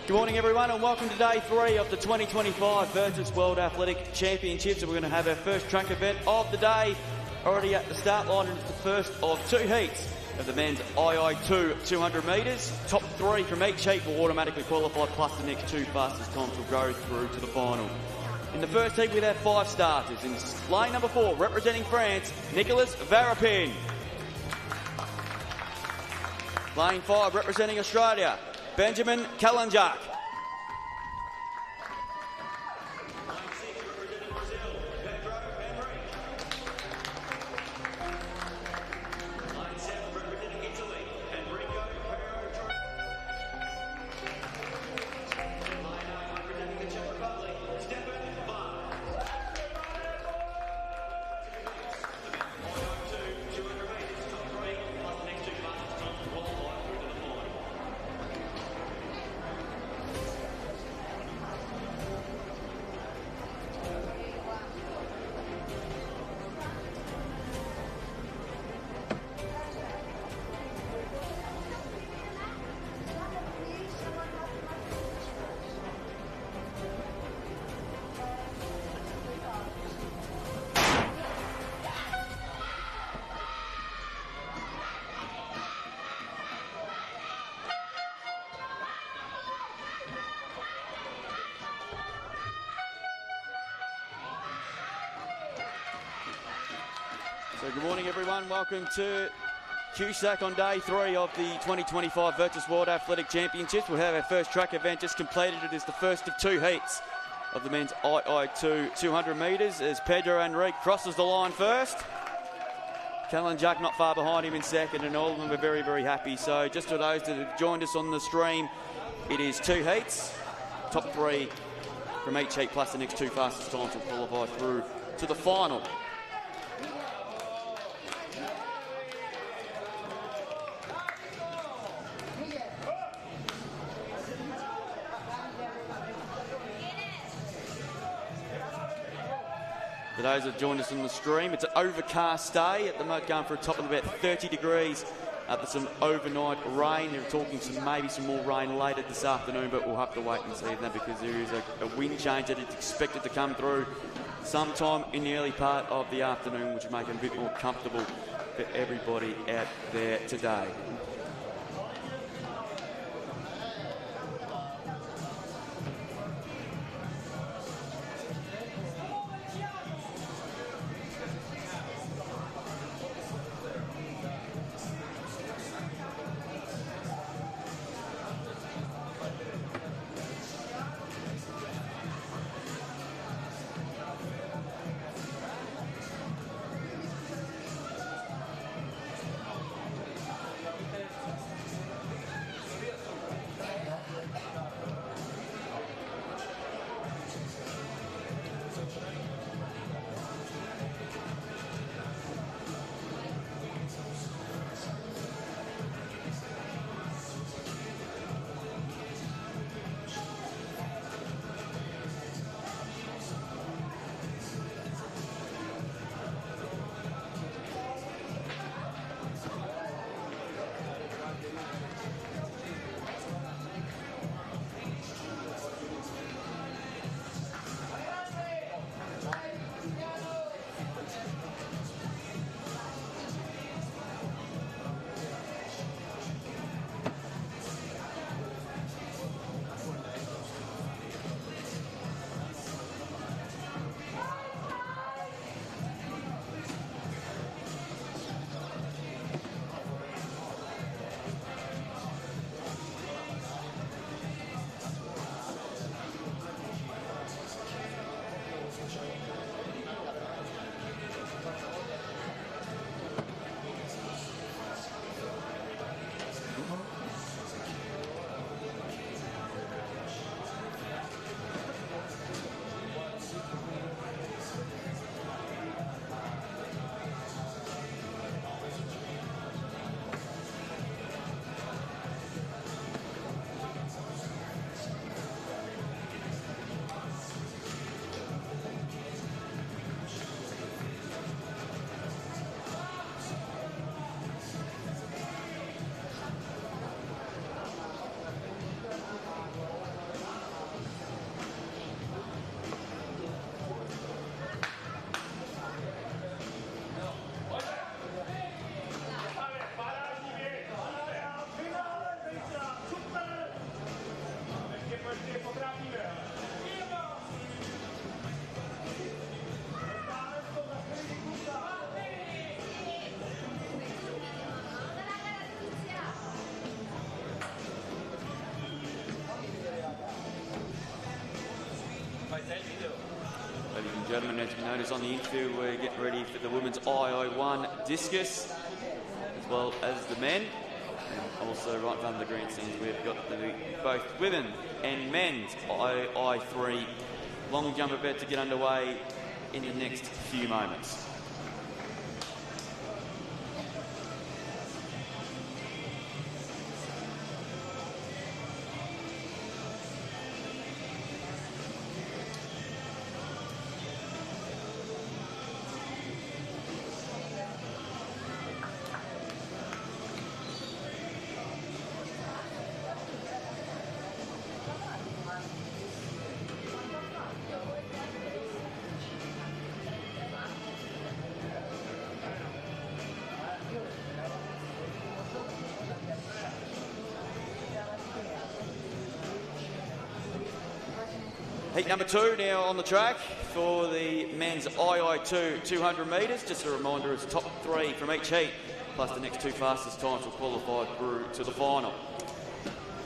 Good morning everyone and welcome to day 3 of the 2025 Virtus World Athletic Championships. We're going to have our first track event of the day already at the start line, and it's the first of 2 heats of the men's II2 200 metres. Top 3 from each heat will automatically qualify, plus the next 2 fastest times will go through to the final. In the first heat we have 5 starters. In lane number 4, representing France, Nicolas Varapin. Lane 5, representing Australia, Benjamin Kalanjak. Lane 6, representing Brazil, Pedro Henrique. Lane 7, representing Italy, Enrico Pedro. Lane 8, representing the Czech Republic, Stefan Barr. II2 200 metres, top 3, plus the next 2 fastest times to qualify through to the final. So good morning everyone, welcome to QSAC on day 3 of the 2025 Virtus World Athletic Championships. We'll have our first track event just completed. It is the first of 2 heats of the men's II2 200 metres as Pedro Henrique crosses the line first. Kalanjak not far behind him in second, and all of them are very, very happy. So just for those that have joined us on the stream, it is 2 heats, top 3 from each heat, plus the next 2 fastest times will qualify through to the final. For those that joined us on the stream, it's an overcast day at the moment, going for a top of about 30 degrees. There's some overnight rain. They're talking maybe some more rain later this afternoon, but we'll have to wait and see that because there is a wind change that is expected to come through sometime in the early part of the afternoon, which will make it a bit more comfortable for everybody out there today. Ladies and gentlemen, as you notice on the infield, we're getting ready for the women's II1 discus, as well as the men. And also right in front of the grandstands, we've got both women and men's II3 long jump about to get underway in the next few moments. Heat number 2 now on the track for the men's II2 200 metres. Just a reminder, it's top 3 from each heat, plus the next 2 fastest times will qualify through to the final.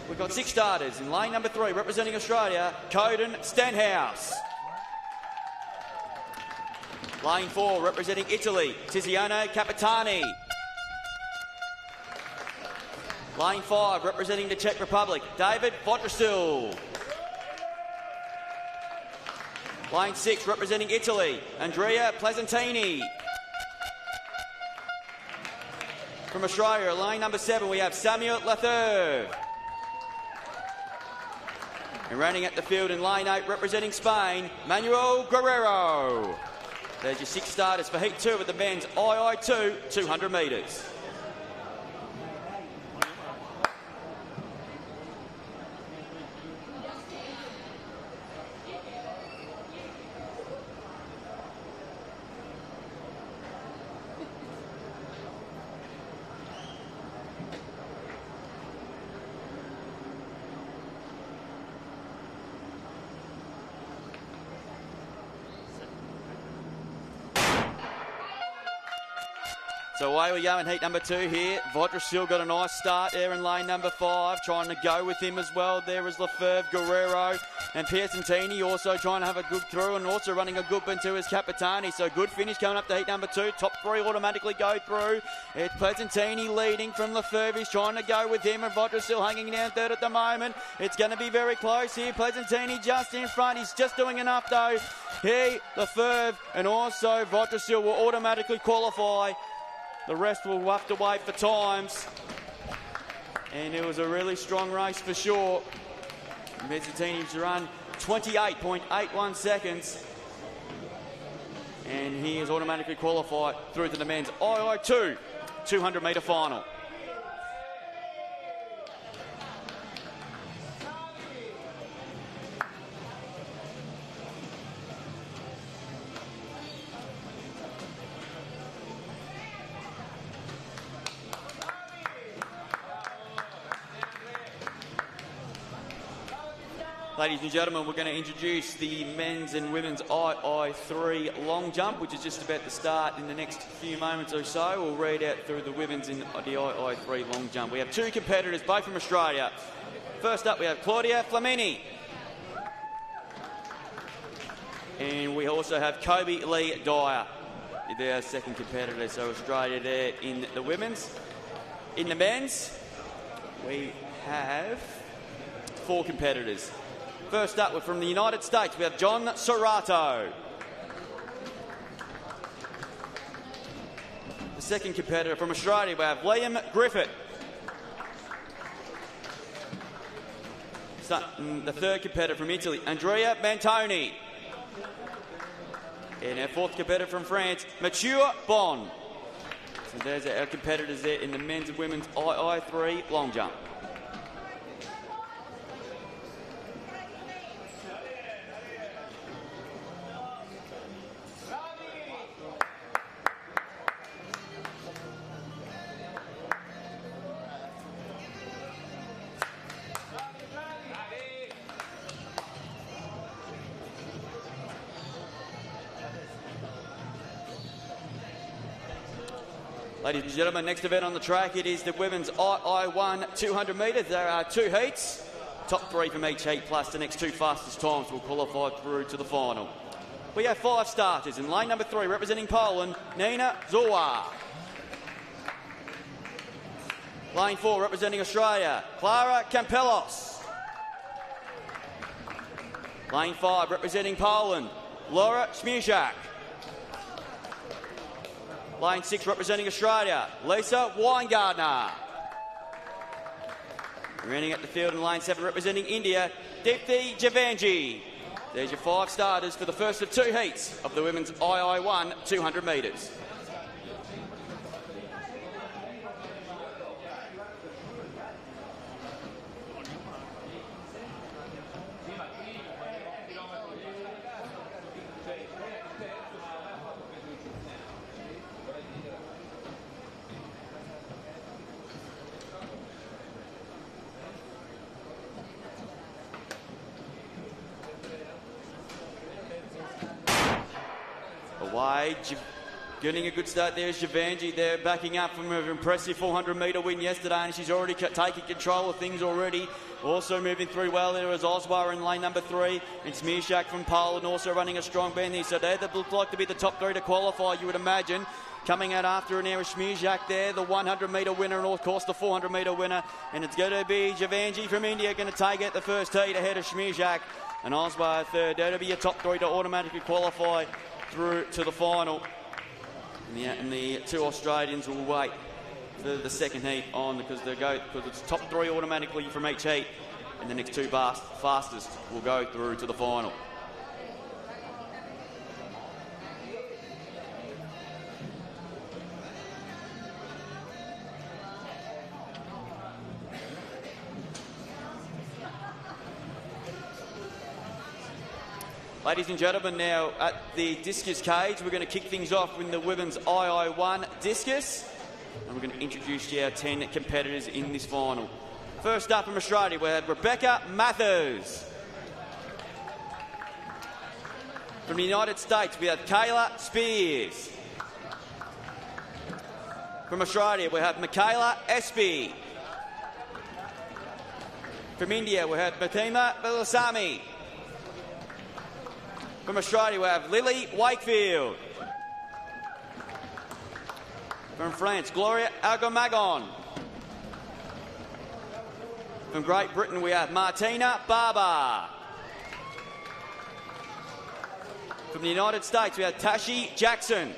We've got 6 starters in lane number 3, representing Australia, Coden Stenhouse. Lane 4, representing Italy, Tiziano Capitani. Lane 5, representing the Czech Republic, David Vodrasil. Lane 6, representing Italy, Andrea Plazzantini. From Australia, lane number 7, we have Samuel Lefebvre. And rounding at the field in lane 8, representing Spain, Manuel Guerrero. There's your 6 starters for Heat 2 of the men's II2 200 metres. So away we go in heat number 2 here. Vodrasil got a nice start there in lane number 5, trying to go with him as well. There is Lefebvre, Guerrero and Piacentini also trying to have a good through, and also running a good one too is Capitani. So good finish coming up to heat number 2. Top 3 automatically go through. It's Piacentini leading from Lefebvre. He's trying to go with him, and Vodrasil hanging down third at the moment. It's going to be very close here. Piacentini just in front. He's just doing enough though. He, Lefebvre and also Vodrasil will automatically qualify. The rest will have to wait for times. And it was a really strong race for sure. Piacentini's run 28.81 seconds. And he is automatically qualified through to the men's II2 200 metre final. Ladies and gentlemen, we're going to introduce the men's and women's II3 long jump, which is just about to start in the next few moments or so. We'll read out through the women's in the II3 long jump. We have 2 competitors, both from Australia. First up, we have Claudia Flamini. And we also have Kobe Lee Dyer. They're our second competitor, so Australia there in the women's. In the men's, we have 4 competitors. First up, we're from the United States. We have John Serrato. The second competitor from Australia, we have Liam Griffith. The third competitor from Italy, Andrea Bantoni. And our fourth competitor from France, Mathieu Bon. So there's our competitors there in the men's and women's II3 long jump. Ladies and gentlemen, next event on the track, it is the women's II1 200 metres. There are 2 heats. Top 3 from each heat, plus the next 2 fastest times will qualify through to the final. We have 5 starters in lane number 3, representing Poland, Nina Zorwa. Lane 4, representing Australia, Clara Campellos. Lane 5, representing Poland, Laura Śmieszak. Lane 6, representing Australia, Lisa Weingardner. Running at the field in lane 7, representing India, Deepthi Javanji. There's your 5 starters for the first of 2 heats of the women's II1 200 metres. Away, getting a good start there is Javanji there, backing up from an impressive 400-metre win yesterday, and she's already taking control of things already. Also moving through well there is Oswa in lane number 3, and Śmieszak from Poland also running a strong bend there. So they look like to be the top 3 to qualify, you would imagine. Coming out after an era Śmieszak there, the 100-metre winner, and of course the 400-metre winner. And it's going to be Javanji from India going to take it the first heat ahead of Śmieszak. And Oswa third. That'll be your top 3 to automatically qualify through to the final. And the 2 Australians will wait for the second heat on because it's top 3 automatically from each heat, and the next 2 fastest will go through to the final. Ladies and gentlemen, now at the discus cage, we're going to kick things off with the women's II1 discus. And we're going to introduce you our 10 competitors in this final. First up from Australia, we have Rebecca Matthews. From the United States, we have Kayla Spears. From Australia, we have Michaela Espy. From India, we have Fatima Velasamy. From Australia, we have Lily Wakefield. From France, Gloria Agomagon. From Great Britain, we have Martina Barber. From the United States, we have Tashi Jackson.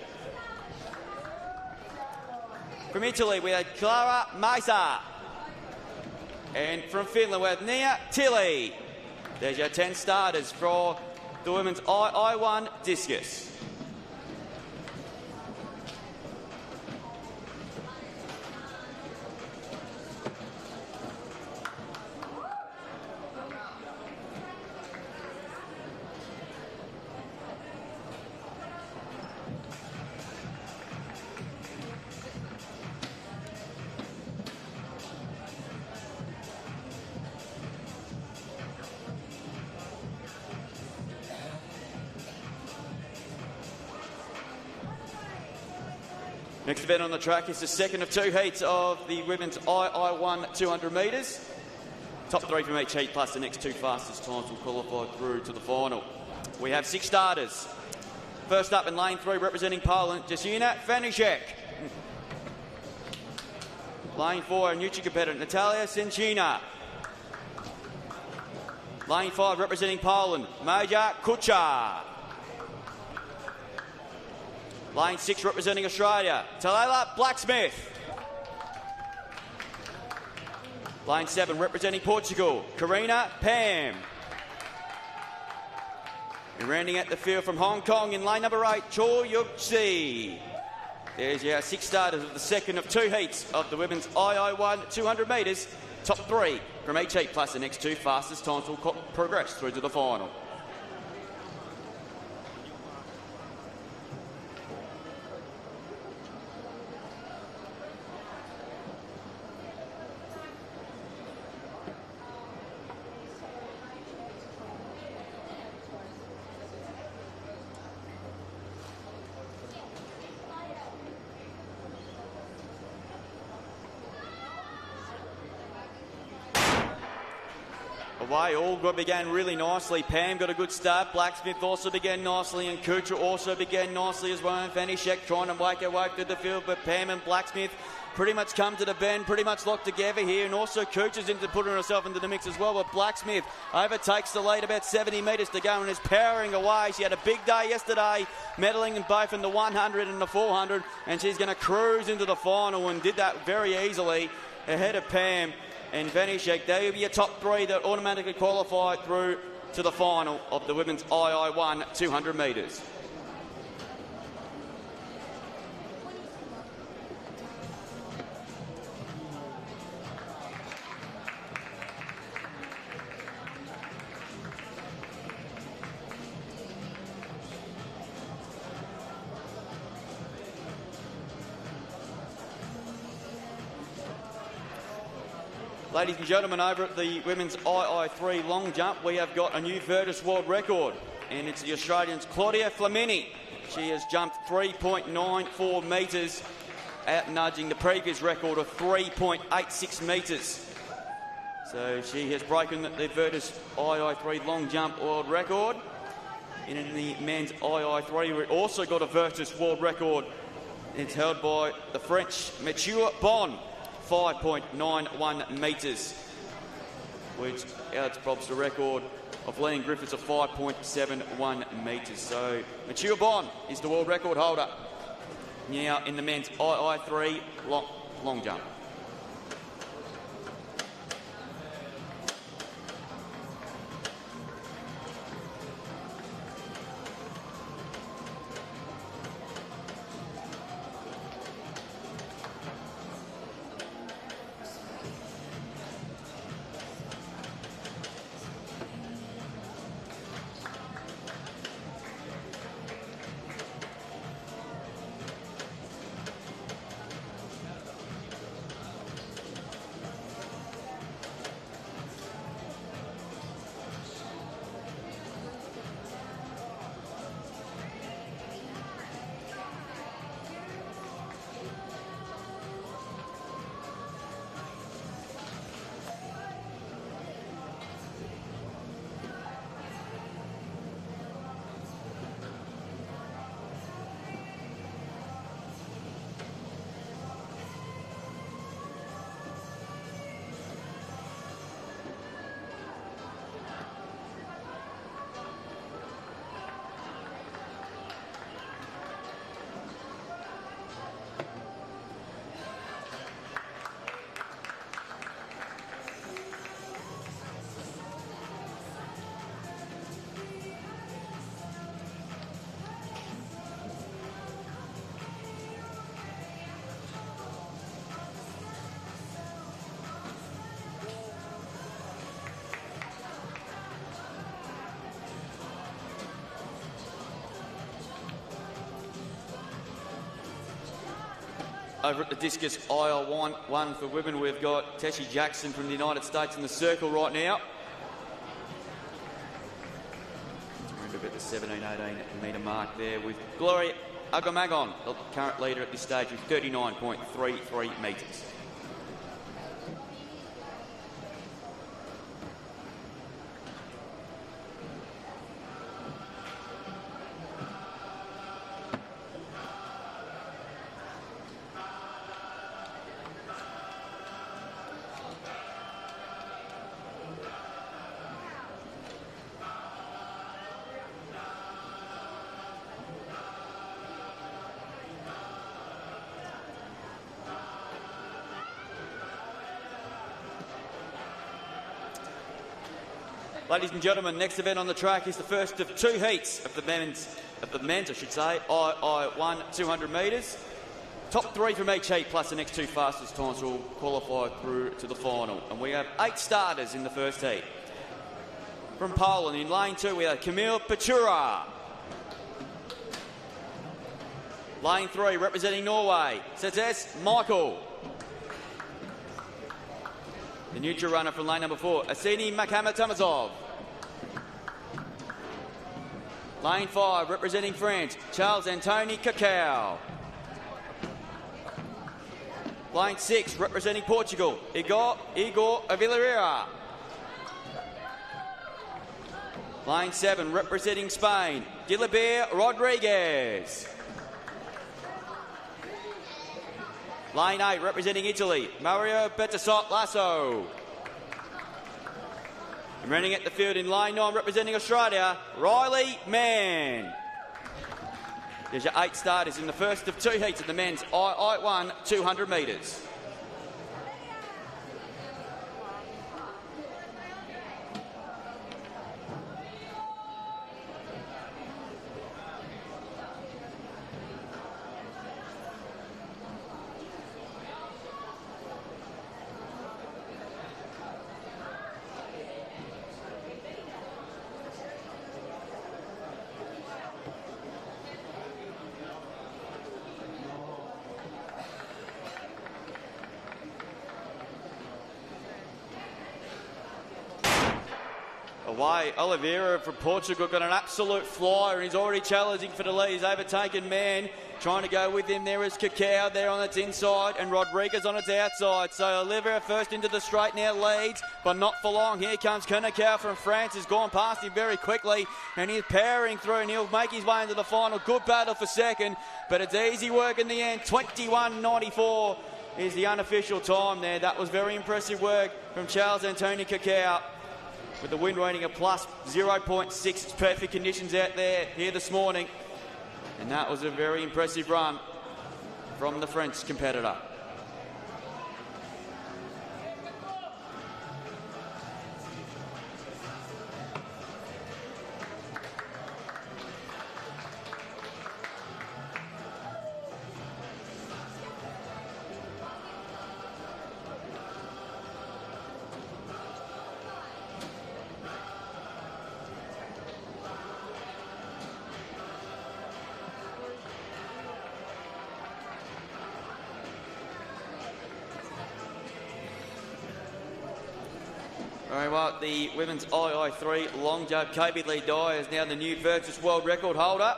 From Italy, we have Clara Mesa. And from Finland, we have Nia Tilly. There's your 10 starters for the women's II1 discus. Next event on the track is the second of 2 heats of the women's II1 200 metres. Top 3 from each heat, plus the next 2 fastest times will qualify through to the final. We have 6 starters. First up in lane 3, representing Poland, Jasina Fanishek. Lane 4, a neutral competitor, Natalia Senchina. Lane 5, representing Poland, Maja Kuchar. Lane 6, representing Australia, Talela Blacksmith. Lane 7, representing Portugal, Karina Pam. And rounding out the field from Hong Kong in lane number 8, Cho Yuk Si. There's your 6 starters of the second of 2 heats of the women's II1 200 metres. Top 3 from each heat, plus the next 2 fastest times will progress through to the final. away. All began really nicely. Pam got a good start. Blacksmith also began nicely, and Kuchar also began nicely as well. And Fanny Sheck trying to make her way through the field, but Pam and Blacksmith pretty much come to the bend, pretty much locked together here, and also Kuchar's into putting herself into the mix as well, but Blacksmith overtakes the lead about 70 metres to go and is powering away. She had a big day yesterday, medaling in both in the 100 and the 400, and she's going to cruise into the final, and did that very easily ahead of Pam and Vanishek. They will be a top three that automatically qualify through to the final of the women's II1 200 metres. Ladies and gentlemen, over at the women's II3 long jump, we have got a new Virtus world record, and it's the Australian's Claudia Flamini. She has jumped 3.94 metres, out nudging the previous record of 3.86 metres. So she has broken the Virtus II3 long jump world record. And in the men's II3, we've also got a Virtus world record. It's held by the French Mathieu Bon. 5.91 metres, which outprops the record of Leon Griffiths of 5.71 metres. So Mathieu Bon is the world record holder now in the men's II3 long jump. Over at the discus IL1 for women, we've got Tessie Jackson from the United States in the circle right now. Around about the 17-18 metre mark there, with Gloria Agamagon, the current leader at this stage, with 39.33 metres. Ladies and gentlemen, next event on the track is the first of two heats of the men's, I should say, II1 200 metres. Top three from each heat plus the next two fastest times will qualify through to the final. And we have 8 starters in the first heat. From Poland, in lane 2, we have Kamil Petura. Lane 3, representing Norway, Cetes Michael. The neutral runner from lane number 4, Asini Makhamatamazov. Lane 5, representing France, Charles Antoni Cacau. Lane 6, representing Portugal, Igor Avilaria. Lane 7, representing Spain, Gilabert Rodriguez. Lane 8, representing Italy, Mario Bettasot Lasso. And running at the field in lane 9, representing Australia, Riley Mann. There's your 8 starters in the first of 2 heats of the men's I-1 200 metres. Away, Oliveira from Portugal got an absolute flyer and he's already challenging for the lead. He's overtaken Mann. Trying to go with him there is Cacao there on its inside and Rodriguez on its outside. So Oliveira first into the straight now leads, but not for long. Here comes Cacao from France. He's gone past him very quickly and he's powering through and he'll make his way into the final. Good battle for second, but it's easy work in the end. 21.94 is the unofficial time there. That was very impressive work from Charles Anthony Cacao. With the wind rating of plus 0.6, it's perfect conditions out there here this morning. And that was a very impressive run from the French competitor. Very well, the women's II3 long jump, Kobe Lee Dyer is now the new Virtus world record holder.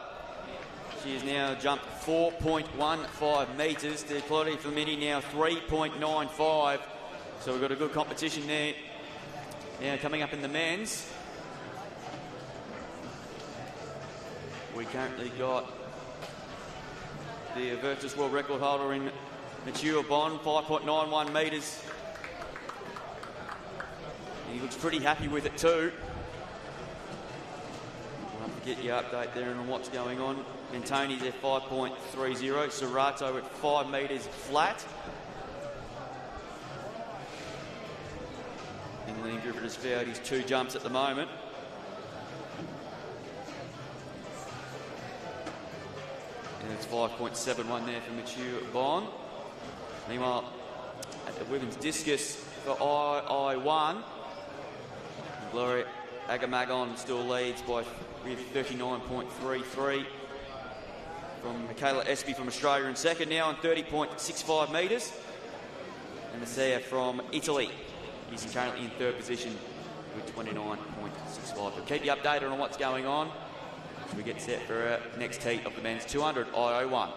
She has now jumped 4.15 metres. The Claudia Flamini now 3.95. So we've got a good competition there. Now coming up in the men's, we currently got the Virtus world record holder in Mathieu Bon, 5.91 metres. He looks pretty happy with it too. I'll have to get you an update there on what's going on. Mentoni's at 5.30, Serrato at 5 metres flat. And Liam Griffith has fouled his 2 jumps at the moment. And it's 5.71 there for Mathieu Bon. Meanwhile, at the women's discus for I1, Gloria Agamagon still leads with 39.33 from Michaela Espy from Australia in second now on 30.65 metres. And Massia from Italy is currently in third position with 29.65. We'll keep you updated on what's going on as we get set for our next heat of the men's 200 I01.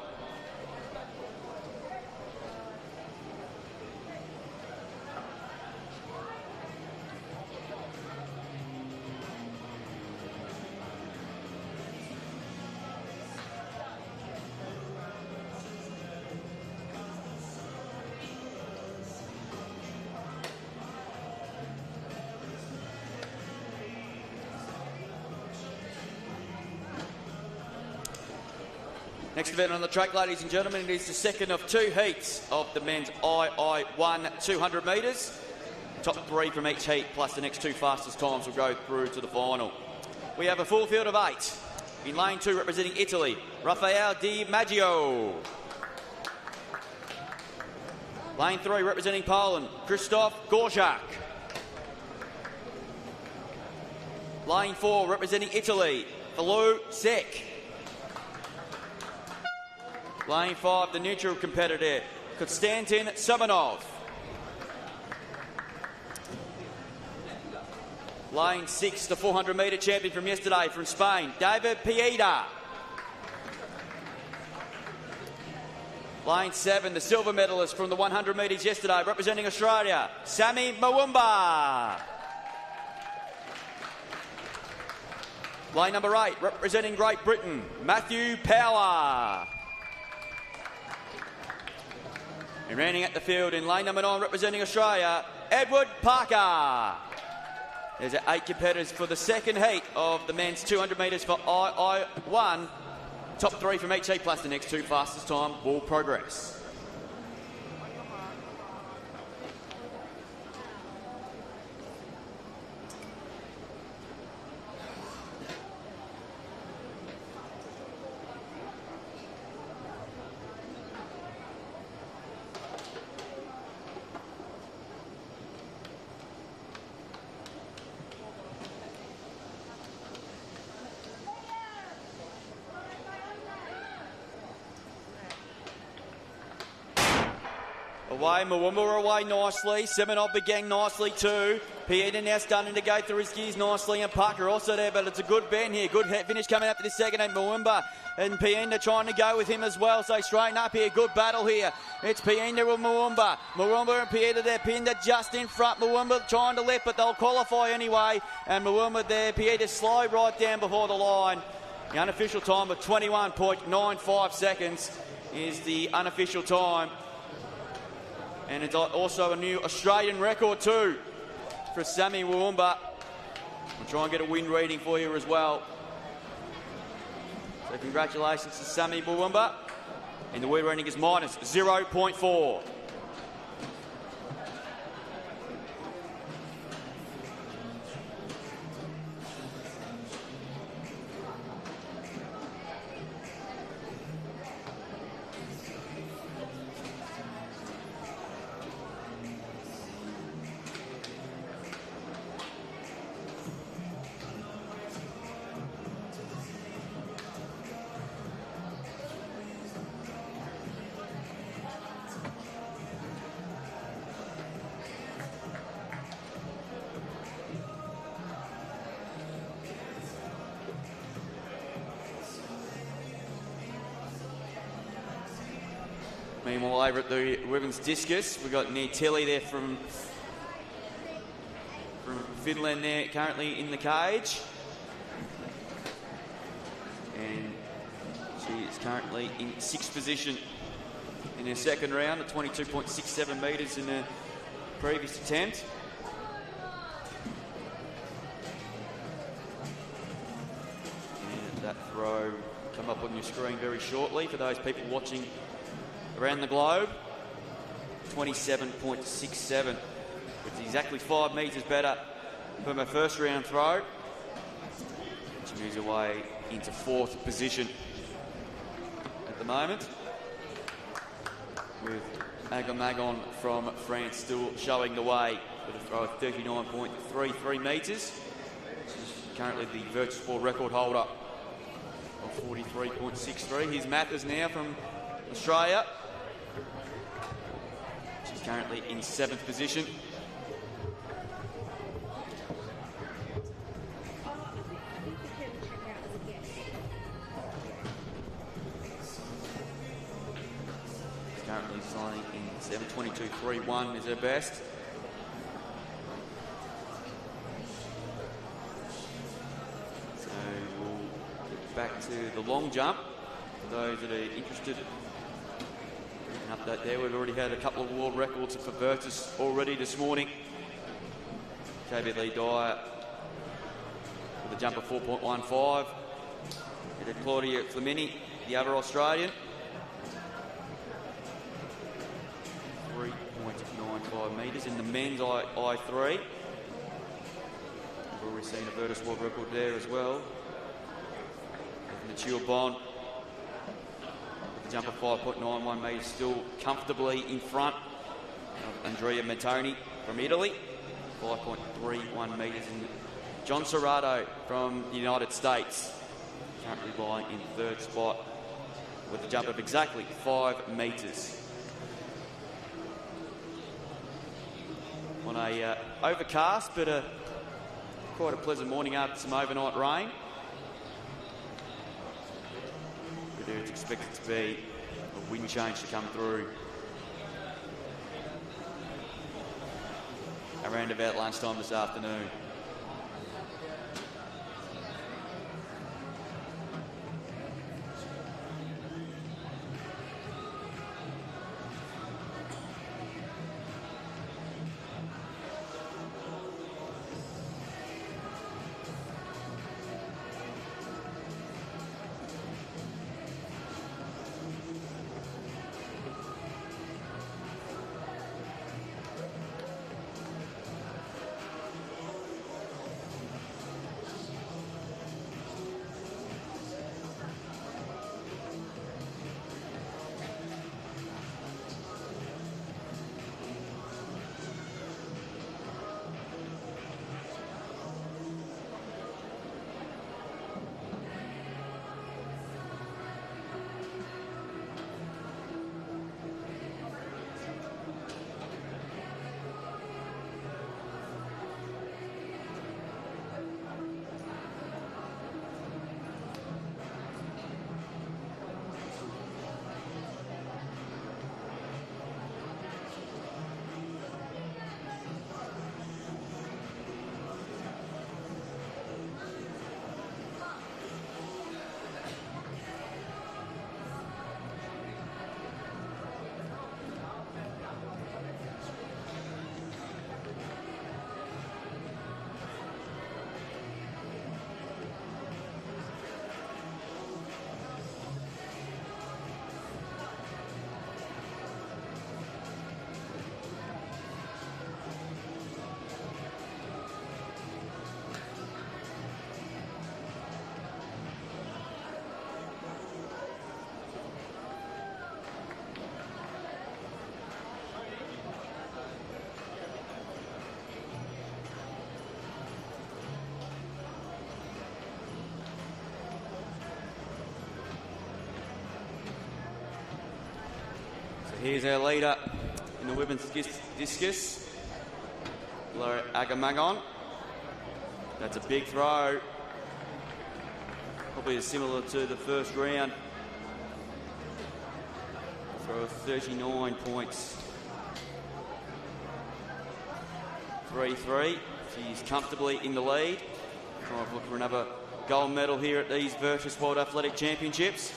Next event on the track, ladies and gentlemen, it is the second of 2 heats of the men's II1 200 metres. Top 3 from each heat, plus the next 2 fastest times will go through to the final. We have a full field of 8. In lane 2, representing Italy, Rafael Di Maggio. Lane 3, representing Poland, Krzysztof Gorzak. Lane 4, representing Italy, Filou Sek. Lane 5, the neutral competitor, Konstantin Semenov. Lane 6, the 400-metre champion from yesterday from Spain, David Pieda. Lane 7, the silver medalist from the 100 metres yesterday, representing Australia, Sammy Mwumba. Lane number 8, representing Great Britain, Matthew Power. And rounding at the field in lane number 9, representing Australia, Edward Parker. There's 8 competitors for the second heat of the men's 200 metres for II1. Top 3 from each heat, plus the next 2 fastest time will progress. Away, Moomba away nicely. Semenov began nicely too. Pieta now starting to go through his gears nicely, and Parker also there, but it's a good bend here. Good finish coming up to the second, and Moomba and Pienda trying to go with him as well. So straighten up here. Good battle here. It's Pienda with Moomba. Moomba and Pieta there. Pienda just in front. Moomba trying to lift, but they'll qualify anyway. And Moomba there. Pieta slow right down before the line. The unofficial time of 21.95 seconds is the unofficial time. And it's also a new Australian record too for Sammy Woomba. We'll try and get a win reading for you as well. So congratulations to Sammy Woomba. And the win rating is minus 0.4. Meanwhile, over at the women's discus, we've got Nia Tilly there from Finland there, currently in the cage. And she is currently in 6th position in her second round, at 22.67 metres in her previous attempt. And that throw come up on your screen very shortly for those people watching around the globe. 27.67, which is exactly 5 metres better from her first round throw. She moves away into 4th position at the moment, with Agamagon from France still showing the way with a throw of 39.33 metres. She's currently the Virtus Sport record holder of 43.63. Here's Mathers now from Australia. She's currently in 7th position. She's currently flying in 7:22.31 is her best. So we'll get back to the long jump for those that are interested. An update there, we've already had a couple of world records for Virtus already this morning. KB Lee Dyer with a jump of 4.15. We did Claudia Flamini, the other Australian. 3.95 metres in the men's I3. We've already seen a Virtus world record there as well. Mature Bond. Jump of 5.91 metres, still comfortably in front of Andrea Mattoni from Italy. 5.31 metres. And John Serrato from the United States, currently lying in 3rd spot with a jump of exactly 5 metres. On a overcast, but quite a pleasant morning after some overnight rain. It's expected to be a wind change to come through around about lunchtime this afternoon. Here's our leader in the women's discus, Laura Agamagon. That's a big throw. Probably similar to the first round. Throw of 39 points. 3-3. She's comfortably in the lead. Trying to look for another gold medal here at these Virtus World Athletic Championships.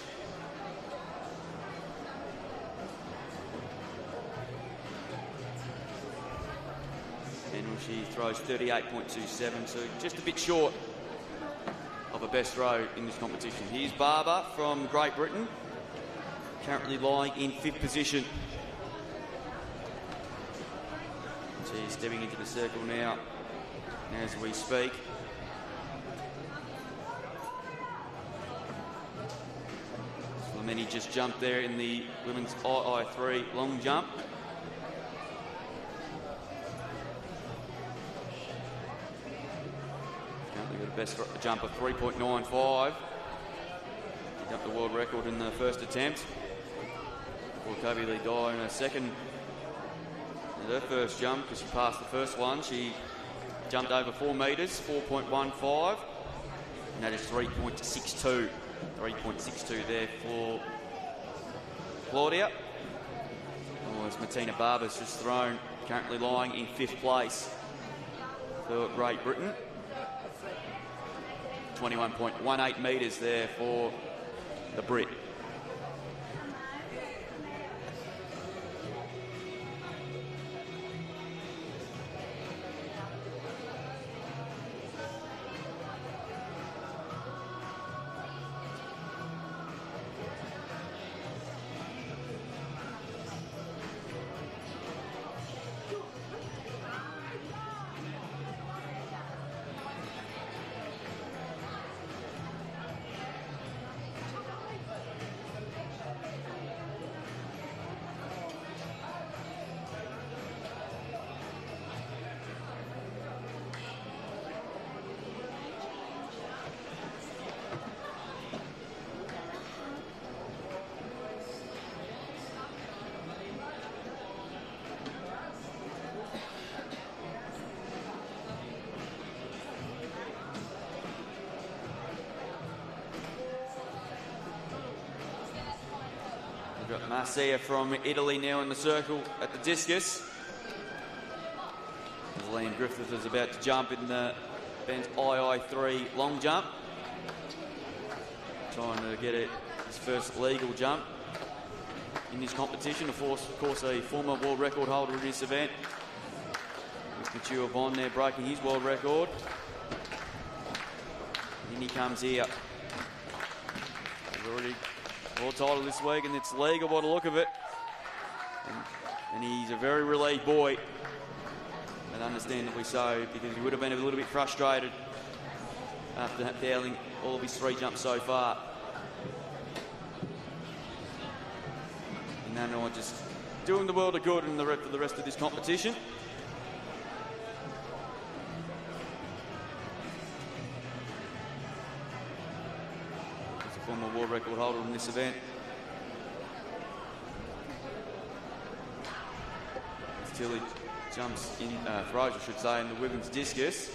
And she throws 38.27, so just a bit short of a best throw in this competition. Here's Barber from Great Britain, currently lying in 5th position. She's stepping into the circle now as we speak. Flamini just jumped there in the women's II3 long jump. Currently got a best jump of 3.95. Picked up the world record in the first attempt. Before Kobe Lee Dye in her second. And her first jump, because she passed the first one, she jumped over 4 metres, 4.15, and that is 3.62. 3.62 there for Claudia. Oh, it's Martina Barber's just thrown, currently lying in 5th place for Great Britain. 21.18 metres there for the Brit. We've got Marcia from Italy now in the circle at the discus. Liam Griffith is about to jump in the men's II3 long jump. Trying to get his first legal jump in this competition. Of course, a former world record holder in this event. Mathieu Von there breaking his world record. In he comes here. He's already world title this week, and it's legal by the look of it. And he's a very relieved boy, and understandably so, because he would have been a little bit frustrated after failing all of his 3 jumps so far. And now just doing the world a good and for the rest of this competition. Former world record holder in this event. Tilly jumps in, throws I should say, in the women's discus.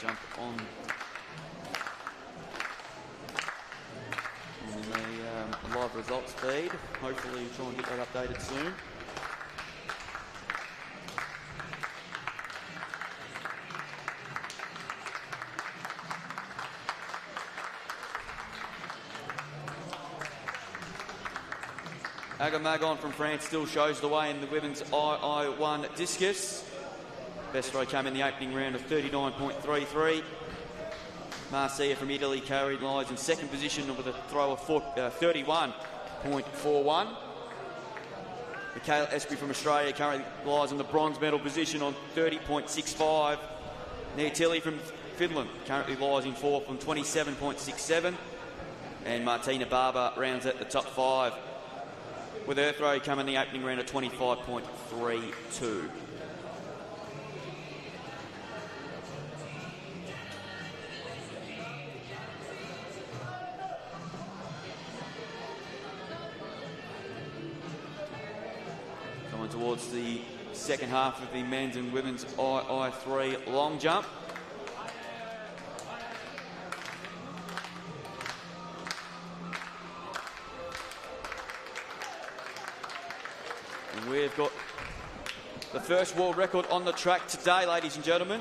Jump on the live results feed. Hopefully try and get that updated soon. Agamagon from France still shows the way in the women's II1 discus. Best throw came in the opening round of 39.33. Marcia from Italy lies in 2nd position with a throw of 31.41. Michaela Esprit from Australia currently lies in the bronze medal position on 30.65. Nia Tilly from Finland currently lies in fourth from 27.67. And Martina Barber rounds at the top 5, with her throw coming the opening round at 25.32. Coming towards the second half of the men's and women's II3 long jump. And we've got the first world record on the track today, ladies and gentlemen.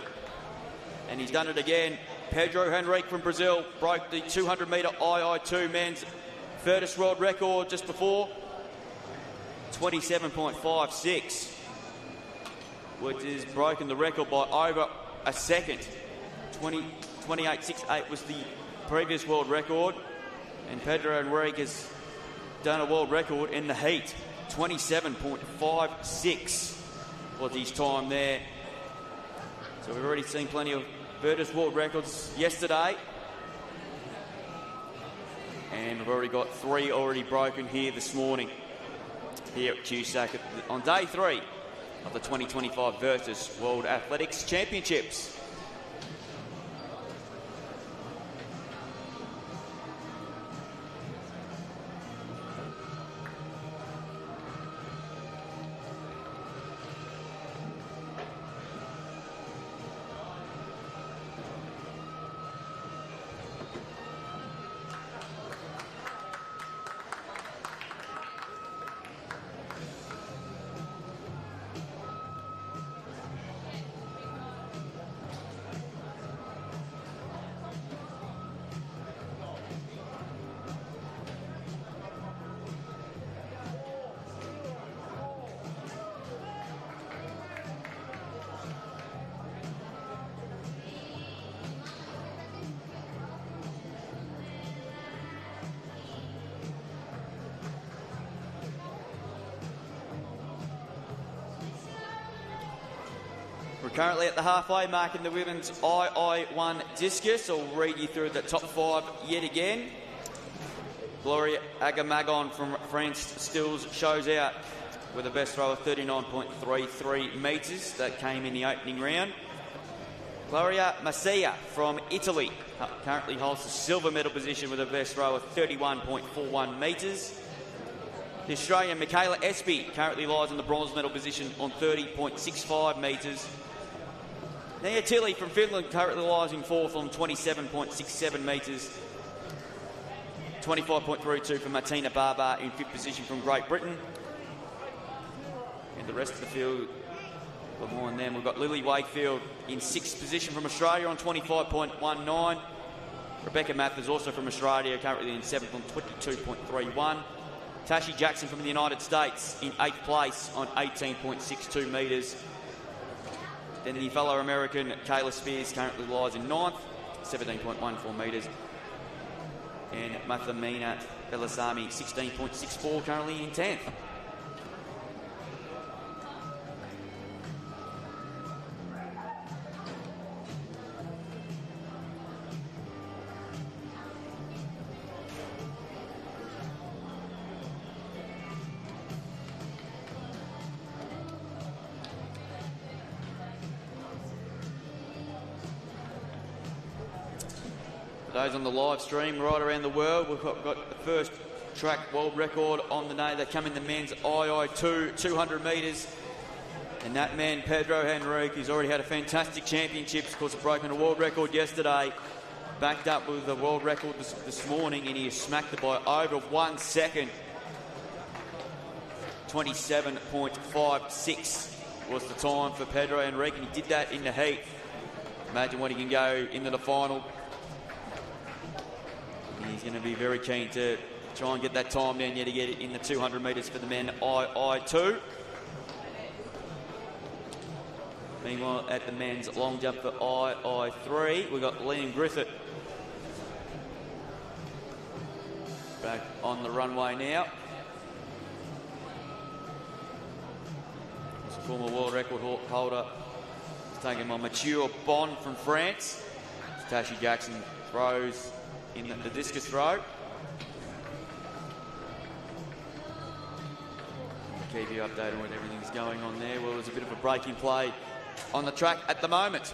And he's done it again. Pedro Henrique from Brazil broke the 200-metre II2 men's furthest world record just before. 27.56, which has broken the record by over a second. 28.68 was the previous world record, and Pedro Henrique has done a world record in the heat. 27.56 was his time there. So we've already seen plenty of Virtus world records yesterday, and we've already got 3 already broken here this morning, here at Cusack on day 3 of the 2025 Virtus World Athletics Championships. We're currently at the halfway mark in the women's II1 discus. I'll read you through the top 5 yet again. Gloria Agamagon from France still shows out with a best throw of 39.33 metres. That came in the opening round. Gloria Masia from Italy currently holds the silver medal position with a best throw of 31.41 metres. The Australian Michaela Espy currently lies in the bronze medal position on 30.65 metres. Nia Tilly from Finland currently lies in fourth on 27.67 metres. 25.32 for Martina Barber in fifth position from Great Britain. And the rest of the field behind them, we've got Lily Wakefield in sixth position from Australia on 25.19. Rebecca Mathers also from Australia, currently in seventh on 22.31. Tashi Jackson from the United States in eighth place on 18.62 metres. Then the fellow American Kayla Spears currently lies in ninth, 17.14 metres. And Mathamina Belasami, 16.64, currently in 10th. Those on the live stream right around the world, we've got the first track world record on the day. They come in the men's II2 200 metres. And that man, Pedro Henrique, who's already had a fantastic championship, of course, broken a world record yesterday, backed up with the world record this morning, and he has smacked it by over 1 second. 27.56 was the time for Pedro Henrique, and he did that in the heat. Imagine what he can go into the final. He's going to be very keen to try and get that time down yet to get it in the 200 metres for the men II2. Meanwhile, at the men's long jump for II3, we've got Liam Griffith back on the runway now. He's a former world record holder He's taking on Mature Bond from France. Tashi Jackson throws in the discus throw. Keep you updated with everything's going on there. Well, there's a bit of a breaking play on the track at the moment.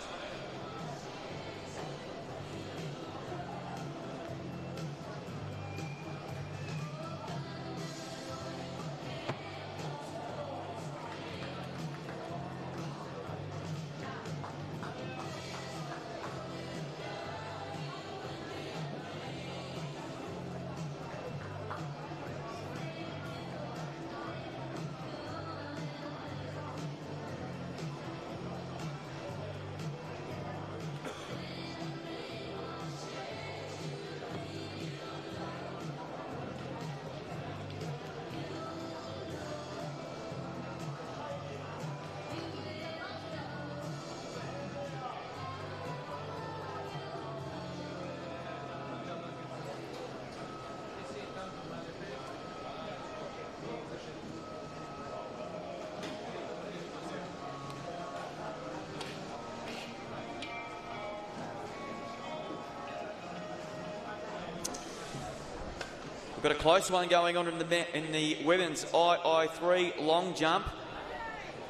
We've got a close one going on in the women's II3 long jump,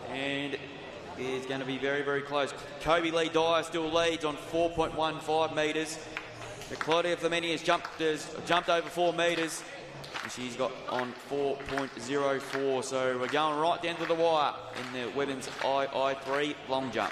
and it's going to be very, very close. Kobe Lee Dyer still leads on 4.15 metres. Claudia Flamini has jumped over 4 metres, and she's got on 4.04. So we're going right down to the wire in the women's II3 long jump.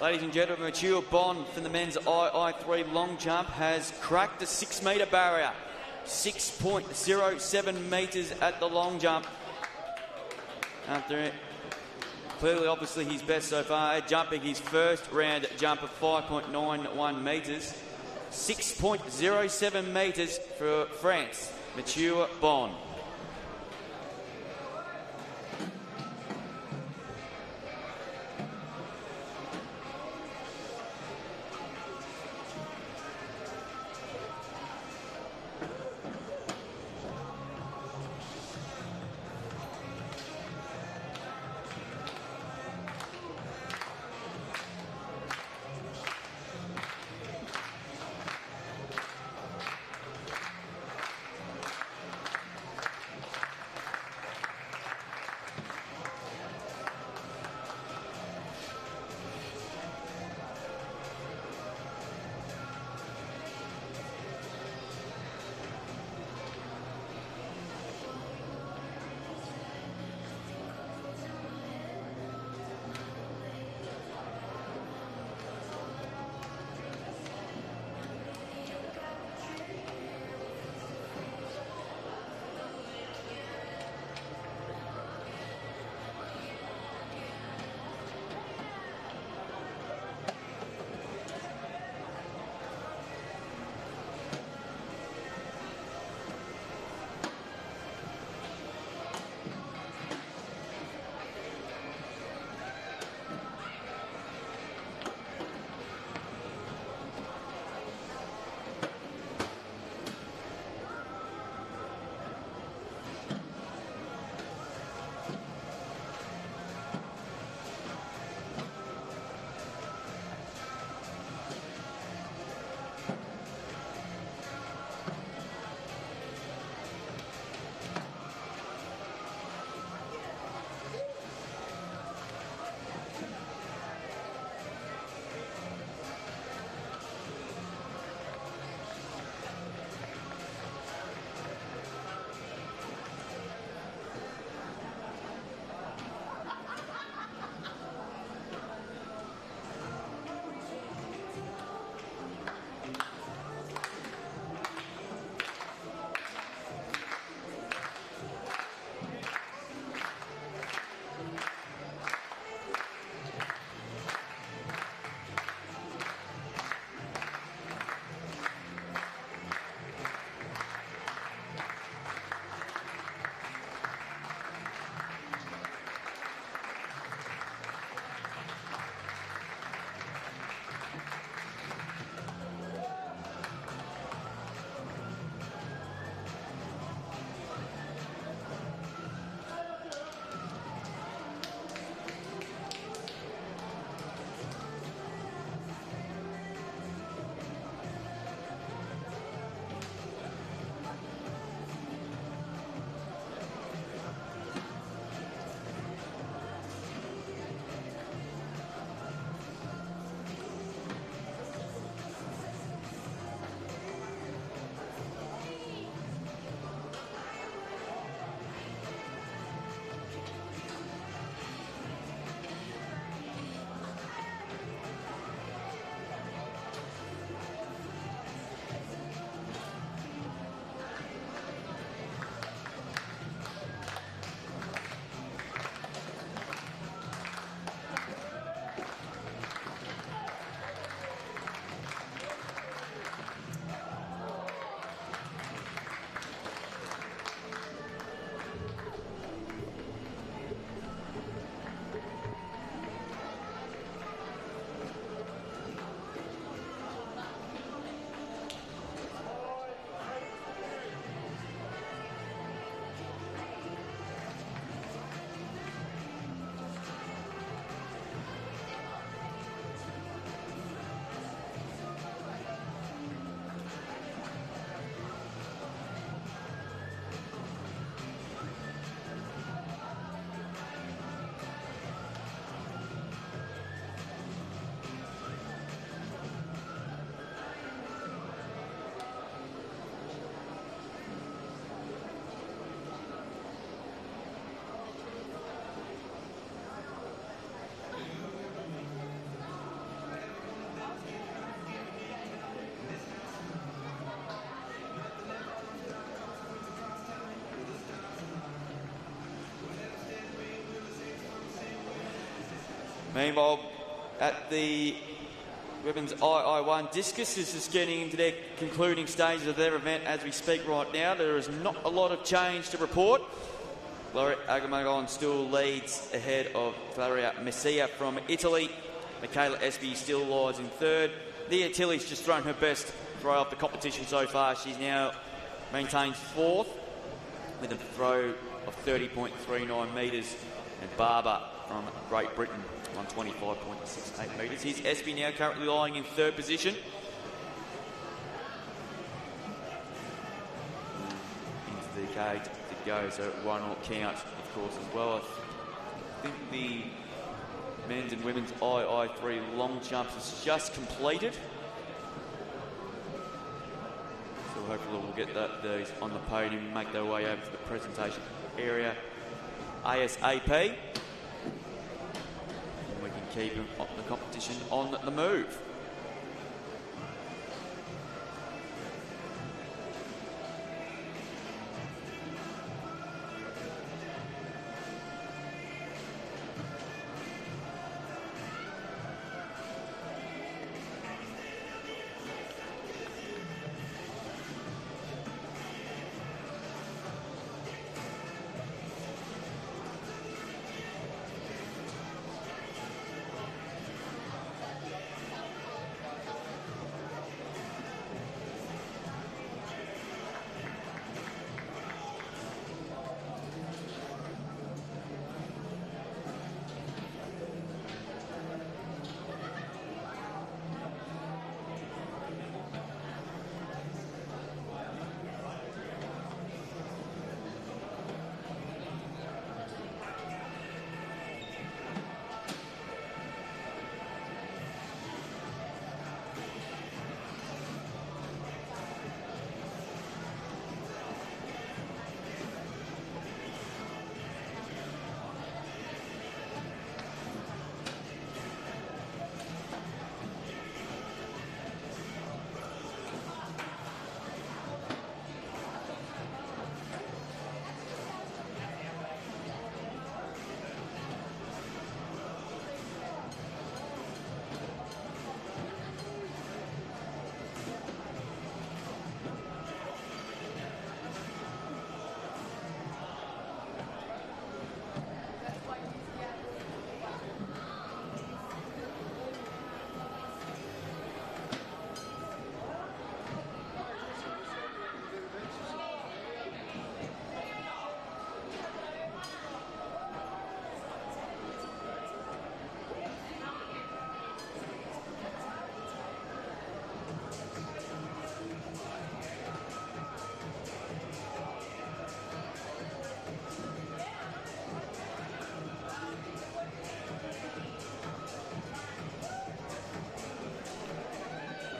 Ladies and gentlemen, Mature Bond from the men's II3 long jump has cracked the 6 metre barrier. 6.07 metres at the long jump. After Clearly, obviously, his best so far. Jumping his first round jump of 5.91 metres. 6.07 metres for France. Mathieu Bon. Meanwhile, at the women's II1, discus is just getting into their concluding stages of their event as we speak right now. There is not a lot of change to report. Gloria Agamagnon still leads ahead of Valeria Messia from Italy. Michaela Espy still lies in third. Nia Tilly's just thrown her best throw of the competition so far. She's now maintains fourth with a throw of 30.39 metres. And Barber from Great Britain on 25.68 metres. Here's Espy now currently lying in third position. Into the cage to go, so one will count, of course, as well. I think the men's and women's II3 long jumps is just completed. So hopefully we'll get those on the podium and make their way over to the presentation area ASAP. And we can keep the competition on the move.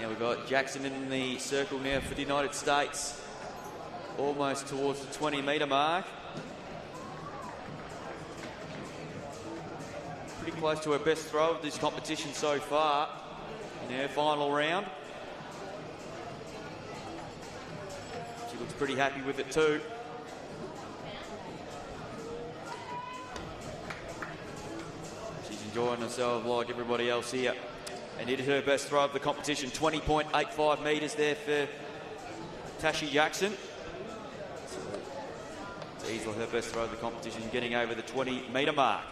Now we've got Jackson in the circle now for the United States, almost towards the 20-metre mark. Pretty close to her best throw of this competition so far in her final round. She looks pretty happy with it too. She's enjoying herself like everybody else here. And it is her best throw of the competition, 20.85 metres there for Tashi Jackson. So it's easily her best throw of the competition, getting over the 20-metre mark.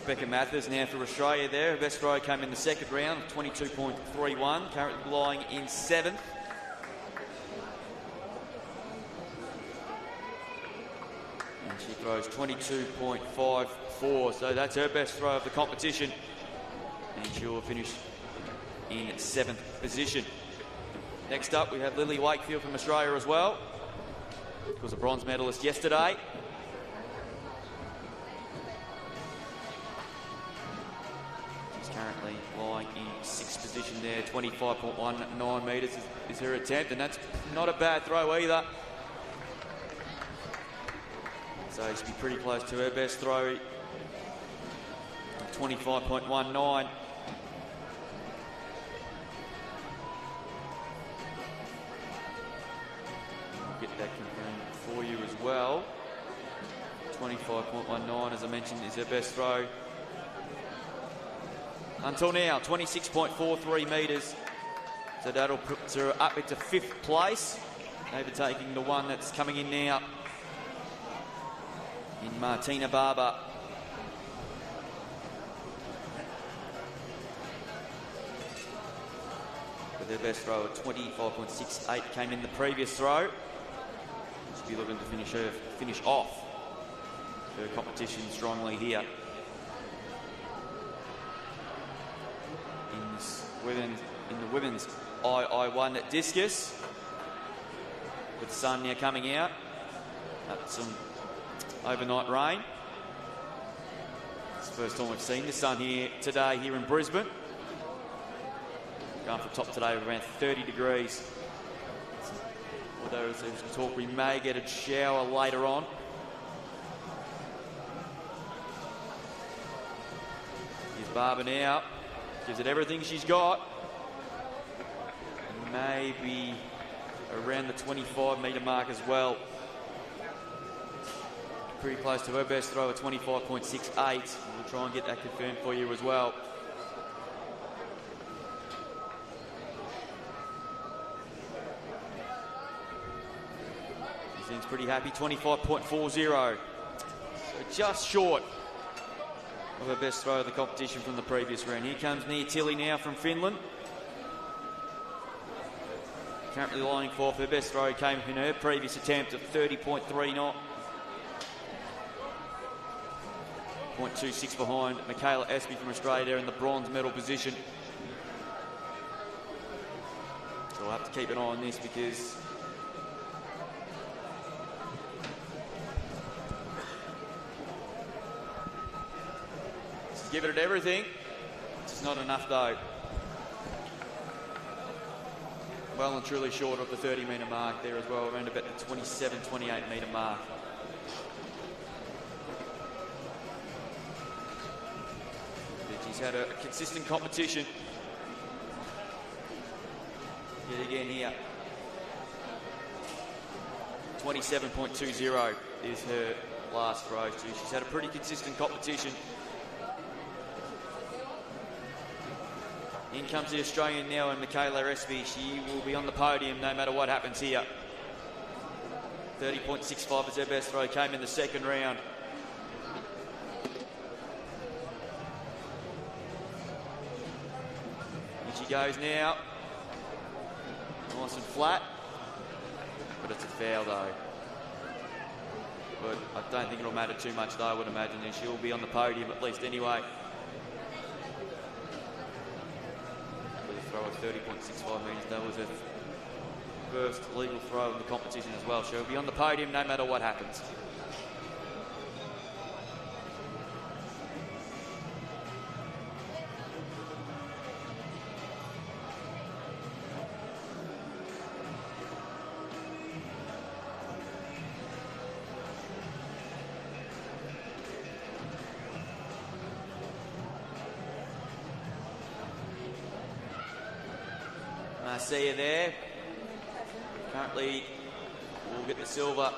Rebecca Mathers now for Australia there. Her best throw came in the second round of 22.31, currently lying in seventh. And she throws 22.54, so that's her best throw of the competition. And she will finish in seventh position. Next up, we have Lily Wakefield from Australia as well. She was a bronze medalist yesterday. Currently lying in sixth position there, 25.19 metres is her attempt, and that's not a bad throw either. So she'll be pretty close to her best throw. 25.19. Get that confirmed for you as well. 25.19, as I mentioned, is her best throw. Until now, 26.43 metres. So that'll put her up into 5th place. Overtaking the one that's coming in now in Martina Barber. With her best throw at 25.68 came in the previous throw. She'll be looking to finish off her competition strongly here. In the women's II1 at discus, with the sun now coming out after some overnight rain. It's the first time we've seen the sun here today here in Brisbane. Going for top today of around 30 degrees. Although there's some talk we may get a shower later on. Here's Barber now. Gives it everything she's got. Maybe around the 25-metre mark as well. Pretty close to her best throw at 25.68. We'll try and get that confirmed for you as well. She seems pretty happy, 25.40. So just short of her best throw of the competition from the previous round. Here comes Nia Tilly now from Finland. Currently lining fourth. Her best throw came in her previous attempt of 30.39. 0.26 behind Michaela Espy from Australia in the bronze medal position. So we'll have to keep an eye on this because she's given it everything. It's not enough though. Well and truly short of the 30-metre mark there as well, around about the 27, 28-metre mark. But she's had a consistent competition. Yet again here. 27.20 is her last throw. She's had a pretty consistent competition. In comes the Australian now, and Michaela Espy. She will be on the podium no matter what happens here. 30.65 is her best throw. Came in the second round. And she goes now. Nice and flat. But it's a foul though. But I don't think it'll matter too much though, I would imagine. And she'll be on the podium at least anyway. Throw at 30.65 metres. That was her first legal throw in the competition as well. She'll be on the podium no matter what happens. I see you there. Currently, we'll get the silver.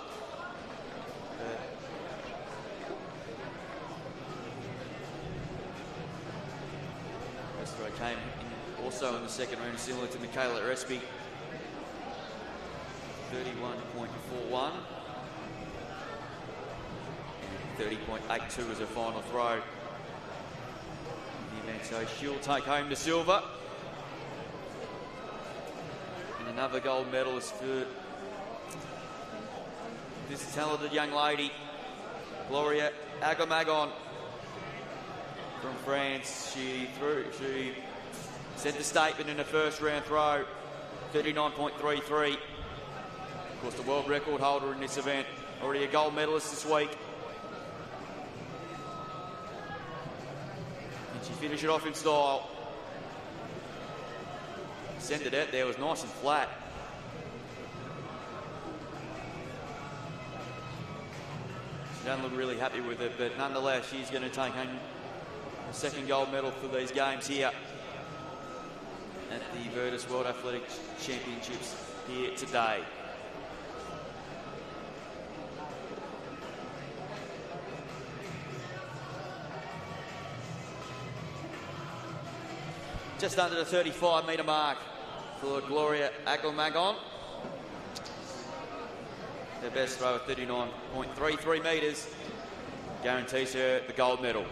Best throw came in also in the second round, similar to Michaela Espy. 31.41. 30.82 was her final throw. So she'll take home the silver. Another gold medalist for this talented young lady, Gloria Agamagon from France. She sent the statement in her first round throw, 39.33. Of course, the world record holder in this event, already a gold medalist this week. And she finished it off in style. Sent it out there, was nice and flat. She doesn't look really happy with it, but nonetheless, she's going to take home a second gold medal for these games here at the Virtus World Athletics Championships here today. Just under the 35-metre mark for Gloria Aglamagon. Their best throw at 39.33 metres guarantees her the gold medal.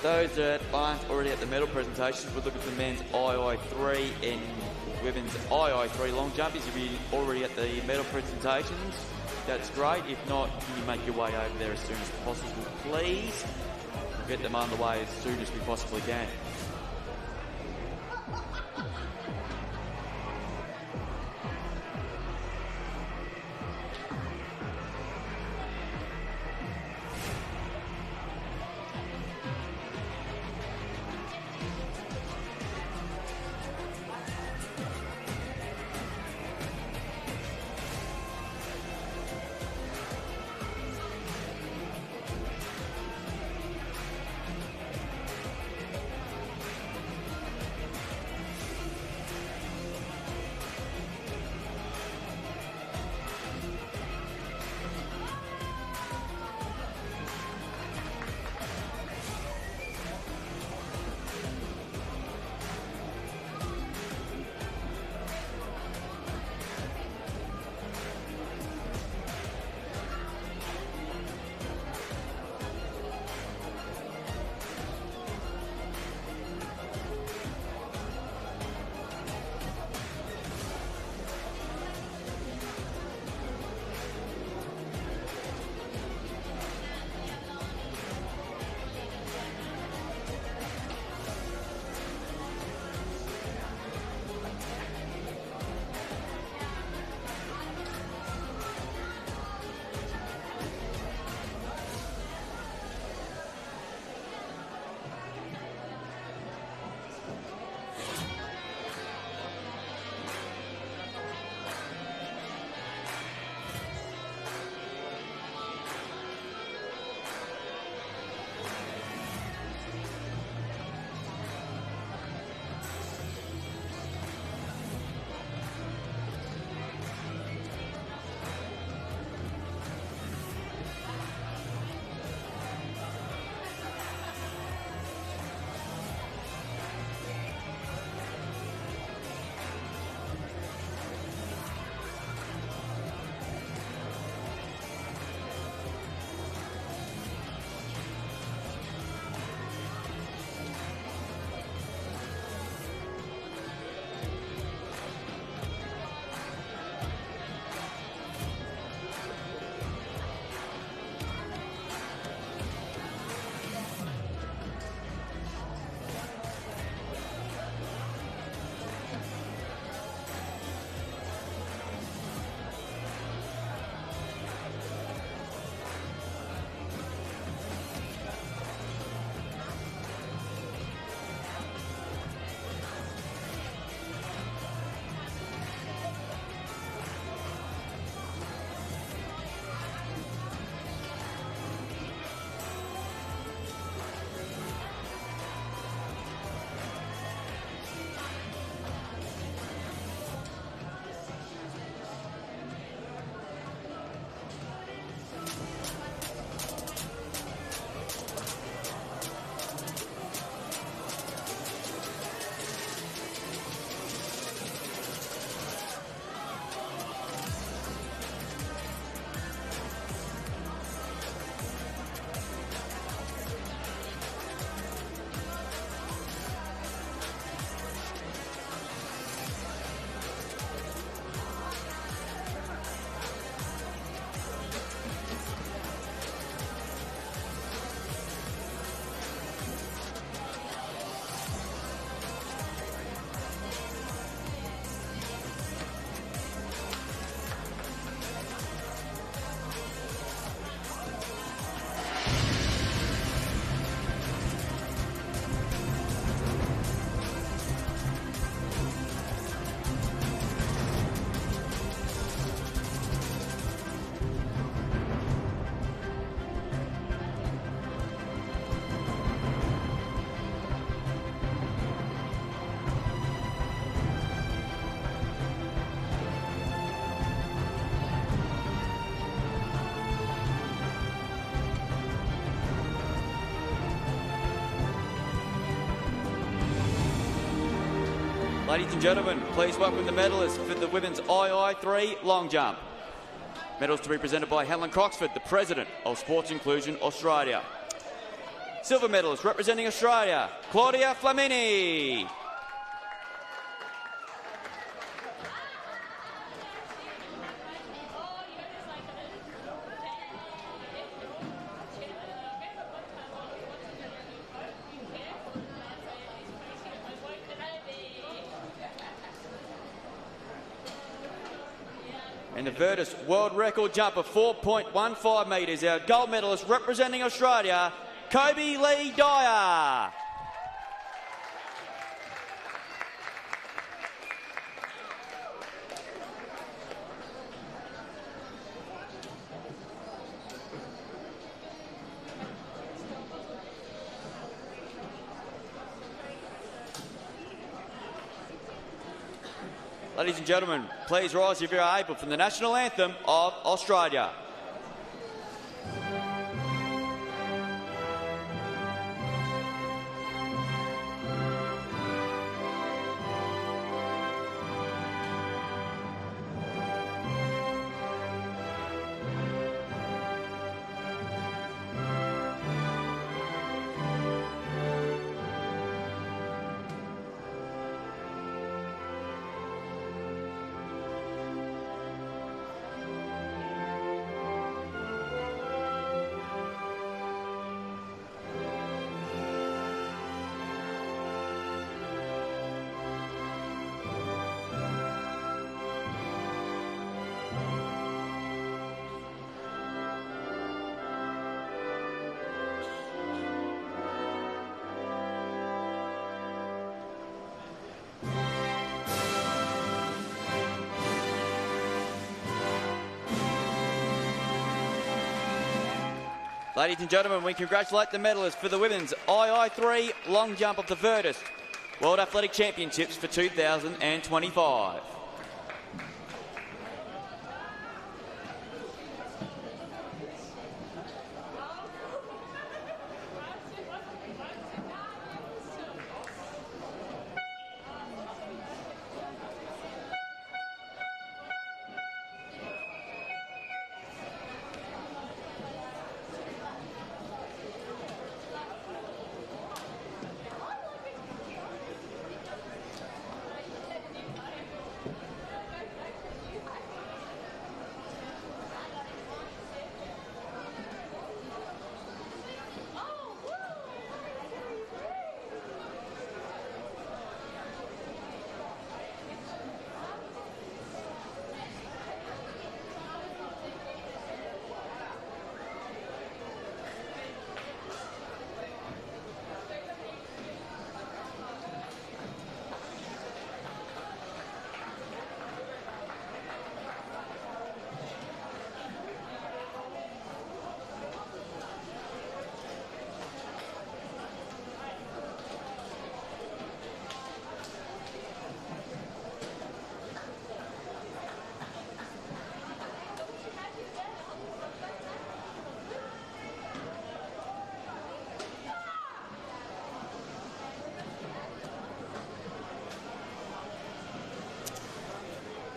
those that aren't already at the medal presentations, we'll look at the men's II3 and women's II3 long jumpies. If you're already at the medal presentations, that's great. If not, can you make your way over there as soon as possible, please? We'll get them underway as soon as we possibly can. Ladies and gentlemen, please welcome the medalists for the women's II3 long jump. Medals to be presented by Helen Croxford, the President of Sports Inclusion Australia. Silver medalist representing Australia, Claudia Flamini. And the Virtus world record jump of 4.15 metres. Our gold medalist representing Australia, Kobe Lee Dyer. Ladies and gentlemen, please rise if you are able from the national anthem of Australia. Ladies and gentlemen, we congratulate the medalists for the women's II3 long jump of the Virtus World Athletic Championships for 2025.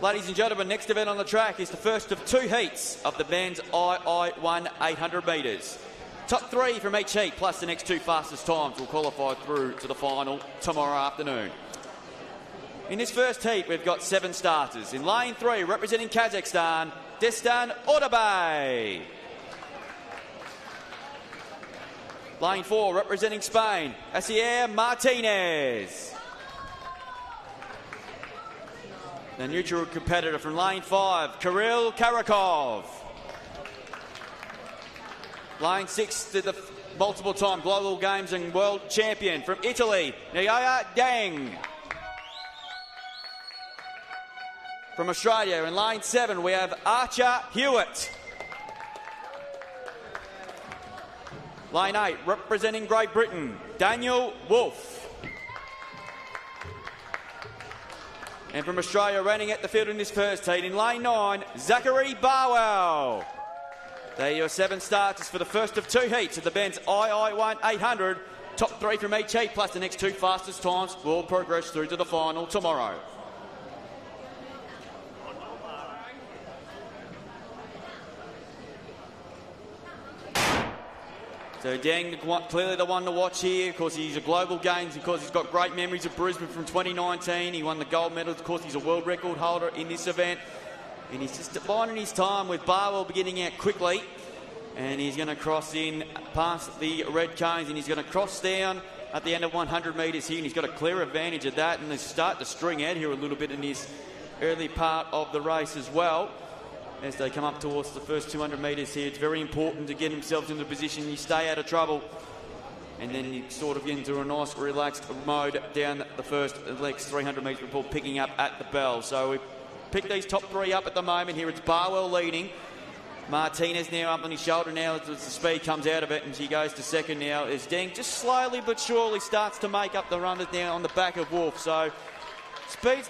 Ladies and gentlemen, next event on the track is the first of two heats of the men's II1 800 metres. Top three from each heat, plus the next two fastest times, will qualify through to the final tomorrow afternoon. In this first heat, we've got 7 starters. In lane 3, representing Kazakhstan, Destan Otabay. Lane 4, representing Spain, Asier Martinez. The neutral competitor from lane 5, Kirill Karakov. Lane 6 to the multiple-time Global Games and World Champion from Italy, Nyaya Deng. From Australia, in lane 7, we have Archer Hewitt. Lane 8, representing Great Britain, Daniel Wolfe. And from Australia, running at the field in this first heat, in lane 9, Zachary Barwell. There are your 7 starters for the first of 2 heats of the men's II1 800. Top 3 from each heat, plus the next 2 fastest times, will progress through to the final tomorrow. So Dang, clearly the one to watch here. Of course, he's a global games because he's got great memories of Brisbane from 2019. He won the gold medal. Of course, he's a world record holder in this event. And he's just biding his time with Barwell beginning out quickly. And he's going to cross in past the red cones, and he's going to cross down at the end of 100 metres here. And he's got a clear advantage of that. And they start to string out here a little bit in this early part of the race as well. As they come up towards the first 200 metres here, it's very important to get themselves into a position you stay out of trouble, and then you sort of get into a nice relaxed mode down the first legs 300 metres before picking up at the bell. So we pick these top three up at the moment here. It's Barwell leading. Martinez now up on his shoulder now as the speed comes out of it, and she goes to second now as Deng just slowly but surely starts to make up the runners now on the back of Wolf. So speed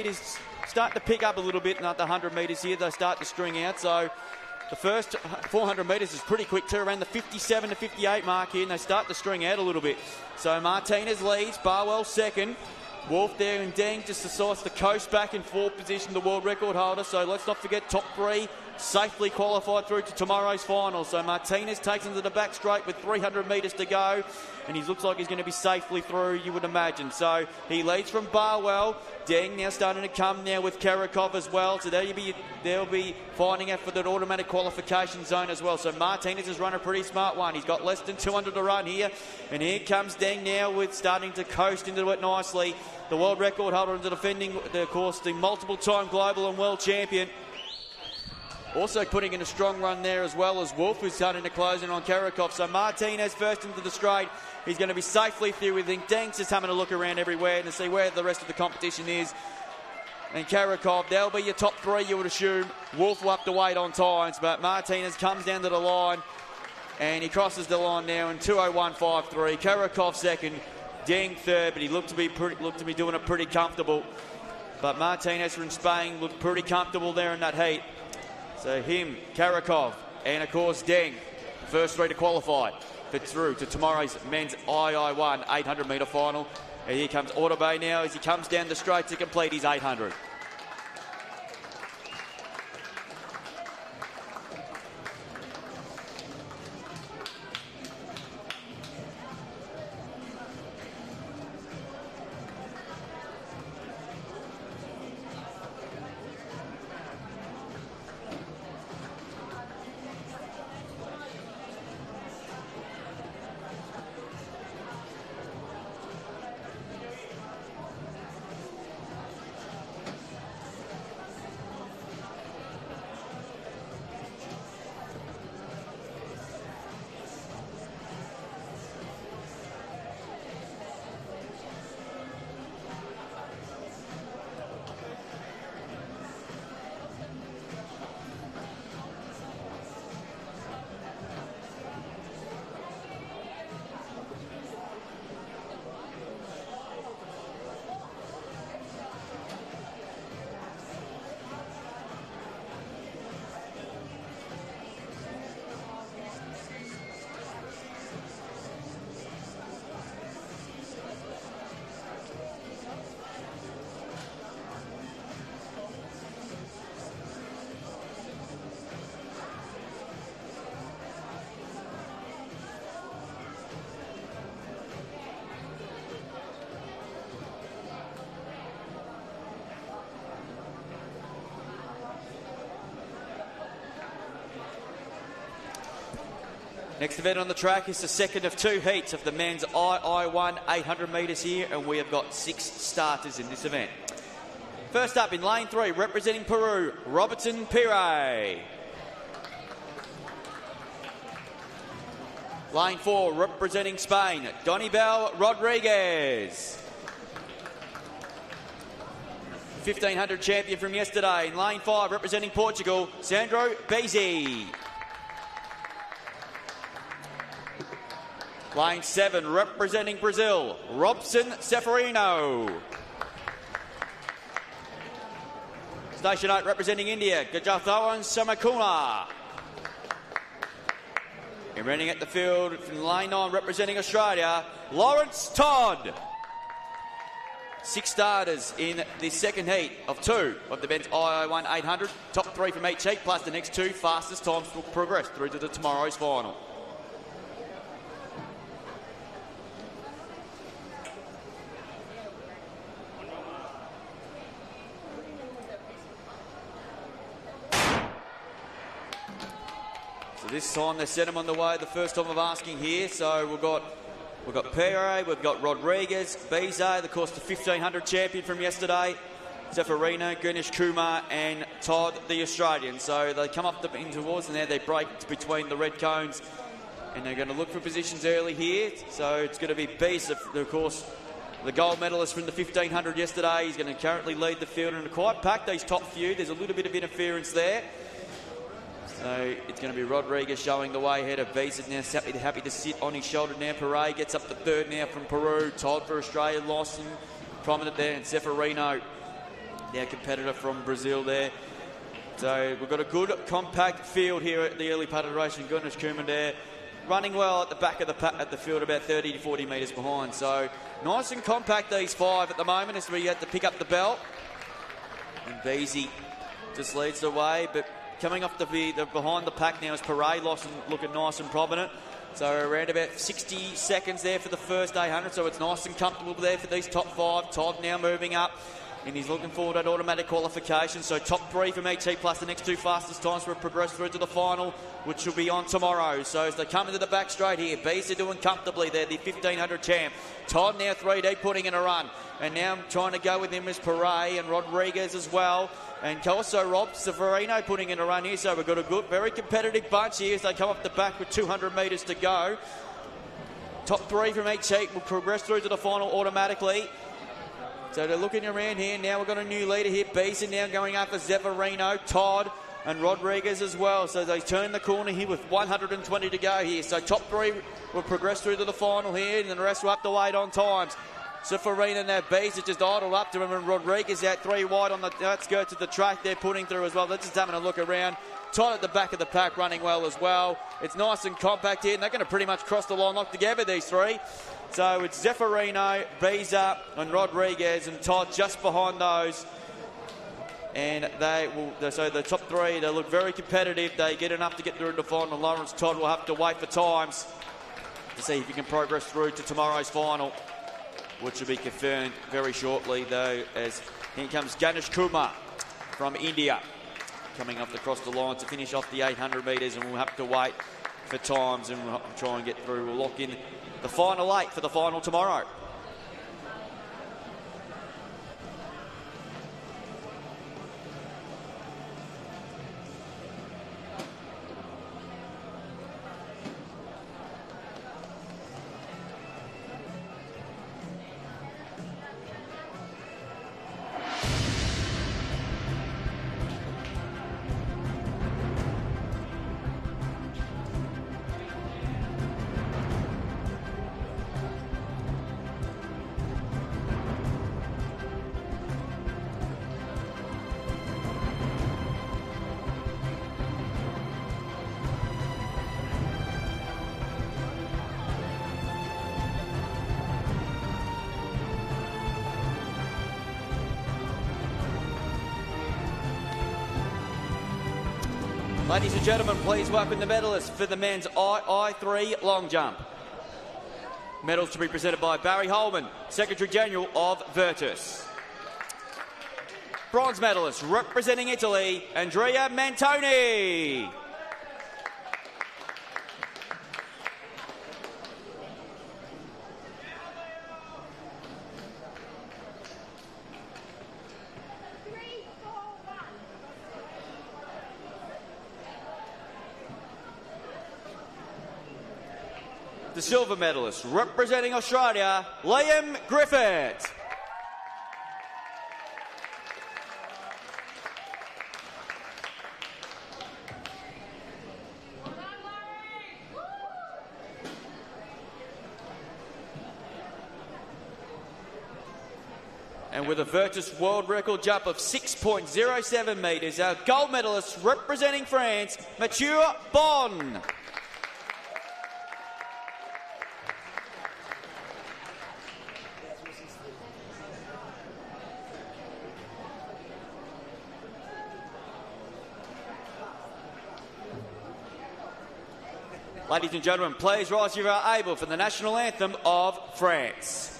is starting to pick up a little bit at the 100 metres here. They start to string out. So the first 400 metres is pretty quick too, around the 57 to 58 mark here, and they start to string out a little bit. So Martinez leads, Barwell second. Wolf there and Deng just decides to coast back in fourth position, the world record holder. So let's not forget top three safely qualified through to tomorrow's final. So Martinez takes into the back straight with 300 metres to go, and he looks like he's going to be safely through, you would imagine. So he leads from Barwell. Deng now starting to come now with Karakov as well. So they'll be finding out for that automatic qualification zone as well. So Martinez has run a pretty smart one. He's got less than 200 to run here. And here comes Deng now with starting to coast into it nicely. The world record holder and the defending, of course, the multiple-time global and world champion. Also putting in a strong run there as well as Wolf, who's starting to close in on Karakov. So Martinez first into the straight. He's going to be safely through with him. Deng's just having a look around everywhere to see where the rest of the competition is. And Karakov, they'll be your top three, you would assume. Wolf will have to wait on times, but Martinez comes down to the line and he crosses the line now in 2:01.53. Karakov second, Deng third, but he looked to be doing it pretty comfortable. But Martinez from Spain looked pretty comfortable there in that heat. So him, Karakov, and of course Deng, first three to qualify for through to tomorrow's men's II1 800 metre final. And here comes Autobay now as he comes down the straight to complete his 800. Next event on the track is the second of two heats of the men's II1 800 metres here, and we have got 6 starters in this event. First up in lane 3, representing Peru, Robertson Pire. Lane 4, representing Spain, Donibel Rodriguez. 1500 champion from yesterday. In lane 5, representing Portugal, Sandro Bezzi. Lane 7, representing Brazil, Robson Ceferino. Station 8, representing India, Gajathawan Samakuna. And running at the field from lane 9, representing Australia, Lawrence Todd. 6 starters in the second heat of 2 of the men's II1 800. Top 3 from each heat, plus the next 2 fastest times will progress through to the tomorrow's final. So this time they sent him on the way, the first time of asking here. So we've got Perre, we've got Rodriguez, Bizet, of course the 1500 champion from yesterday, Zeffirino, Ganesh Kumar and Todd, the Australian. So they come up in towards and there they break between the red cones and they're going to look for positions early here. So it's going to be Bizet, of course, the gold medalist from the 1500 yesterday. He's going to currently lead the field and quite packed these top few. There's a little bit of interference there. So it's going to be Rodriguez showing the way ahead of Bizet now. Happy to sit on his shoulder now. Perre gets up to third now from Peru. Todd for Australia, Lawson prominent there. And Zeffirino, now competitor from Brazil there. So we've got a good compact field here at the early part of the race. And Ganesh Kumar there running well at the back of the field, about 30 to 40 metres behind. So nice and compact these five at the moment as we had to pick up the belt. And Bizet just leads the way, but coming off the behind the pack now is Perre, Lawson looking nice and prominent. So around about 60 seconds there for the first 800. So it's nice and comfortable there for these top five. Todd now moving up. And he's looking forward to automatic qualification. So top three from ET plus the next two fastest times will progress through to the final, which will be on tomorrow. So as they come into the back straight here, Bizet doing comfortably there, the 1500 champ. Todd now 3D putting in a run. And now trying to go with him is Perre and Rodriguez as well. And also Rob Zeffirino putting in a run here. So we've got a good, very competitive bunch here as they come off the back with 200 metres to go. Top three from each heat will progress through to the final automatically. So they're looking around here. Now we've got a new leader here. Bizet now going after Zeffirino, Todd and Rodriguez as well. So they turn the corner here with 120 to go here. So top three will progress through to the final here, and the rest will have to wait on times. Zeffirino now, Bizet just idled up to him, and Rodriguez out three wide on the outskirts of the track. They're putting through as well. They're just having a look around. Todd at the back of the pack running well as well. It's nice and compact here, and they're going to pretty much cross the line lock together, these three. So it's Zeffirino, Bizet and Rodriguez, and Todd just behind those. And so the top three, they look very competitive. They get enough to get through to the final. Lawrence Todd will have to wait for times to see if he can progress through to tomorrow's final, which will be confirmed very shortly, though, as here comes Ganesh Kumar from India, coming up across the line to finish off the 800 metres, and we'll have to wait for times and we'll try and get through. We'll lock in the final 8 for the final tomorrow. Ladies and gentlemen, please welcome the medalists for the men's II3 long jump. Medals to be presented by Barry Holman, Secretary General of Virtus. Bronze medalist representing Italy, Andrea Mantoni. The silver medalist representing Australia, Liam Griffith. And with a Virtus world record jump of 6.07 metres, our gold medalist representing France, Mathieu Bon. Ladies and gentlemen, please rise if you are able for the national anthem of France.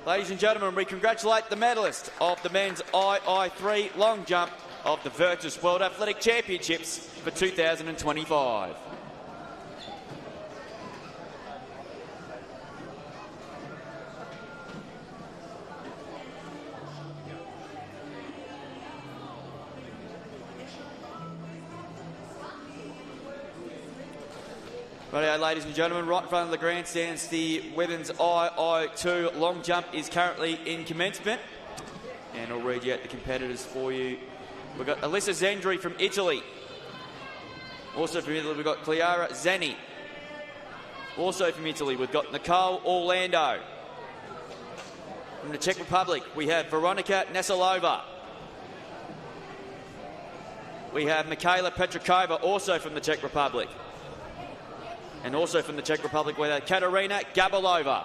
Ladies and gentlemen, we congratulate the medalist of the men's II3 long jump of the Virtus World Athletic Championships for 2025. Right, ladies and gentlemen, right in front of the grandstands, the women's II2 long jump is currently in commencement. And I'll read you out the competitors for you. We've got Alyssa Zendri from Italy. Also from Italy, we've got Chiara Zani. Also from Italy, we've got Nicole Orlando. From the Czech Republic, we have Veronika Nesilova. We have Michaela Petrakova, also from the Czech Republic. And also from the Czech Republic, we have Katerina Gabalova.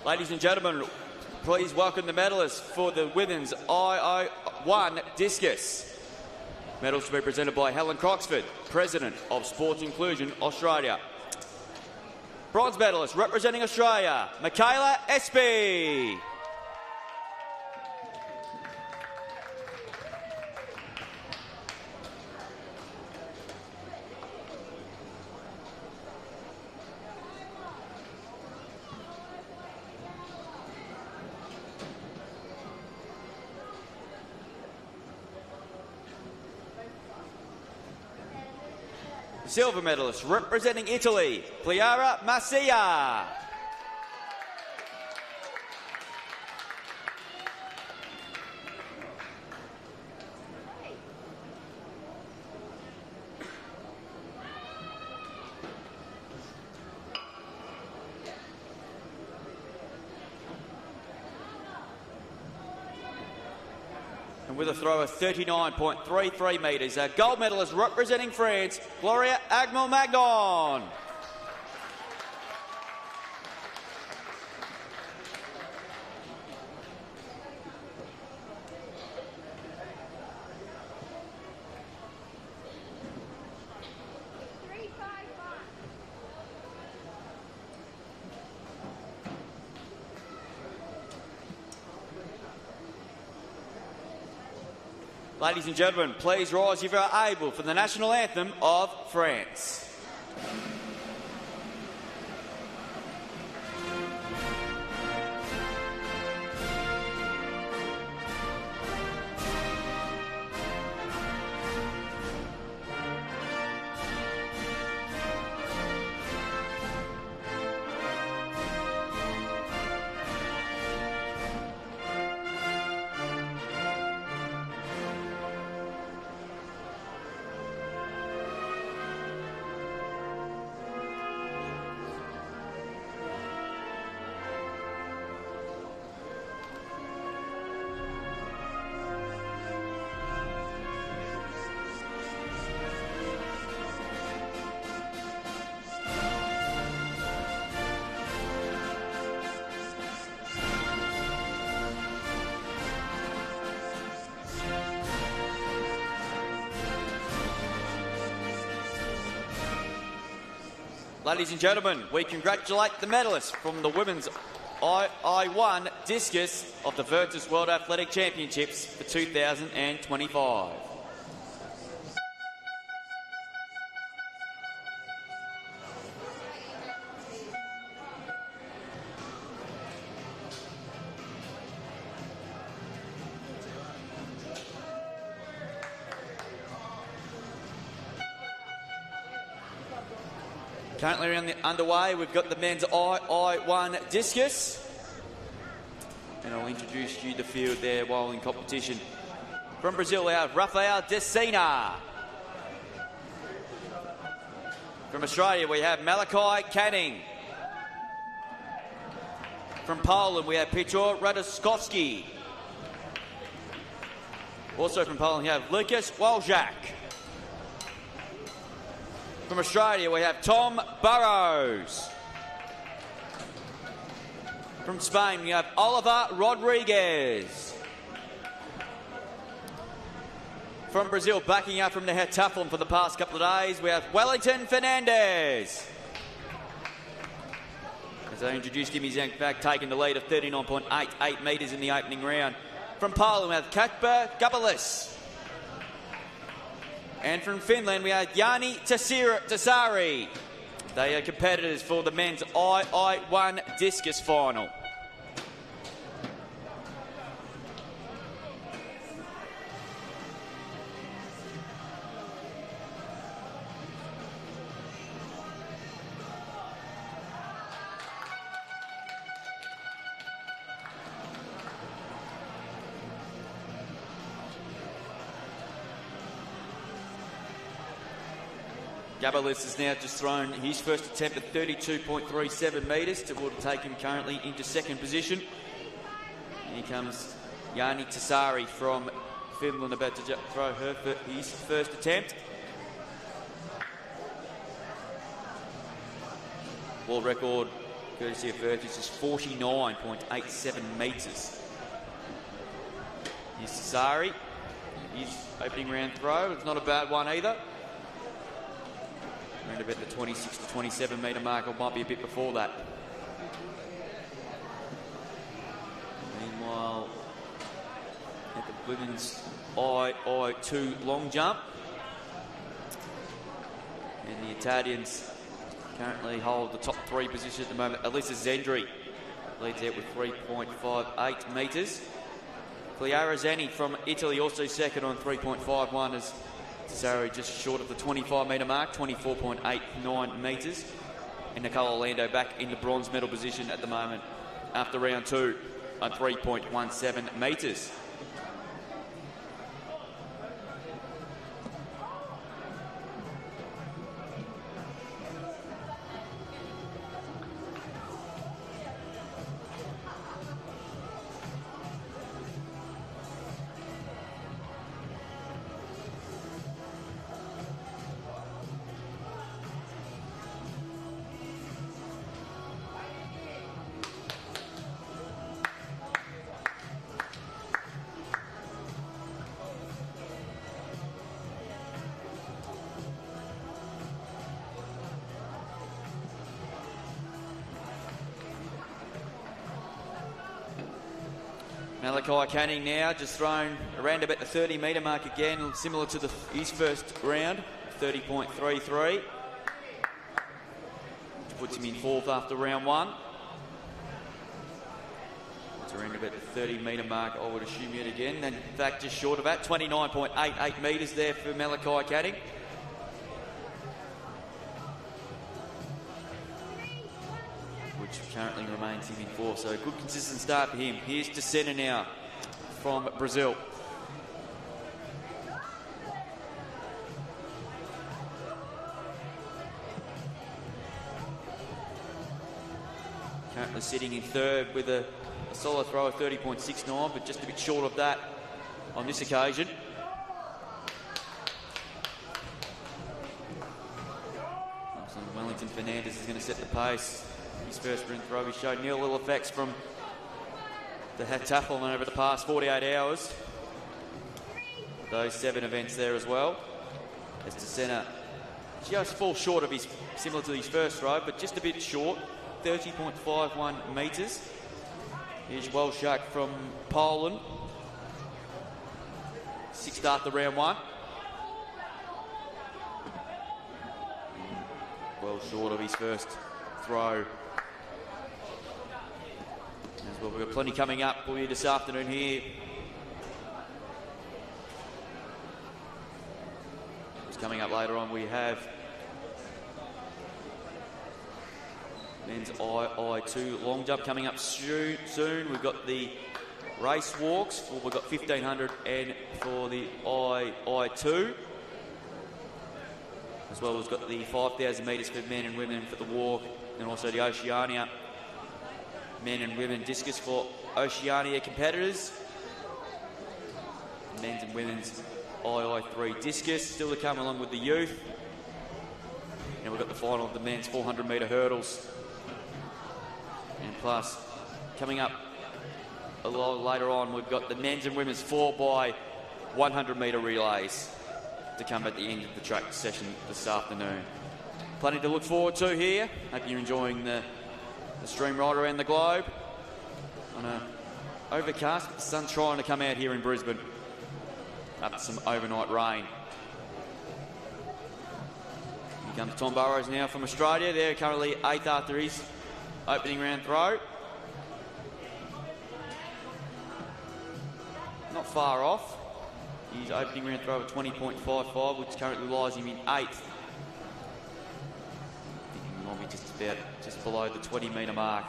Ladies and gentlemen, please welcome the medalists for the women's II1 discus. Medals to be presented by Helen Croxford, President of Sports Inclusion Australia. Bronze medalist representing Australia, Michaela Espy. Silver medalist representing Italy, Chiara Masia. And with a throw of 39.33 metres, a gold medalist representing France, Gloria Agmel-Magnon. Ladies and gentlemen, please rise if you are able for the national anthem of France. Ladies and gentlemen, we congratulate the medalists from the women's II1 discus of the Virtus World Athletic Championships for 2025. Currently underway, we've got the men's I1 discus. And I'll introduce you to the field there while in competition. From Brazil, we have Rafael Decina. From Australia, we have Malachi Canning. From Poland, we have Petro Radoskowski. Also from Poland, we have Lucas Waljak. From Australia, we have Tom Burrows. From Spain, we have Oliver Rodriguez. From Brazil, backing up from the heptathlon for the past couple of days, we have Wellington Fernandez. As I introduced him, he's in fact taking the lead of 39.88 metres in the opening round. From Poland, we have Kasper Gabalis. And from Finland, we have Jani Tasari. They are competitors for the men's I1 discus final. Gabalis has now just thrown his first attempt at 32.37 metres to take him currently into second position. And here comes Jani Tasari from Finland about to throw his first attempt. World record, courtesy of Virtus, is 49.87 metres. Here's Tasari. His opening round throw, it's not a bad one either. Around about the 26 to 27 metre mark, or might be a bit before that. Meanwhile, at the women's I2 long jump, and the Italians currently hold the top three position at the moment. Elisa Zendri leads out with 3.58 metres. Chiara Zani from Italy also second on 3.51 as Tasari just short of the 25 metre mark, 24.89 metres. And Nicole Orlando back in the bronze medal position at the moment after round two on 3.17 metres. Malachi Canning now just thrown around about the 30 metre mark again, similar to his first round, 30.33. Which puts him in fourth after round one. It's around about the 30 metre mark, I would assume yet again. And in fact, just short of that, 29.88 metres there for Malachi Canning. Currently remains him in fourth, so a good consistent start for him. Here's Decena now from Brazil. Currently sitting in third with a solid throw of 30.69, but just a bit short of that on this occasion. Wellington Fernandez is going to set the pace. His first sprint throw, he showed nil little effects from the heptathlon over the past 48 hours. Those 7 events there as well. As Decena just falls short of his, similar to his first throw, but just a bit short, 30.51 metres. Here's Waljak from Poland. 6th after round one. Well short of his first throw. As well, we've got plenty coming up for you this afternoon here. Just coming up later on, we have men's II2 long jump coming up soon. We've got the race walks. We've got 1500 and for the II2. As well as got the 5,000 metres for men and women for the walk, and also the Oceania men and women discus for Oceania competitors. Men's and women's II3 discus still to come along with the youth. And we've got the final of the men's 400 metre hurdles. And plus, coming up a little later on, we've got the men's and women's 4x100 metre relays to come at the end of the track session this afternoon. Plenty to look forward to here. Hope you're enjoying the stream right around the globe. On a overcast, but the sun's trying to come out here in Brisbane after some overnight rain. Here comes Tom Burrows now from Australia. They're currently 8th after his opening round throw. Not far off. His opening round throw of 20.55, which currently lies him in 8th. I think he might be just below the 20-metre mark.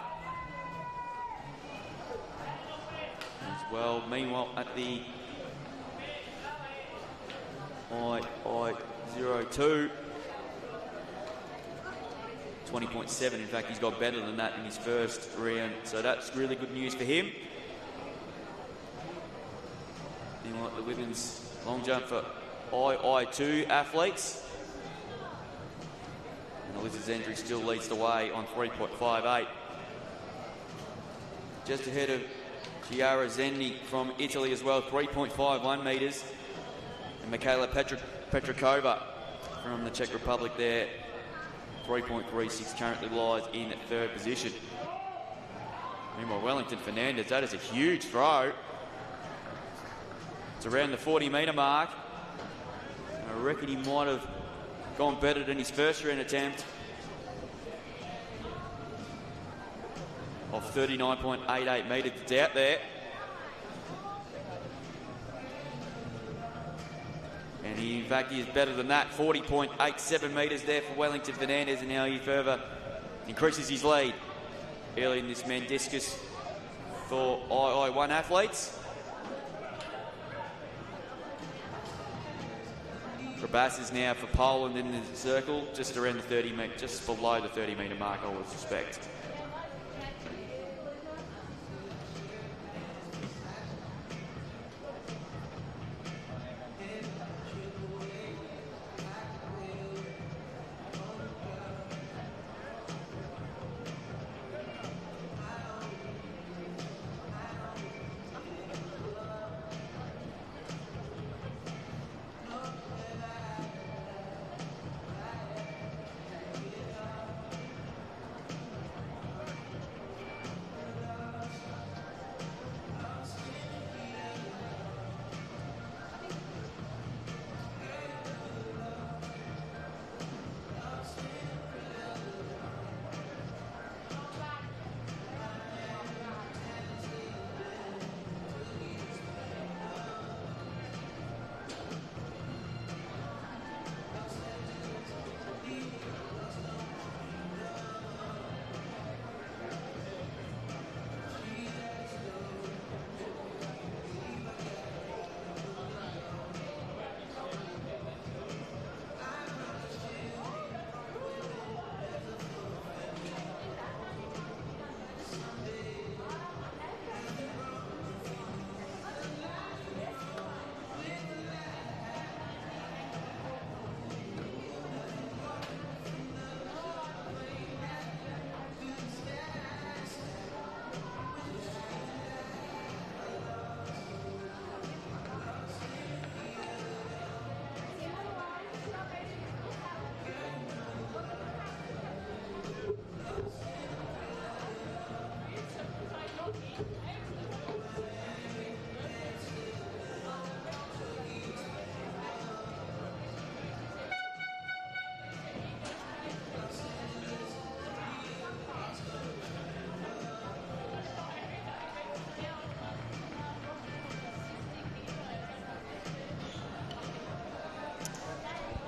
As well, meanwhile, at the II02, 20.7. In fact, he's got better than that in his first round, so that's really good news for him. Meanwhile, the women's long jump for II2 athletes. And Elizabeth Zendry still leads the way on 3.58. Just ahead of Chiara Zenni from Italy as well, 3.51 metres. And Michaela Petrakova from the Czech Republic there, 3.36, currently lies in third position. Meanwhile, Wellington Fernandez, that is a huge throw. It's around the 40-metre mark. I reckon he might have gone better than his first round attempt of 39.88 metres. It's out there. And he, in fact, he is better than that. 40.87 metres there for Wellington Fernandez, and now he further increases his lead early in this men discus for II1 athletes. Rabas is now for Poland in the circle, just around the 30 metre, just below the 30-metre mark, I would suspect.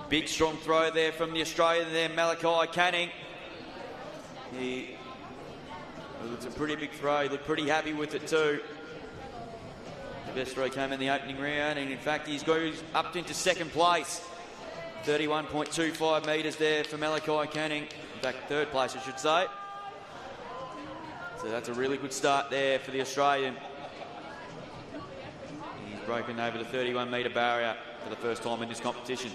Big strong throw there from the Australian there, Malachi Canning. He It's a pretty big throw. He looked pretty happy with it too. The best throw came in the opening round, and in fact he's goes up into second place. 31.25 metres there for Malachi Canning. In fact, third place I should say. So that's a really good start there for the Australian. He's broken over the 31 metre barrier for the first time in this competition.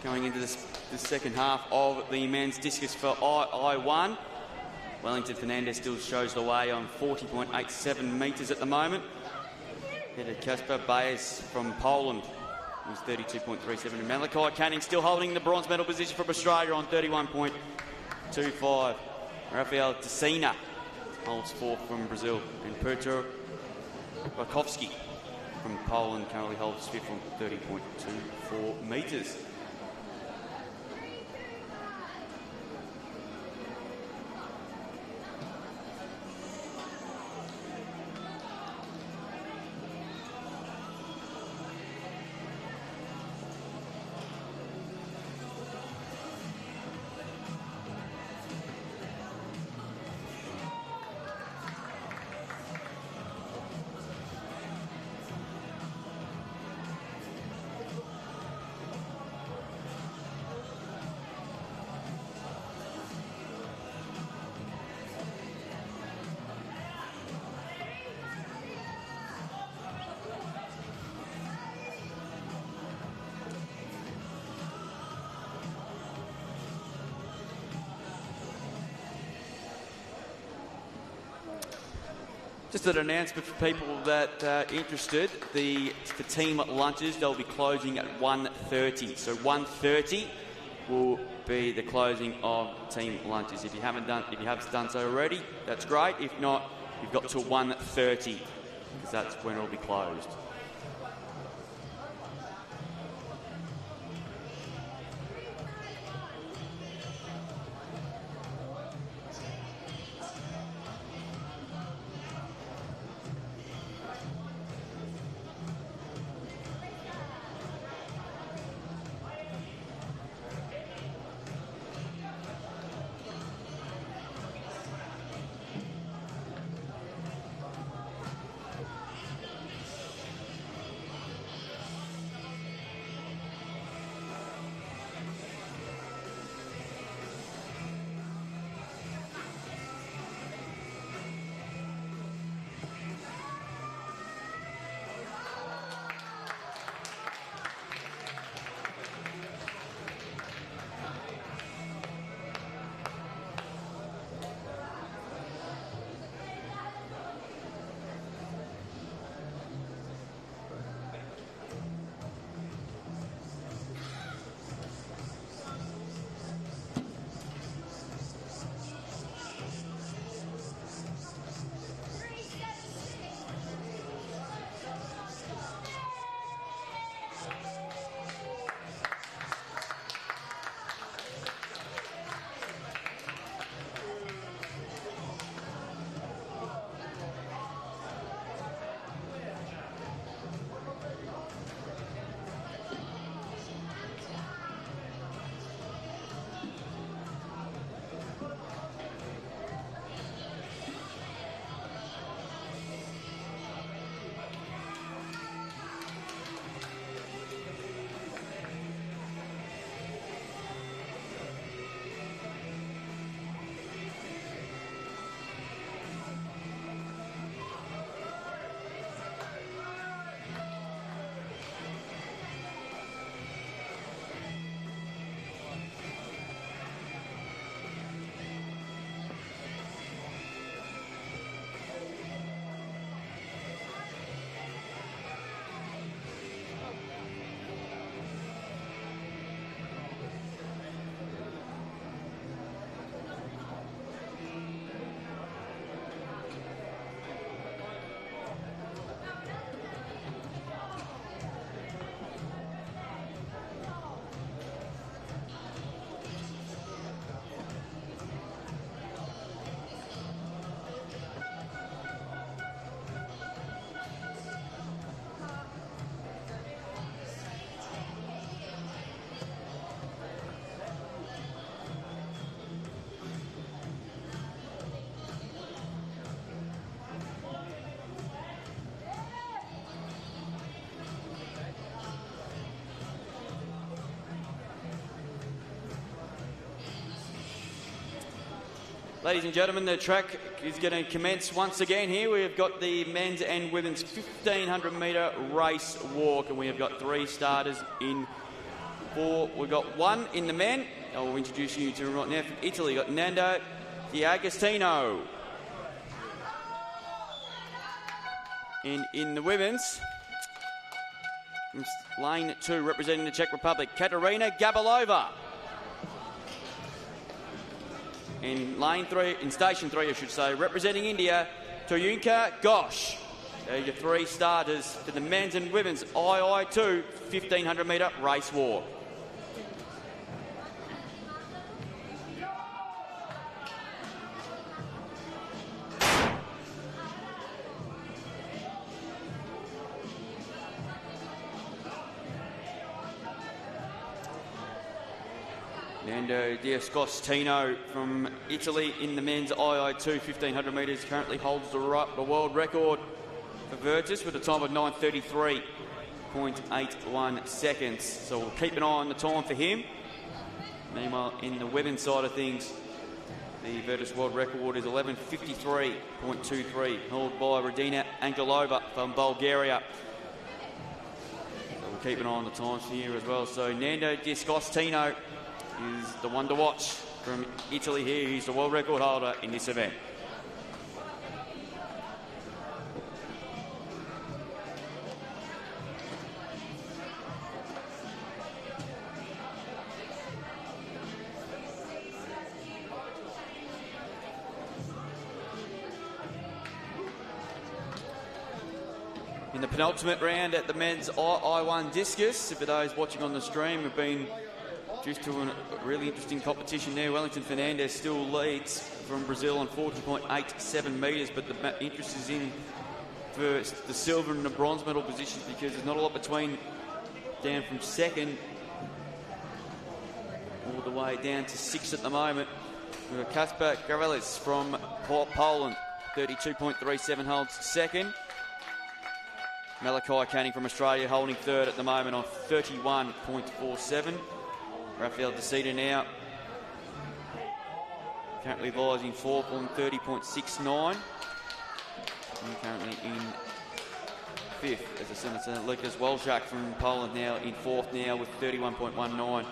going into the second half of the men's discus for I1. Wellington Fernandez still shows the way on 40.87 metres at the moment. Headed Kasper Baez from Poland, who's 32.37. And Malachi Canning still holding the bronze medal position from Australia on 31.25. Rafael Tessina holds fourth from Brazil. And Petro Rakowski from Poland currently holds fifth on 30.24 metres. Just an announcement for people that are interested. For team lunches, they'll be closing at 1:30. So 1:30 will be the closing of team lunches. If you have done so already, that's great. If not, you've got till 1:30 because that's when it'll be closed. Ladies and gentlemen, the track is going to commence once again here. We have got the men's and women's 1,500 metre race walk, and we have got three starters in We've got one in the men. I will introduce you to right now from Italy. We've got Nando D'Agostino. In the women's, from lane 2, representing the Czech Republic, Katerina Gabalova. In lane 3, in station 3, I should say, representing India, Toyunka Ghosh. There are your 3 starters for the men's and women's II 1500 metre race walk. Nando D'Agostino from Italy in the men's II 1500 metres currently holds the world record for Virtus with a time of 9:33.81 seconds. So we'll keep an eye on the time for him. Meanwhile, in the women's side of things, the Virtus world record is 11:53.23, held by Radina Angelova from Bulgaria. So we'll keep an eye on the times here as well. So Nando D'Agostino is the one to watch from Italy here. He's the world record holder in this event. In the penultimate round at the men's I1 discus, for those watching on the stream, have been just to a really interesting competition there. Wellington Fernandez still leads from Brazil on 40.87 metres, but the interest is in for the silver and the bronze medal positions because there's not a lot between down from second all the way down to 6th at the moment. We've got Kasper Gavelis from Poland, 32.37 holds second. Malachi Canning from Australia holding third at the moment on 31.47. Rafael De Cida now currently lies in fourth on 30.69. And currently in fifth, as I said, Lukas Wolczak from Poland now in fourth now with 31.19.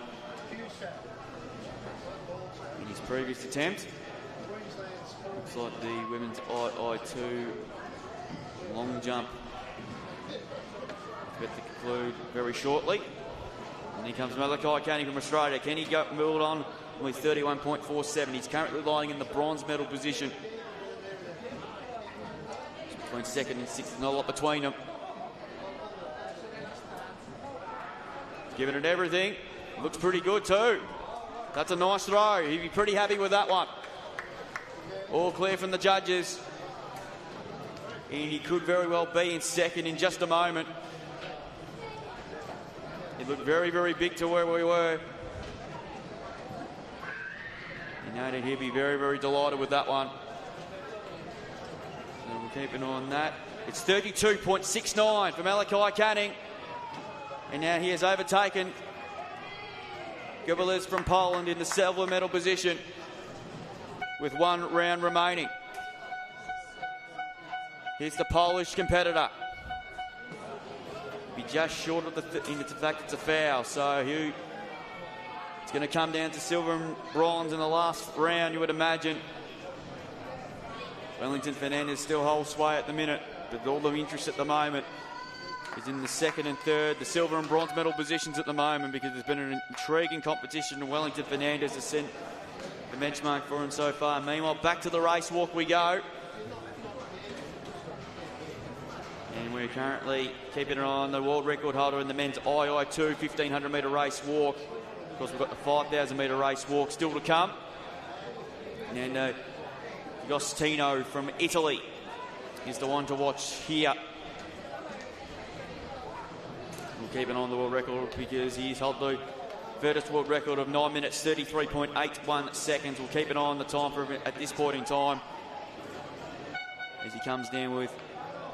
In his previous attempt, looks like the women's II long jump about to conclude very shortly. And here comes Malachi Canning from Australia. Can he build on with 31.47? He's currently lying in the bronze medal position. It's between second and sixth, not a lot between them. Giving it everything. Looks pretty good too. That's a nice throw. He'd be pretty happy with that one. All clear from the judges. And he could very well be in second in just a moment. It looked very, very big to where we were. You know that he'd be very, very delighted with that one. So we'll keep an eye on that. It's 32.69 for Malachi Canning. And now he has overtaken Gabalez from Poland in the silver medal position with 1 round remaining. Here's the Polish competitor. Be just short of the fact it's a foul, so it's going to come down to silver and bronze in the last round, you would imagine. Wellington Fernandez still holds sway at the minute, but all the interest at the moment is in the second and third, the silver and bronze medal positions at the moment, because there's been an intriguing competition and Wellington Fernandez has sent the benchmark for him so far. Meanwhile, back to the race walk we go. And we're currently keeping an eye on the world record holder in the men's II 1500 metre race walk. Of course, we've got the 5,000 metre race walk still to come. And D'Agostino from Italy is the one to watch here. We'll keep an eye on the world record because he's held the Virtus world record of 9 minutes 33.81 seconds. We'll keep an eye on the time for him at this point in time as he comes down with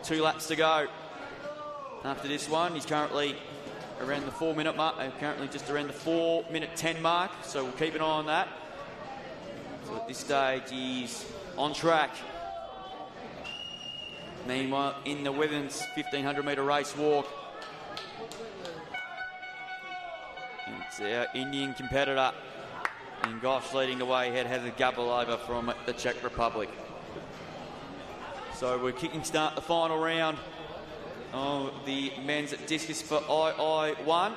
2 laps to go. After this one, he's currently around the 4 minute mark, currently just around the 4:10 mark, so we'll keep an eye on that. So at this stage, he's on track. Meanwhile, in the women's 1500 metre race walk, it's It's our Indian competitor. And Gosh leading the way ahead, has a gabble over from the Czech Republic. So we're kicking start the final round of the men's discus for II1.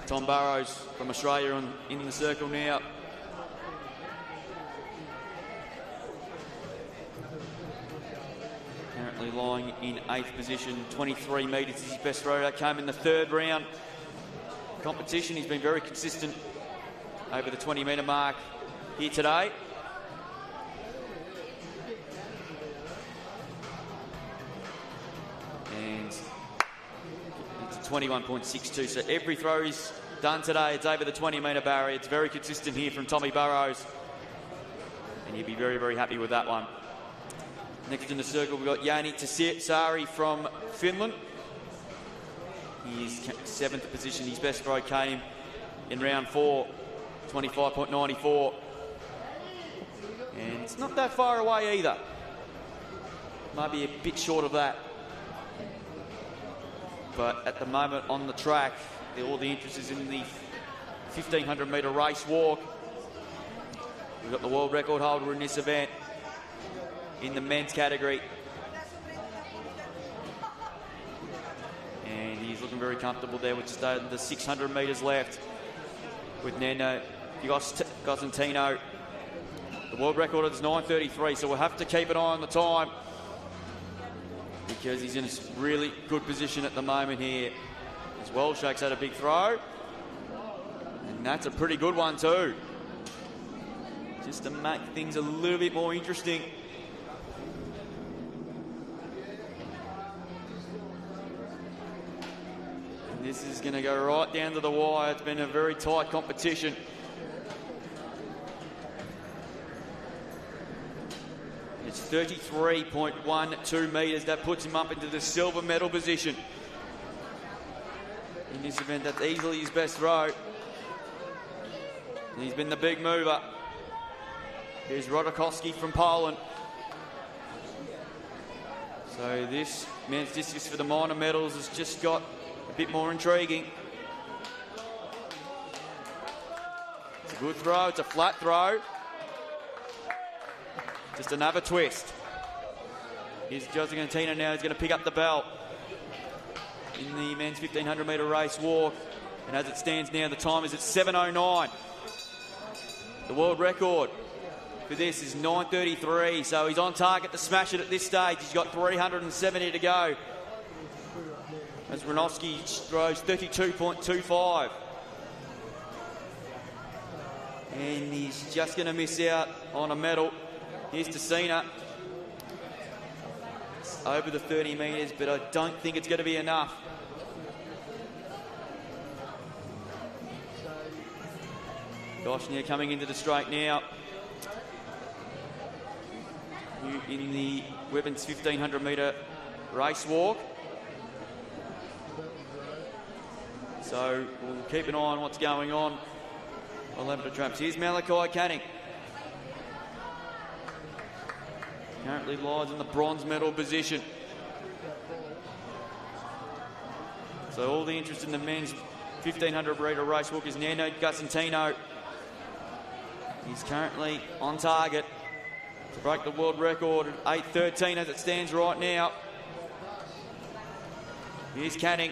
Tom Burrows from Australia in the circle now. Currently lying in 8th position, 23 metres is his best throw. That came in the third round competition. He's been very consistent over the 20-metre mark here today. And it's a 21.62, so every throw he's done today, it's over the 20-metre barrier. It's very consistent here from Tommy Burrows, and he'll be very, very happy with that one. Next in the circle, we've got Jani Tasaari from Finland. He is 7th position. His best throw came in round 4, 25.94. And it's not that far away either. Might be a bit short of that. But at the moment on the track, all the interest is in the 1,500-metre race walk. We've got the world record holder in this event in the men's category. And he's looking very comfortable there with just over the 600 metres left with Neno Cosentino. The world record is 9:33, so we'll have to keep an eye on the time because he's in a really good position at the moment here. As well, Shake's had a big throw. And that's a pretty good one too. Just to make things a little bit more interesting. And this is going to go right down to the wire. It's been a very tight competition. It's 33.12 metres. That puts him up into the silver medal position. In this event, that's easily his best throw. And he's been the big mover. Here's Rodakowski from Poland. So this men's discus for the minor medals has just got a bit more intriguing. It's a good throw. It's a flat throw. Just another twist. Here's Cosentino now. He's going to pick up the belt in the men's 1,500-metre race walk. And as it stands now, the time is at 7:09. The world record for this is 9:33, so he's on target to smash it at this stage. He's got 370 to go. As Ranowski throws 32.25. And he's just going to miss out on a medal. Here's Tessina. It's over the 30 metres, but I don't think it's going to be enough. Goshnia coming into the straight now. In the women's 1,500-metre race walk. So we'll keep an eye on what's going on. Lavender Traps. Here's Malachi Canning. Currently lies in the bronze medal position. So all the interest in the men's 1,500-metre race walk is Neno Cosentino. He's currently on target to break the world record at 8:13 as it stands right now. Here's Canning.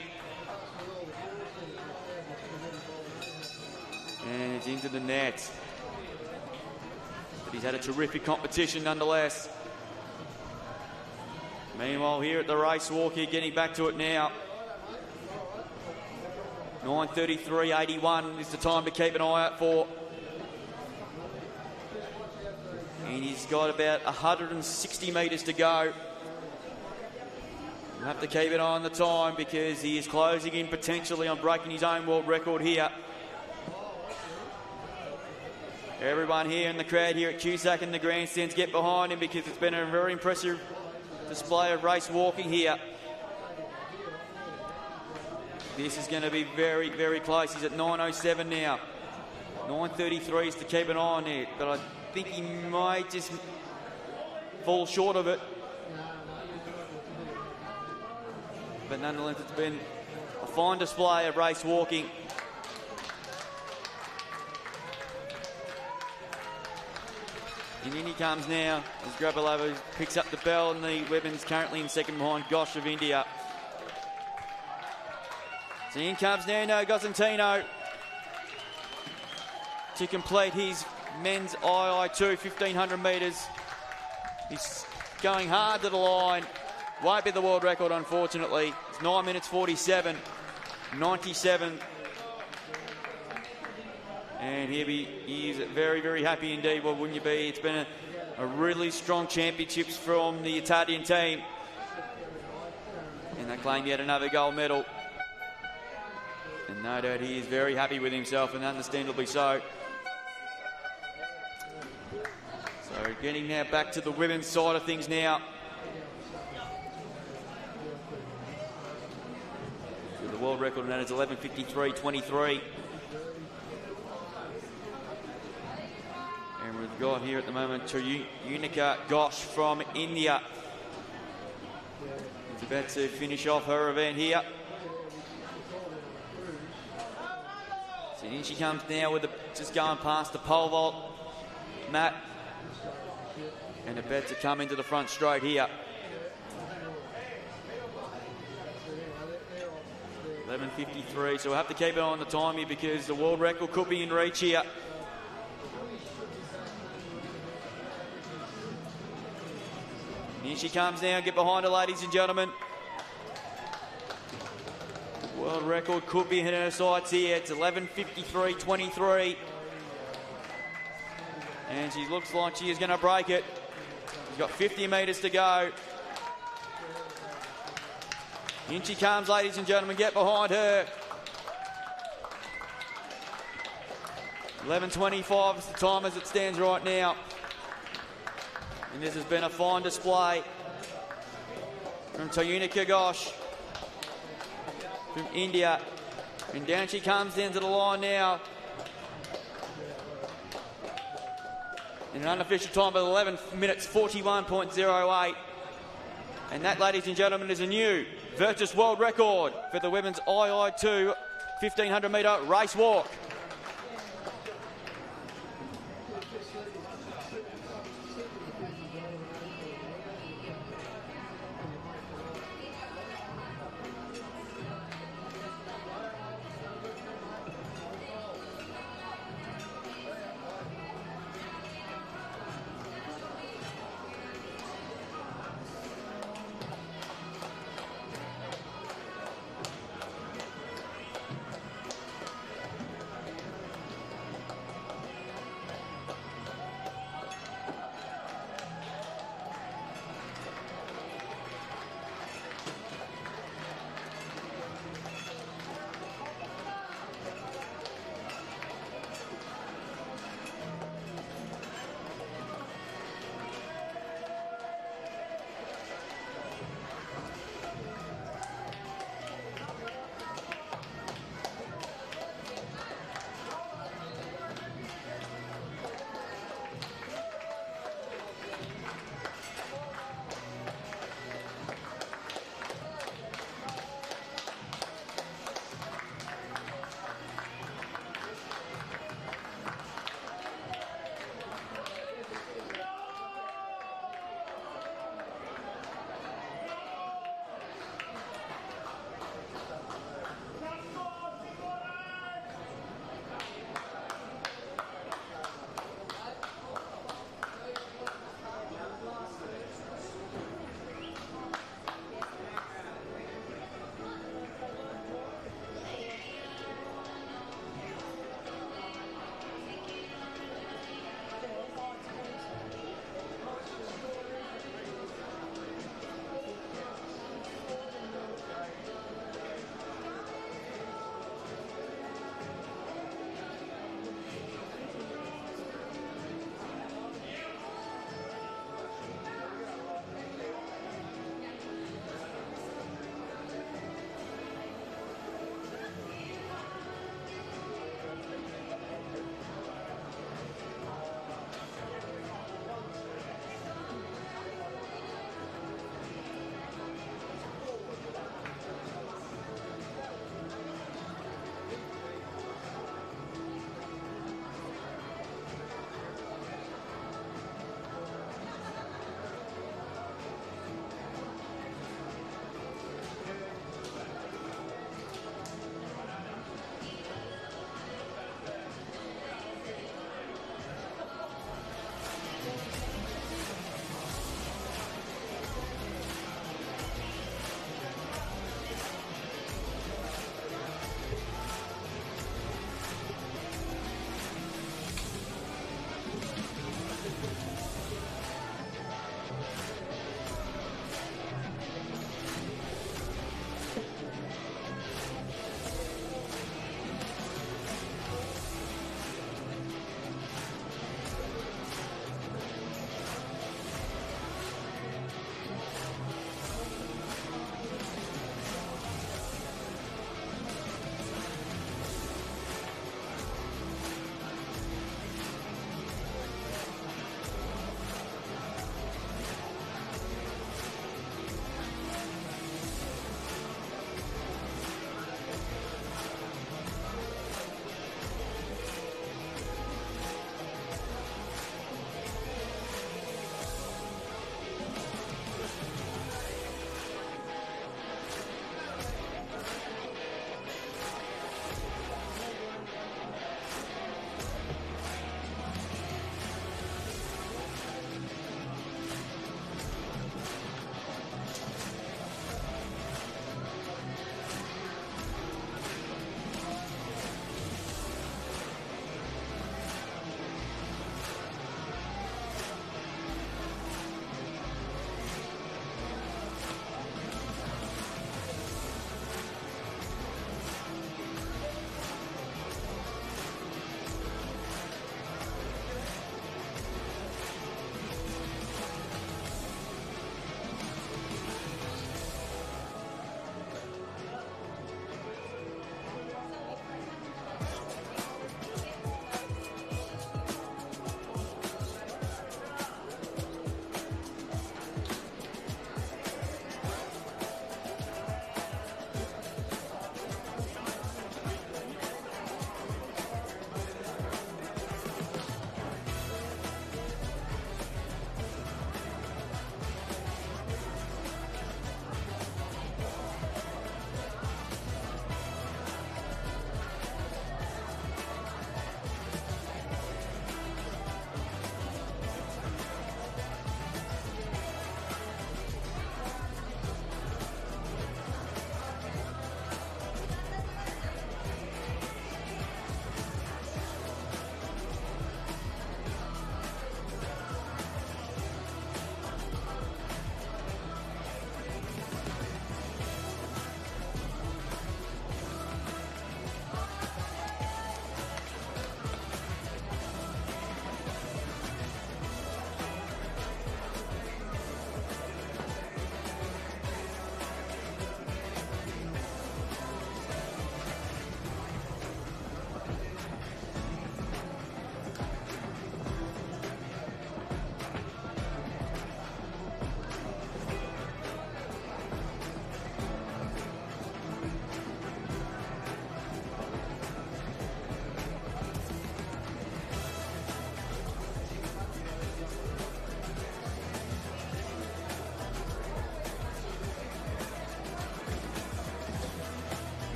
And it's into the net. But he's had a terrific competition nonetheless. Meanwhile, here at the race walk, here getting back to it now. 9:33.81 is the time to keep an eye out for. And he's got about 160 metres to go. We'll have to keep an eye on the time because he is closing in potentially on breaking his own world record here. Everyone here in the crowd here at Cusack and the grandstands get behind him because it's been a very impressive display of race walking here. This is going to be very, very close. He's at 9:07 now. 9:33 is to keep an eye on it, but I think he might just fall short of it. But nonetheless, it's been a fine display of race walking. And in he comes now as Grabalova picks up the bell, and the women's currently in second behind Gosh of India. So in comes now Gosentino to complete his men's II2 1500 metres. He's going hard to the line. Won't be the world record, unfortunately. It's 9 minutes 47, 97. And he is very, very happy indeed. Well, wouldn't you be? It's been a really strong championships from the Italian team. And they claim yet another gold medal. And no doubt he is very happy with himself, and understandably so. So getting now back to the women's side of things now. So the world record on that is 11:53.23. And we've got here at the moment Unica Ghosh from India. She's about to finish off her event here. So in she comes now with just going past the pole vault mat. And about to come into the front straight here. 11:53, so we'll have to keep an eye on the time here because the world record could be in reach here. And here she comes now, get behind her, ladies and gentlemen. The world record could be in her sights here. It's 11:53.23. And she looks like she is going to break it. She's got 50 metres to go. In she comes, ladies and gentlemen, get behind her. 11:25 is the time as it stands right now. And this has been a fine display from Unica Ghosh from India. And down she comes into the line now. In an unofficial time of 11 minutes 41.08. And that, ladies and gentlemen, is a new Virtus world record for the women's II2 1500 metre race walk.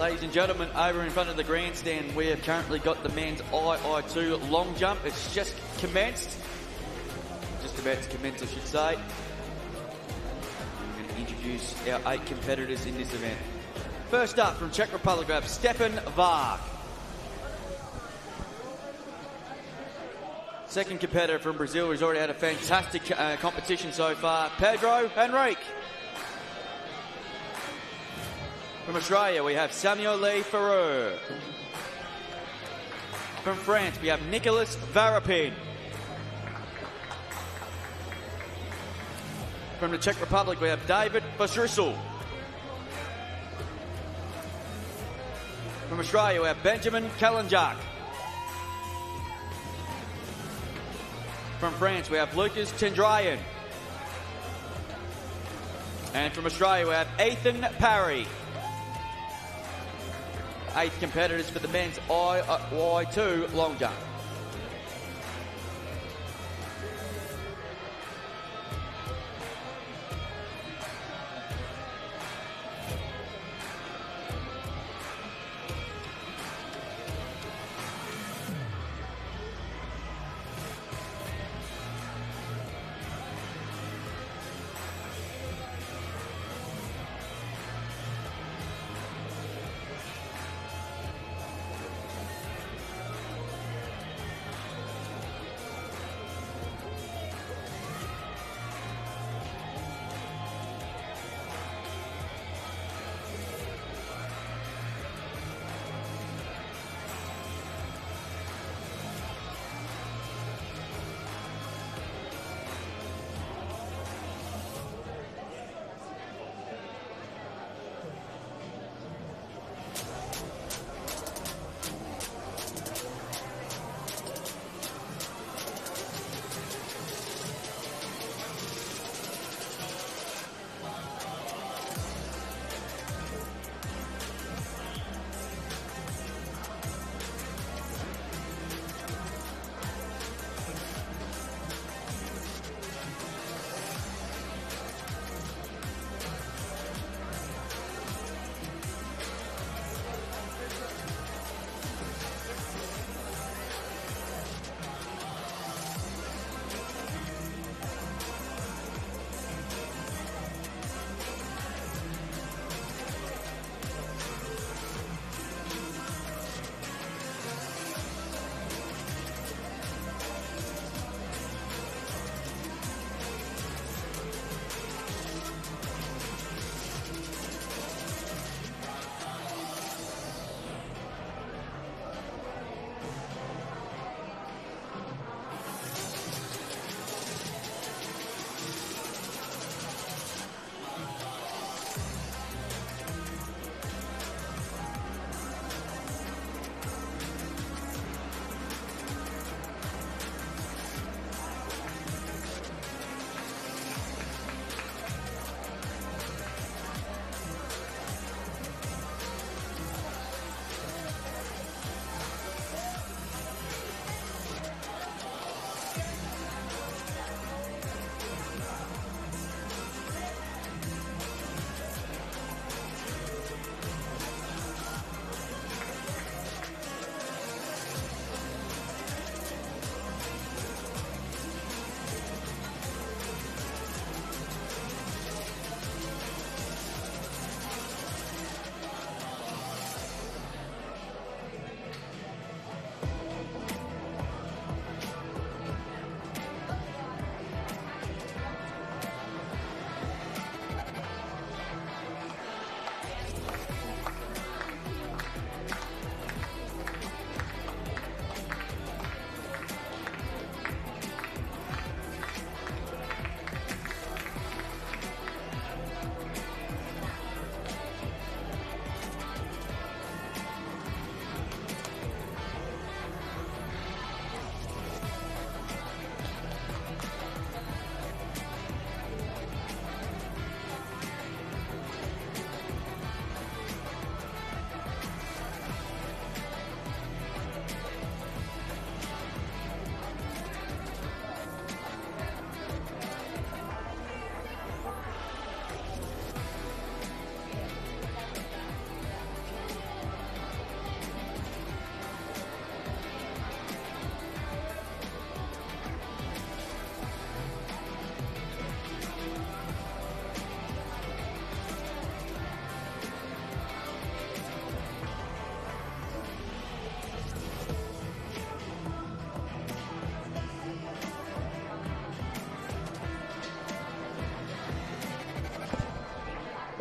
Ladies and gentlemen, over in front of the grandstand, we have currently got the men's II long jump. It's just commenced. Just about to commence, I should say. I'm going to introduce our 8 competitors in this event. First up, from Czech Republic, we have Stefan Varg. Second competitor from Brazil, who's already had a fantastic competition so far, Pedro Henrique. From Australia, we have Samuel Lee Ferrer. From France, we have Nicolas Varapin. From the Czech Republic, we have David Vosrussel. From Australia, we have Benjamin Kalanjak. From France, we have Lucas Tendrayan. And from Australia, we have Ethan Parry. 8 competitors for the men's II long jump.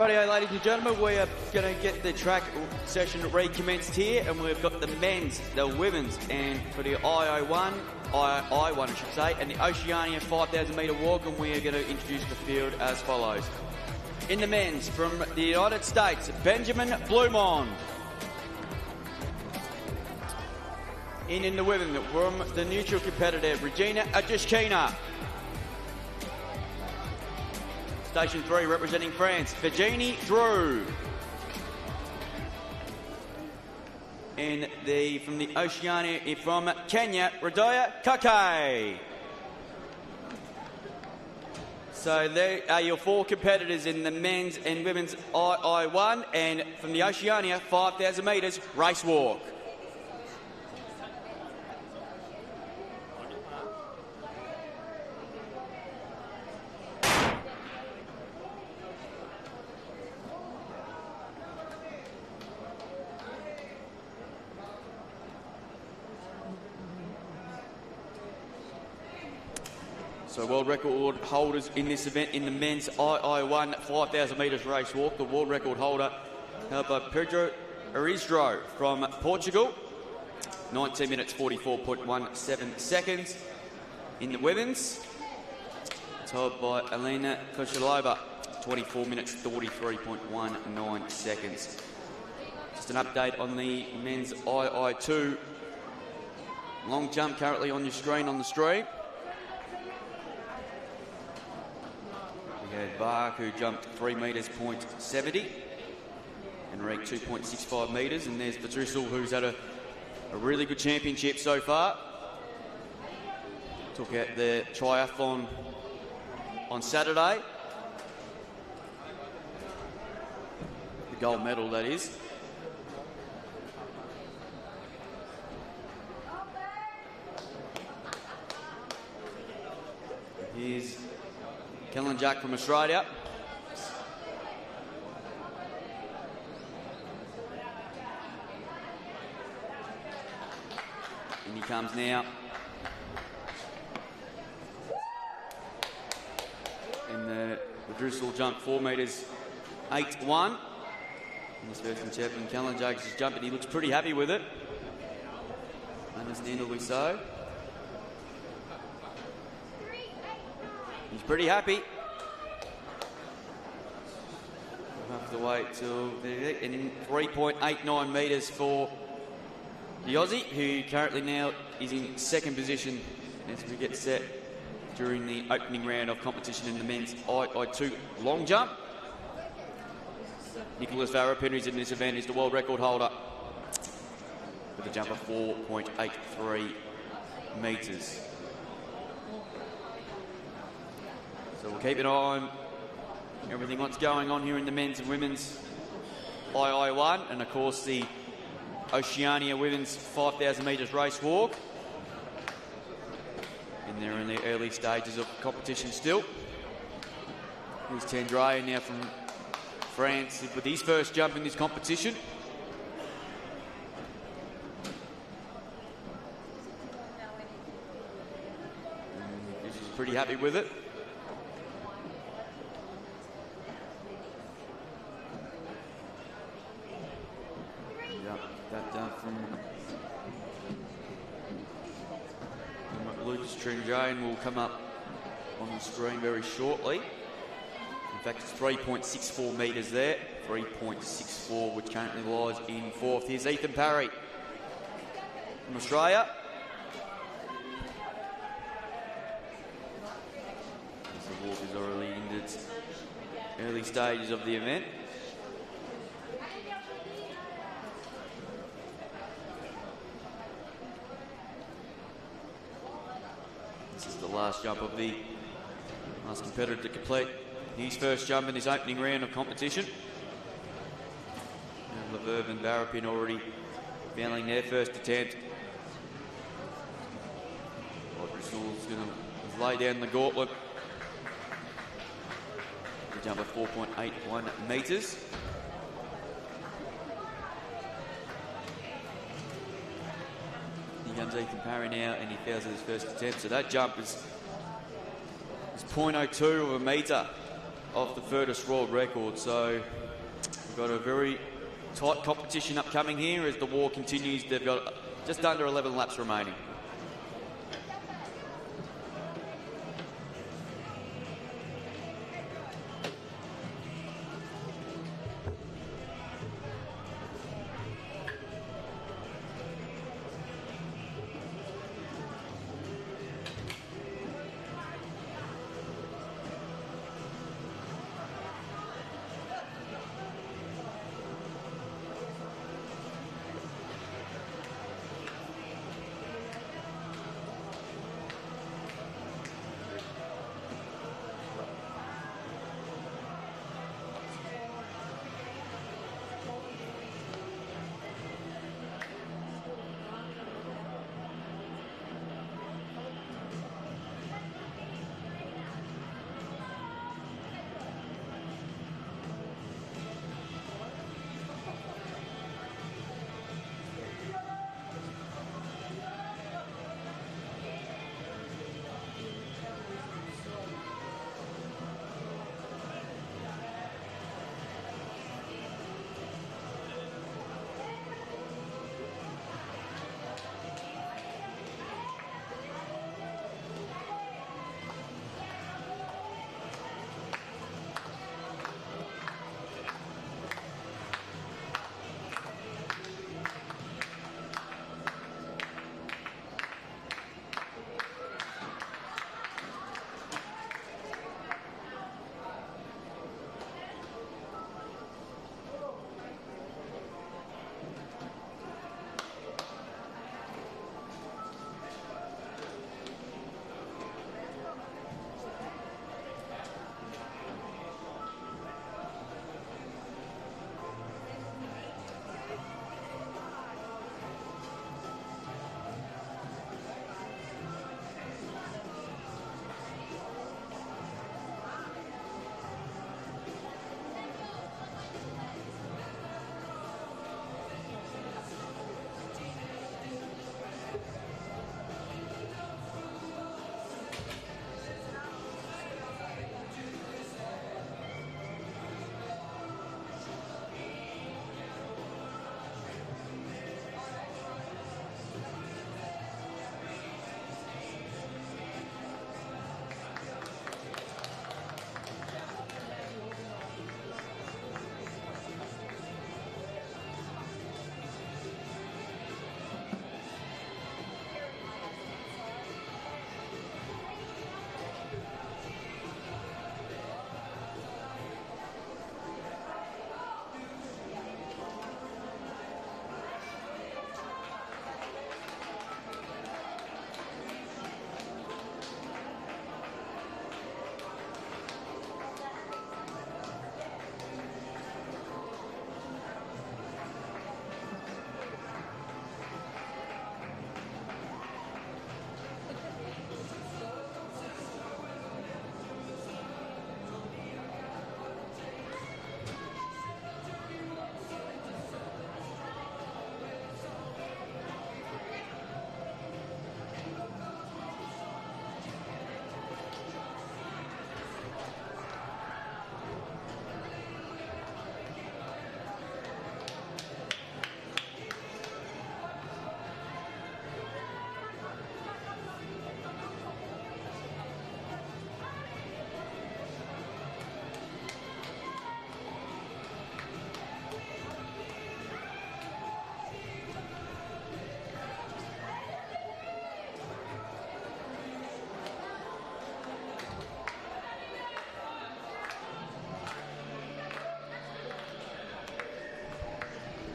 Rightio, ladies and gentlemen, we are going to get the track session recommenced here, and we've got the men's, the women's, and for the I1, I1 I should say, and the Oceania 5,000 metre walk, and we are going to introduce the field as follows. In the men's, from the United States, Benjamin Blumond. In the women, from the neutral competitor, Regina Ajushkina. Station 3, representing France, Virginie Drew. And from the Oceania, from Kenya, Radaya Kake. So there are your 4 competitors in the men's and women's I1, and from the Oceania, 5,000 metres race walk. So world record holders in this event in the men's I1 5,000 metres race walk. The world record holder held by Pedro Henrique from Portugal. 19 minutes 44.17 seconds. In the women's, it's held by Elena Koshilova. 24 minutes 43.19 seconds. Just an update on the men's II2 long jump currently on your screen on the stream. We had Bach, who jumped 3 metres, .70. Henrique 2.65 metres. And there's Patricio, who's had a really good championship so far. Took out the triathlon on Saturday. The gold medal, that is. Here's Kellen Jack from Australia. And he comes now. And the Drusel jumped 4 metres 8.1. In his first attempt, and Kellen Jack is jumping. He looks pretty happy with it. Understandably so. He's pretty happy. We'll have to wait till in 3.89 metres for the Aussie, who currently now is in second position as we get set during the opening round of competition in the men's I2 long jump. Nicholas Varapin, who's in this event, is the world record holder with a jump of 4.83 metres. So we'll keep an eye on everything what's going on here in the men's and women's II1, and of course the Oceania women's 5,000 metres race walk. And they're in the early stages of competition still. Here's Tendray now from France with his first jump in this competition. And he's pretty happy with it. Lucas Trinjane will come up on the screen very shortly. In fact, it's 3.64 metres there. 3.64, which currently lies in 4th. Here's Ethan Parry from Australia. The walk is already in its early stages of the event. This is the last jump of the last competitor to complete his first jump in this opening round of competition. And Leverve and Varapin already failing their first attempt. Bristol's going to lay down the gauntlet. The jump of 4.81 metres. Here comes Ethan Parry now, and he fails at his first attempt. So that jump is 0.02 of a metre. of the furthest world record. So we've got a very tight competition upcoming here as the war continues. They've got just under 11 laps remaining.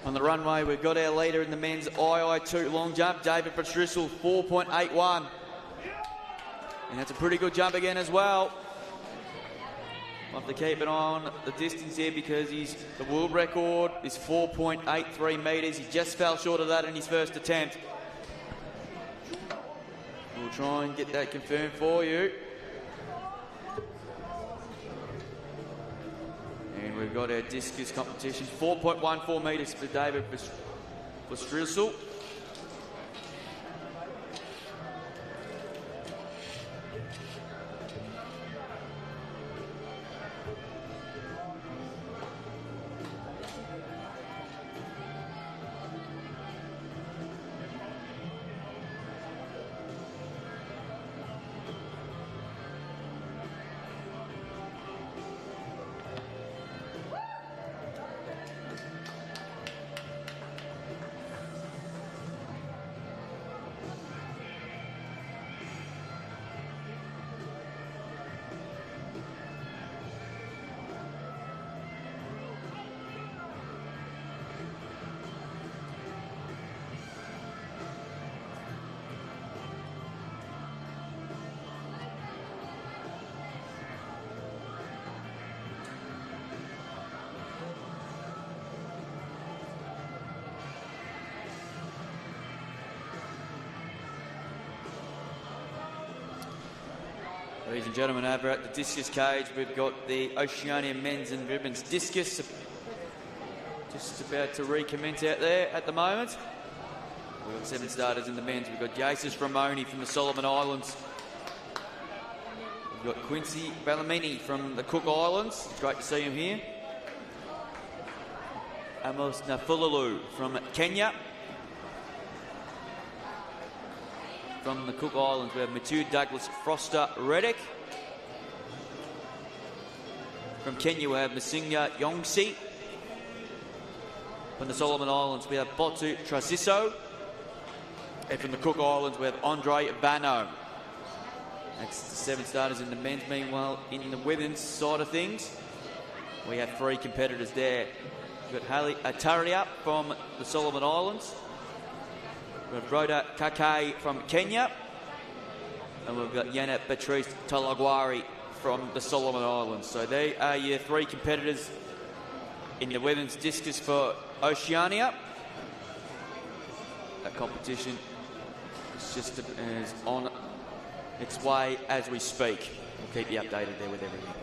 On the runway, we've got our leader in the men's II2 long jump, David Patrissel, 4.81. And that's a pretty good jump again as well. We'll have to keep an eye on the distance here because the world record is 4.83 metres. He just fell short of that in his first attempt. We'll try and get that confirmed for you. And we've got our discus competition, 4.14 metres for David Patrissel. Ladies and gentlemen, over at the discus cage, we've got the Oceania men's and women's discus just about to recommence out there at the moment. We've got 7 starters in the men's. We've got Jesus Ramoni from the Solomon Islands. We've got Quincy Bellamini from the Cook Islands. It's great to see him here. Amos Nafulalu from Kenya. From the Cook Islands, we have Matthew Douglas Foster Reddick. From Kenya, we have Masinga Yongsi. From the Solomon Islands, we have Botu Trasiso. And from the Cook Islands, we have Andre Bano. That's the 7 starters in the men's. Meanwhile, in the women's side of things, we have 3 competitors there. We've got Haley Ataria from the Solomon Islands. We've got Rhoda Kake from Kenya. And we've got Yana Patrice Talagwari from the Solomon Islands. So they are your 3 competitors in the women's discus for Oceania. That competition is just is on its way as we speak. We'll keep you updated there with everything.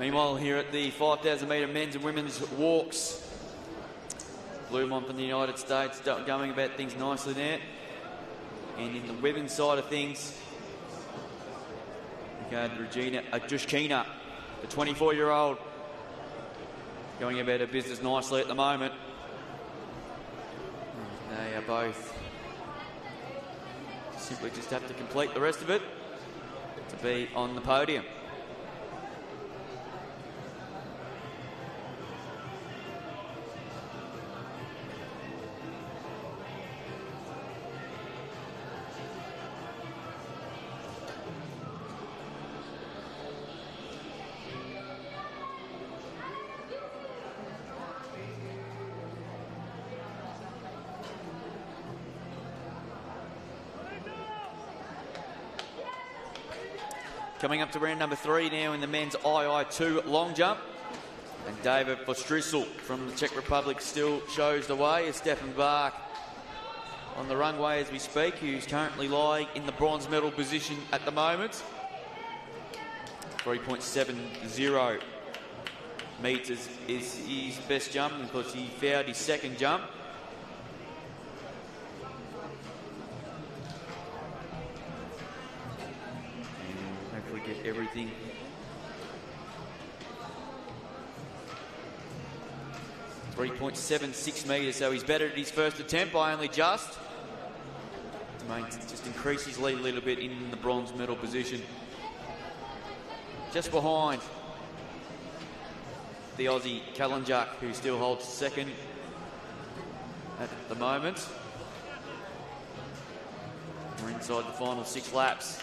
Meanwhile, here at the 5,000 metre men's and women's walks, Bluemont from the United States going about things nicely there. And in the women's side of things, we got Regina Adushkina, the 24-year-old, going about her business nicely at the moment. They are both simply just have to complete the rest of it to be on the podium. Coming up to round number 3 now in the men's II2 long jump. And David Vostrisel from the Czech Republic still shows the way as Stefan Bach on the runway as we speak, who's currently lying in the bronze medal position at the moment. 3.70 metres is his best jump, and of course he fouled his second jump. Get everything .76 metres, so he's better at his first attempt by only just increase his lead a little bit in the bronze medal position, just behind the Aussie Kalanjak, who still holds second at the moment. We're inside the final 6 laps.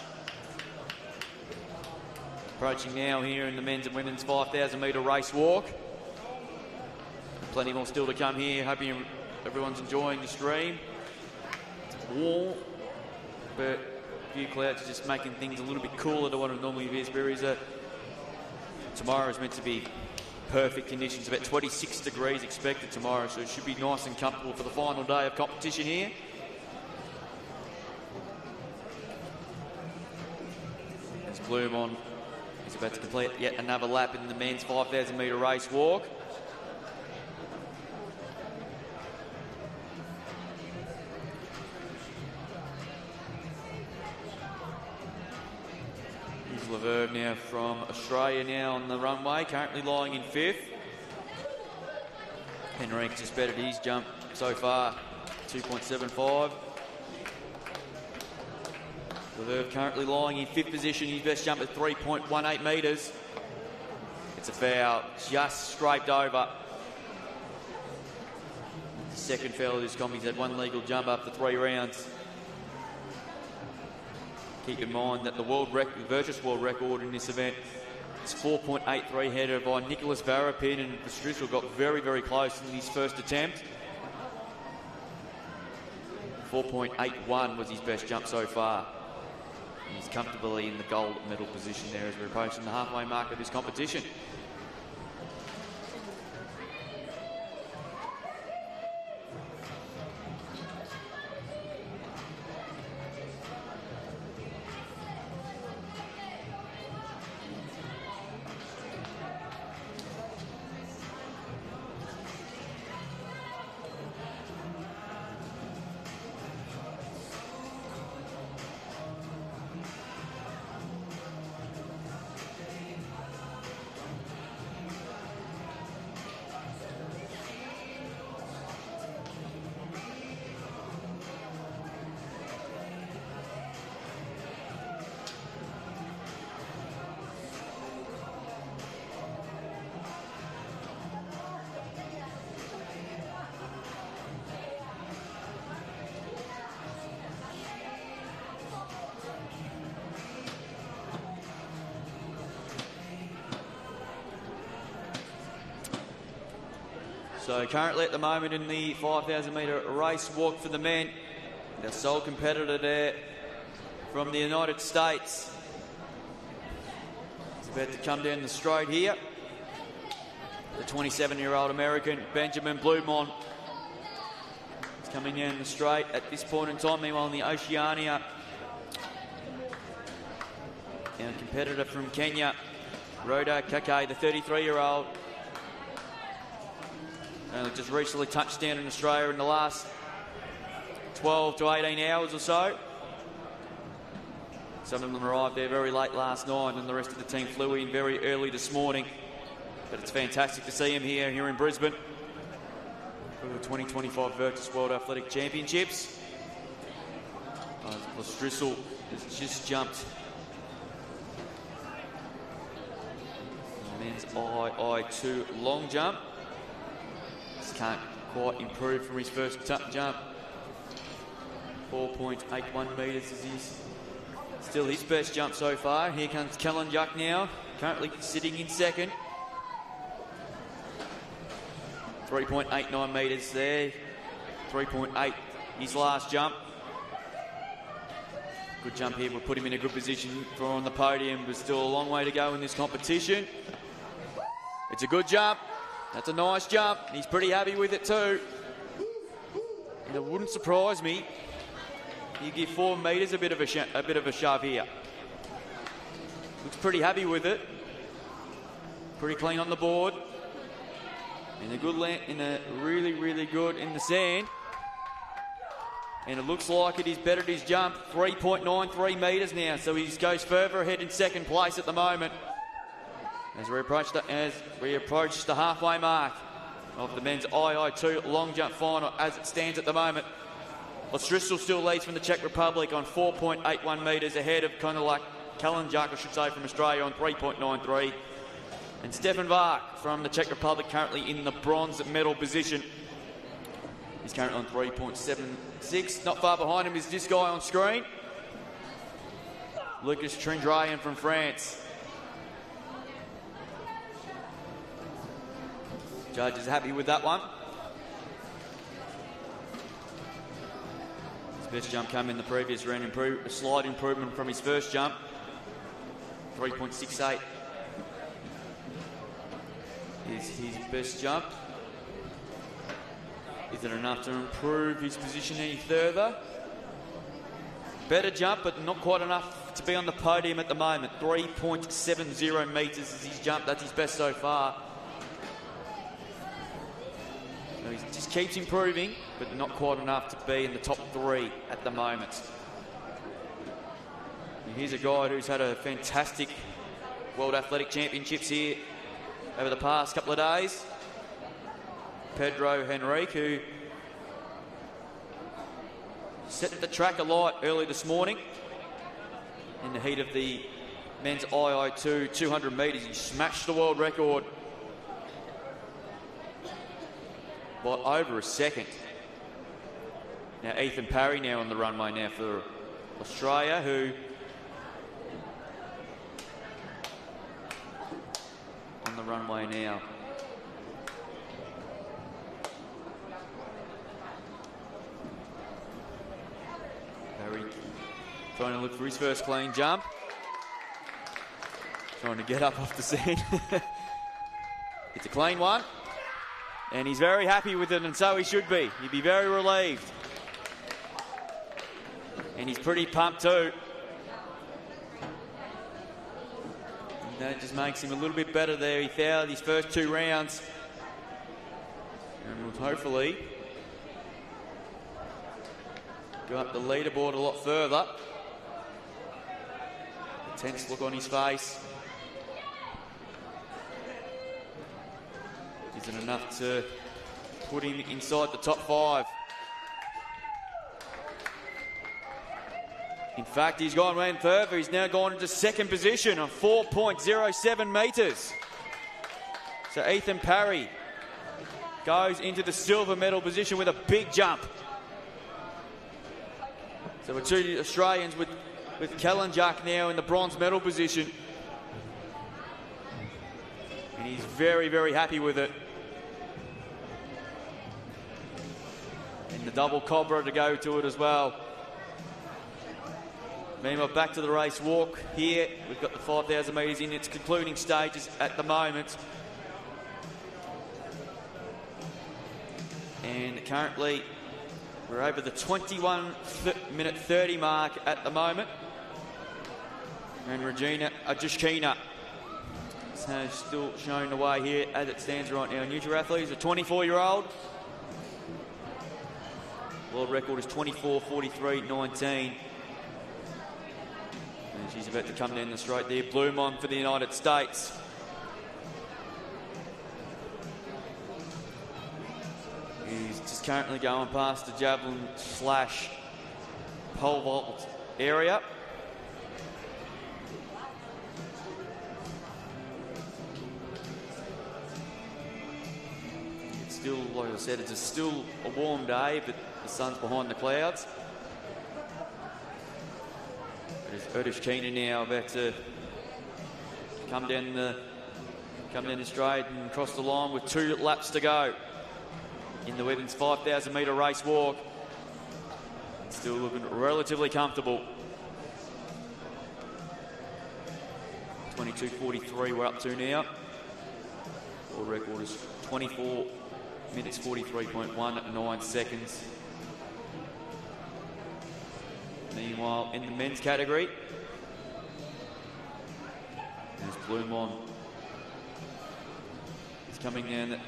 Approaching now here in the men's and women's 5,000 metre race walk. Plenty more still to come here. Hoping everyone's enjoying the stream. It's warm, but a few clouds are just making things a little bit cooler to what it normally is. Tomorrow is meant to be perfect conditions. About 26 degrees expected tomorrow, so it should be nice and comfortable for the final day of competition here. There's Bloom on. He's about to complete yet another lap in the men's 5,000 metre race walk. Here's Leverve now from Australia now on the runway, currently lying in 5th. Henrique just bettered his jump so far, 2.75. Leverve currently lying in 5th position. His best jump at 3.18 metres. It's a foul, just scraped over. The second foul of this comp. He's had 1 legal jump after 3 rounds. Keep in mind that the Virtus world record in this event is 4.83 header by Nicholas Varapin, and Strissel got very, very close in his first attempt. 4.81 was his best jump so far. He's comfortably in the gold medal position there as we're approaching the halfway mark of this competition. So currently at the moment in the 5,000 metre race walk for the men, the sole competitor there from the United States. He's about to come down the straight here. The 27-year-old American, Benjamin Blumont. He's coming down the straight at this point in time. Meanwhile in the Oceania, our competitor from Kenya, Rhoda Kake, the 33-year-old. Just recently touched down in Australia in the last 12 to 18 hours or so. Some of them arrived there very late last night, and the rest of the team flew in very early this morning. But it's fantastic to see him here in Brisbane for the 2025 Virtus World Athletic Championships. Strissel has just jumped the men's II long jump. Can't quite improve from his first jump. 4.81 metres is still his best jump so far. Here comes Kellen Juck now, currently sitting in second. 3.89 metres there. 3.8 his last jump. Good jump here, we'll put him in a good position for on the podium, but still a long way to go in this competition. It's a good jump. That's a nice jump. He's pretty happy with it too. And it wouldn't surprise me. You give 4 metres a bit of a shove here. Looks pretty happy with it. Pretty clean on the board. And a good really, really good in the sand. And it looks like it is bettered his jump. 3.93 metres now. So he goes further ahead in second place at the moment. As we approach the halfway mark of the men's II long jump final as it stands at the moment. Strissel still leads from the Czech Republic on 4.81 metres ahead of kind of like Kellen Juck, I should say, from Australia on 3.93. And Stefan Vark from the Czech Republic currently in the bronze medal position. He's currently on 3.76. Not far behind him is this guy on screen, Lucas Trindrayan from France. Judge is happy with that one. His best jump came in the previous round, a slight improvement from his first jump. 3.68 is his best jump. Is it enough to improve his position any further? Better jump, but not quite enough to be on the podium at the moment. 3.70 metres is his jump. That's his best so far. So he just keeps improving, but not quite enough to be in the top 3 at the moment. And here's a guy who's had a fantastic World Athletic Championships here over the past couple of days. Pedro Henrique, who set the track alight early this morning in the heat of the men's II 200 metres. He smashed the world record by over a second. Now Ethan Parry now on the runway now for Australia, who runway now. Barry trying to look for his first clean jump. Trying to get up off the sand. It's a clean one. And he's very happy with it, and so he should be. He'd be very relieved. And he's pretty pumped too. And that just makes him a little bit better there. He fouled his first 2 rounds. And will hopefully go up the leaderboard a lot further. A tense look on his face. Isn't enough to put him inside the top 5. In fact, he's gone one further. He's now gone into second position on 4.07 metres. So Ethan Parry goes into the silver medal position with a big jump. So we're 2 Australians with Kalanjak now in the bronze medal position. And he's very, very happy with it. And the double cobra to go to it as well. Meanwhile, back to the race walk here. We've got the 5,000 metres in its concluding stages at the moment. And currently, we're over the 21-minute 30 mark at the moment. And Regina Ajushkina has still showing the way here as it stands right now. Neutral athlete is a 24-year-old. World record is 24:43.19. And she's about to come down the straight there. Blumon for the United States. He's just currently going past the javelin / pole vault area. It's still, like I said, it's still a warm day, but the sun's behind the clouds. There's Oceania now about to come down the straight and cross the line with 2 laps to go in the women's 5,000 metre race walk. Still looking relatively comfortable. 22:43 we're up to now. World record is 24 minutes 43.19 seconds. Meanwhile, in the men's category, there's Blumon. He's coming in to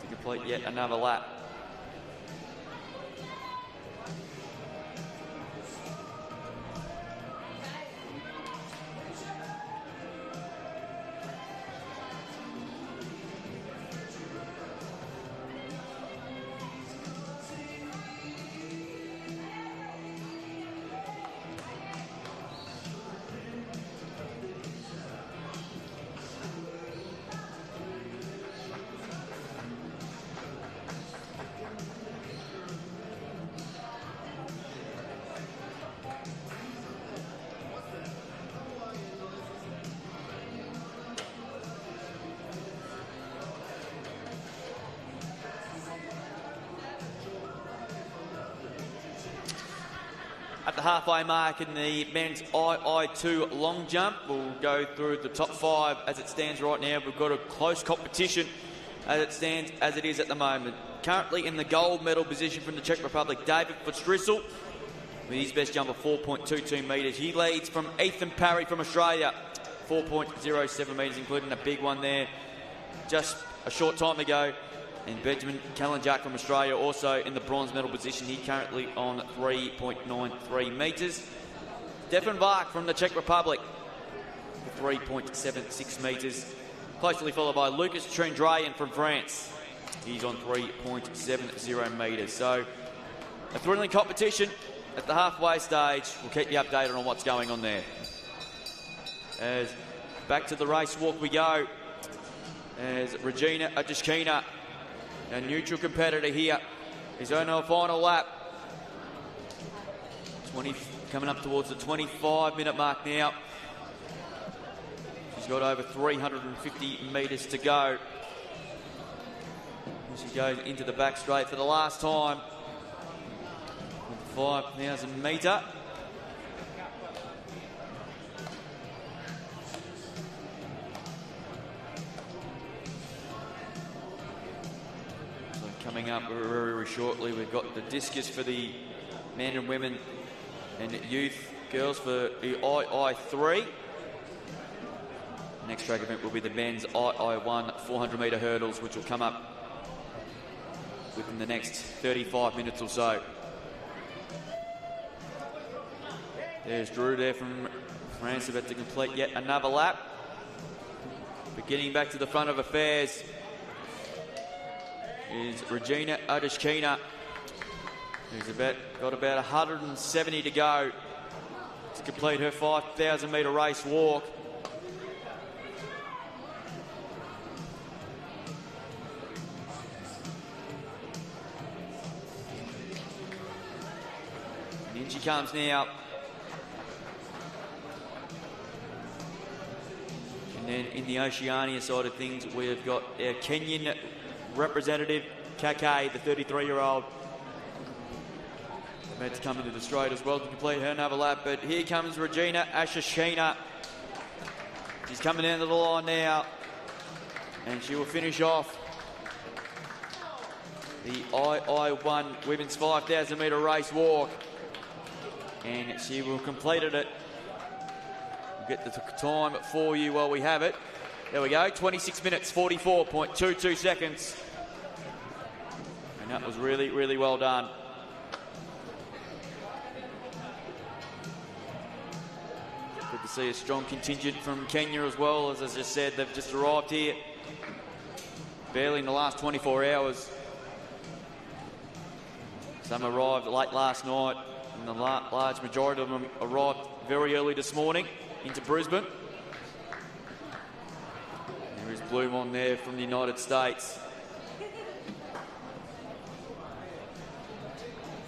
complete yet another lap. At the halfway mark in the men's II2 long jump, we'll go through the top 5 as it stands right now. We've got a close competition as it stands, as it is at the moment. Currently in the gold medal position from the Czech Republic, David Verstrisel, with his best jump of 4.22 metres. He leads from Ethan Parry from Australia, 4.07 metres, including a big one there just a short time ago. And Benjamin Kalanjak from Australia also in the bronze medal position. He currently on 3.93 metres. Stefan Vark from the Czech Republic, 3.76 metres. Closely followed by Lucas Trendrayan from France. He's on 3.70 metres. So a thrilling competition at the halfway stage. We'll keep you updated on what's going on there. As back to the race walk we go. As Regina Ajushkina, a neutral competitor here, is on her final lap. Coming up towards the 25-minute mark now. She's got over 350 metres to go. She goes into the back straight for the last time. 5,000 metre. So coming up very, very shortly, we've got the discus for the men and women and youth girls for the II3. Next track event will be the men's II1 400 metre hurdles, which will come up within the next 35 minutes or so. There's Drew there from France, about to complete yet another lap. But getting back to the front of affairs is Regina Odeshkina, who's got about 170 to go to complete her 5,000 metre race walk. And in she comes now. And then in the Oceania side of things, we've got our Kenyan representative, Kake, the 33-year-old. About to come into the straight as well to complete her another lap. But here comes Regina Odeshkina. She's coming down to the line now. And she will finish off the II1 women's 5,000 metre race walk. And she will complete it. We'll get the time for you while we have it. There we go, 26 minutes, 44.22 seconds. And that was really, really well done. Good to see a strong contingent from Kenya as well. As I just said, they've just arrived here barely in the last 24 hours. Some arrived late last night, and the large majority of them arrived very early this morning into Brisbane. There is Bloom on there from the United States.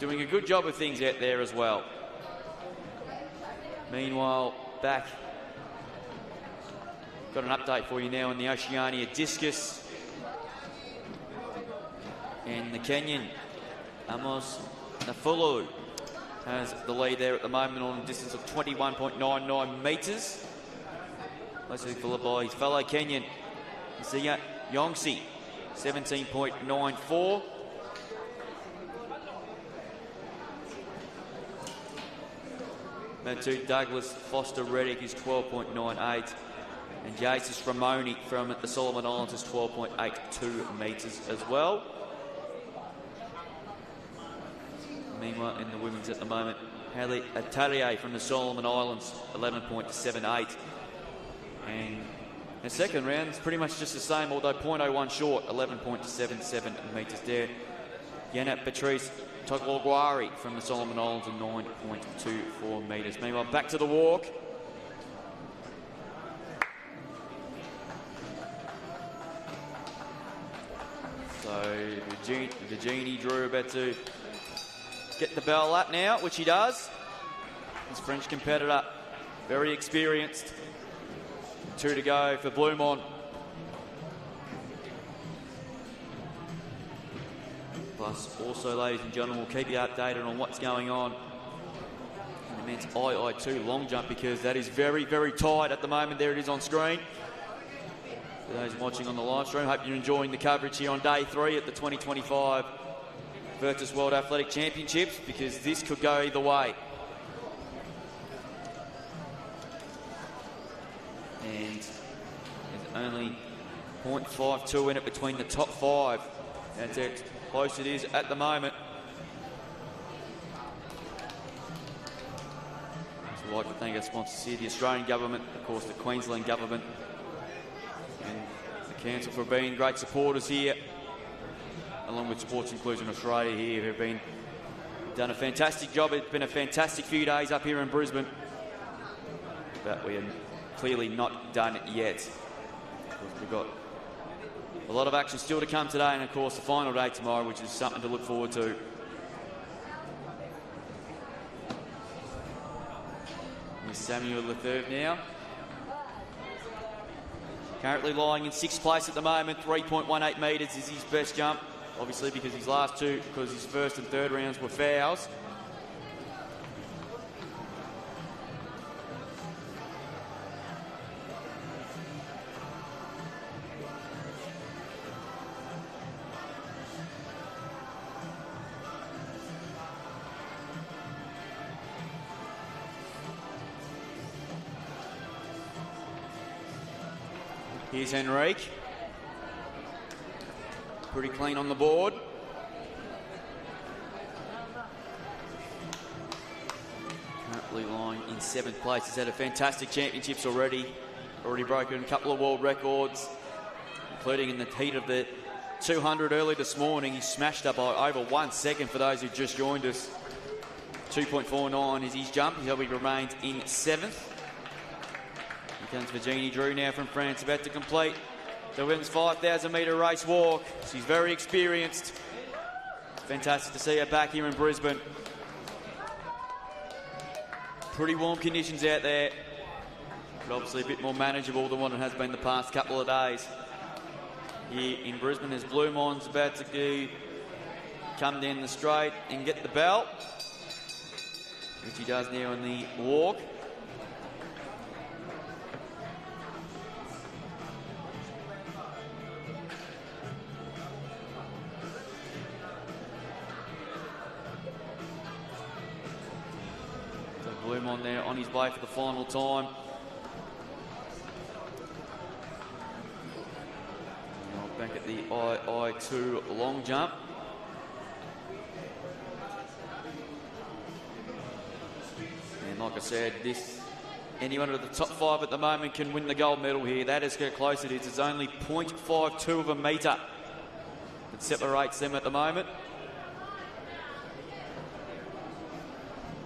Doing a good job of things out there as well. Meanwhile, back, got an update for you now on the Oceania discus. And the Kenyan, Amos Nafulu, has the lead there at the moment on a distance of 21.99 metres. Closely followed by his fellow Kenyan, Zia Yongsi, 17.94. Matthew Douglas Foster Reddick is 12.98. And Jesus Ramoni from the Solomon Islands is 12.82 metres as well. Meanwhile, in the women's at the moment, Haley Atelier from the Solomon Islands, 11.78. And the second round is pretty much just the same, although 0.01 short, 11.77 metres there. Yana Patrice Toglogwari from the Solomon Islands, 9.24 metres. Meanwhile, back to the walk. So, Virginie Drew about to get the bell lap now, which he does. His French competitor, very experienced. 2 to go for Bloomont. Plus, also, ladies and gentlemen, we'll keep you updated on what's going on in the men's II2 long jump, because that is very, very tight at the moment. There it is on screen. For those watching on the live stream, hope you're enjoying the coverage here on day 3 at the 2025 Virtus World Athletic Championships, because this could go either way. And there's only 0.52 in it between the top 5. That's how close it is at the moment. So I'd like to thank our sponsors here, the Australian government, of course the Queensland government, and the council for being great supporters here, along with Sports Inclusion Australia here, who've done a fantastic job. It's been a fantastic few days up here in Brisbane, but we are clearly not done yet. We've got a lot of action still to come today, and of course the final day tomorrow, which is something to look forward to. Here's Samuel Lefebvre now. Currently lying in 6th place at the moment. 3.18 metres is his best jump. Obviously because his last two, because his first and third rounds were fouls. Here's Henrique. Pretty clean on the board. Currently lying in 7th place. He's had a fantastic championships already. Already broken a couple of world records, including in the heat of the 200 early this morning. He smashed up by over 1 second for those who just joined us. 2.49 is his jump. He remains in 7th. Here comes Virginie Drew now from France, about to complete the women's 5,000 metre race walk. She's very experienced. Fantastic to see her back here in Brisbane. Pretty warm conditions out there, but obviously a bit more manageable than what it has been the past couple of days. Here in Brisbane, as Blumon's about to come down the straight and get the bell, which he does now in the walk. On there on his way for the final time. Back at the II2 long jump. And like I said, anyone at the top 5 at the moment can win the gold medal here. That is how close it is. It's only 0.52 of a metre that separates them at the moment.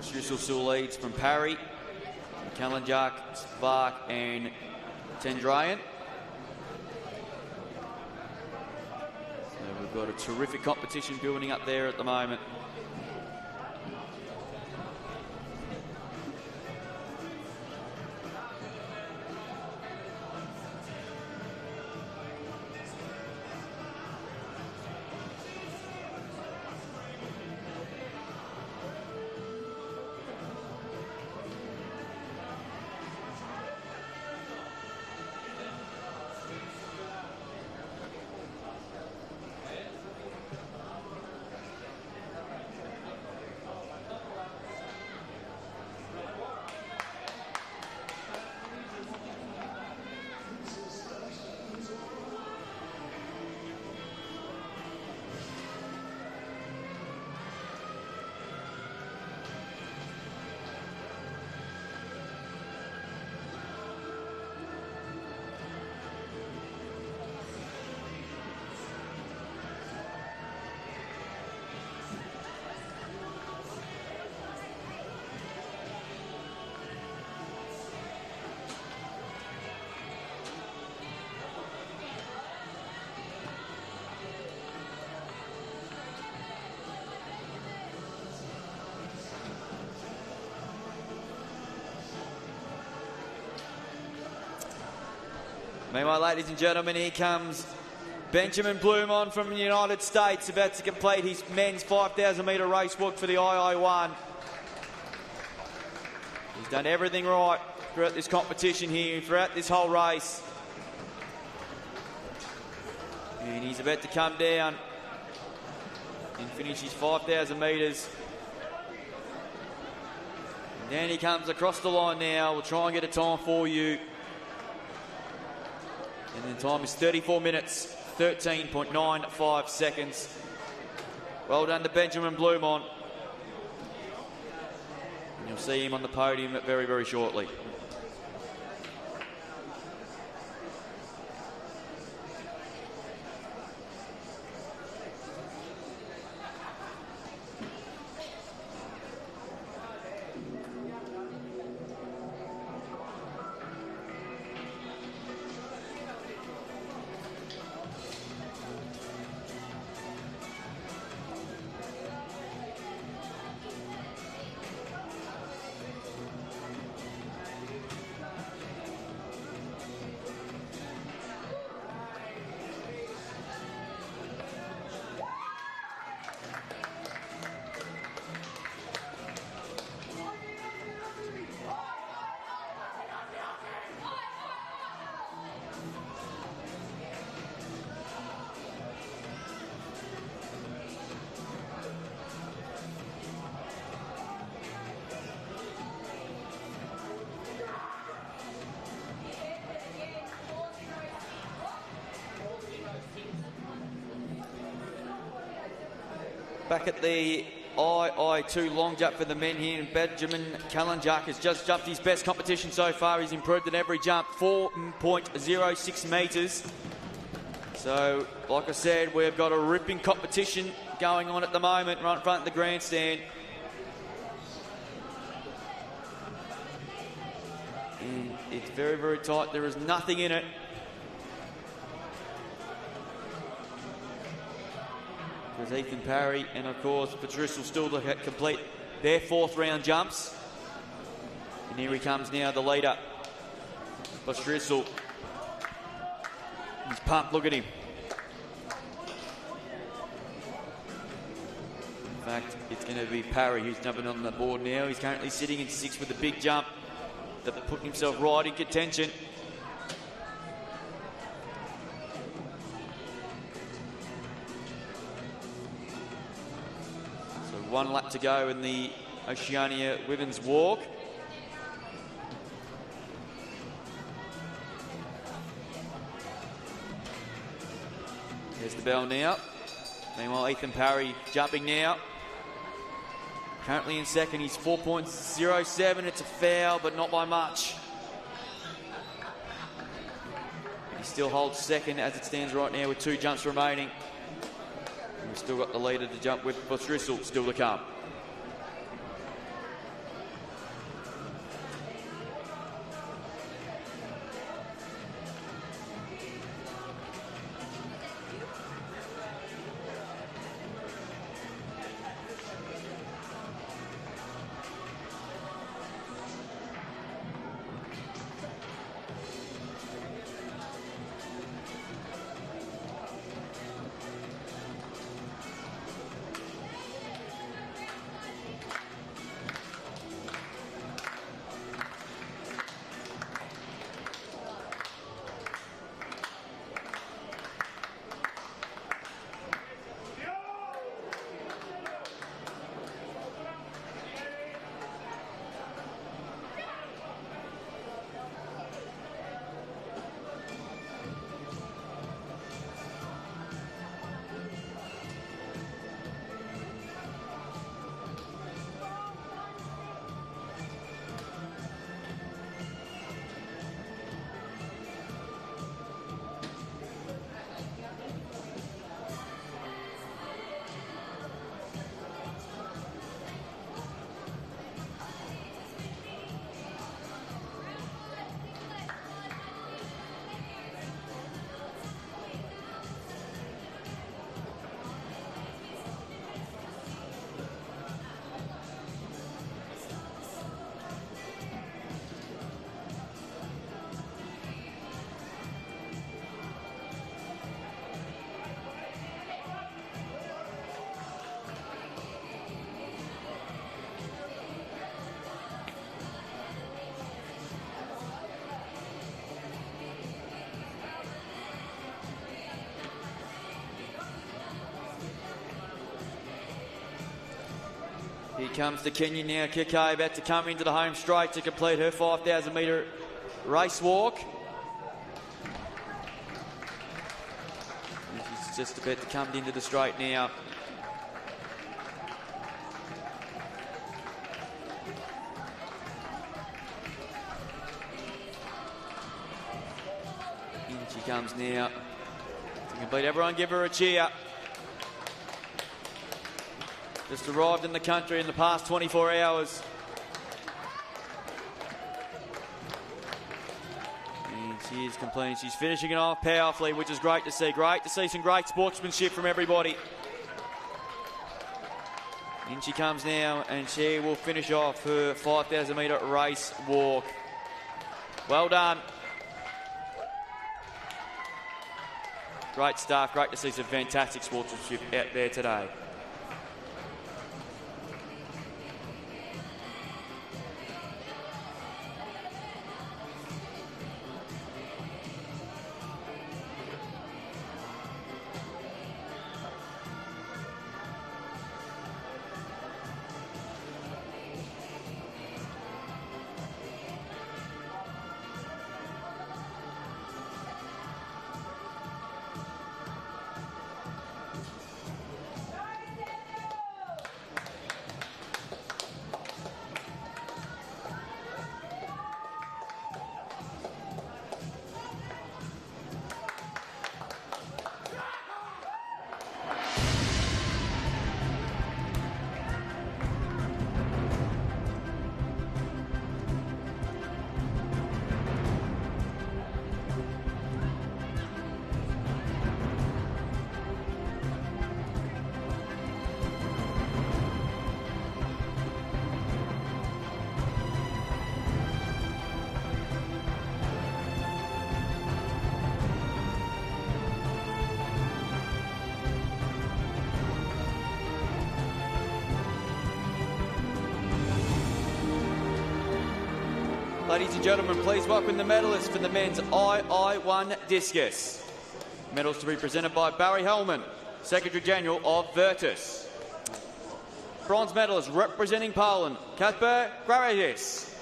Schusselsul leads from Parry, Kalinjak, Vark and Tendrayan. So we've got a terrific competition building up there at the moment. Meanwhile, ladies and gentlemen, here comes Benjamin Blumon from the United States, about to complete his men's 5,000 metre race walk for the II1. He's done everything right throughout this competition here, throughout this whole race. And he's about to come down and finish his 5,000 metres. And then he comes across the line now. We'll try and get a time for you. And the time is 34 minutes, 13.95 seconds. Well done to Benjamin Blumon. And you'll see him on the podium very, very shortly. Back at the II2 long jump for the men here, and Benjamin Kalanjak has just jumped his best competition so far. He's improved at every jump, 4.06 metres. So, like I said, we've got a ripping competition going on at the moment right in front of the grandstand. And it's very, very tight. There is nothing in it. There's Ethan Parry and, of course, Patrice will still complete their fourth round jumps. And here he comes now, the leader, Patrice. He's pumped, look at him. In fact, it's going to be Parry who's jumping on the board now. He's currently sitting in sixth with a big jump that put himself right in contention. So 1 lap to go in the Oceania women's walk. There's the bell now. Meanwhile, Ethan Parry jumping now. Currently in second, he's 4.07. It's a foul, but not by much. He still holds second as it stands right now with 2 jumps remaining. And we've still got the leader to jump with, Patrice still to come. Here comes the Kenyan now, Kike, about to come into the home straight to complete her 5,000 metre race walk. She's just about to come into the straight now. In she comes now to complete. Everyone give her a cheer. Just arrived in the country in the past 24 hours. And she is completing. She's finishing it off powerfully, which is great to see. Great to see some great sportsmanship from everybody. In she comes now, and she will finish off her 5,000 metre race walk. Well done. Great stuff. Great to see some fantastic sportsmanship out there today. Ladies and gentlemen, please welcome the medalists for the men's II1 discus. Medals to be presented by Barry Hellman, Secretary General of Virtus. Bronze medalist representing Poland, Kasper Gravidis.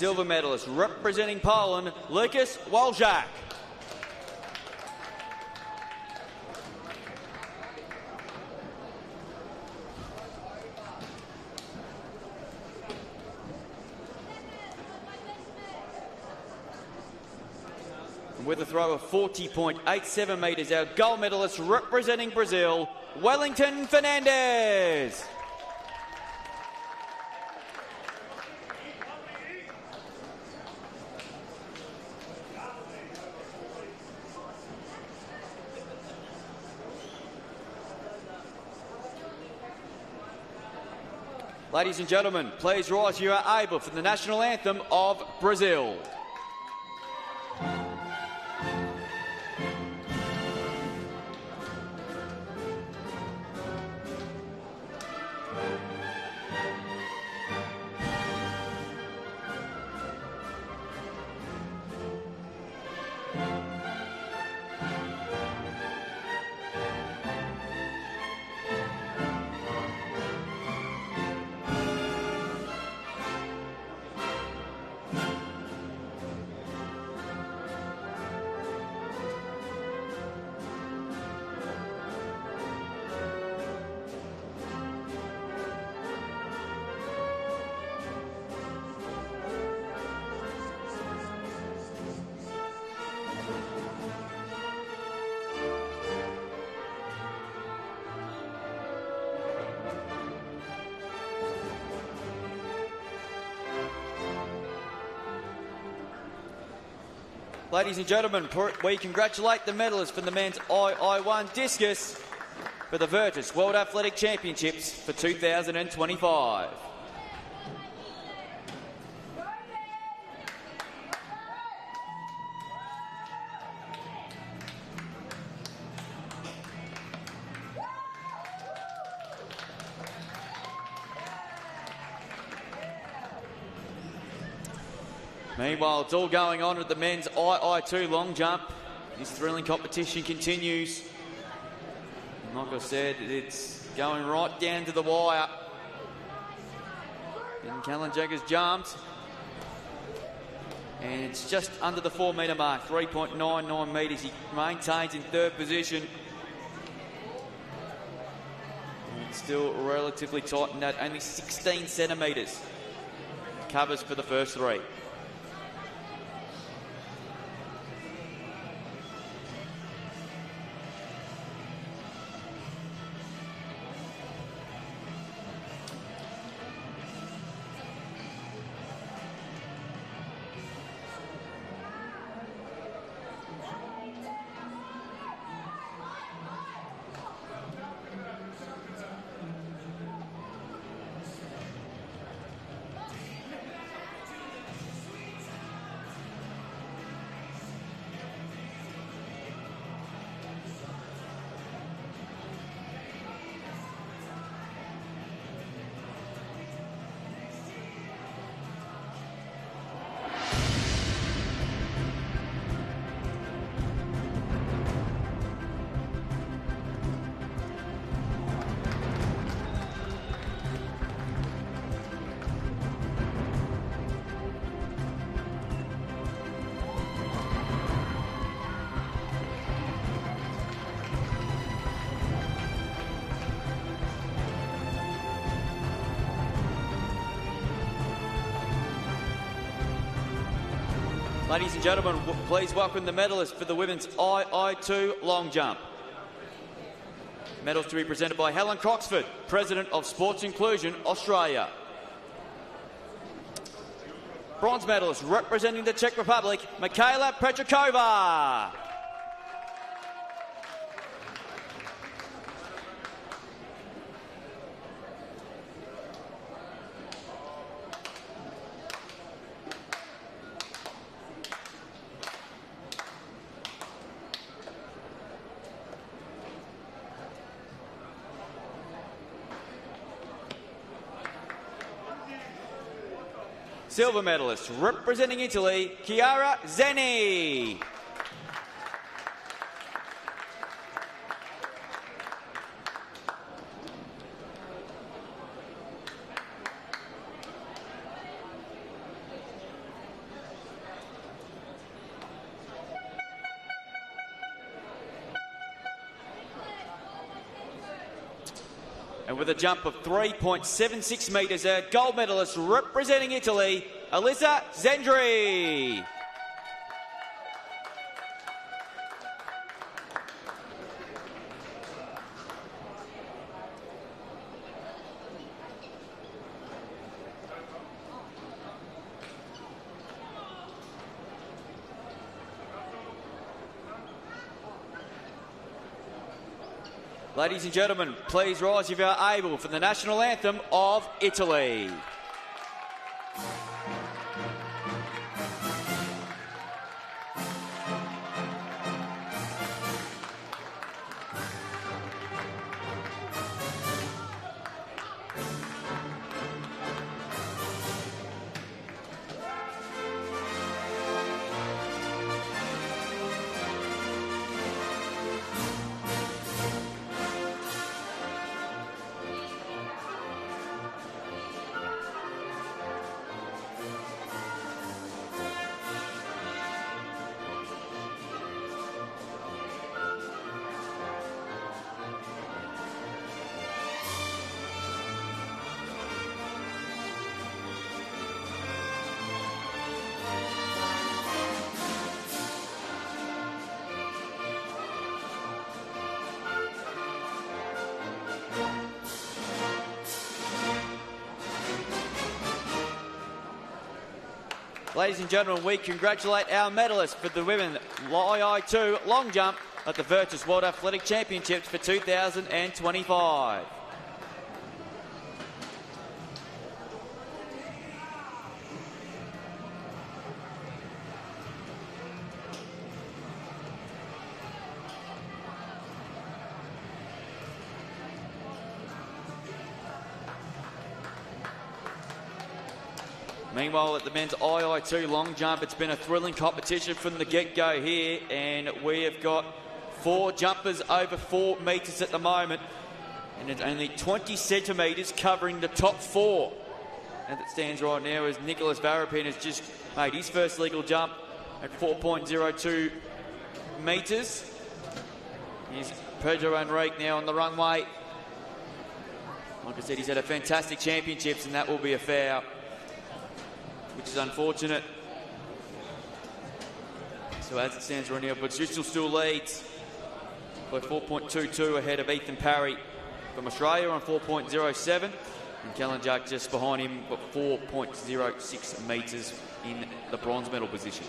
Silver medalist representing Poland, Lukas Wolczak. And with a throw of 40.87 metres, our gold medalist representing Brazil, Wellington Fernandez. Ladies and gentlemen, please rise if you are able for the national anthem of Brazil. Ladies and gentlemen, we congratulate the medalists for the men's II1 discus for the Virtus World Athletic Championships for 2025. Meanwhile, it's all going on at the men's II2 long jump. This thrilling competition continues. And like I said, it's going right down to the wire. And Callan Jagger's jumped. And it's just under the 4 metre mark, 3.99 metres. He maintains in third position. And it's still relatively tight in that, only 16 centimetres. Covers for the first three. Ladies and gentlemen, please welcome the medalists for the women's II2 long jump. Medals to be presented by Helen Croxford, President of Sports Inclusion Australia. Bronze medalist representing the Czech Republic, Michaela Petrakova. Silver medalist representing Italy, Chiara Zeni. And with a jump of 3.76 metres, a gold medalist representing Italy, Alyssa Zendri. Ladies and gentlemen, please rise if you are able for the national anthem of Italy. Ladies and gentlemen, we congratulate our medalists for the women II long jump at the Virtus World Athletic Championships for 2025. Meanwhile, at the men's II long jump, it's been a thrilling competition from the get-go here, and we have got 4 jumpers over 4 metres at the moment, and it's only 20 centimetres covering the top 4. As it stands right now, as Nicholas Varapin has just made his first legal jump at 4.02 metres. Here's Pedro Henrique now on the runway. Like I said, he's had a fantastic championships, and that will be a foul, which is unfortunate. So as it stands right now, but Bristol still leads by 4.22 ahead of Ethan Parry from Australia on 4.07. And Kalinjak just behind him, got 4.06 metres in the bronze medal position.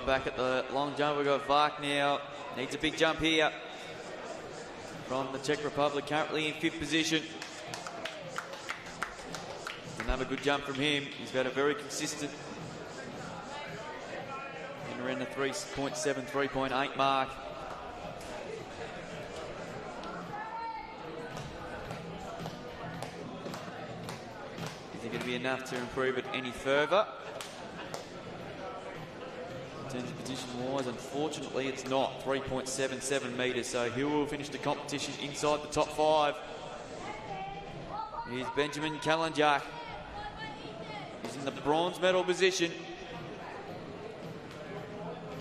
Right back at the long jump, we've got Vark now. Needs a big jump here from the Czech Republic, currently in 5th position. Another good jump from him. He's got a very consistent and around the 3.7, 3.8 mark. Is it going to be enough to improve it any further? In terms of position-wise, unfortunately, it's not. 3.77 metres, so he will finish the competition inside the top 5. Here's Benjamin Kalanjak. He's in the bronze medal position.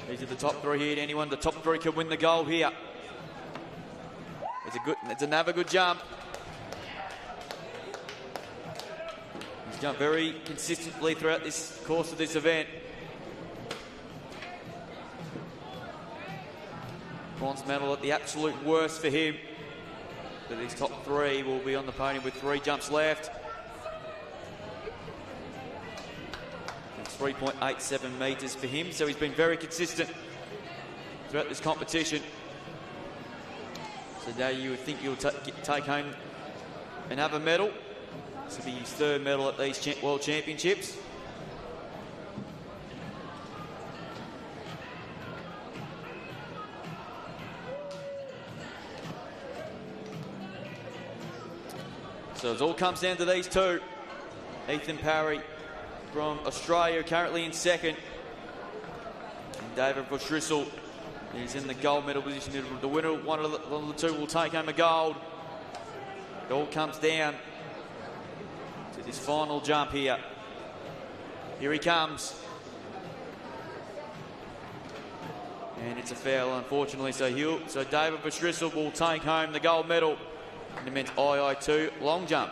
These are the top 3 here. Anyone, the top 3 could win the gold here. It's another good jump. He's jumped very consistently throughout this course of this event. Bronze medal at the absolute worst for him. But these top 3 will be on the podium with 3 jumps left. It's 3.87 metres for him, so he's been very consistent throughout this competition. So today you would think he'll take home another medal. This will be his 3rd medal at these World Championships. So it all comes down to these 2. Ethan Parry from Australia, currently in 2nd. And David Verschrissel is in the gold medal position. The winner, one of the 2 will take home a gold. It all comes down to this final jump here. Here he comes. And it's a foul, unfortunately. So David Verschrissel will take home the gold medal in the men's II2 long jump.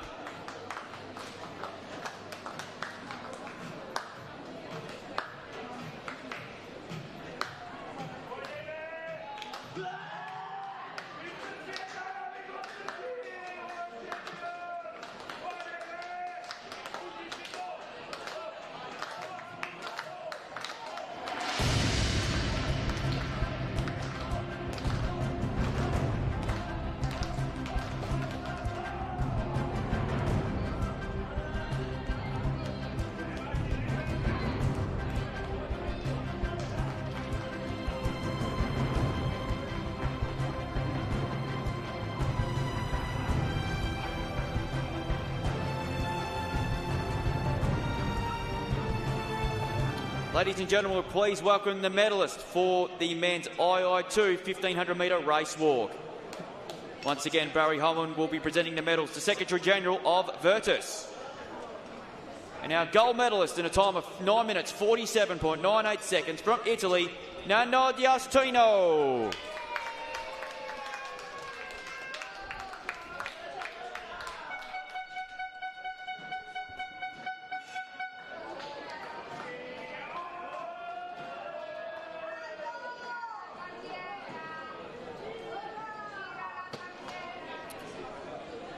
Ladies and gentlemen, please welcome the medalist for the men's II2 1500 metre race walk. Once again, Barry Holman will be presenting the medals to Secretary General of Virtus. And our gold medalist in a time of 9 minutes 47.98 seconds from Italy, Nando D'Agostino.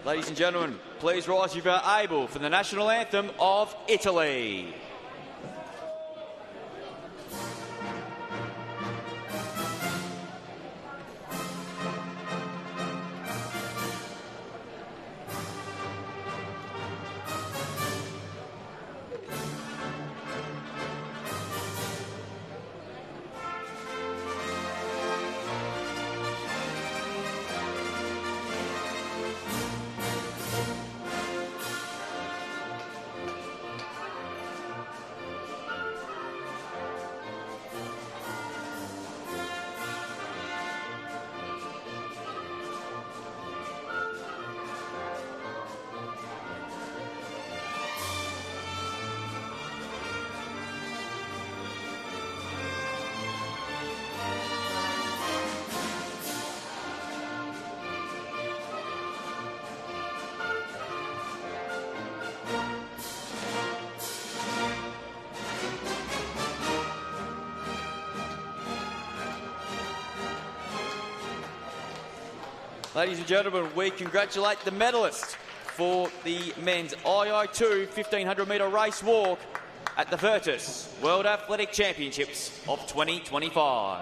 Ladies and gentlemen, please rise if you are able for the national anthem of Italy. Ladies and gentlemen, we congratulate the medalist for the men's II2 1500 metre race walk, at the Virtus World Athletic Championships of 2025.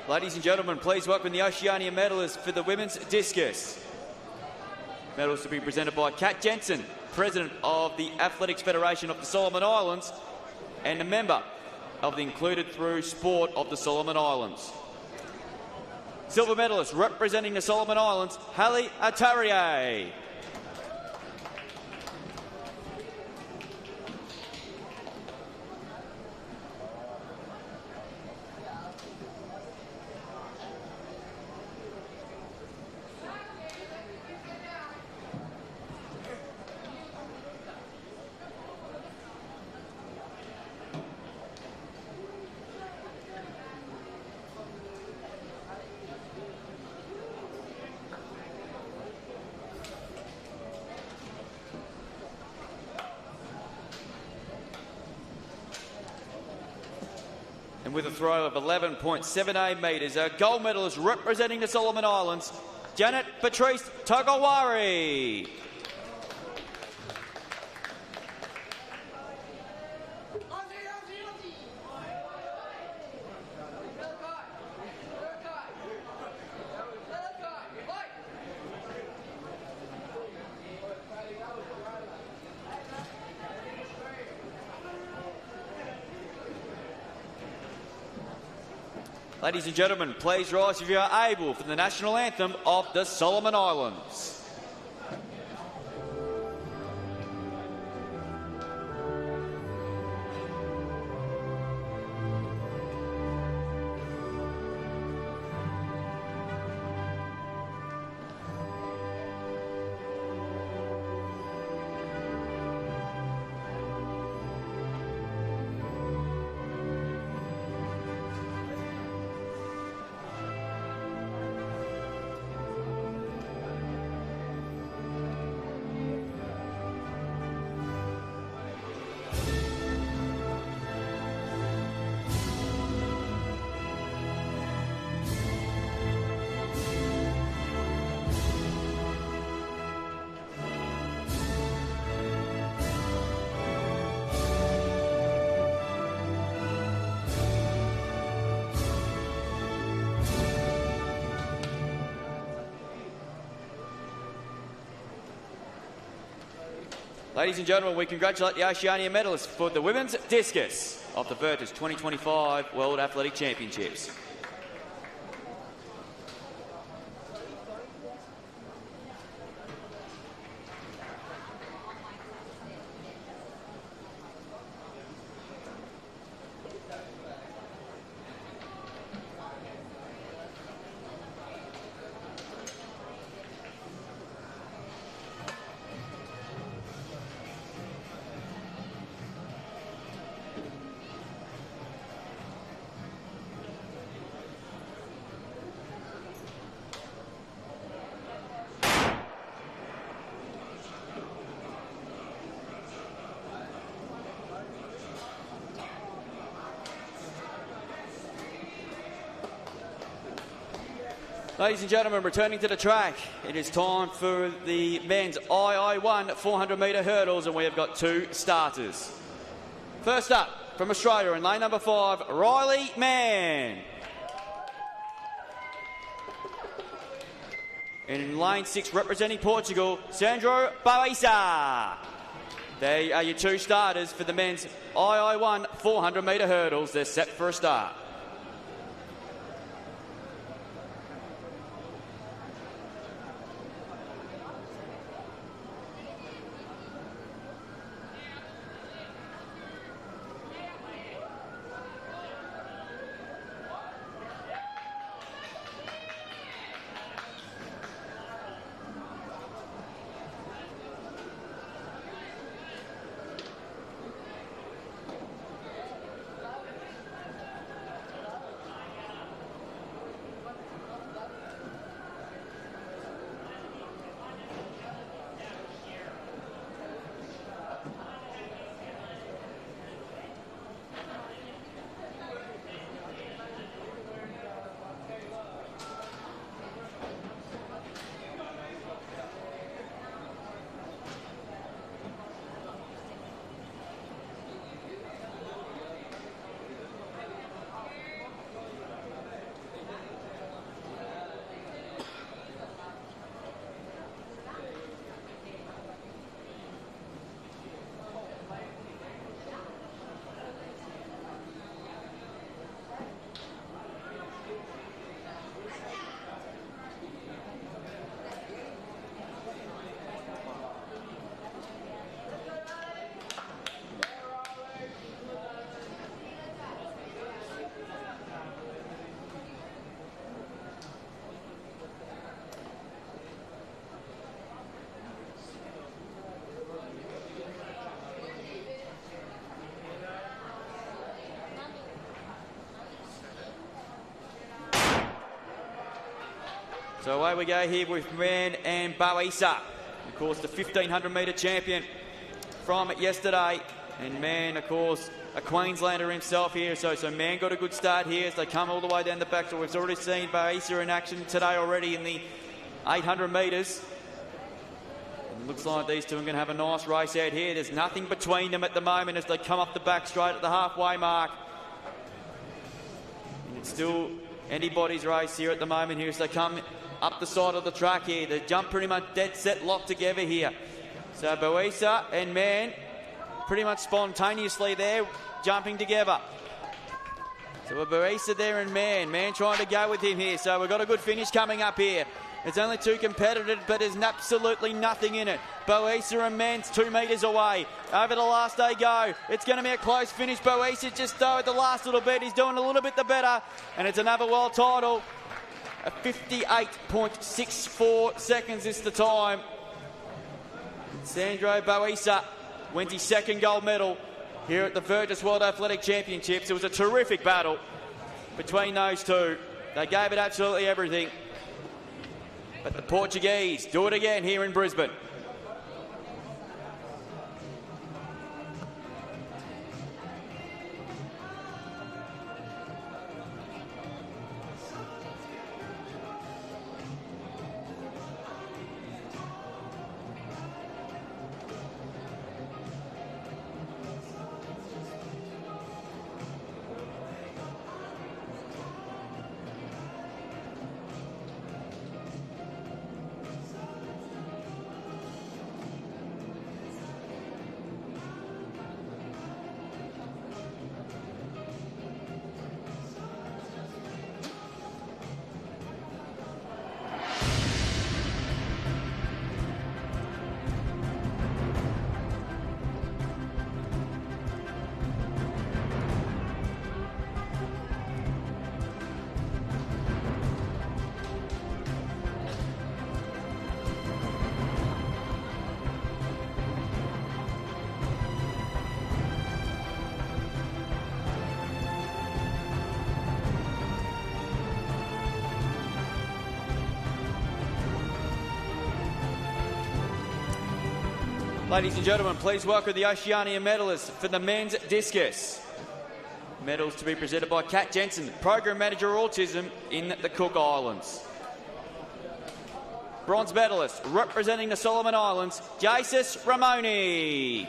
Ladies and gentlemen, please welcome the Oceania medalists for the women's discus. Medals to be presented by Kat Jensen, President of the Athletics Federation of the Solomon Islands and a member of the Included Through Sport of the Solomon Islands. Silver medalist representing the Solomon Islands, Hallie Atarie. And with a throw of 11.78 metres, our gold medalist representing the Solomon Islands, Janet Patrice Tagawari. Ladies and gentlemen, please rise if you are able for the national anthem of the Solomon Islands. Ladies and gentlemen, we congratulate the Oceania medalists for the women's discus of the Virtus 2025 World Athletic Championships. Ladies and gentlemen, returning to the track, it is time for the men's II1 400-metre hurdles, and we have got two starters. First up, from Australia in lane number 5, Riley Mann. And in lane 6, representing Portugal, Sandro Baeza. They are your two starters for the men's II1 400-metre hurdles. They're set for a start. So away we go here with Mann and Baeza. Of course, the 1500-metre champion from yesterday. And Mann, of course, a Queenslander himself here. So Mann got a good start here as they come all the way down the back. So we've already seen Baeza in action today already in the 800 metres. It looks like these two are going to have a nice race out here. There's nothing between them at the moment as they come up the back straight at the halfway mark. And it's still anybody's race here at the moment here as they come up the side of the track here. They jump pretty much dead set locked together here. So Baeza and Mann pretty much spontaneously there jumping together. So we're Baeza there and Mann trying to go with him here. So we've got a good finish coming up here. It's only two competitors, but there's absolutely nothing in it. Baeza and Mann's 2 metres away. Over the last they go. It's going to be a close finish. Baeza just though at the last little bit. He's doing a little bit the better. And it's another world title. 58.64 seconds is the time. Sandro Baeza wins his second gold medal here at the Virtus World Athletic Championships. It was a terrific battle between those two. They gave it absolutely everything. But the Portuguese do it again here in Brisbane. Ladies and gentlemen, please welcome the Oceania medalists for the men's discus. Medals to be presented by Kat Jensen, Program Manager Autism in the Cook Islands. Bronze medalist representing the Solomon Islands, Jesus Ramoni.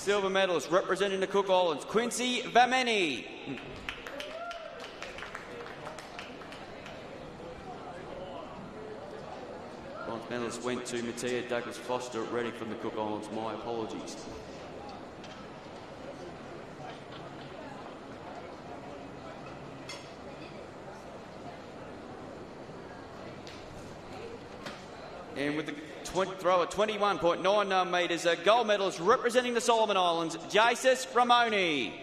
Silver medalist representing the Cook Islands, Quincy Vameni. Bronze medalist went to Mattia Douglas Foster, ready from the Cook Islands. My apologies. And with the throw at 21.99 metres, a gold medalist representing the Solomon Islands, Jesus Ramoni.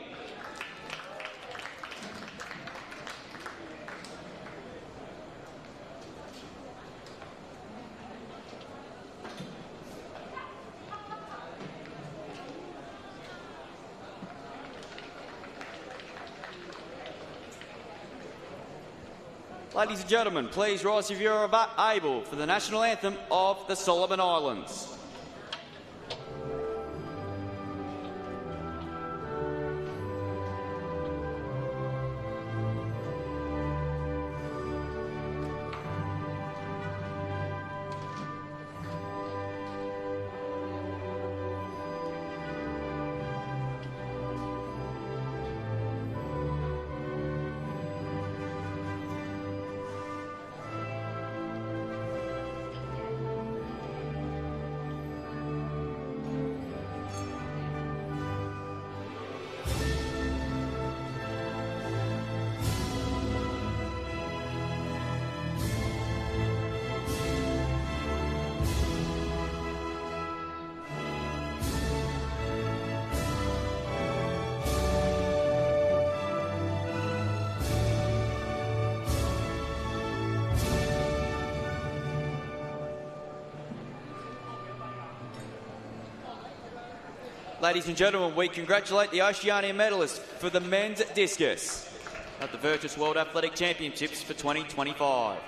Ladies and gentlemen, please rise if you're able for the national anthem of the Solomon Islands. Ladies and gentlemen, we congratulate the Oceania medalists for the men's discus at the Virtus World Athletic Championships for 2025.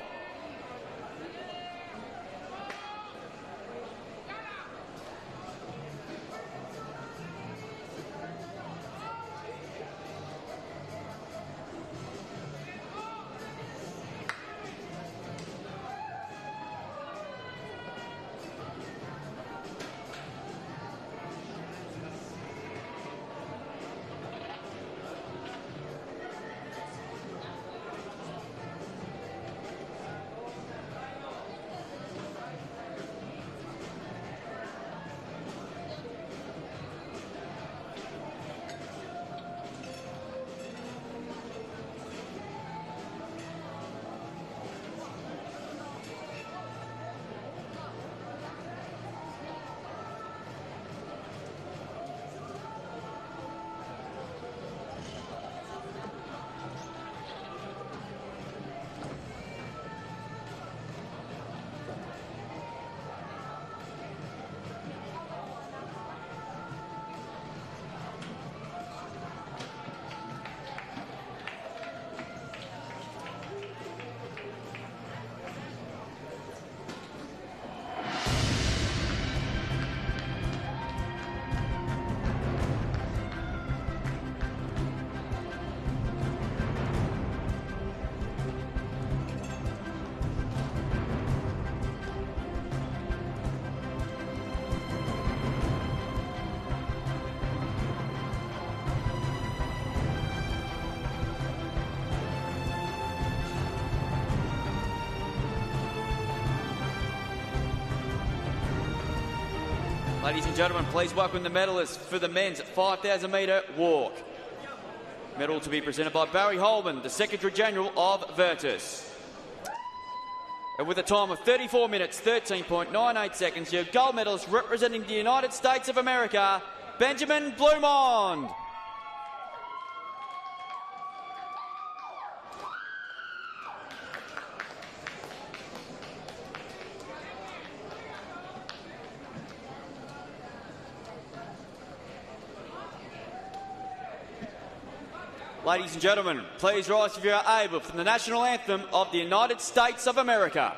Ladies and gentlemen, please welcome the medalists for the men's 5,000 metre walk. Medal to be presented by Barry Holman, the Secretary General of Virtus. And with a time of 34 minutes, 13.98 seconds, your gold medalist representing the United States of America, Benjamin Blumond. Ladies and gentlemen, please rise if you are able for the national anthem of the United States of America.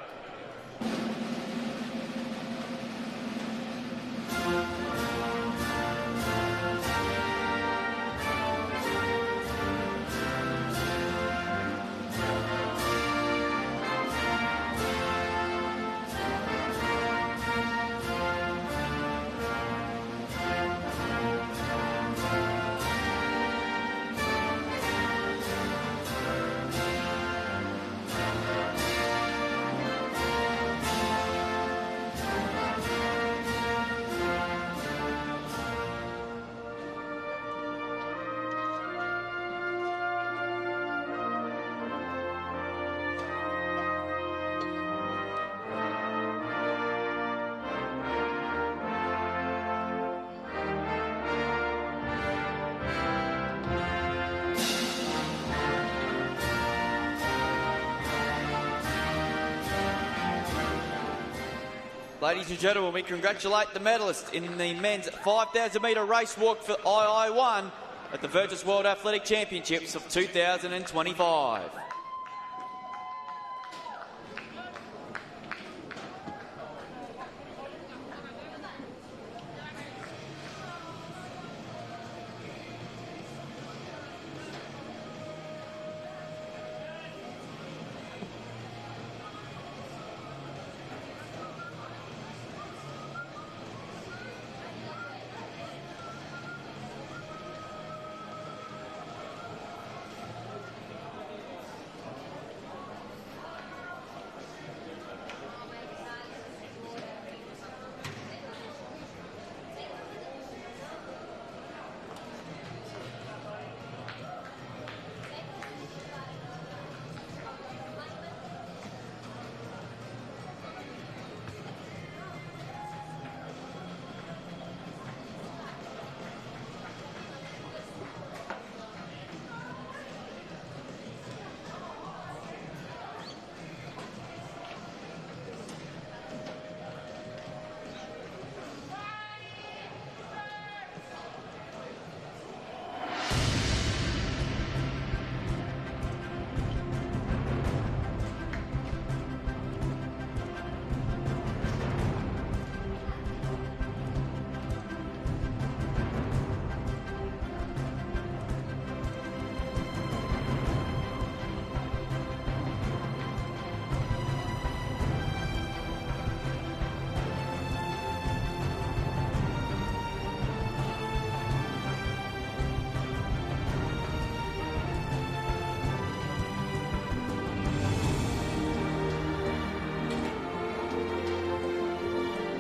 Ladies and gentlemen, we congratulate the medalists in the men's 5,000 metre race walk for II1 at the Virtus World Athletic Championships of 2025.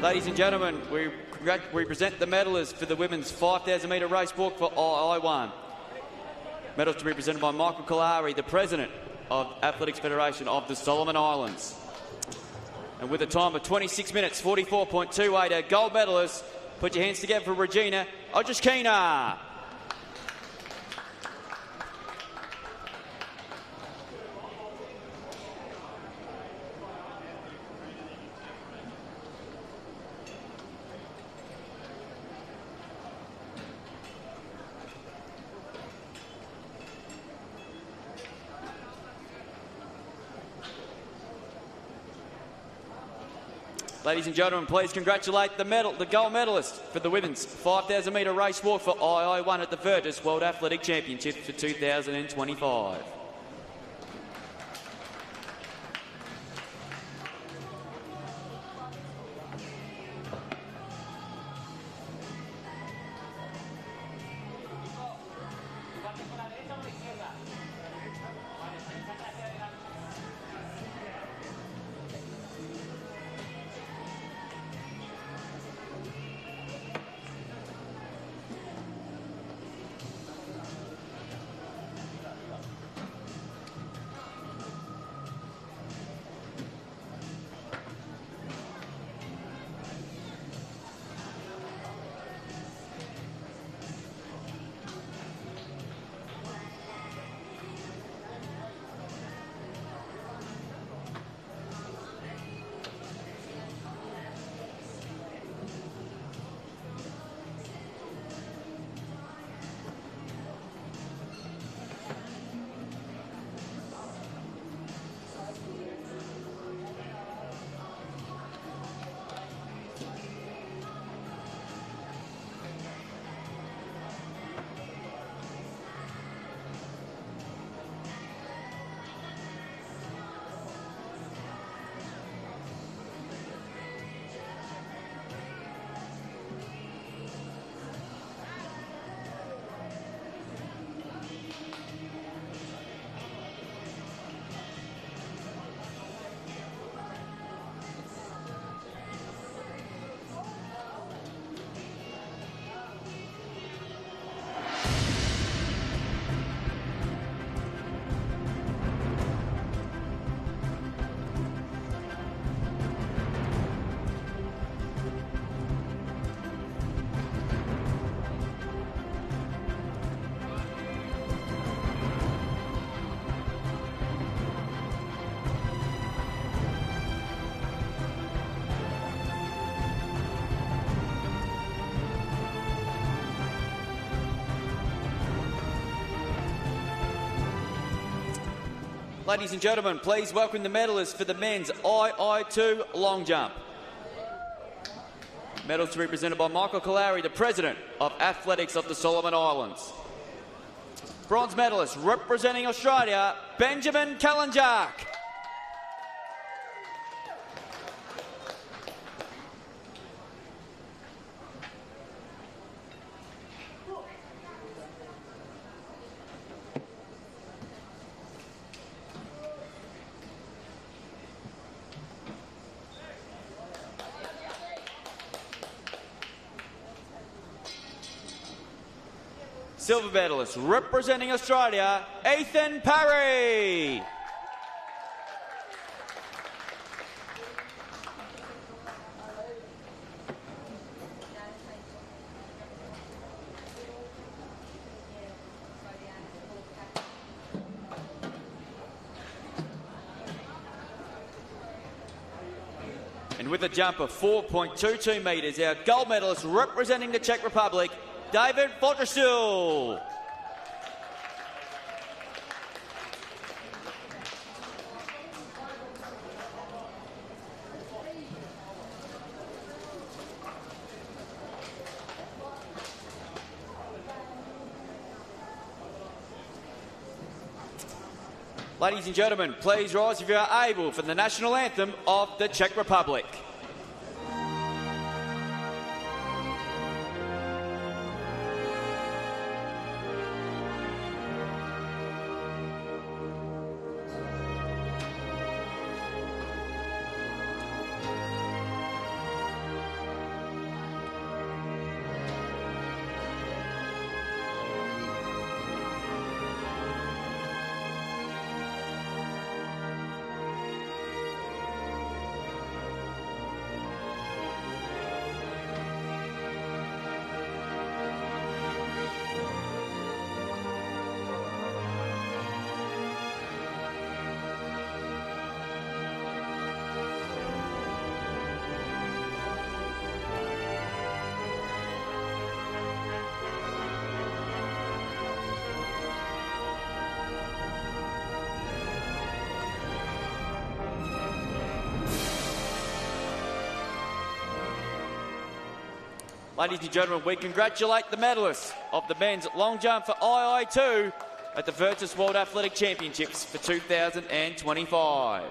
Ladies and gentlemen, we present the medalists for the women's 5,000 metre race walk for II1. Medals to be presented by Michael Kalari, the President of Athletics Federation of the Solomon Islands. And with a time of 26 minutes, 44.28, our gold medalists, put your hands together for Regina Ojuskina. Ladies and gentlemen, please congratulate the gold medalist for the women's 5,000 metre race walk for II1 at the Virtus World Athletic Championships for 2025. Ladies and gentlemen, please welcome the medalists for the men's II long jump. Medals to be presented by Michael Kalari, the President of Athletics of the Solomon Islands. Bronze medalist representing Australia, Benjamin Kalanjak. Silver medalist representing Australia, Ethan Parry. And with a jump of 4.22 metres, our gold medalist representing the Czech Republic, David Fotrasil. Ladies and gentlemen, please rise if you are able for the national anthem of the Czech Republic. Ladies and gentlemen, we congratulate the medalists of the men's long jump for II at the Virtus World Athletic Championships for 2025.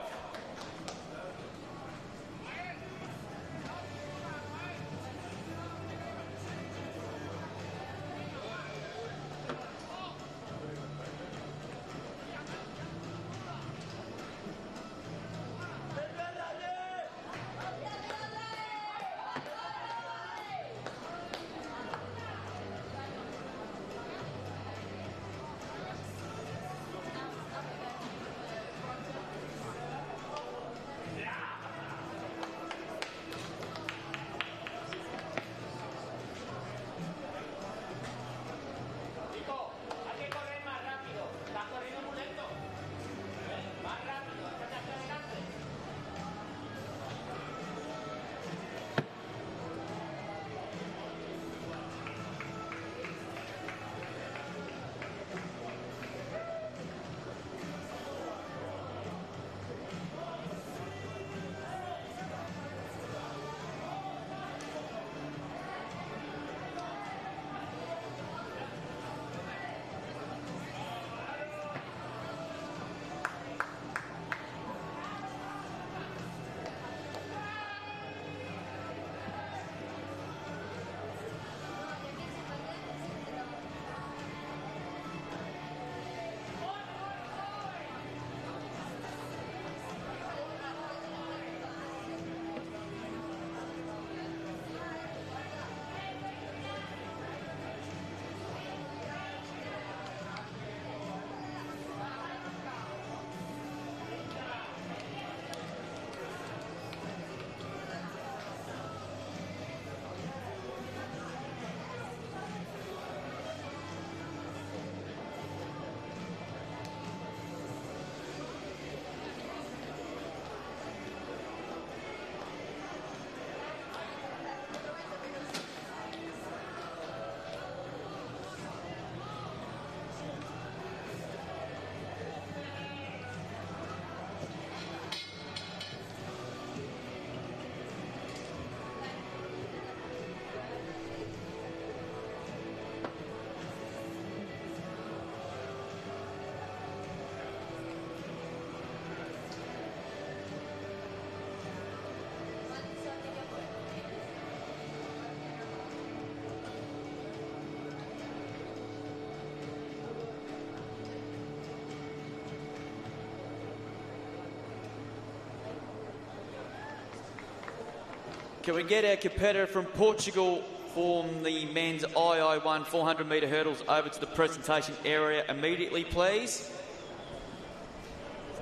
Can we get our competitor from Portugal from the men's II1 400 metre hurdles over to the presentation area immediately, please?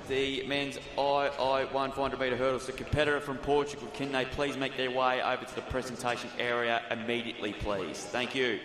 The men's II1 400 metre hurdles, the competitor from Portugal, can they please make their way over to the presentation area immediately, please? Thank you.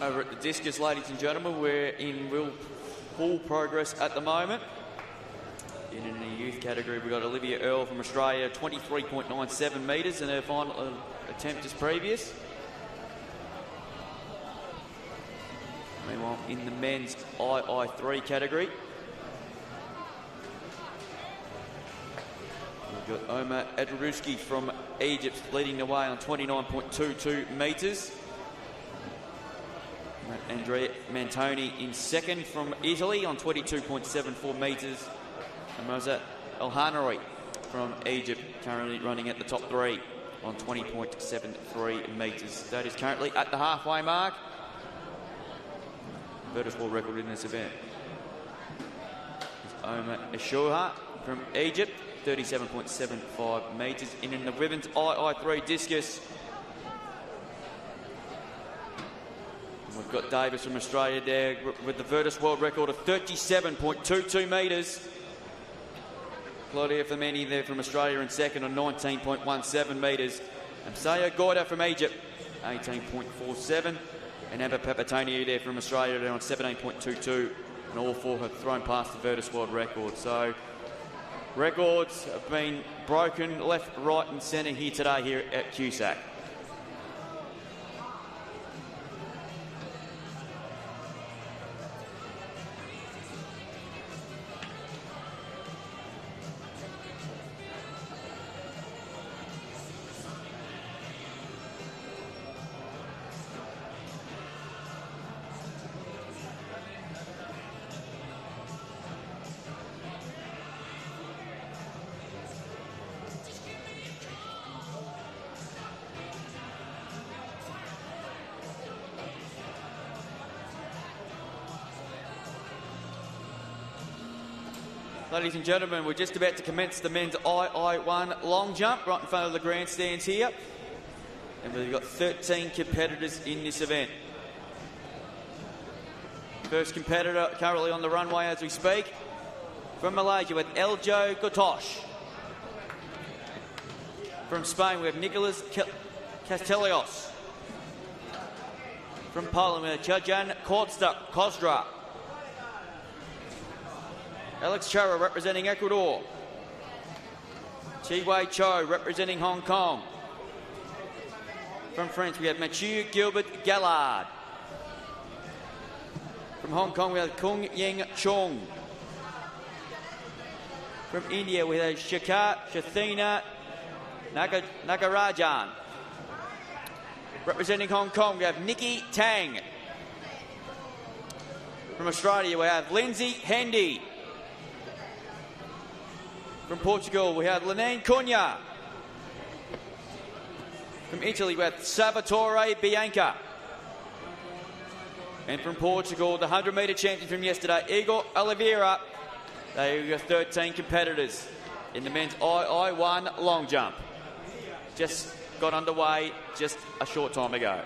Over at the discus, ladies and gentlemen, we're in real full progress at the moment. In the youth category, we've got Olivia Earle from Australia, 23.97 metres in her final attempt just previous. Meanwhile, in the men's II3 category, we've got Omar Adruski from Egypt leading the way on 29.22 metres. Andrea Mantoni in second from Italy on 22.74 metres. And Moza El-Hanari from Egypt currently running at the top three on 20.73 metres. That is currently at the halfway mark. Virtus world record in this event is Omar Eshoha from Egypt, 37.75 metres. And in the women's II3 discus, we've got Davis from Australia there with the Virtus world record of 37.22 metres. Claudia Femeni there from Australia in second on 19.17 metres. And Saya Goida from Egypt, 18.47. And Amber Papatonio there from Australia there on 17.22. And all four have thrown past the Virtus world record. So records have been broken left, right and centre here today here at QSAC. Ladies and gentlemen, we're just about to commence the men's II1 long jump right in front of the grandstands here. And we've got 13 competitors in this event. First competitor currently on the runway as we speak. From Malaysia with Eljo Gotosh. From Spain we have Nicolas Castellios. From Poland we have Chajan Kozra. Alex Chara representing Ecuador. Chi-Wei Cho representing Hong Kong. From France we have Mathieu Gilbert Gallard. From Hong Kong we have Kung Ying Chung. From India we have Shathina Nagarajan. Representing Hong Kong we have Nikki Tang. From Australia we have Lindsay Hendy. From Portugal we have Lenine Cunha. From Italy we have Salvatore Bianca. And from Portugal, the 100-metre champion from yesterday, Igor Oliveira. They are your 13 competitors in the men's II1 long jump. Just got underway just a short time ago.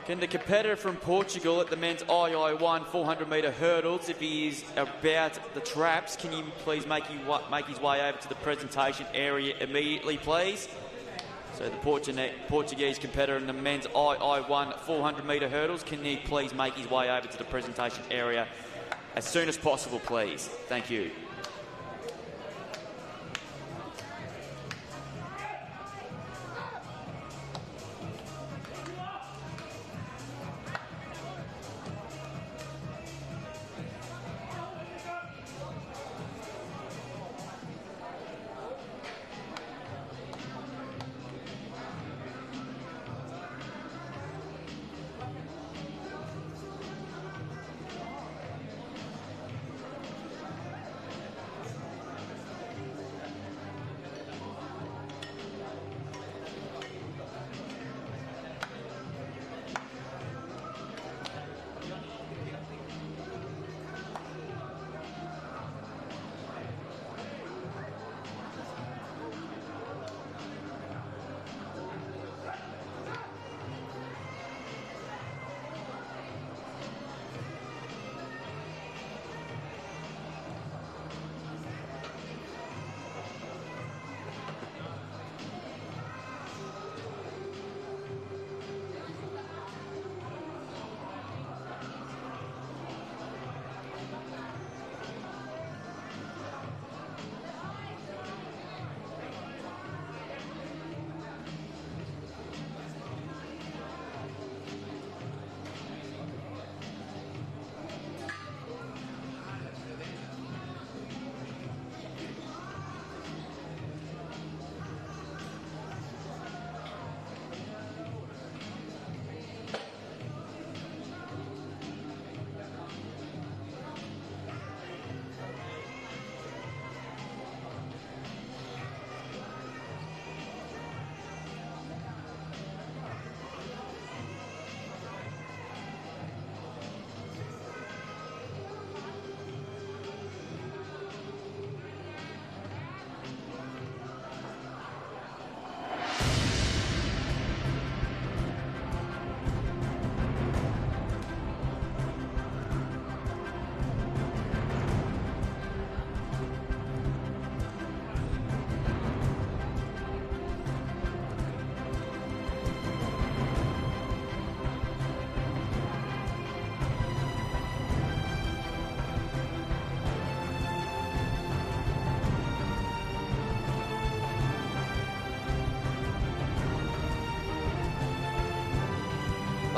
Can the competitor from Portugal at the men's II1 400-metre hurdles, if he is about the traps, can you please make his way over to the presentation area immediately, please? So the Portuguese competitor in the men's II1 400-metre hurdles, can he please make his way over to the presentation area as soon as possible, please? Thank you.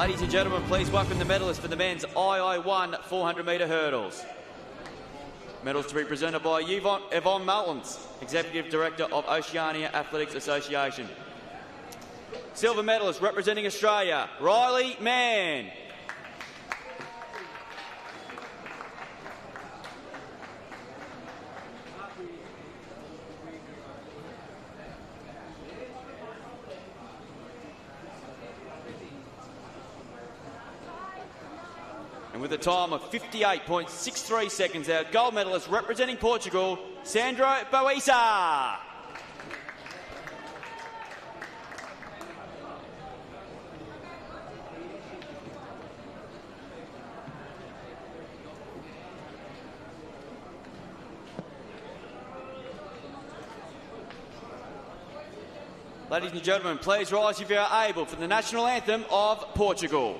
Ladies and gentlemen, please welcome the medalists for the men's II1 400-metre hurdles. Medals to be presented by Yvonne Mullins, Executive Director of Oceania Athletics Association. Silver medalist representing Australia, Riley Mann. And with a time of 58.63 seconds, our gold medalist representing Portugal, Sandro Boisa. Ladies and gentlemen, please rise if you are able for the national anthem of Portugal.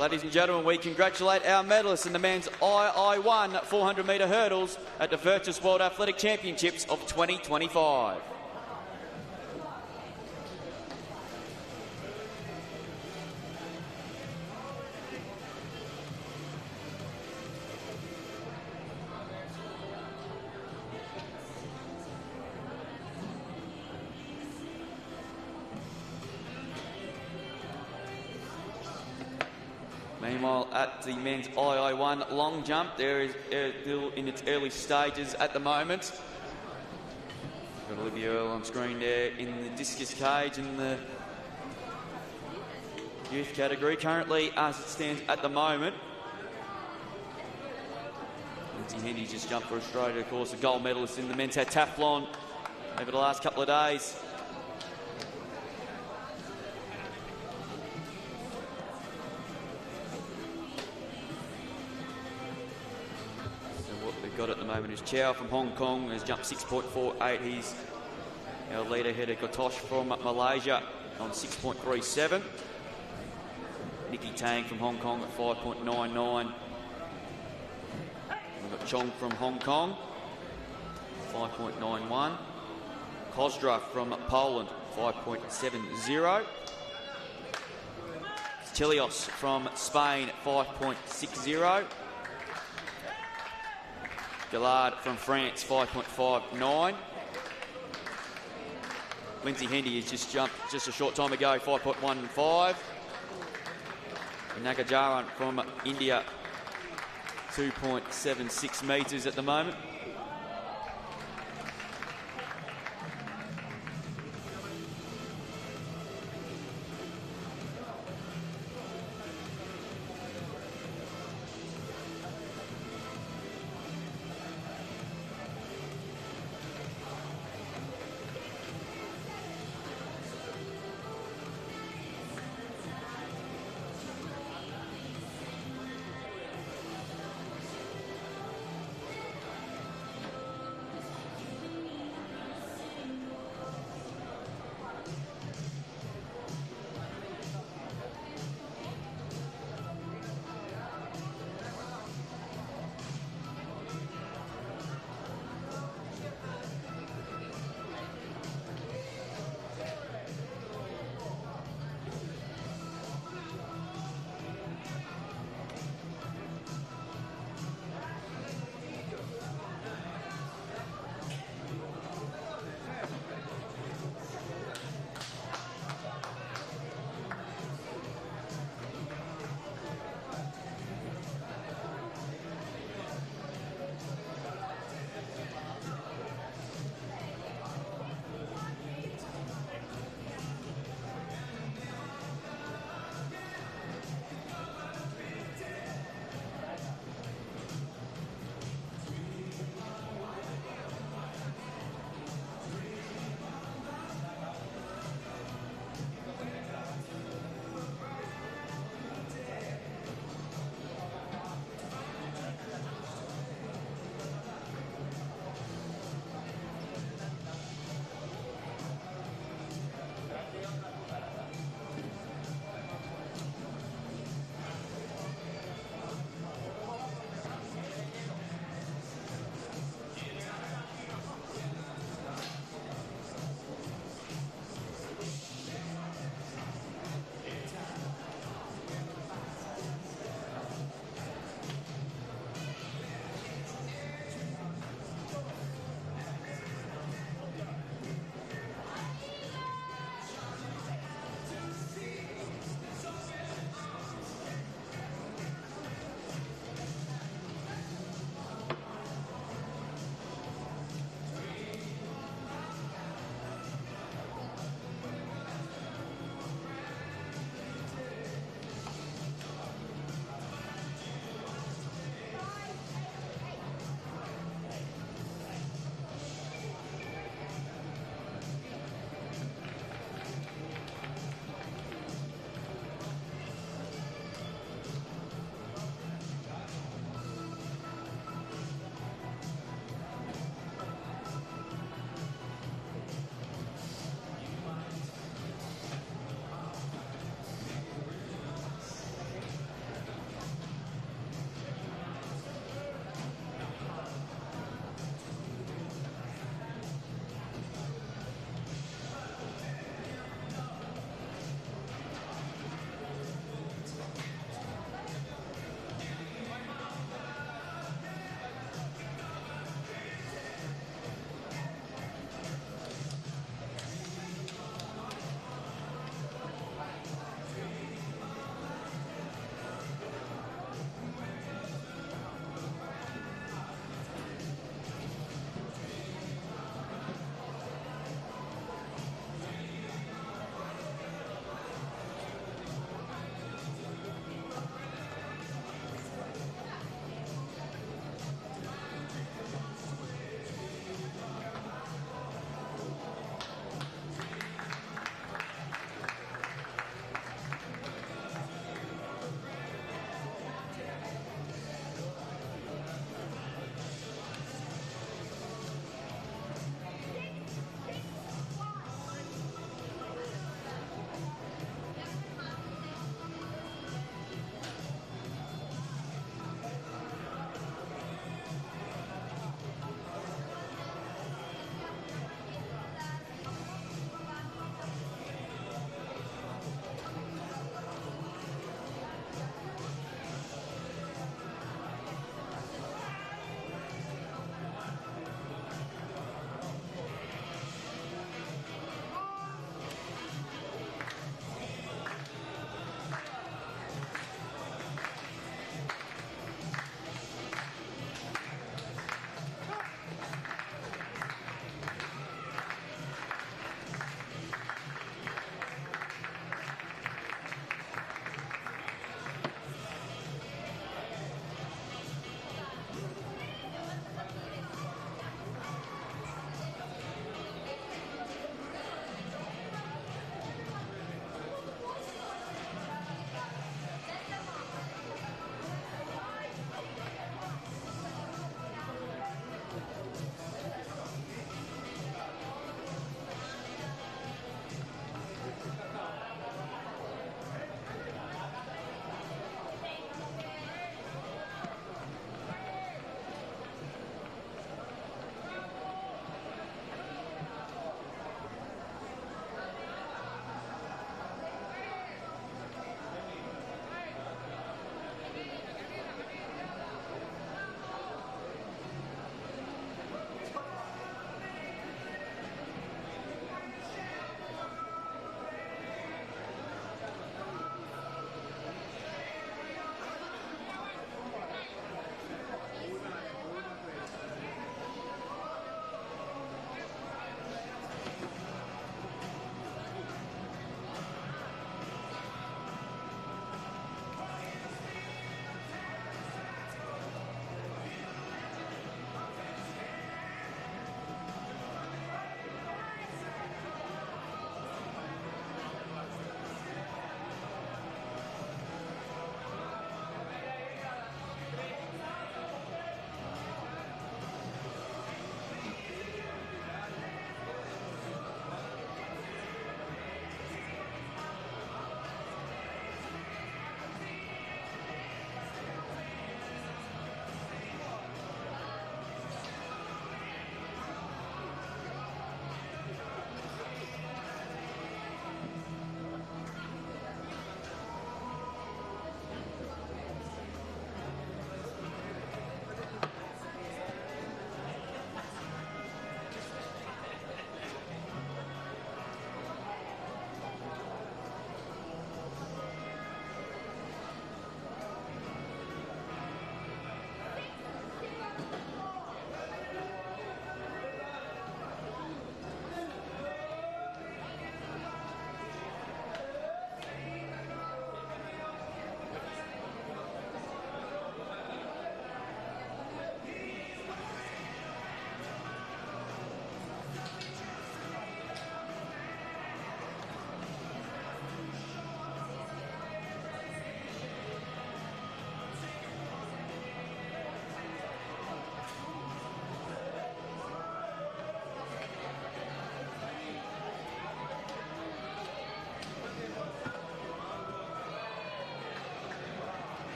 Ladies and gentlemen, we congratulate our medalists in the men's II1 400-metre hurdles at the Virtus World Athletic Championships of 2025. Meanwhile, at the men's II1 long jump, there is still in its early stages at the moment. Got Olivia Earle on screen there in the discus cage in the youth category. Currently, as it stands at the moment, Lindsay Hendy just jumped for Australia, of course, a gold medalist in the men's heptathlon over the last couple of days. Got at the moment is Chow from Hong Kong, has jumped 6.48. He's our leader ahead of Gotosh from Malaysia on 6.37. Nikki Tang from Hong Kong at 5.99. We've got Chong from Hong Kong, 5.91. Kozdrav from Poland, 5.70. Chelios from Spain, 5.60. Gillard from France, 5.59. Lindsay Hendy has just jumped just a short time ago, 5.15. Nagajaran from India, 2.76 metres at the moment.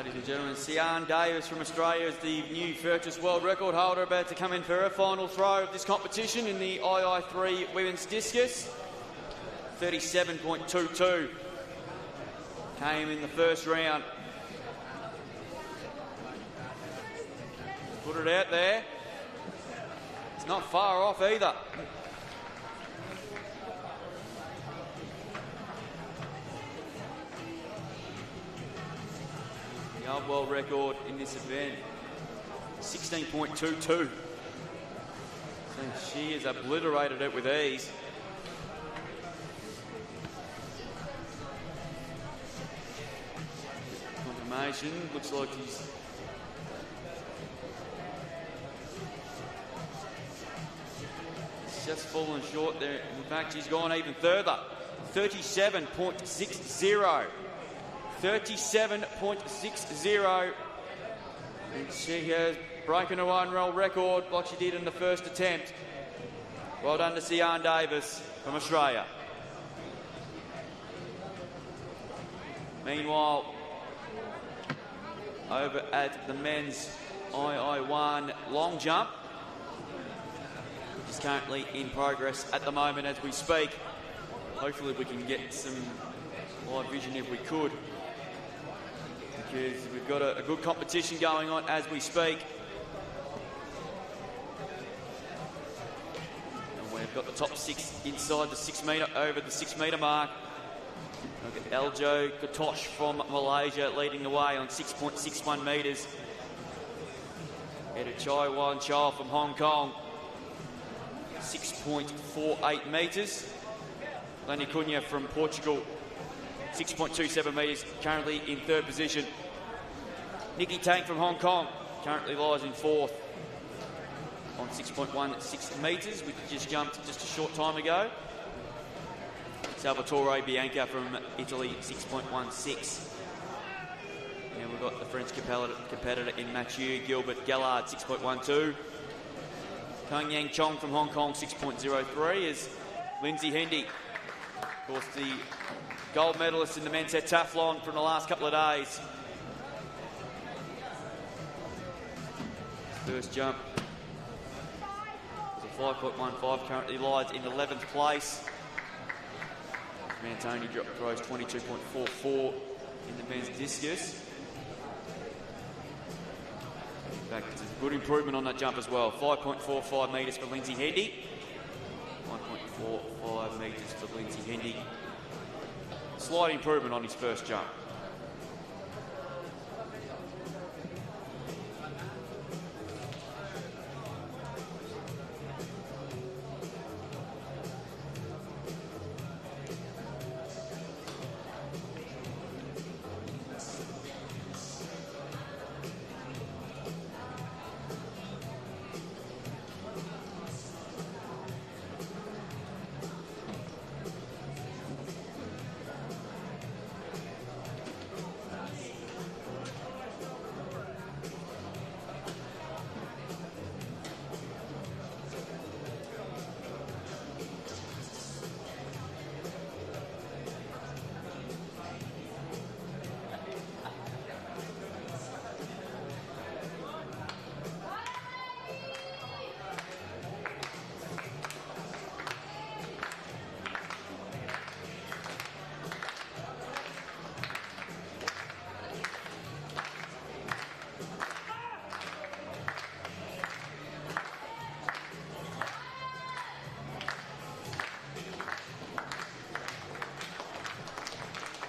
Ladies and gentlemen, Sian Davis from Australia is the new Virtus World Record holder, about to come in for her final throw of this competition in the II3 women's discus. 37.22 came in the first round. Put it out there. It's not far off either. The old world record in this event, 16.22. So she has obliterated it with ease. Confirmation, looks like he's just fallen short there. In fact, she's gone even further. 37.60. 37.60. And she has broken her own world record like she did in the first attempt. Well done to Sian Davis from Australia. Meanwhile, over at the men's II1 long jump, which is currently in progress at the moment as we speak. Hopefully we can get some live vision if we could, because we've got a good competition going on as we speak. And we've got the top six inside the 6 metre, over the 6 metre mark. Look at Eljo Katosh from Malaysia leading the way on 6.61 metres. Eda Chai Wan Chow from Hong Kong, 6.48 metres. Lenny Cunha from Portugal, 6.27 metres, currently in third position. Nikki Tang from Hong Kong currently lies in fourth on 6.16 metres, which just jumped just a short time ago. Salvatore Bianca from Italy, 6.16. And we've got the French competitor in Mathieu Gilbert Gallard, 6.12. Kang Yang Chong from Hong Kong, 6.03, is Lindsay Hendy, of course, the gold medalist in the men's heptathlon from the last couple of days. First jump was a 5.15, currently lies in 11th place. Mantoni throws 22.44 in the men's discus. In fact, it's a good improvement on that jump as well. 5.45 metres for Lindsay Hendy. 1.45 metres for Lindsay Hendy. Slight improvement on his first jump.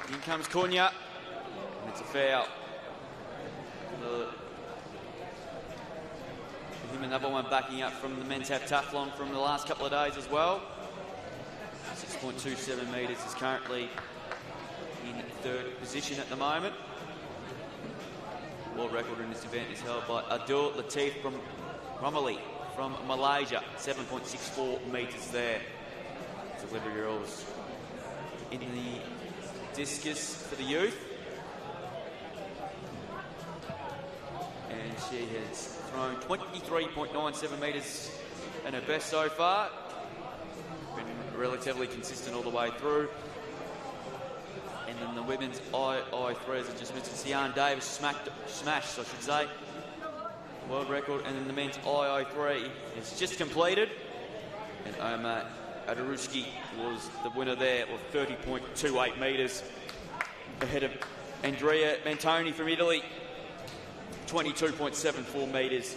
In comes Cunha, and it's a foul. For him, another one backing up from the men's heptathlon from the last couple of days as well. 6.27 metres, is currently in third position at the moment. World record in this event is held by Abdul Latif from Romali from Malaysia, 7.64 metres there. It's 11-year-olds in the discus for the youth. And she has thrown 23.97 metres in her best so far. Been relatively consistent all the way through. And And then the women's II3, as I just mentioned, Sian Davis smashed, I should say. World record. And then the men's II3 is just completed. And Omar Adaruski was the winner there, or 30.28 metres ahead of Andrea Mantoni from Italy, 22.74 metres.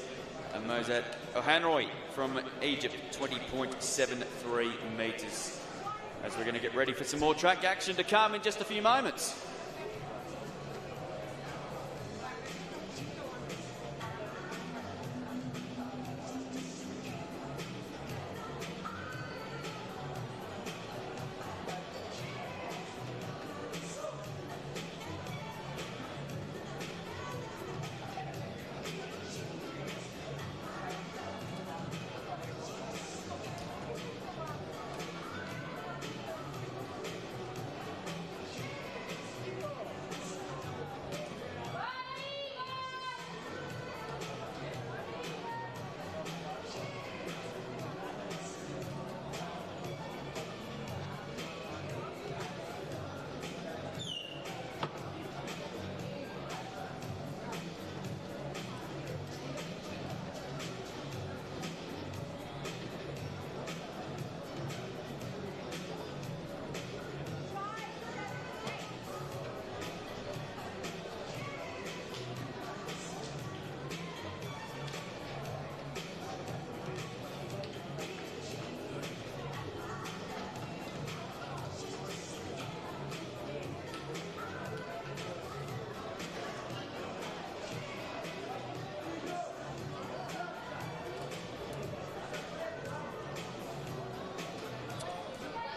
And Mozart Ohanroy from Egypt, 20.73 metres. As we're going to get ready for some more track action to come in just a few moments.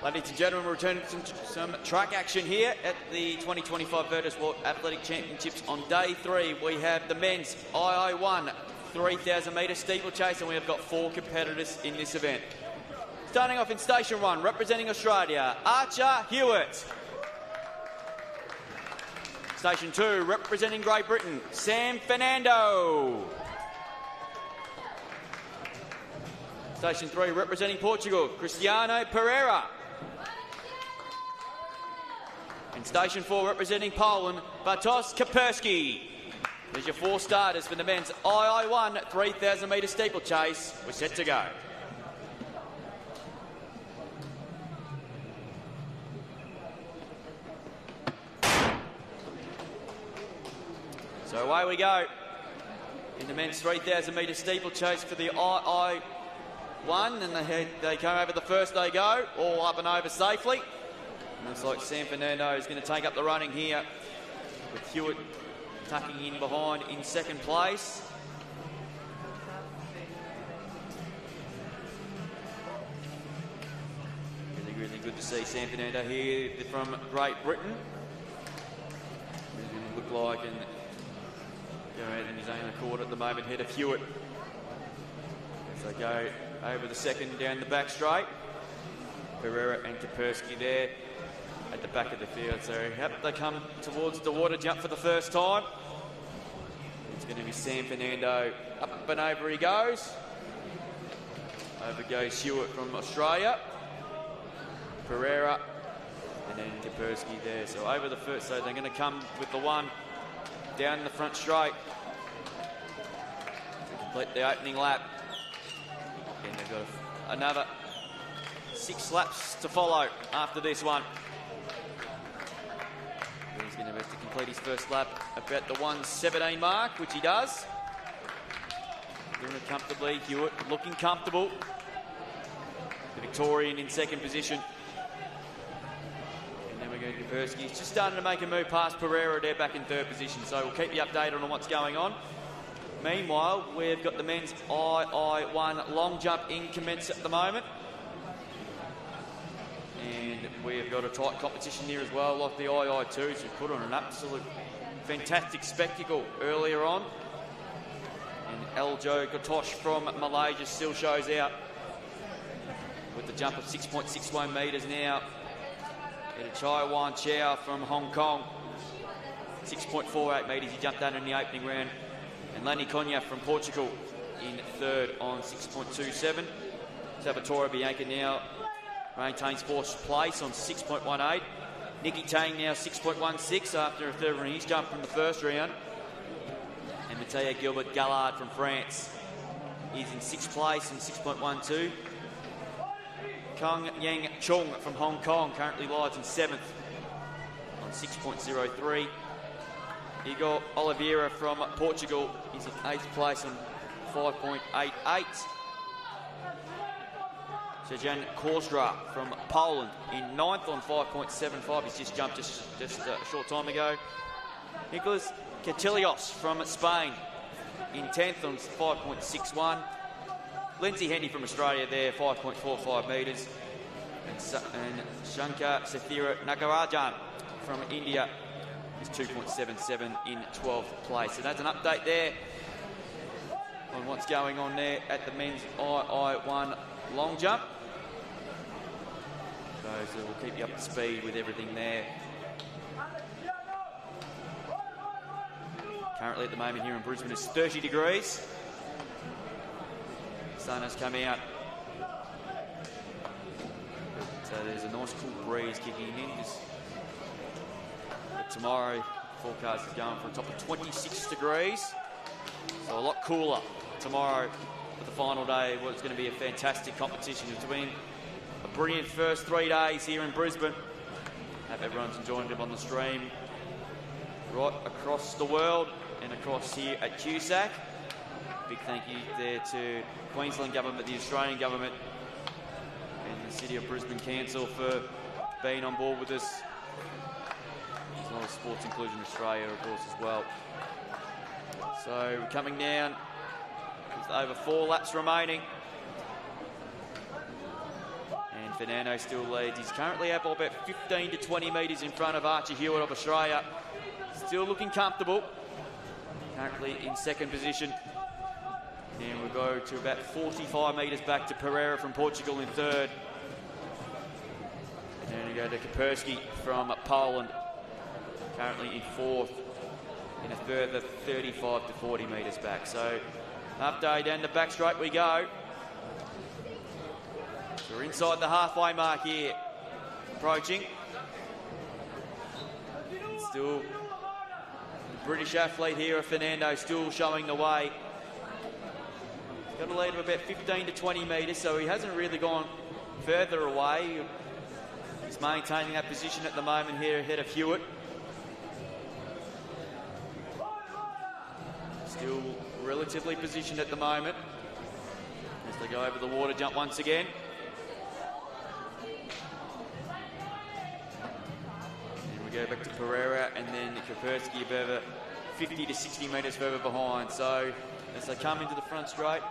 Ladies and gentlemen, we're returning to some track action here at the 2025 Virtus World Athletic Championships. On day 3, we have the men's II1 3,000 metre steeplechase, and we have got 4 competitors in this event. Starting off in Station 1, representing Australia, Archer Hewitt. Station 2, representing Great Britain, Sam Fernando. Station 3, representing Portugal, Cristiano Pereira. And Station 4, representing Poland, Bartosz Kapersky. There's your 4 starters for the men's II1 3,000 metre steeplechase. We're set to go. So away we go in the men's 3,000 metre steeplechase for the II1, and they come over the first they go, all up and over safely. And looks like Sam Fernando is going to take up the running here, with Hewitt tucking in behind in second place. Really, really good to see Sam Fernando here from Great Britain. Really look like and go out in his own accord at the moment, head of Hewitt. As they go over the second down the back straight. Pereira and Kapersky there at the back of the field. So they come towards the water jump for the first time. It's going to be Sam Fernando. Up and over he goes. Over goes Hewitt from Australia. Pereira and then Kapersky there. So over the first, so they're going to come with the one down the front straight to complete the opening lap. And they've got another 6 laps to follow after this one. He's going to have to complete his first lap about the 1:17 mark, which he does. Doing it comfortably. Hewitt looking comfortable. The Victorian in second position. And then we're going to Kapersky. He's just starting to make a move past Pereira there back in third position. So we'll keep you updated on what's going on. Meanwhile, we've got the men's II1 long jump in commence at the moment. And we've got a tight competition here as well, like the II2s, who put on an absolute fantastic spectacle earlier on. And Aljo Gatosh from Malaysia still shows out with the jump of 6.61 metres now. And Chai Wan Chow from Hong Kong, 6.48 metres he jumped under in the opening round. And Lani Konya from Portugal in third on 6.27. Salvatore Bianca now maintains fourth place on 6.18. Nicky Tang now 6.16 after a third run. He's jumped from the first round. And Mathieu Gilbert Gallard from France is in 6th place in 6.12. Kong Yang Chung from Hong Kong currently lies in 7th on 6.03. Igor Oliveira from Portugal is in 8th place on 5.88. Serjan Korstra from Poland in 9th on 5.75. He's just jumped just a short time ago. Nicholas Catilios from Spain in 10th on 5.61. Lindsay Hendy from Australia there, 5.45 metres. And Shankar Sathira Nagarajan from India is 2.77 in 12th place. So that's an update there on what's going on there at the men's II1 long jump. So we'll keep you up to speed with everything there. Currently at the moment here in Brisbane it's 30 degrees. Sun has come out. So there's a nice cool breeze kicking in. But tomorrow, forecast is going for a top of 26 degrees. So a lot cooler tomorrow for the final day. Well, it's going to be a fantastic competition. It's been a brilliant first 3 days here in Brisbane. Hope everyone's enjoying it on the stream right across the world and across here at QSAC. Big thank you there to Queensland Government, the Australian Government and the City of Brisbane Council for being on board with us, as well as Sports Inclusion Australia, of course, as well. So we're coming down with over 4 laps remaining. And Fernando still leads. He's currently up about 15 to 20 metres in front of Archie Hewitt of Australia. Still looking comfortable. Currently in 2nd position. And we'll go to about 45 metres back to Pereira from Portugal in 3rd. And then we go to Kapersky from Poland, currently in 4th, and a further 35 to 40 metres back. So update down the back straight we go. So we're inside the halfway mark here, approaching. And still, the British athlete here, Fernando, still showing the way. Got a lead of about 15 to 20 metres, so he hasn't really gone further away. He's maintaining that position at the moment here ahead of Hewitt. Still relatively positioned at the moment as they go over the water jump once again. And we go back to Pereira and then Kapersky about 50 to 60 metres further behind. So as they come into the front straight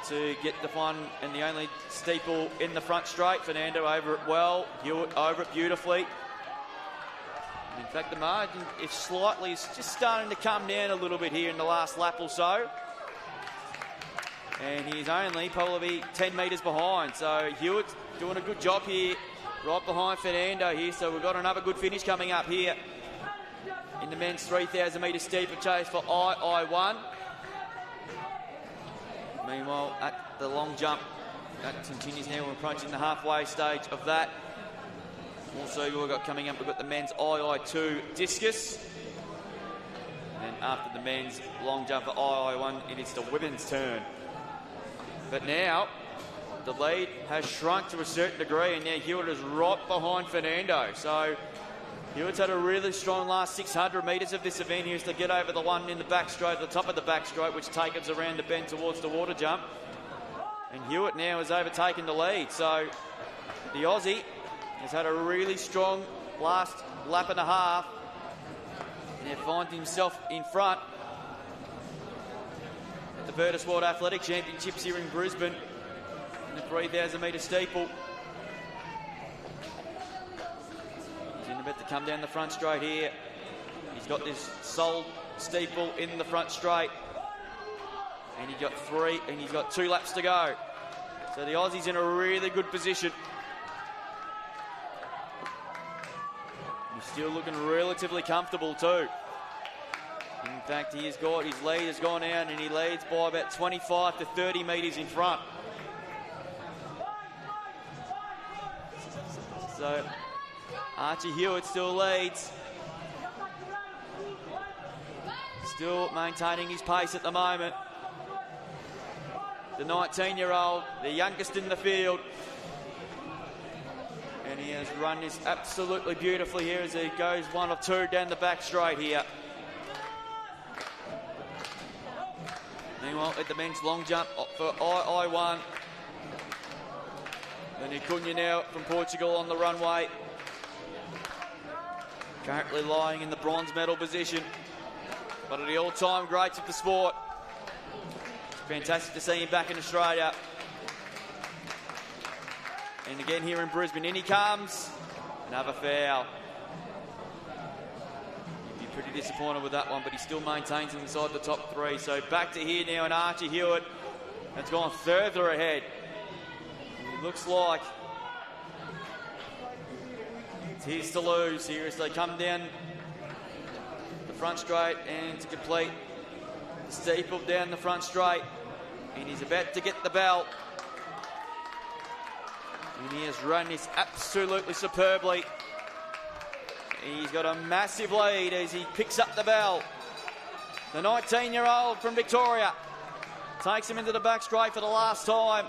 to get the one and the only steeple in the front straight, Fernando over it well, Hewitt over it beautifully. And in fact, the margin, if slightly, is just starting to come down a little bit here in the last lap or so. And he's only probably 10 metres behind. So Hewitt's doing a good job here, right behind Fernando here. So we've got another good finish coming up here in the men's 3,000 metre steeplechase for II1. Meanwhile, at the long jump, that continues now. We're approaching the halfway stage of that. Also, we've got coming up, we've got the men's II2 discus. And then after the men's long jump for II1, it is the women's turn. But now, the lead has shrunk to a certain degree, and now Hewitt is right behind Fernando. So Hewitt's had a really strong last 600 metres of this event. He has to get over the one in the back straight, the top of the back straight, which takes us around the bend towards the water jump. And Hewitt now has overtaken the lead. So the Aussie has had a really strong last lap and a half. And he finds himself in front at the Virtus World Athletic Championships here in Brisbane in the 3,000 metre steeple. About to come down the front straight here. He's got this sole steeple in the front straight, and he's got 2 laps to go. So the Aussie's in a really good position. He's still looking relatively comfortable too. In fact, his lead has gone out, and he leads by about 25 to 30 metres in front. So Archie Hewitt still leads. Still maintaining his pace at the moment. The 19-year-old, the youngest in the field. And he has run this absolutely beautifully here as he goes one of two down the back straight here. Meanwhile, at the men's long jump for I1. Then Cunha now from Portugal on the runway. Currently lying in the bronze medal position. One of the all-time greats of the sport. Fantastic to see him back in Australia. And again here in Brisbane. In he comes. Another foul. You'd be pretty disappointed with that one, but he still maintains inside the top three. So back to here now, and Archie Hewitt has gone further ahead. It looks like it's his to lose here as they come down the front straight and to complete the steeple down the front straight. And he's about to get the bell. And he has run this absolutely superbly. He's got a massive lead as he picks up the bell. The 19-year-old from Victoria takes him into the back straight for the last time.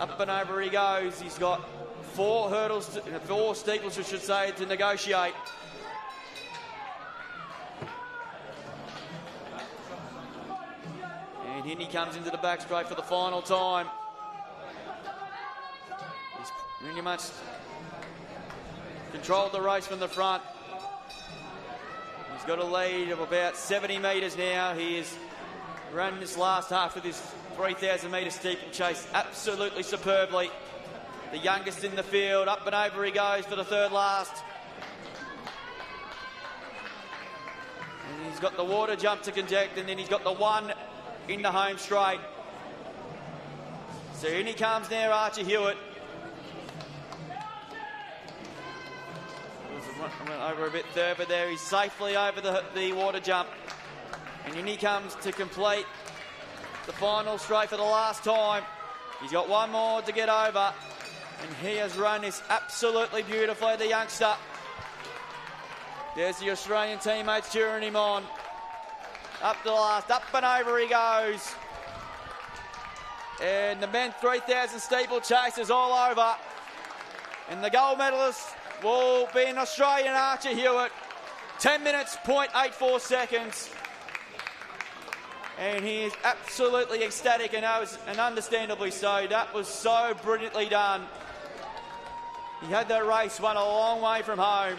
Up and over he goes. He's got four steeples, I should say, to negotiate. And in he comes into the back straight for the final time. He's pretty much controlled the race from the front. He's got a lead of about 70 metres now. He has run this last half of this 3,000 metre steeplechase absolutely superbly. The youngest in the field. Up and over he goes for the third last. And he's got the water jump to conject, and then he's got the one in the home straight. So in he comes now, Archie Hewitt. Went over a bit further there. He's safely over the water jump. And in he comes to complete the final straight for the last time. He's got one more to get over. And he has run this absolutely beautifully, the youngster. There's the Australian teammates cheering him on. Up to the last, up and over he goes. And the men's 3,000 steeplechase is all over. And the gold medalist will be an Australian, Archie Hewitt. 10 minutes, 0.84 seconds. And he is absolutely ecstatic, and understandably so. That was so brilliantly done. He had that race won a long way from home.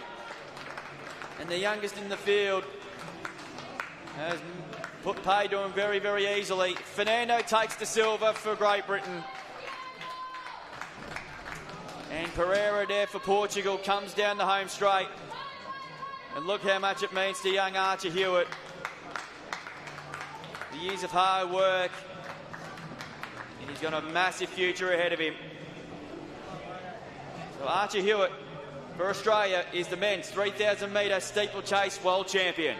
And the youngest in the field has put pay to him very, very easily. Fernando takes the silver for Great Britain. And Pereira there for Portugal comes down the home straight. And look how much it means to young Archie Hewitt. The years of hard work. And he's got a massive future ahead of him. So Archie Hewitt for Australia is the men's 3,000 metre steeplechase world champion.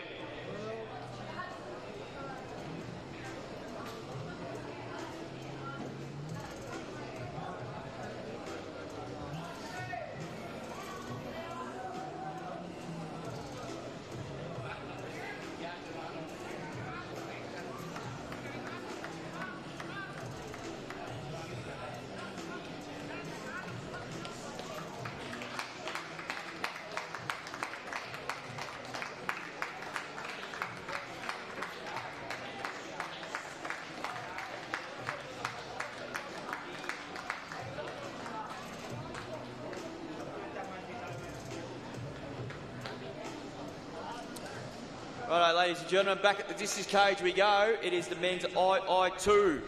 Righto, ladies and gentlemen, back at the discus cage we go. It is the men's II2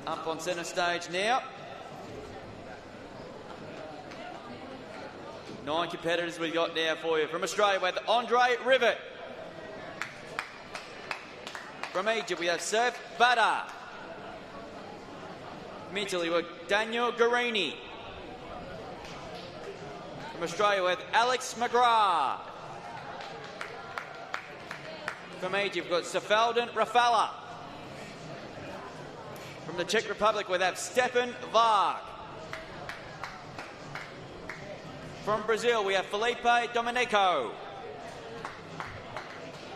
up on centre stage now. 9 competitors we've got now for you. From Australia, we have Andre Rivet. From Egypt, we have Surf Bada. From Italy, we have Daniel Guarini. From Australia, we have Alex McGrath. From Egypt, we've got Sefaldan Rafala. From the Czech Republic, we have Stefan Varg. From Brazil, we have Felipe Domenico.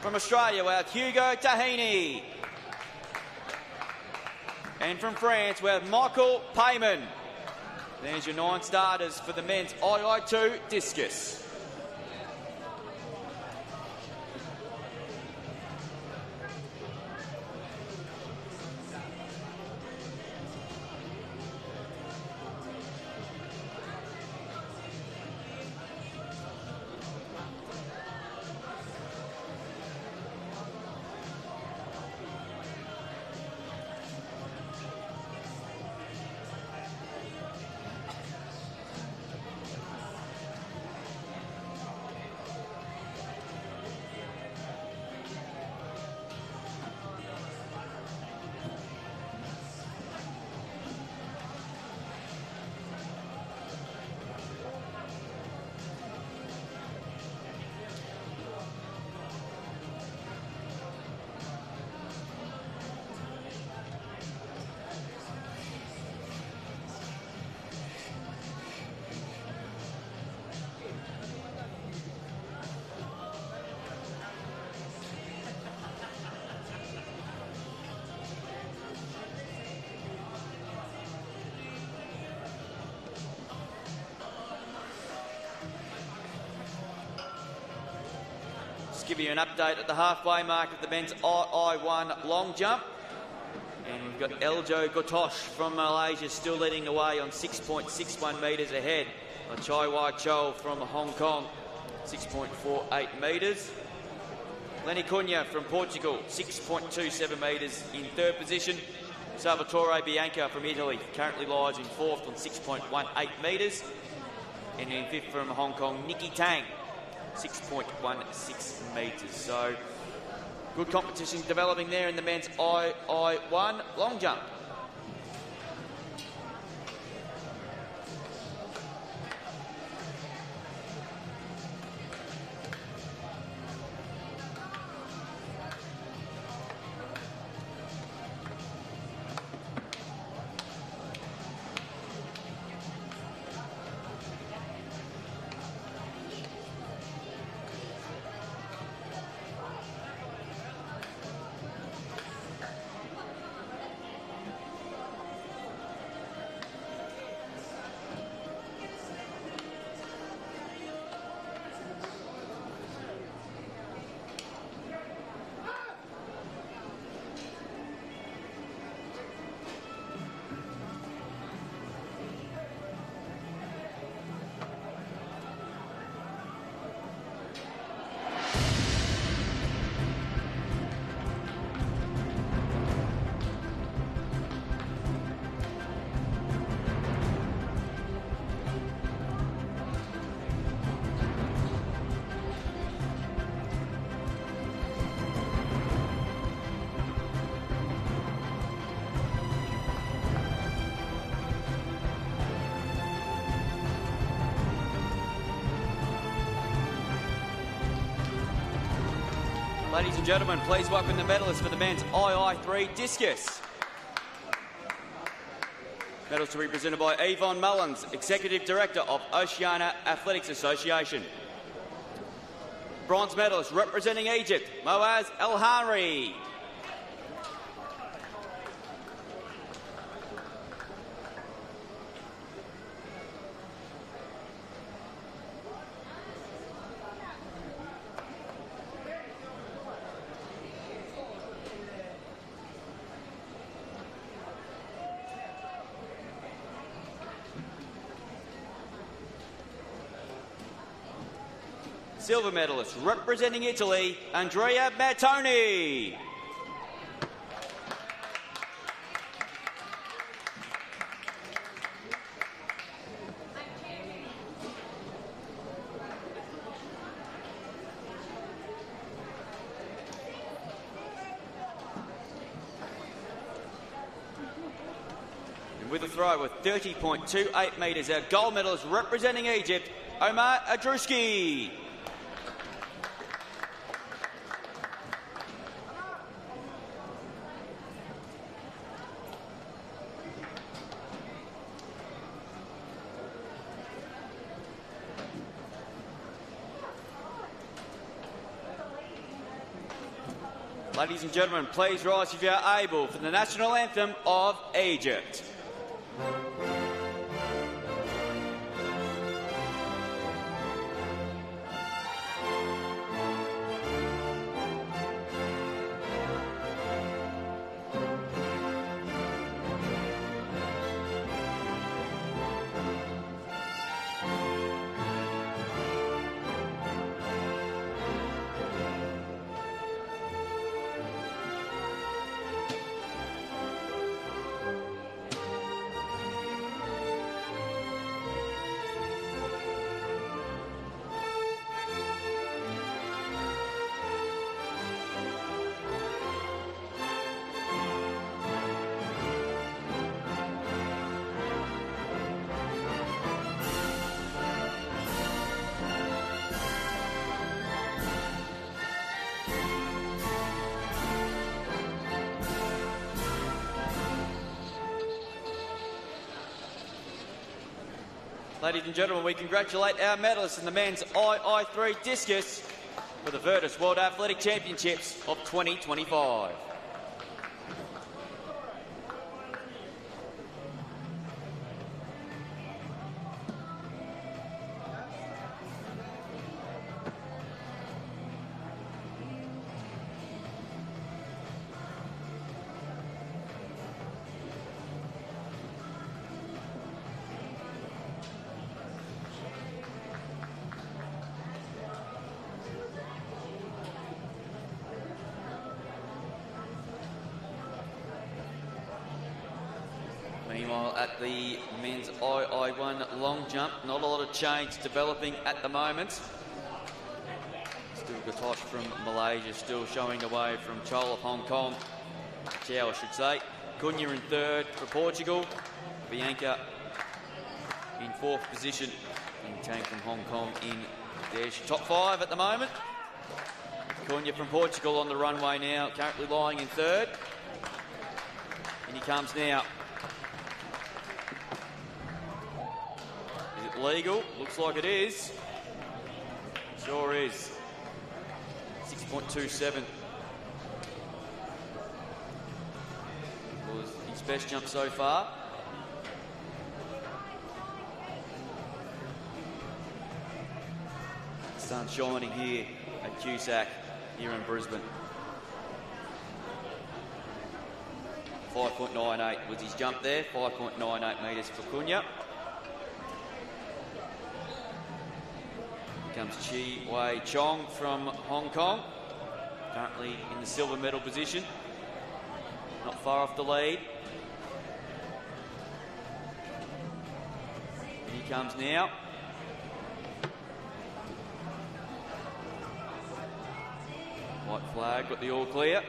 From Australia, we have Hugo Tahini. And from France, we have Michael Payman. There's your 9 starters for the men's II2 discus. Give you an update at the halfway mark of the men's II1 long jump. And we've got Eljo Gotosh from Malaysia still leading the way on 6.61 metres ahead of Chai Wai Cho from Hong Kong, 6.48 metres. Lenny Cunha from Portugal, 6.27 metres in 3rd position. Salvatore Bianca from Italy currently lies in 4th on 6.18 metres. And in 5th from Hong Kong, Nikki Tang, 6.16 metres. So good competition developing there in the men's II1 long jump. Ladies and gentlemen, please welcome the medalists for the men's II3 discus. Medals to be presented by Yvonne Mullins, Executive Director of Oceania Athletics Association. Bronze medalist representing Egypt, Moaz El-Hari. Silver medalist representing Italy, Andrea Mattoni. And with a throw with 30.28 metres, our gold medalist representing Egypt, Omar Adruski. Ladies and gentlemen, please rise if you are able for the national anthem of Egypt. Ladies and gentlemen, we congratulate our medalists in the men's II3 discus for the Virtus World Athletic Championships of 2025. Meanwhile, at the men's II1 long jump, not a lot of change developing at the moment. Still Gatosh from Malaysia, still showing away from Chol of Hong Kong. Chow, I should say. Cunha in third for Portugal. Bianca in fourth position. And Tang from Hong Kong in their top five at the moment. Cunha from Portugal on the runway now, currently lying in third. And he comes now. Is it legal? Looks like it is. Sure is. 6.27. Was his best jump so far. Sun shining here at Cusack here in Brisbane. 5.98 was his jump there, 5.98 metres for Cunha. Here comes Chi Wei Chong from Hong Kong, currently in the silver medal position, not far off the lead. And he comes now. White flag, got the all clear.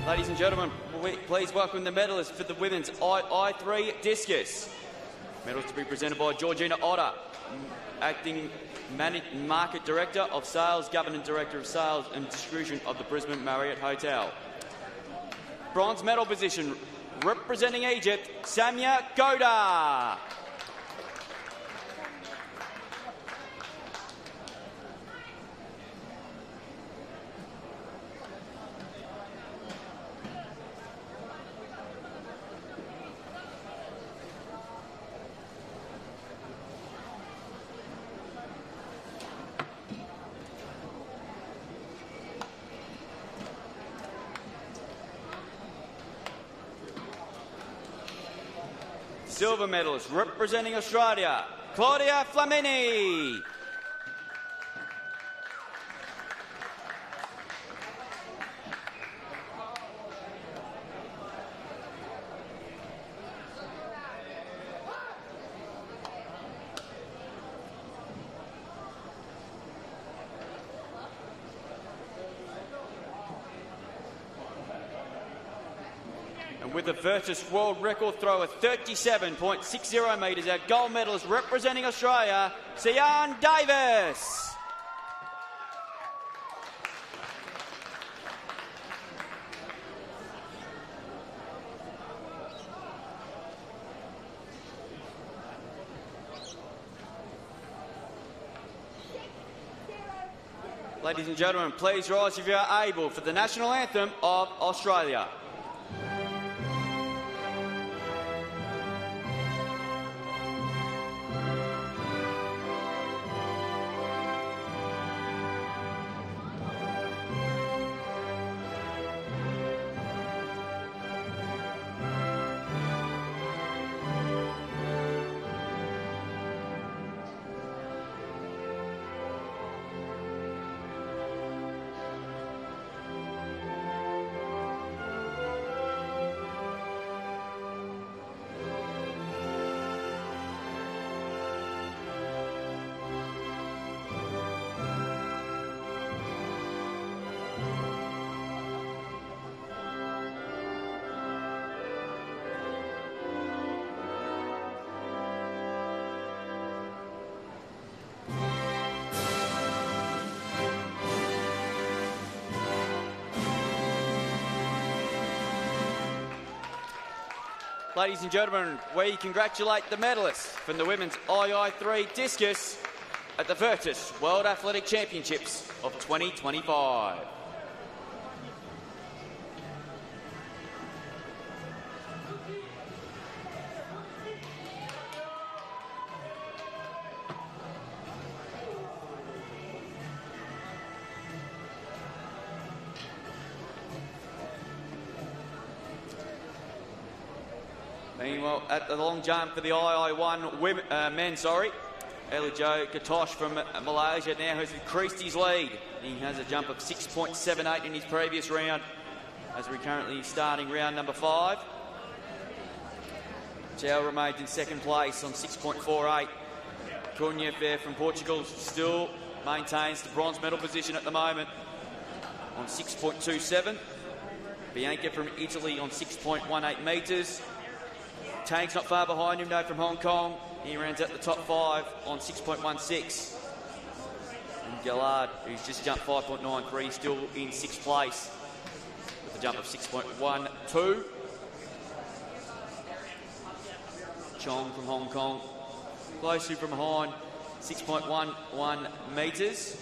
Ladies and gentlemen, please welcome the medalists for the women's II3 discus. Medals to be presented by Georgina Otter, Acting Market Director of Sales, Government Director of Sales and Distribution of the Brisbane Marriott Hotel. Bronze medal position, representing Egypt, Samia Goda. silver medalist representing Australia, Claudia Flamini. With the Virtus world record throw of 37.60 metres, our gold medalist representing Australia, Sian Davis. Ladies and gentlemen, please rise if you are able for the national anthem of Australia. Ladies and gentlemen, we congratulate the medalists from the women's II3 discus at the Virtus World Athletic Championships of 2025. Meanwhile, at the long jump for the II1 men, Elijah Katosh from Malaysia now has increased his lead. He has a jump of 6.78 in his previous round, as we're currently starting round number 5. Chao remains in second place on 6.48. Cunha there from Portugal still maintains the bronze medal position at the moment on 6.27. Bianca from Italy on 6.18 metres. Tang's not far behind him, though, from Hong Kong. He rounds out the top 5 on 6.16. And Gillard, who's just jumped 5.93, still in 6th place with a jump of 6.12. Chong from Hong Kong, closely from behind, 6.11 metres.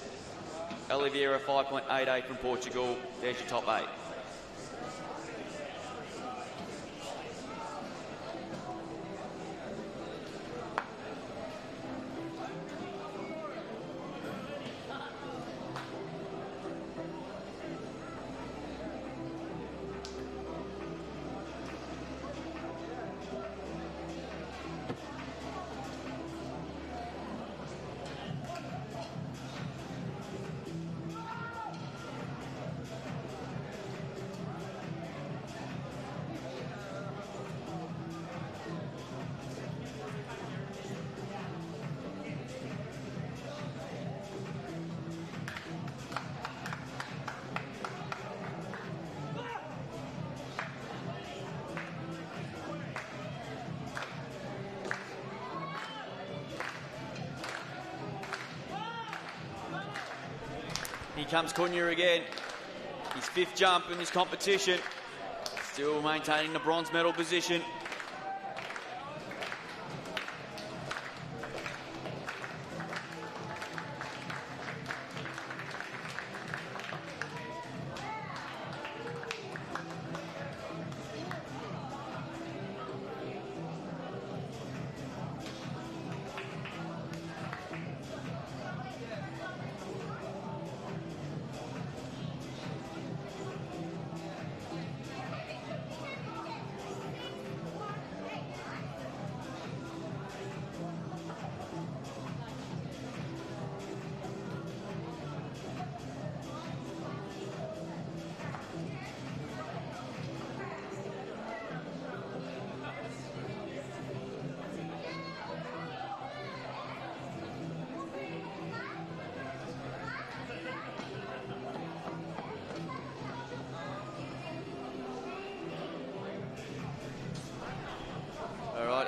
Oliveira, 5.88 from Portugal. There's your top 8. Here comes Cunha again. His 5th jump in this competition. Still maintaining the bronze medal position.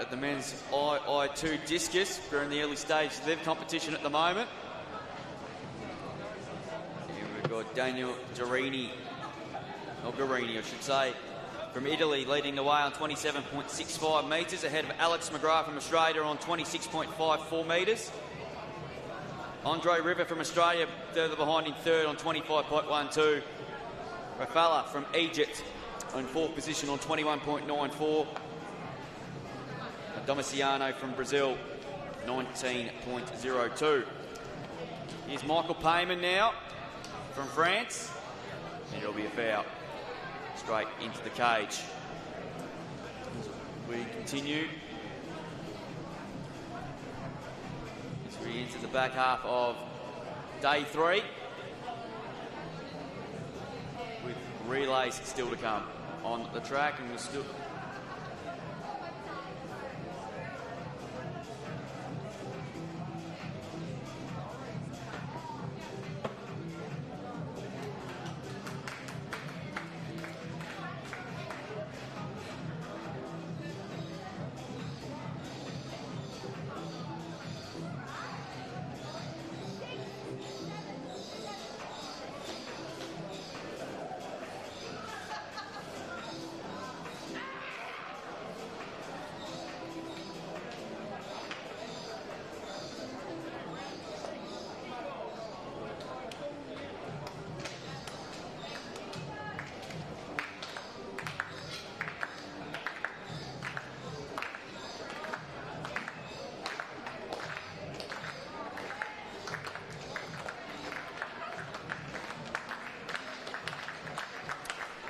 at the men's II discus. We're in the early stages of their competition at the moment. Here we've got Daniel Guarini, I should say, from Italy, leading the way on 27.65 metres, ahead of Alex McGrath from Australia on 26.54 metres. Andre River from Australia further behind in third on 25.12. Rafala from Egypt in fourth position on 21.94. Domiciano from Brazil, 19.02. Here's Michael Payman now from France, and it'll be a foul straight into the cage. We continue as we enter the back half of day 3, with relays still to come on the track, and we're still.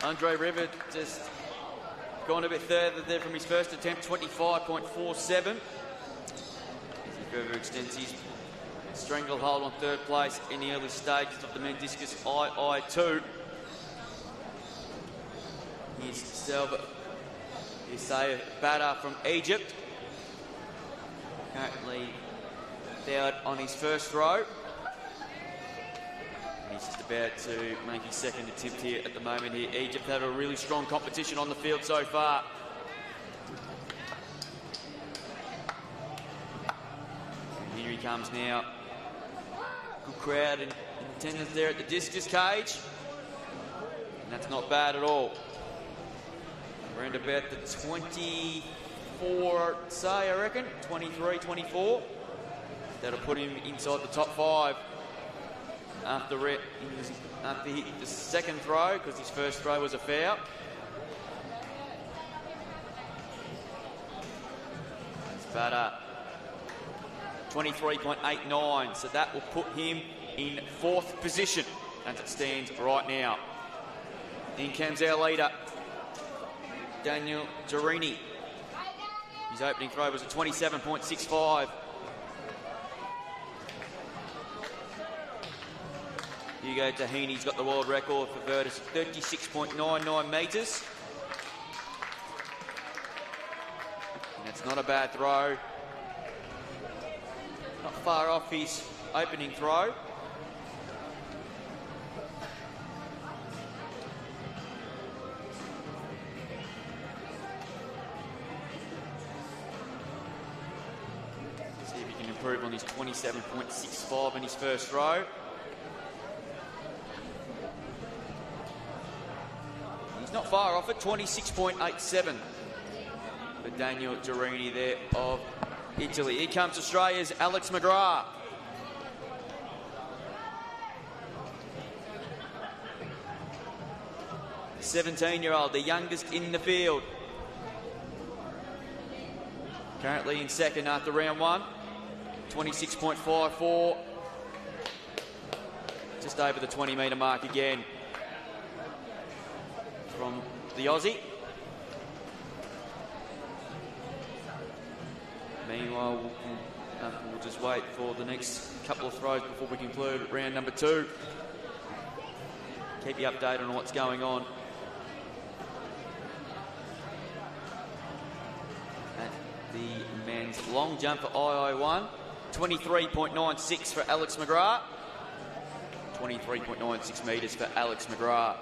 Andre River just gone a bit further there from his first attempt, 25.47. As he further extends his stranglehold on third place in the early stages of the men's discus II. Here's Selva Isaiah Bada from Egypt. Currently fouled on his first throw. He's just about to make his second attempt here at the moment here. Egypt have a really strong competition on the field so far. And here he comes now. Good crowd in attendance there at the discus cage. And that's not bad at all. Around about the 24, say, I reckon. 23, 24. That'll put him inside the top 5. After the second throw, because his first throw was a foul. It's about 23.89, so that will put him in 4th position as it stands right now. In comes our leader, Daniel Guarini. His opening throw was a 27.65. Hugo Tahini's got the world record for Virtus, 36.99 metres. And that's not a bad throw. Not far off his opening throw. See if he can improve on his 27.65 in his first throw. Not far off it, 26.87 for Daniel Guarini there of Italy. Here comes Australia's Alex McGrath. The 17-year-old, the youngest in the field. Currently in second after round 1, 26.54. Just over the 20-metre mark again from the Aussie. Meanwhile, we'll just wait for the next couple of throws before we conclude round number 2. Keep you updated on what's going on at the men's long jump for II1. 23.96 for Alex McGrath. 23.96 metres for Alex McGrath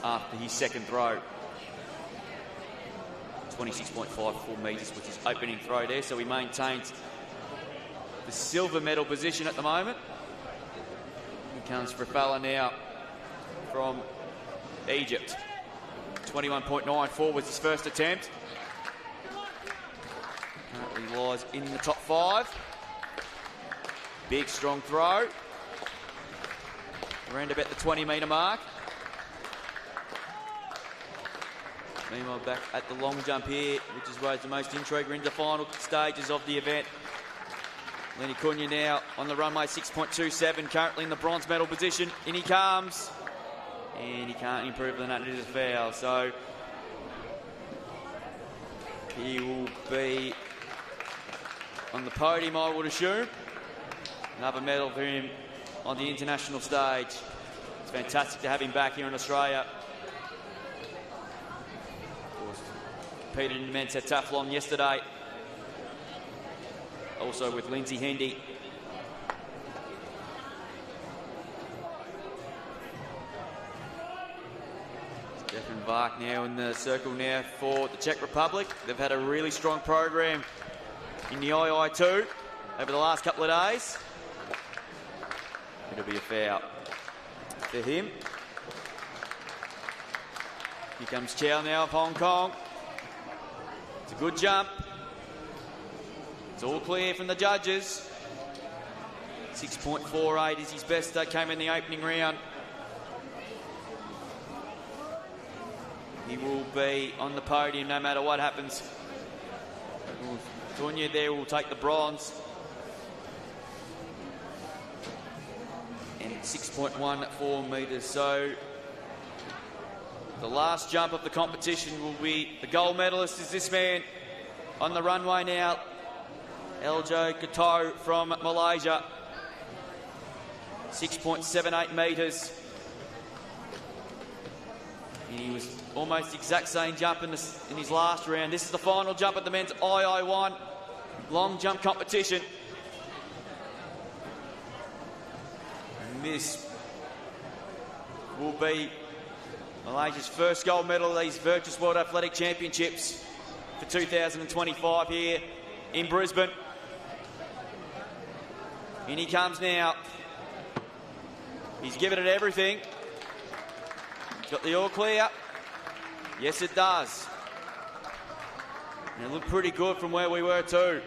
after his second throw. 26.54 metres, which is opening throw there. So he maintains the silver medal position at the moment. Here comes Frafalla now from Egypt. 21.94 was his first attempt. Currently lies in the top 5. Big, strong throw. Around about the 20-metre mark. Meanwhile, back at the long jump here, which is where it's the most intrigue. We're in the final stages of the event. Lenny Cunha now on the runway, 6.27, currently in the bronze medal position. In he comes. And he can't improve on that. It is a foul. So he will be on the podium, I would assume. Another medal for him on the international stage. It's fantastic to have him back here in Australia. Of course, competed in men's heptathlon yesterday. Also with Lindsay Hendy. Stefan Vark now in the circle now for the Czech Republic. They've had a really strong program in the II2 over the last couple of days. It'll be a foul for him. Here comes Chow now of Hong Kong. It's a good jump. It's all clear from the judges. 6.48 is his best that came in the opening round. He will be on the podium no matter what happens. Cunha there will take the bronze. And 6.14 metres. So the last jump of the competition will be the gold medalist is this man on the runway now. Eljo Kato from Malaysia. 6.78 metres. And he was almost the exact same jump in his last round. This is the final jump at the men's II1 long jump competition. And this will be Malaysia's first gold medal at these Virtus World Athletic Championships for 2025 here in Brisbane. In he comes now. He's given it everything. He's got the all clear. Yes, it does. And it looked pretty good from where we were too.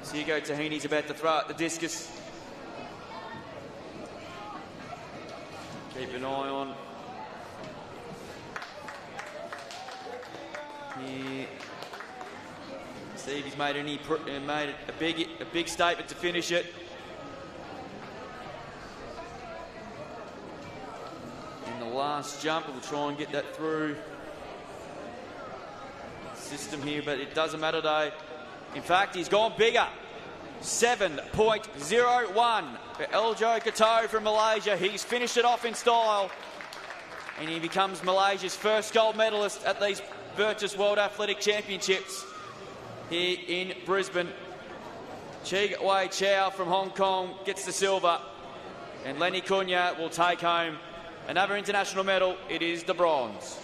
So Hugo Tahini's about to throw at the discus. Keep an eye on. Here. See if he's made a big statement to finish it. In the last jump, we'll try and get that through the system here, but it doesn't matter though. In fact, he's gone bigger. 7.01 for Eljo Kato from Malaysia. He's finished it off in style, and he becomes Malaysia's first gold medalist at these Virtus World Athletic Championships here in Brisbane. Chi Wei Chow from Hong Kong gets the silver, and Lenny Cunha will take home another international medal. It is the bronze.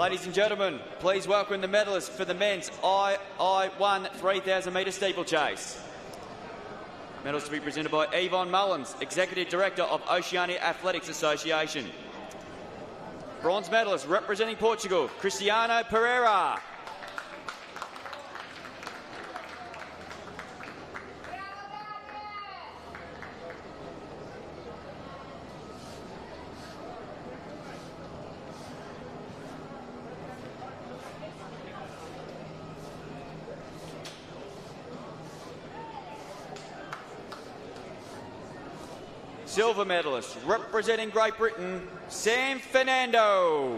Ladies and gentlemen, please welcome the medalists for the men's II1 3,000 metre steeplechase. Medals to be presented by Yvonne Mullins, Executive Director of Oceania Athletics Association. Bronze medalist representing Portugal, Cristiano Pereira. Silver medalist representing Great Britain, Sam Fernando.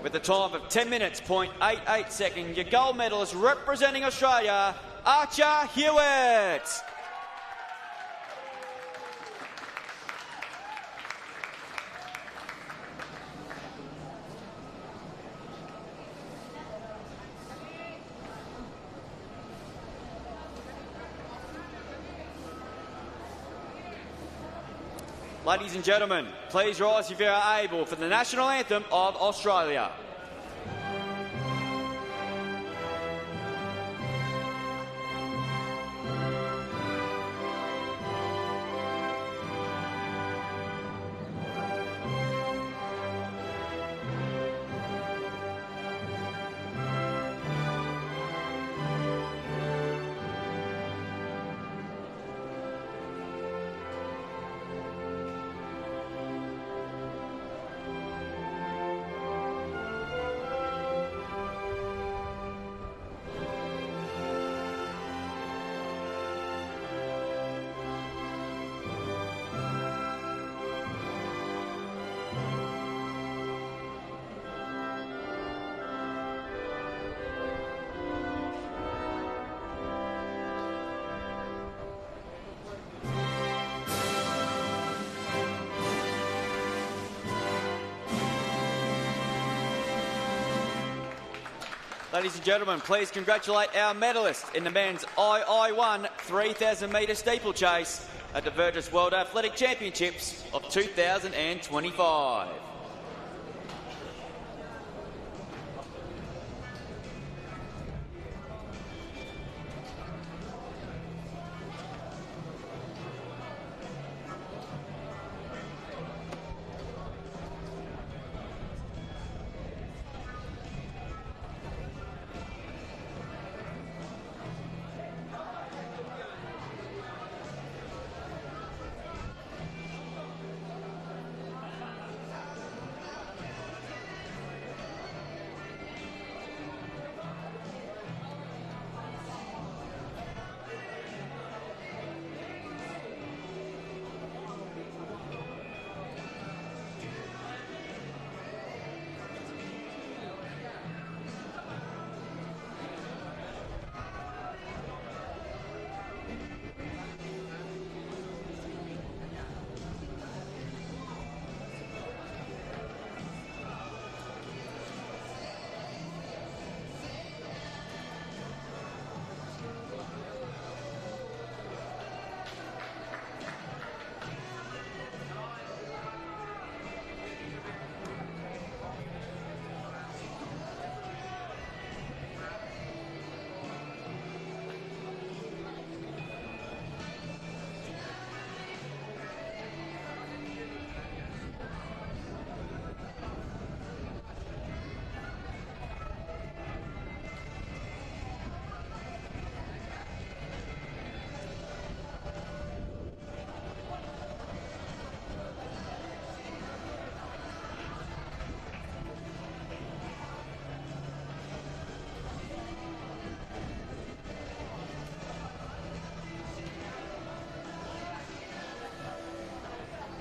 With a time of 10 minutes, 0.88 seconds, your gold medalist representing Australia, Archer Hewitt. Ladies and gentlemen, please rise if you are able for the national anthem of Australia. Ladies and gentlemen, please congratulate our medalists in the men's II1 3,000 metre steeplechase at the Virtus World Athletic Championships of 2025.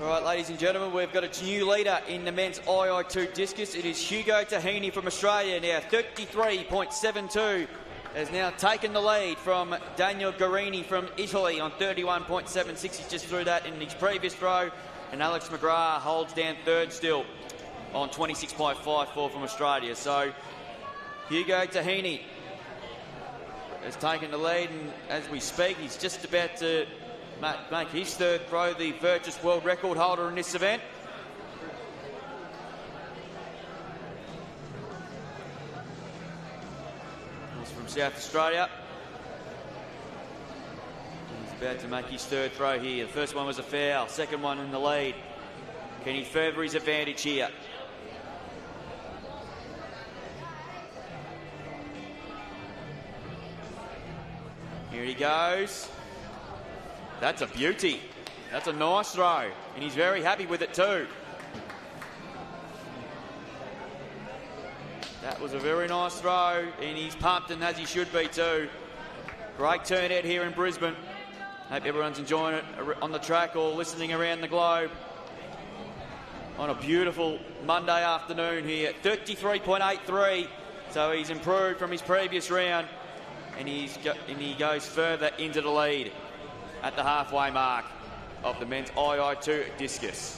All right, ladies and gentlemen, we've got a new leader in the men's II2 discus. It is Hugo Tahini from Australia now, 33.72. Has now taken the lead from Daniel Guarini from Italy on 31.76. He just threw that in his previous throw. And Alex McGrath holds down third still. on 26.54 from Australia. So Hugo Tahini has taken the lead, and as we speak, he's just about to make his third throw, the Virtus world record holder in this event. He's from South Australia. He's about to make his third throw here. The first one was a foul, second one in the lead. Can he further his advantage here? Here he goes. That's a beauty. That's a nice throw, and he's very happy with it too. That was a very nice throw, and he's pumped, and as he should be too. Great turnout here in Brisbane. Hope everyone's enjoying it on the track or listening around the globe on a beautiful Monday afternoon here. 33.83, so he's improved from his previous round, and he goes further into the lead at the halfway mark of the men's II2 discus.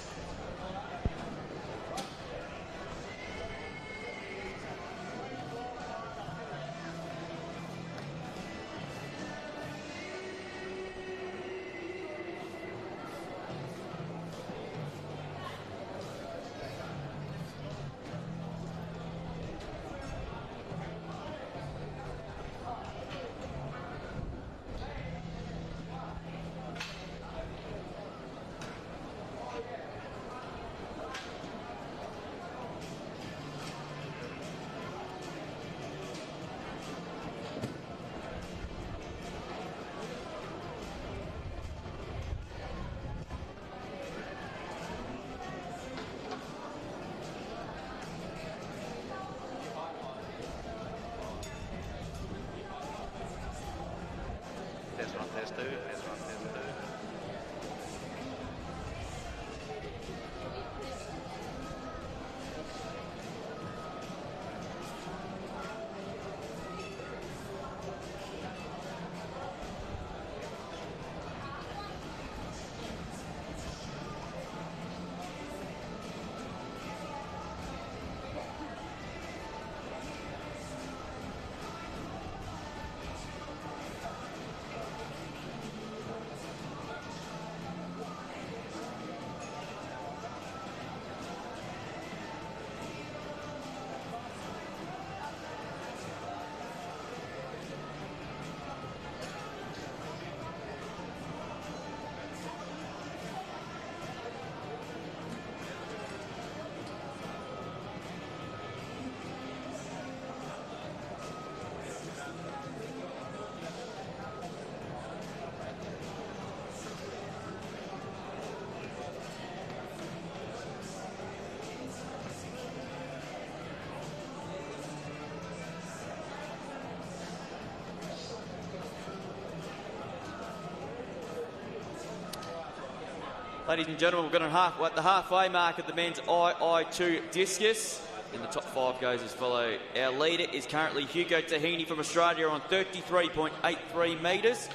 Ladies and gentlemen, we're going to at the halfway mark of the men's II2 discus. And the top five goes as follows. Our leader is currently Hugo Tahini from Australia on 33.83 metres.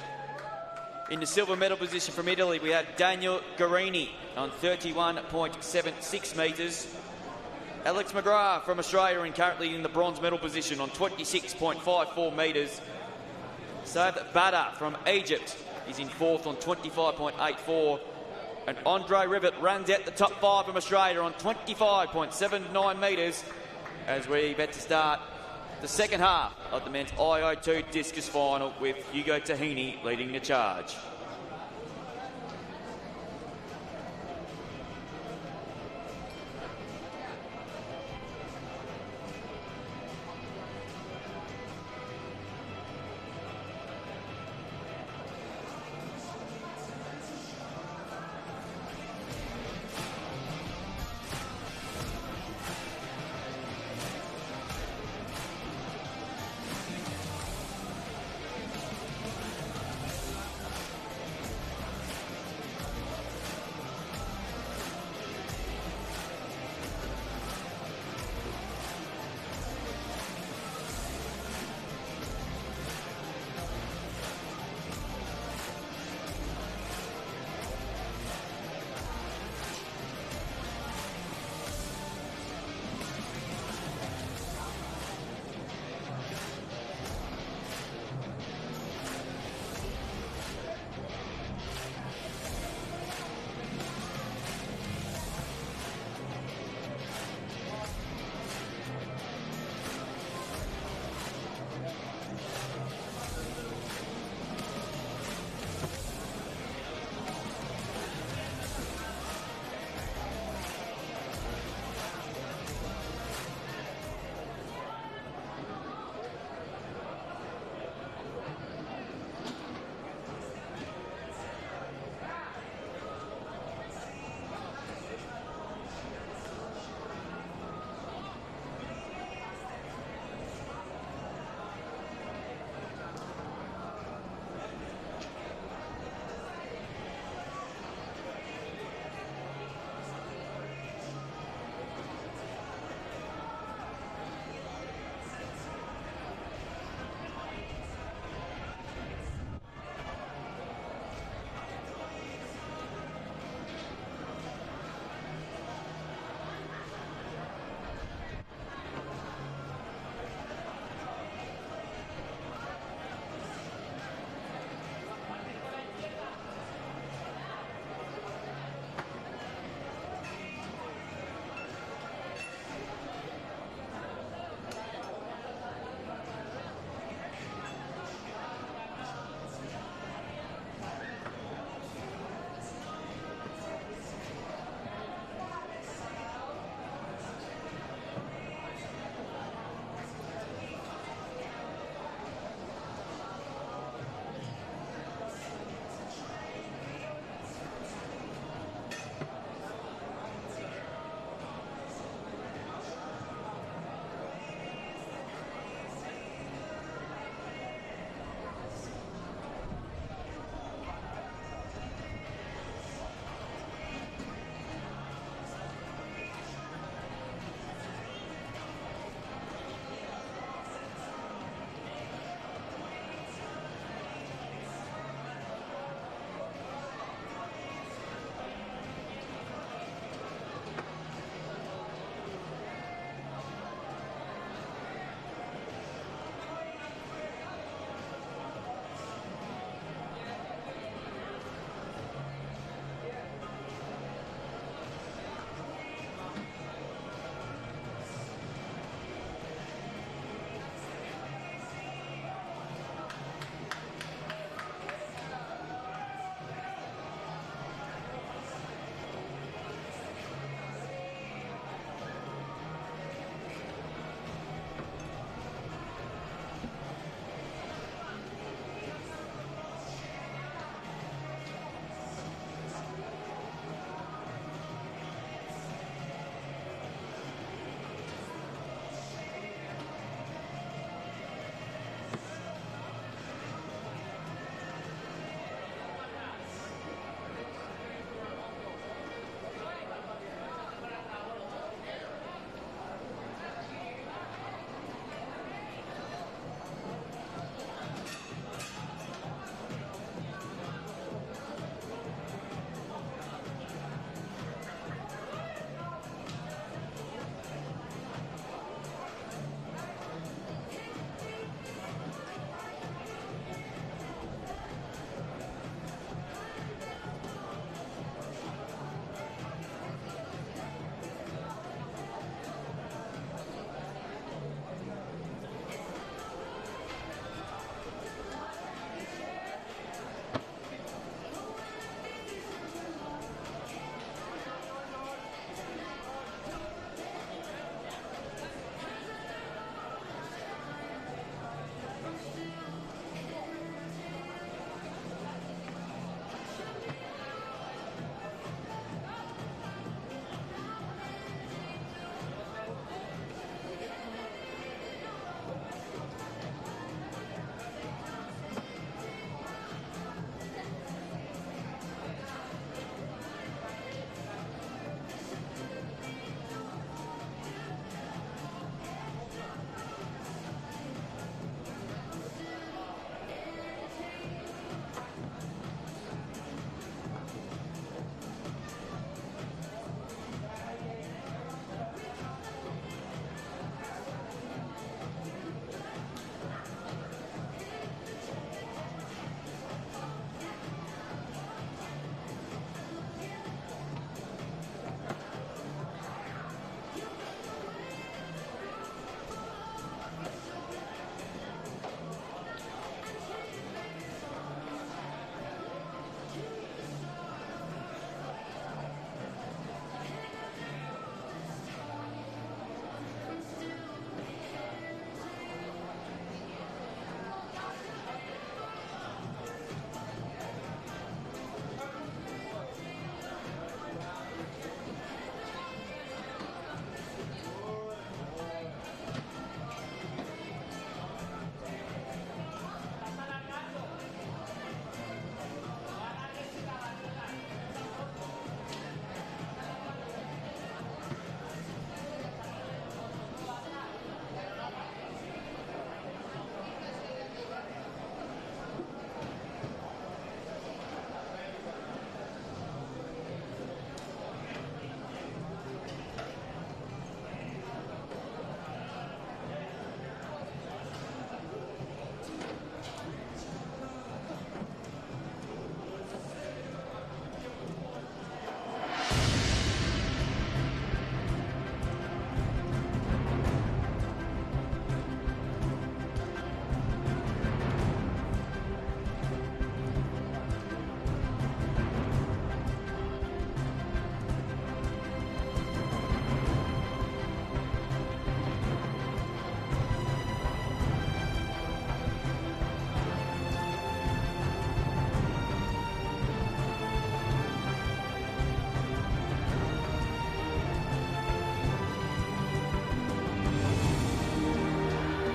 In the silver medal position from Italy, we have Daniel Guarini on 31.76 metres. Alex McGrath from Australia and currently in the bronze medal position on 26.54 metres. Saad Bada from Egypt is in fourth on 25.84. And Andre Rivet runs out the top five from Australia on 25.79 metres as we about to start the second half of the men's II2 discus final with Hugo Tahini leading the charge.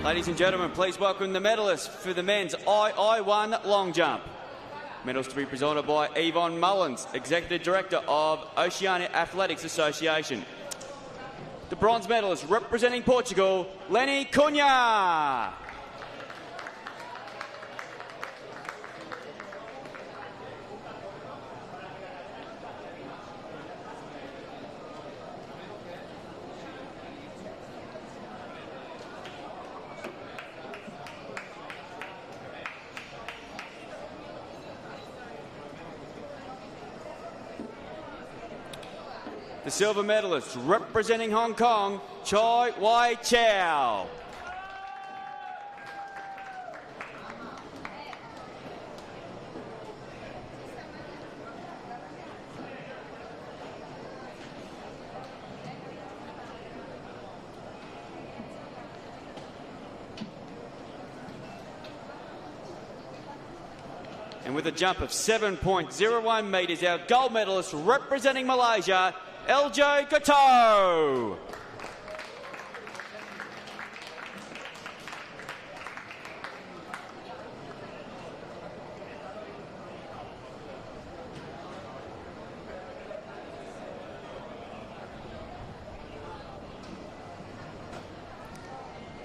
Ladies and gentlemen, please welcome the medalists for the men's II1 long jump. Medals to be presented by Yvonne Mullins, Executive Director of Oceania Athletics Association. The bronze medalist representing Portugal, Lenny Cunha. The silver medalist representing Hong Kong, Choi Wai Chow. And with a jump of 7.01 metres, our gold medalist representing Malaysia, Eljo Gato.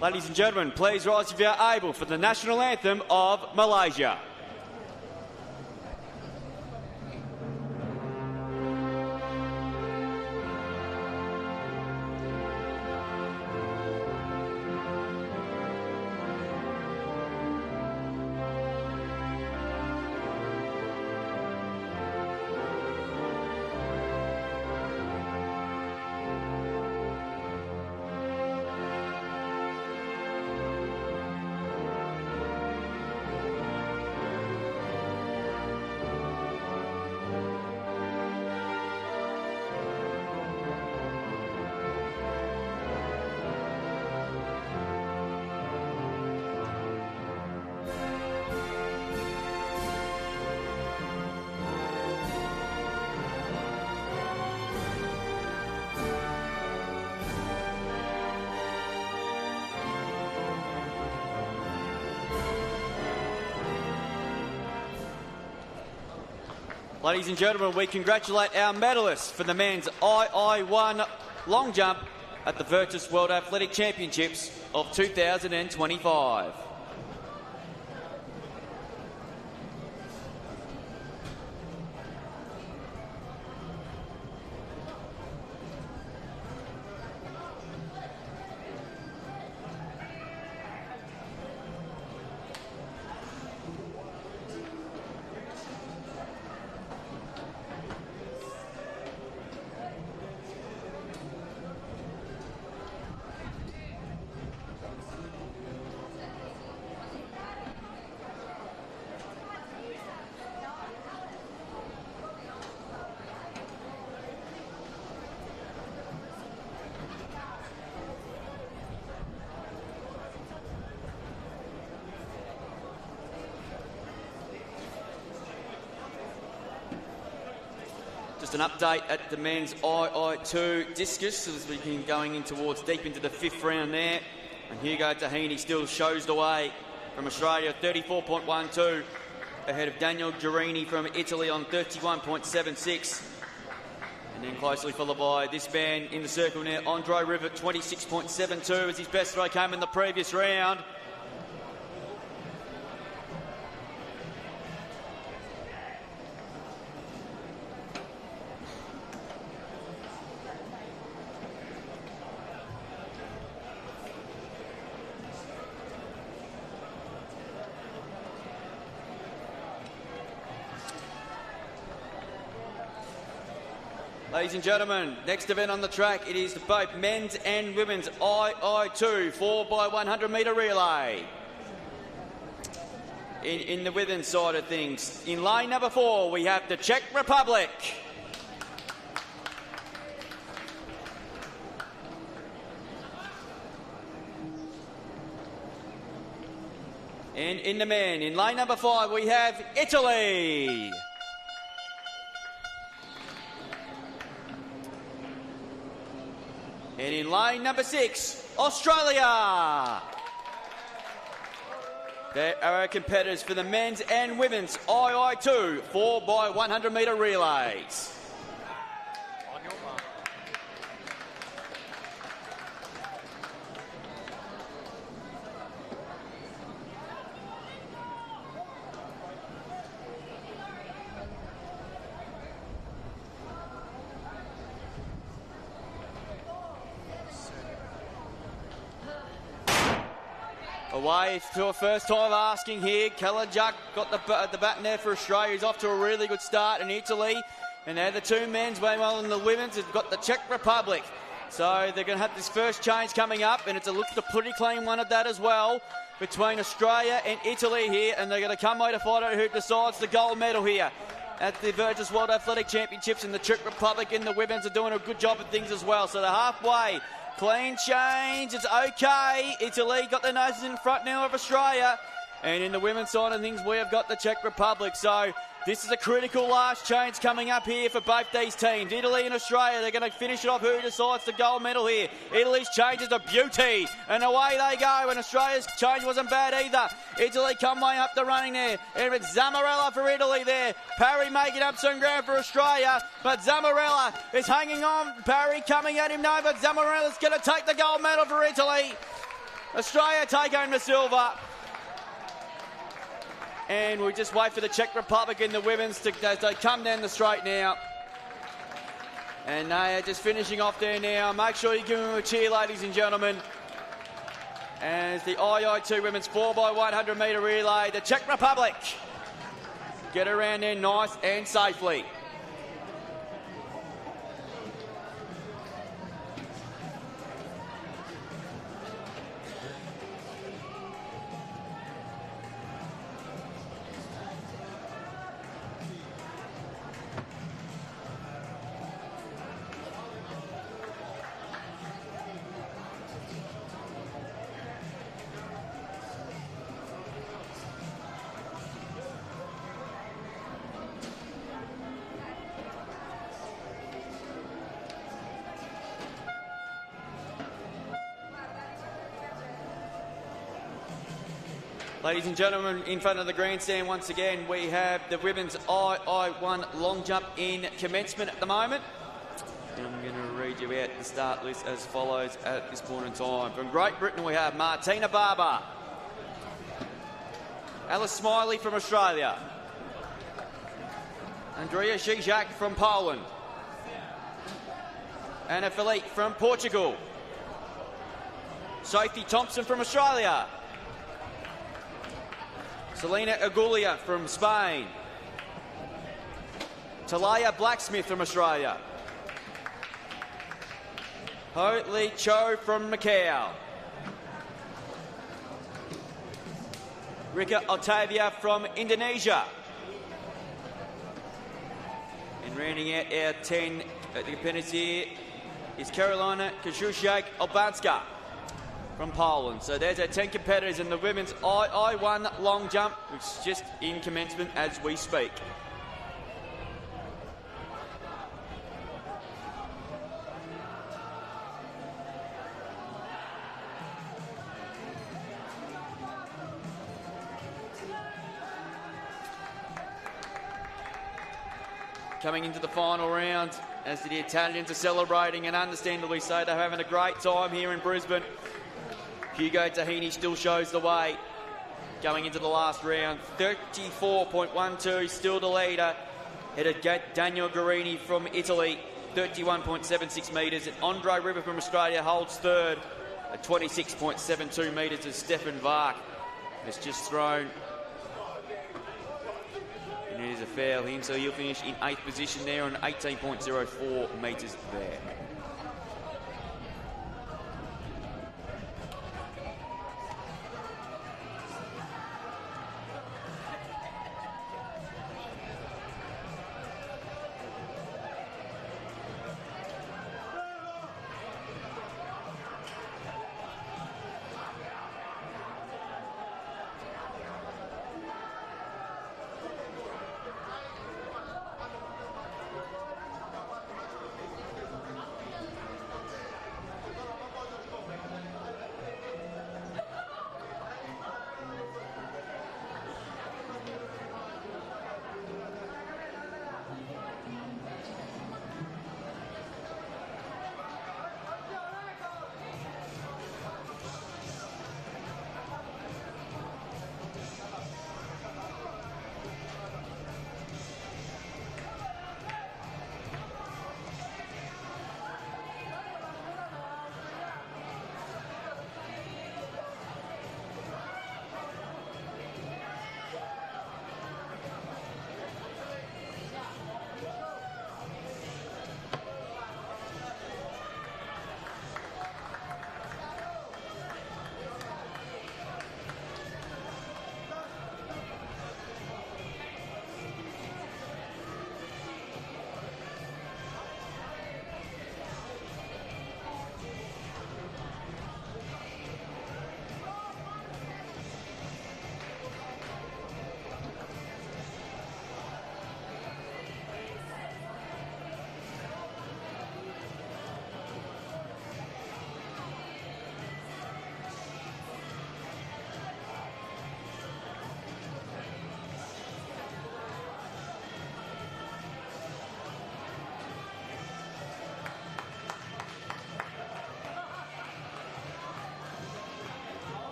Ladies and gentlemen, please rise if you are able for the national anthem of Malaysia. Ladies and gentlemen, we congratulate our medalists for the men's II1 long jump at the Virtus World Athletic Championships of 2025. Just an update at the men's II2 discus as we can going in towards deep into the fifth round there. And Hugo Tahini still shows the way from Australia, 34.12, ahead of Daniel Girini from Italy on 31.76. And then closely followed by this man in the circle now, Andre Rivet, 26.72 as his best throw came in the previous round. Ladies and gentlemen, next event on the track, it is both men's and women's II2 4x100 metre relay. In the women's side of things, in lane number 4, we have the Czech Republic. And in the men, in lane number 5, we have Italy. And in lane number 6, Australia. There are our competitors for the men's and women's II2 4x100 metre relays. On your mark. Away to a first time asking here. Kalajak got the baton there for Australia. He's off to a really good start in Italy. And now the two men's, meanwhile in the women's, have got the Czech Republic. So they're going to have this first change coming up, and it's a pretty clean one at that as well, between Australia and Italy here. And they're going to come out to fight out who decides the gold medal here at the Virtus World Athletic Championships. And the Czech Republic in the women's are doing a good job of things as well. So they're halfway. Clean change, it's okay. Italy got their noses in front now of Australia. And in the women's side of things, we have got the Czech Republic. So this is a critical last change coming up here for both these teams. Italy and Australia, they're going to finish it off who decides the gold medal here. Italy's change is a beauty. And away they go. And Australia's change wasn't bad either. Italy come way up the running there. And it's Zamarella for Italy there. Parry making up some ground for Australia. But Zamarella is hanging on. Parry coming at him now. But Zamarella's going to take the gold medal for Italy. Australia take home the silver. And we just wait for the Czech Republic in the women's to come down the straight now. And they are just finishing off there now. Make sure you give them a cheer, ladies and gentlemen. As the II2 women's 4x100 metre relay, the Czech Republic get around there nice and safely. Ladies and gentlemen, in front of the grandstand once again, we have the women's II1 long jump in commencement at the moment. And I'm going to read you out the start list as follows at this point in time. From Great Britain, we have Martina Barber, Alice Smiley from Australia, Andrea Zizek from Poland, Anna Philippe from Portugal, Sophie Thompson from Australia, Selena Agulia from Spain, Talaya Blacksmith from Australia, Ho Lee Cho from Macau, Rika Octavia from Indonesia, and rounding out our 10 at the competitors here is Carolina Kajusiak-Albanska from Poland. So there's our 10 competitors in the women's II1 long jump, which is just in commencement as we speak. Coming into the final round, as the Italians are celebrating, and understandably so, they're having a great time here in Brisbane. Hugo Tahini still shows the way. Going into the last round, 34.12, still the leader. Headed Daniel Guarini from Italy, 31.76 metres. And Andre River from Australia holds third at 26.72 metres as Stefan Vark has just thrown. And it is a foul him, so he'll finish in 8th position there on 18.04 metres there.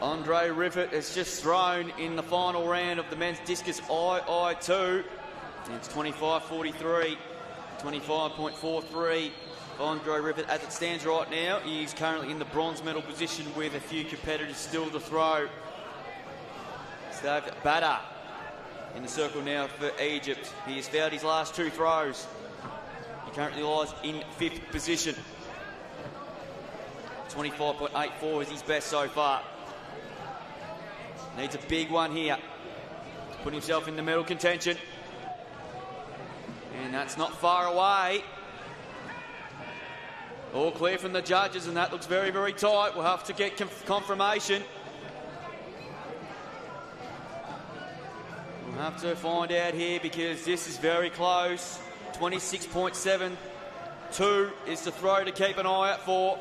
Andre Riffett has just thrown in the final round of the men's discus II. It's 25.43, 25.43 for Andre Riffett as it stands right now. He's currently in the bronze medal position with a few competitors still to throw. So Badr in the circle now for Egypt. He has fouled his last 2 throws. He currently lies in 5th position. 25.84 is his best so far. Needs a big one here to put himself in the medal contention. And that's not far away. All clear from the judges, and that looks very, very tight. We'll have to get confirmation. We'll have to find out here because this is very close. 26.72 is the throw to keep an eye out for.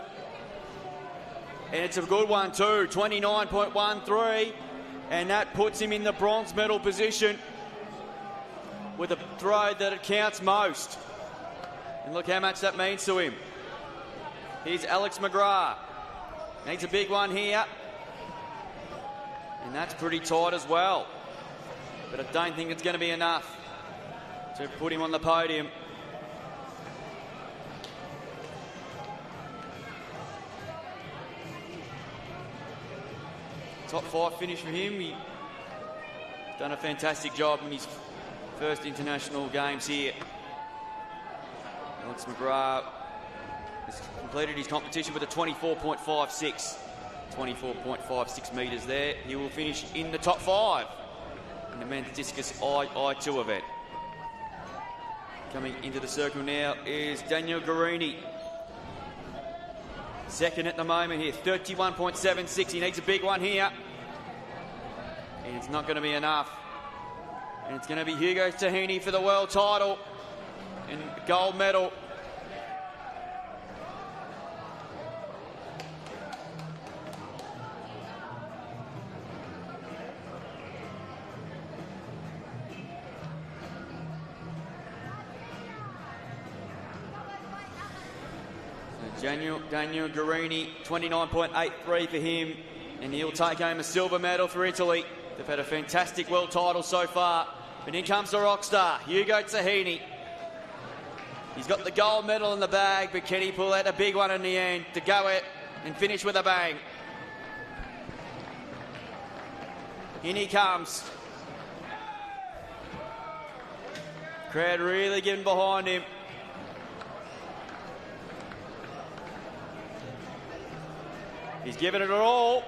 And it's a good one too, 29.13. And that puts him in the bronze medal position with a throw that it counts most. And look how much that means to him. Here's Alex McGrath. Needs a big one here. And that's pretty tight as well. But I don't think it's going to be enough to put him on the podium. Top 5 finish for him. He's done a fantastic job in his first international games here. Alex McGrath has completed his competition with a 24.56. 24.56 metres there. He will finish in the top 5 in the men's discus II event. Coming into the circle now is Daniel Guarini. Second at the moment here, 31.76. He needs a big one here. And it's not going to be enough. And it's going to be Hugo Tahini for the world title and gold medal. Daniel Guarini, 29.83 for him, and he'll take home a silver medal for Italy. They've had a fantastic world title so far. But in comes the rock star, Hugo Tahini. He's got the gold medal in the bag, but can he pull out a big one in the end to go it and finish with a bang? In he comes. Crowd really getting behind him. He's given it all.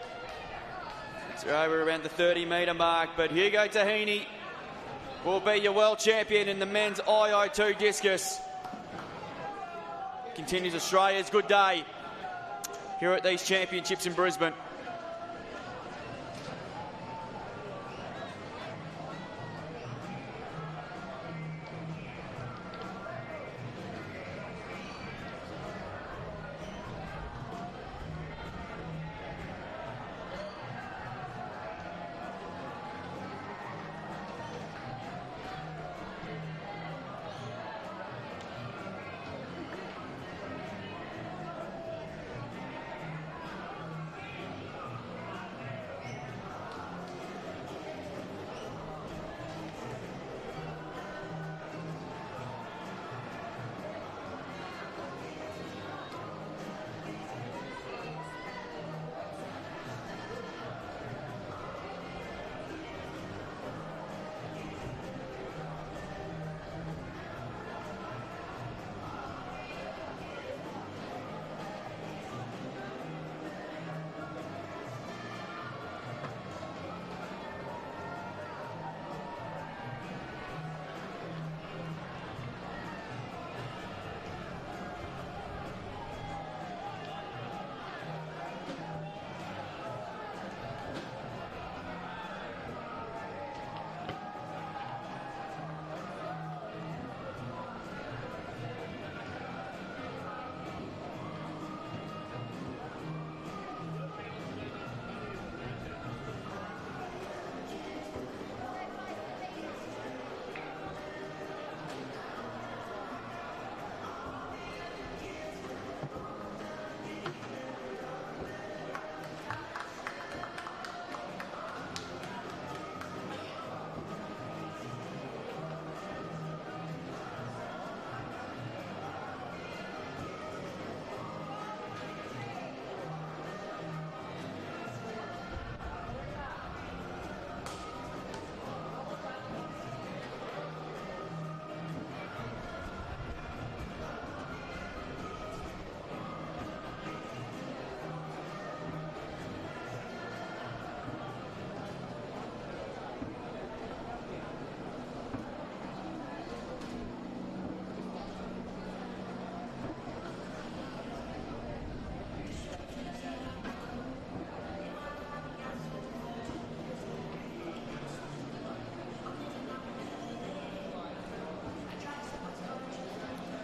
It's over around the 30-metre mark, but Hugo Tahini will be your world champion in the men's II discus. Continues Australia's good day here at these championships in Brisbane.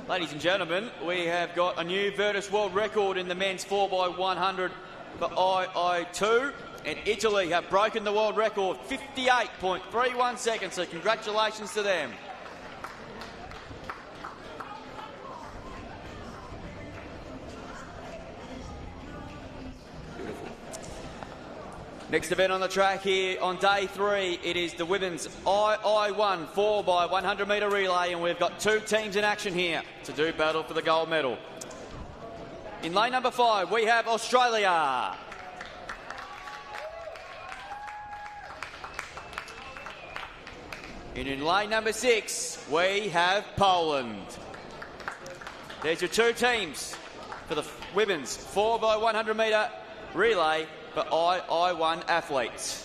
Ladies and gentlemen, we have got a new Virtus World Record in the men's 4x100 for II, and Italy have broken the world record, 58.31 seconds, so congratulations to them. Next event on the track here on day 3, it is the women's II1 4x100 metre relay, and we've got 2 teams in action here to do battle for the gold medal. In lane number 5, we have Australia. And in lane number 6, we have Poland. There's your 2 teams for the women's 4x100 metre relay for II1 athletes.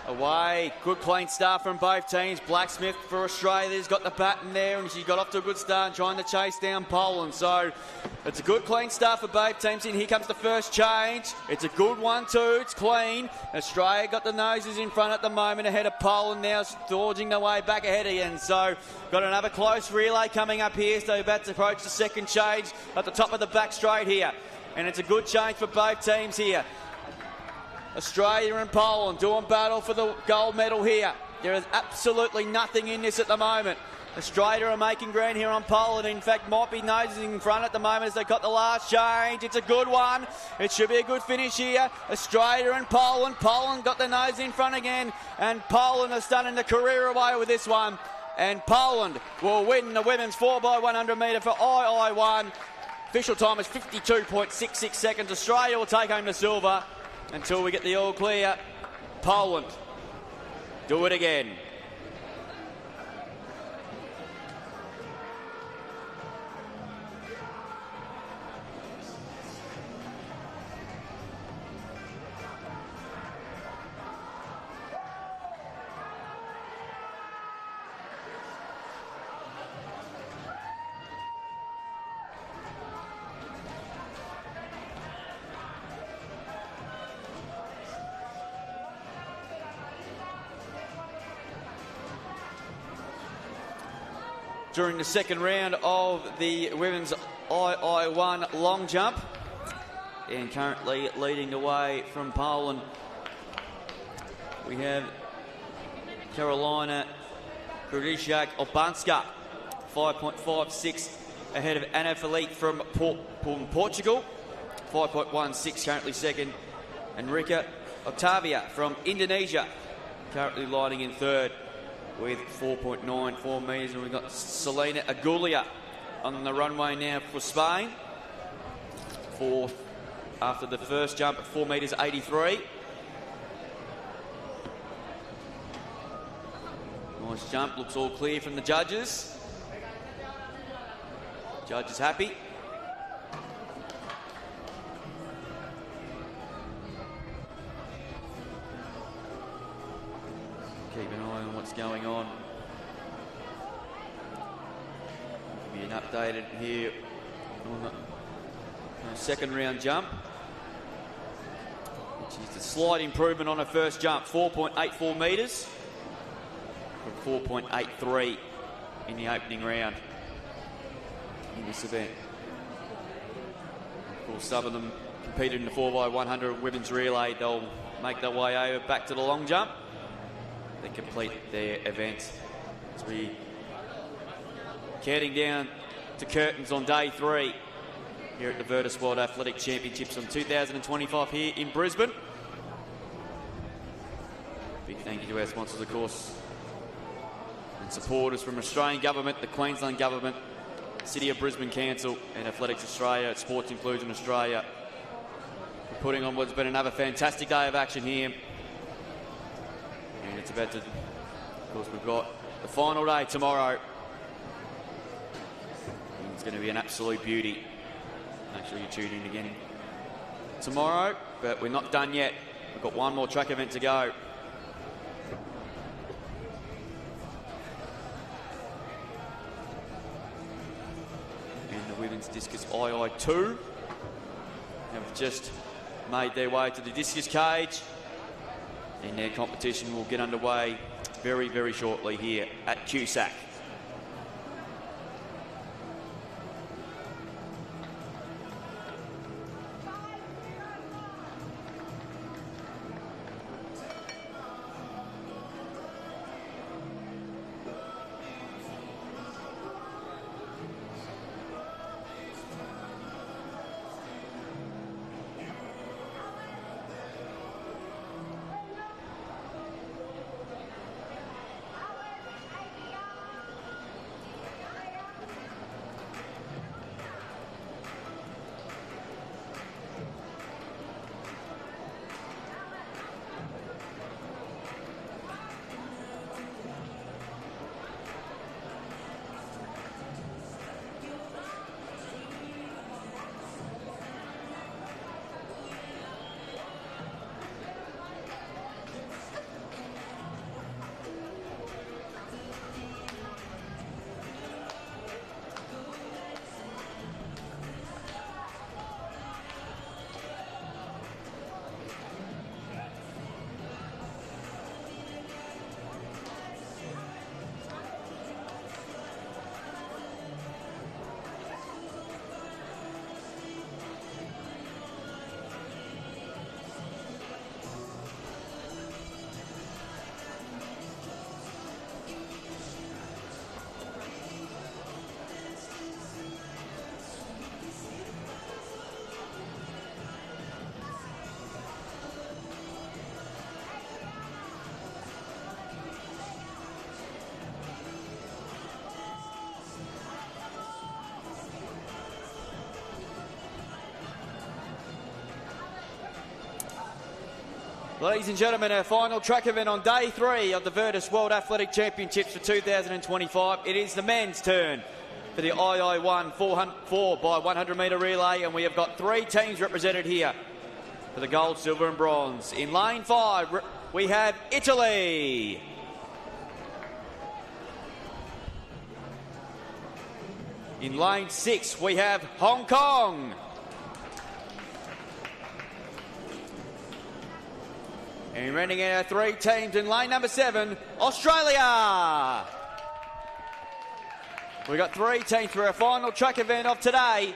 Away, good clean start from both teams. Blacksmith for Australia's got the baton there, and she got off to a good start trying to chase down Poland. So it's a good clean start for both teams. And here comes the first change. It's a good one too. It's clean. Australia got the noses in front at the moment ahead of Poland, now forging their way back ahead again. So got another close relay coming up here. So about to approach the second change at the top of the back straight here. And it's a good change for both teams here. Australia and Poland doing battle for the gold medal here. There is absolutely nothing in this at the moment. Australia are making ground here on Poland. In fact, might be nosing in front at the moment as they got the last change. It's a good one. It should be a good finish here. Australia and Poland. Poland got their nose in front again, and Poland are starting the career away with this one. And Poland will win the women's 4x100 metre for II1. Official time is 52.66 seconds. Australia will take home the silver. Until we get the all clear, Poland do it again. During the second round of the women's II1 long jump, and currently leading the way from Poland, we have Karolina Grudziak-Obanska, 5.56 ahead of Ana Felipe from Portugal, 5.16 currently second, and Rika Octavia from Indonesia currently lining in third with 4.94 metres. And we've got Selena Agulia on the runway now for Spain. Fourth after the first jump at 4 metres 83. Nice jump, looks all clear from the judges. Judges happy. Keep an eye on what's going on. Be an updated here on the second round jump, which is a slight improvement on her first jump, 4.84 metres from 4.83 in the opening round in this event. Of course, some of them competed in the 4x100 women's relay. They'll make their way over back to the long jump. They complete their events as we counting down to curtains on day 3 here at the Virtus World Athletic Championships on 2025 here in Brisbane. Big thank you to our sponsors, of course, and supporters from Australian Government, the Queensland Government, City of Brisbane Council and Athletics Australia, Sports Inclusion Australia, for putting on what's been another fantastic day of action here. And it's about to, of course, we've got the final day tomorrow. And it's going to be an absolute beauty. Make sure you tune in again tomorrow, but we're not done yet. We've got one more track event to go. And the women's discus II have just made their way to the discus cage, and their competition will get underway very, very shortly here at Cusack. Ladies and gentlemen, our final track event on day 3 of the Virtus World Athletic Championships for 2025. It is the men's turn for the II1 4 by 100 metre relay, and we have got 3 teams represented here for the gold, silver and bronze. In lane 5, we have Italy. In lane 6, we have Hong Kong. And running our 3 teams in lane number 7, Australia. We've got 3 teams for our final track event of today.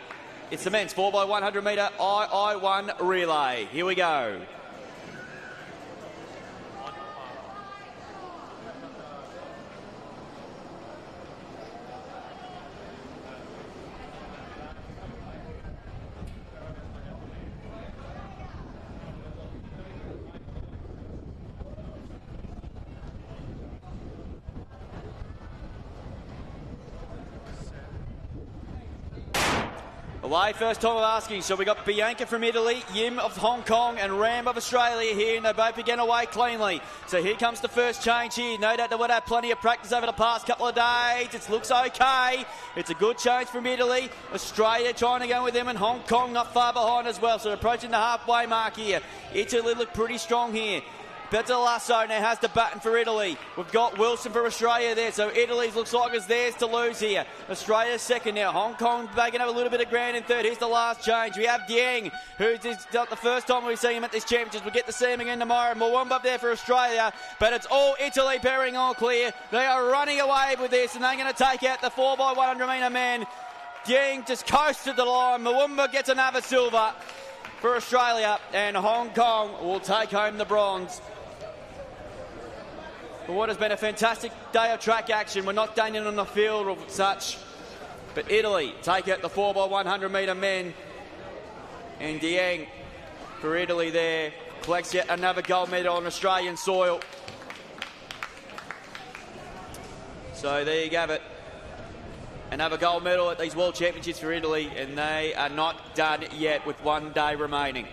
It's the men's 4 by 100 metre II1 relay. Here we go. Away, first time of asking. So we got Bianca from Italy, Yim of Hong Kong and Ram of Australia here, and they both begin away cleanly. So here comes the first change here. No doubt they would have plenty of practice over the past couple of days. It looks okay. It's a good change from Italy. Australia trying to go with them, and Hong Kong not far behind as well. So approaching the halfway mark here. Italy look pretty strong here. Pedro Henrique now has the baton for Italy. We've got Wilson for Australia there, so Italy looks like it's theirs to lose here. Australia's second now. Hong Kong bagging up a little bit of ground in third. Here's the last change. We have Dieng, who's not the first time we've seen him at this championship. We'll get to see him again tomorrow. Mwamba up there for Australia, but it's all Italy bearing all clear. They are running away with this, and they're going to take out the 4 by 100 metre men. Dieng just coasted the line. Mwamba gets another silver for Australia, and Hong Kong will take home the bronze. For what has been a fantastic day of track action. We're not done in on the field or such, but Italy take out the 4 by 100 metre men, and Dieng for Italy there collects yet another gold medal on Australian soil. So there you have it, another gold medal at these World Championships for Italy, and they are not done yet with 1 day remaining.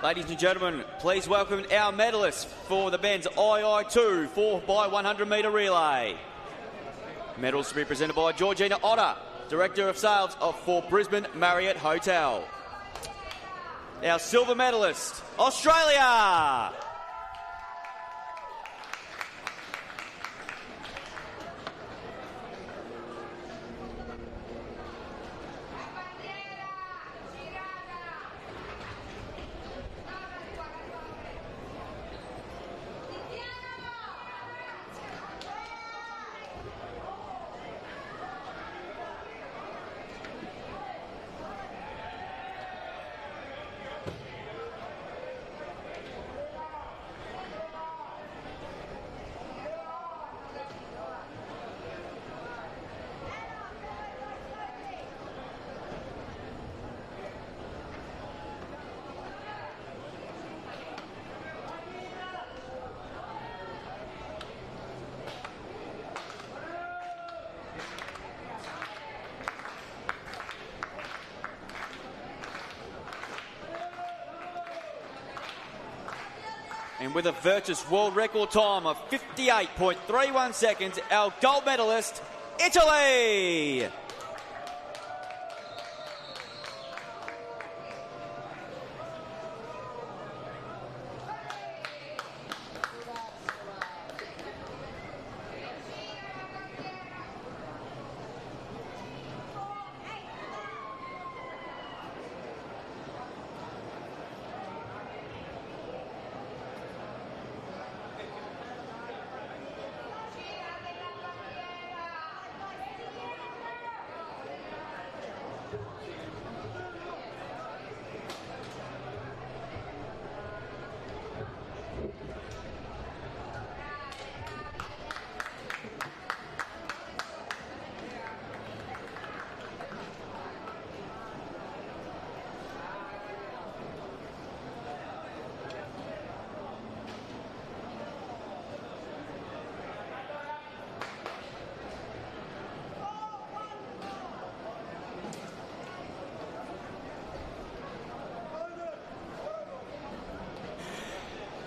Ladies and gentlemen, please welcome our medalists for the men's II 4x100 metre relay. Medals to be presented by Georgina Otter, Director of Sales for Brisbane Marriott Hotel. Our silver medalist, Australia. And with a Virtus world record time of 58.31 seconds, our gold medalist, Italy.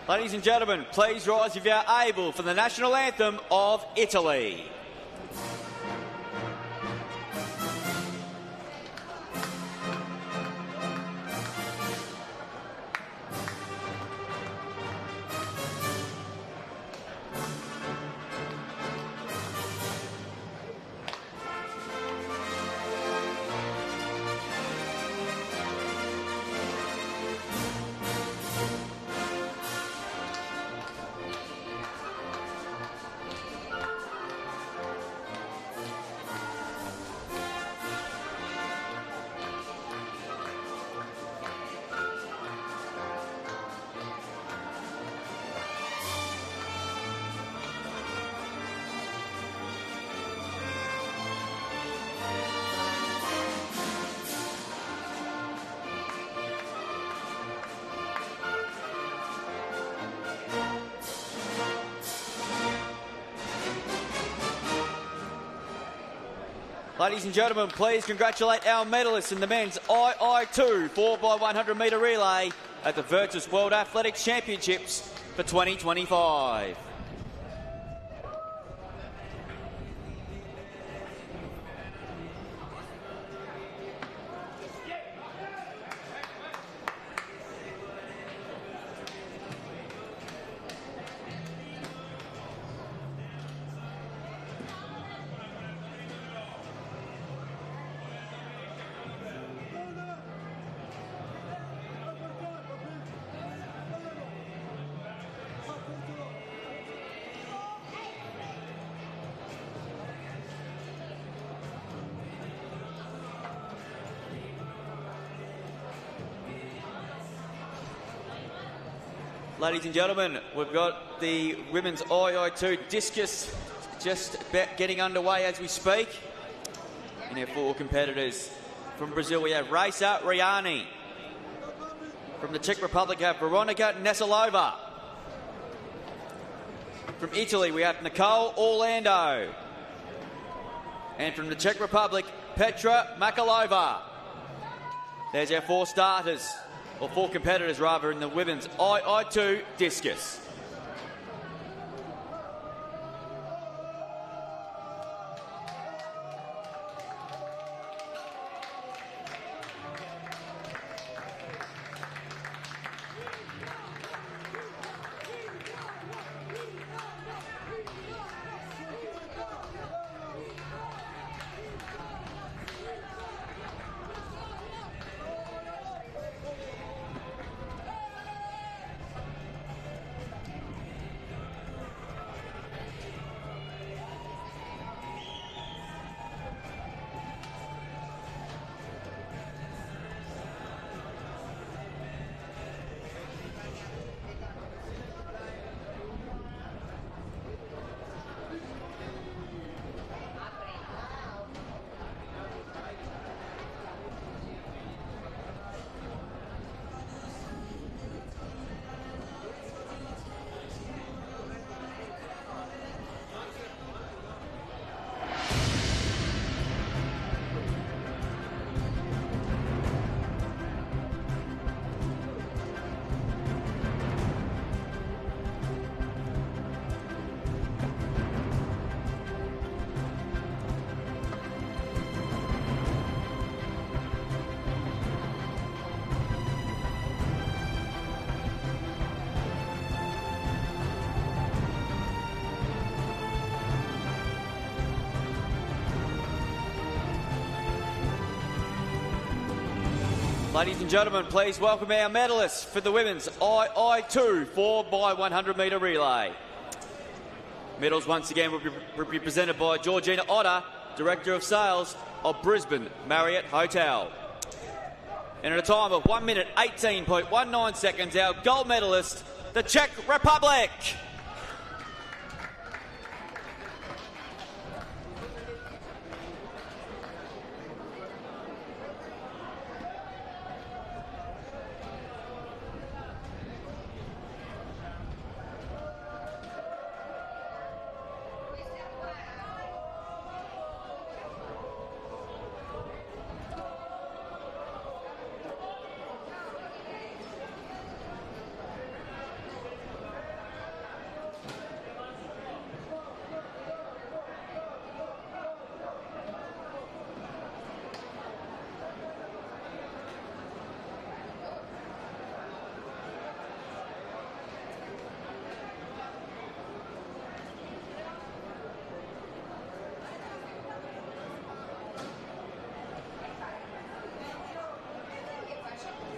Ladies and gentlemen, please rise if you are able for the national anthem of Italy. Ladies and gentlemen, please congratulate our medalists in the men's II 4x100 metre relay at the Virtus World Athletics Championships for 2025. Ladies and gentlemen, we've got the women's II discus just about getting underway as we speak. And our four competitors. From Brazil, we have Raisa Riani. From the Czech Republic, we have Veronika Nesilova. From Italy, we have Nicole Orlando. And from the Czech Republic, Petra Makalova. There's our four starters. or 4 competitors rather, in the women's II2 discus. Ladies and gentlemen, please welcome our medalists for the women's II2 4x100 metre relay. Medals once again will be presented by Georgina Otter, Director of Sales of Brisbane Marriott Hotel. And at a time of 1 minute 18.19 seconds, our gold medalist, the Czech Republic.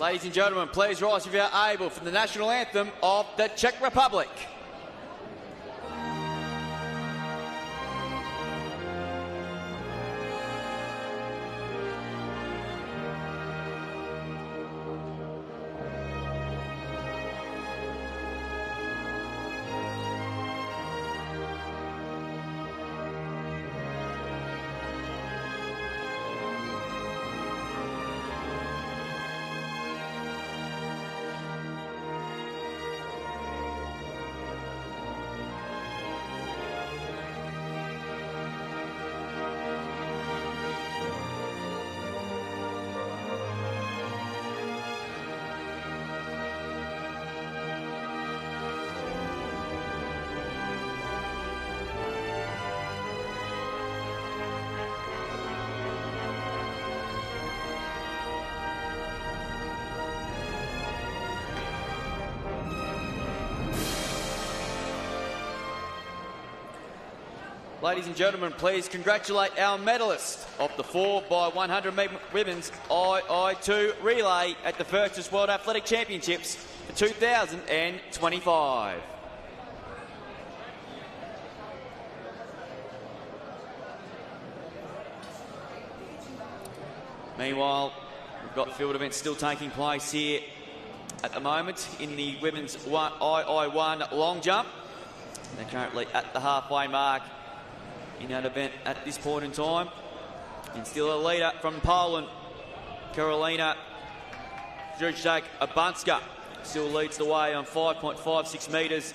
Ladies and gentlemen, please rise if you are able for the national anthem of the Czech Republic. Ladies and gentlemen, please congratulate our medalist of the 4x100 women's II2 relay at the Virtus World Athletic Championships for 2025. Meanwhile, we've got field events still taking place here at the moment in the women's II1 long jump. They're currently at the halfway mark in that event at this point in time. And still a leader from Poland, Karolina Jurczyk-Abanska, still leads the way on 5.56 metres,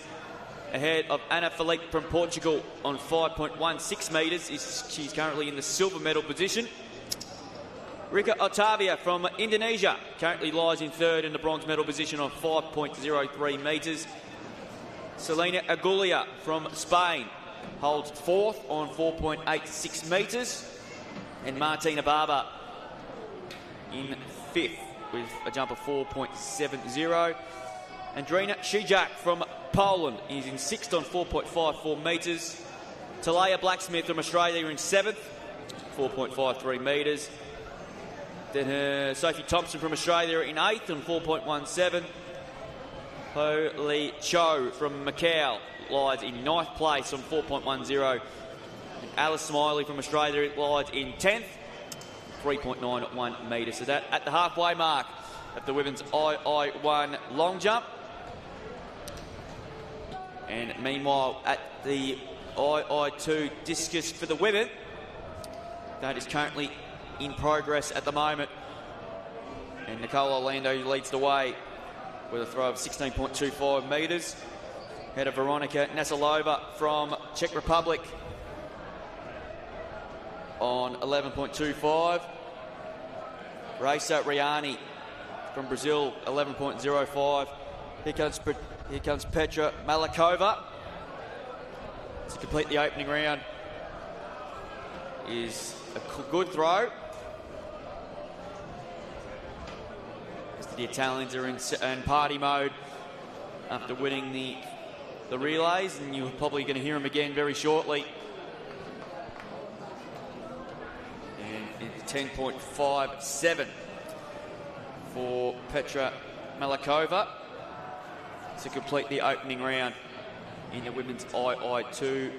ahead of Ana Felipe from Portugal on 5.16 metres. She's currently in the silver medal position. Rika Otavia from Indonesia currently lies in third in the bronze medal position on 5.03 metres. Selena Agulia from Spain holds fourth on 4.86 metres. And Martina Barber in fifth with a jump of 4.70. Andrina Shijak from Poland is in sixth on 4.54 metres. Talaya Blacksmith from Australia in seventh, 4.53 metres. Then Sophie Thompson from Australia in eighth on 4.17. Ho Lee Cho from Macau lies in ninth place on 4.10. And Alice Smiley from Australia lies in 10th, 3.91 metres. So that at the halfway mark of the women's II1 long jump. And meanwhile, at the II2 discus for the women, that is currently in progress at the moment. And Nicole Orlando leads the way with a throw of 16.25 metres. Ahead of Veronika Nasilova from Czech Republic on 11.25. Raisa Riani from Brazil, 11.05. Here comes Petra Malakova to complete the opening round. Is a good throw. The Italians are in party mode after winning the relays, and you're probably going to hear them again very shortly. And it's 10.57 for Petra Malakova to complete the opening round in the women's II2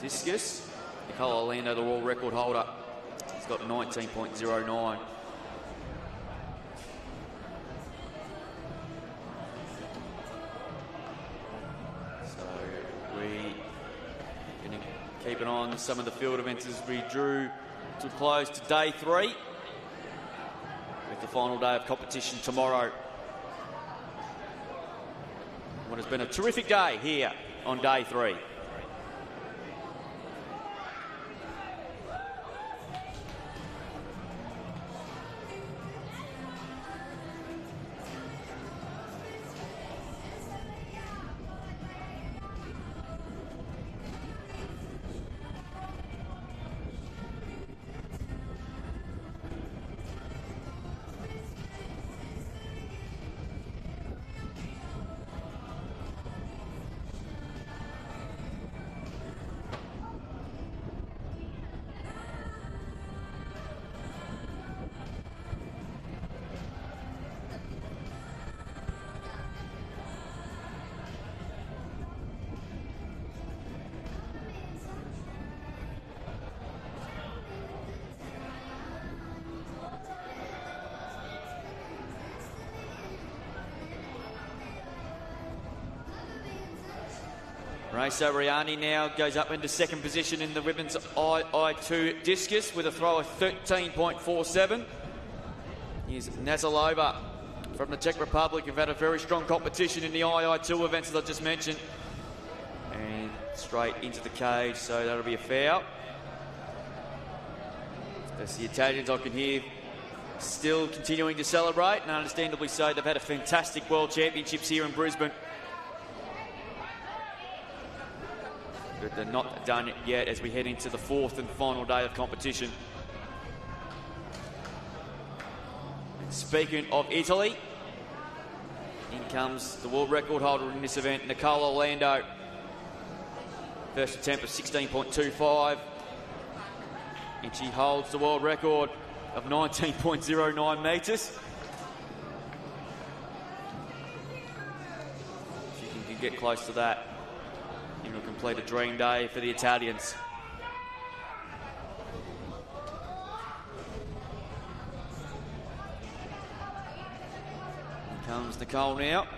discus. Nicole Orlando, the world record holder, has got 19.09. Keep an eye on some of the field events as we drew to close to day 3 with the final day of competition tomorrow. What has been a terrific day here on day 3. Raisa Riani now goes up into second position in the women's II2 discus with a throw of 13.47. Here's Nazalova from the Czech Republic, who've had a very strong competition in the II2 events, as I just mentioned. And straight into the cage, so that'll be a foul. That's the Italians, I can hear, still continuing to celebrate, and understandably so. They've had a fantastic World Championships here in Brisbane. But they're not done yet as we head into the 4th and final day of competition. And speaking of Italy, in comes the world record holder in this event, Nicole Orlando. First attempt of 16.25. And she holds the world record of 19.09 metres. If you can get close to that, it will complete a dream day for the Italians. Here comes Nicole now.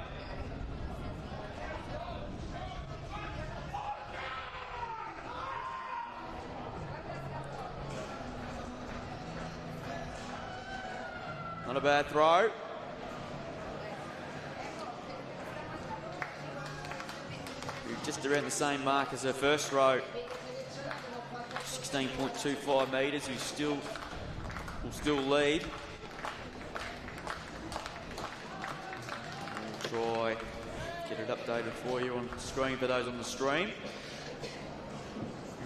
Not a bad throw. Just around the same mark as her first throw. 16.25 metres, who's still will still lead. We'll try get it updated for you on the screen for those on the stream.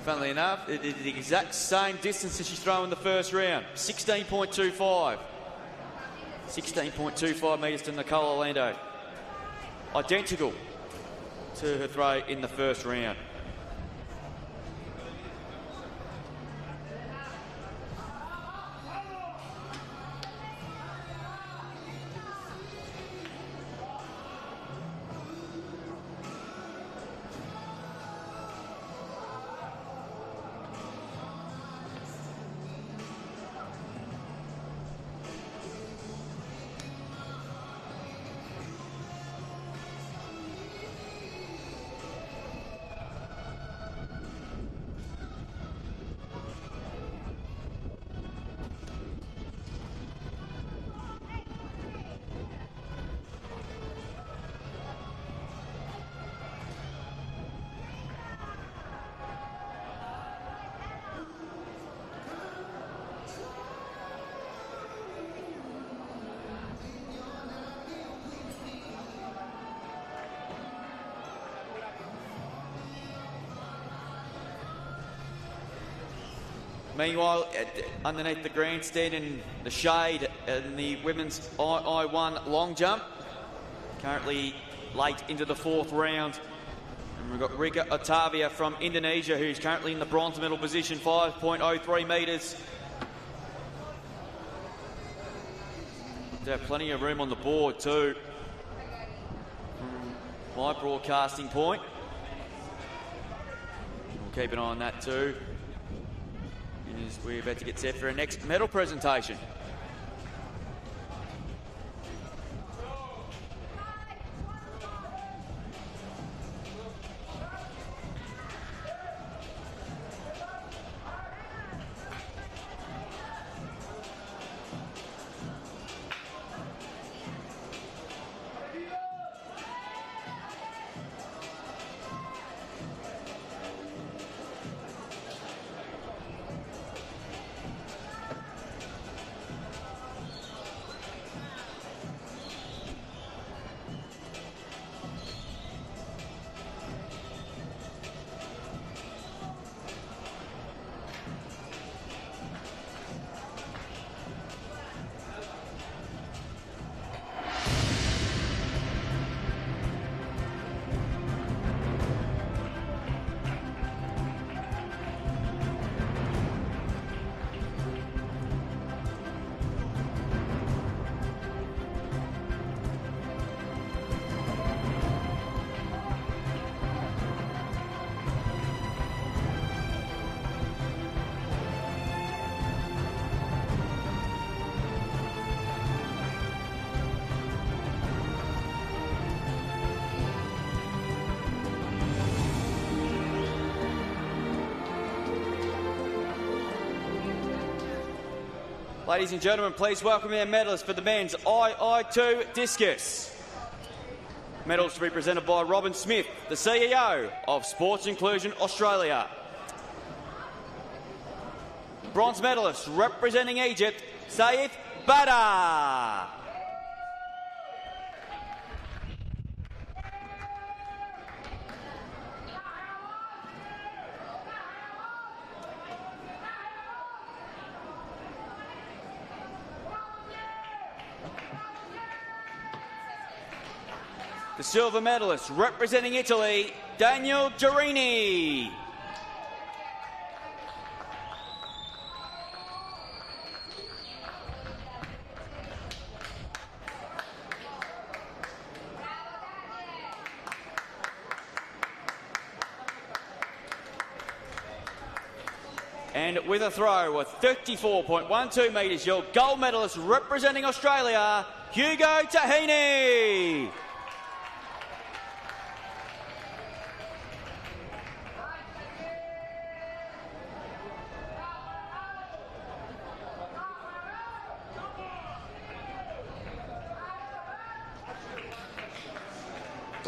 Funnily enough, it is the exact same distance as she's thrown in the first round. 16.25. 16.25 metres to Nicole Orlando. Identical to her throw in the first round. Meanwhile, underneath the grandstand in the shade in the women's I1 long jump, currently late into the fourth round. And we've got Rika Otavia from Indonesia, who's currently in the bronze medal position, 5.03 metres. They have plenty of room on the board too, from my broadcasting point. We'll keep an eye on that too. As we're about to get set for our next medal presentation. Ladies and gentlemen, please welcome our medalists for the men's II discus. Medals to be presented by Robin Smith, the CEO of Sports Inclusion Australia. Bronze medalist representing Egypt, Saif Bada. The silver medalist representing Italy, Daniel Girini. And with a throw of 34.12 metres, your gold medalist representing Australia, Hugo Tahini.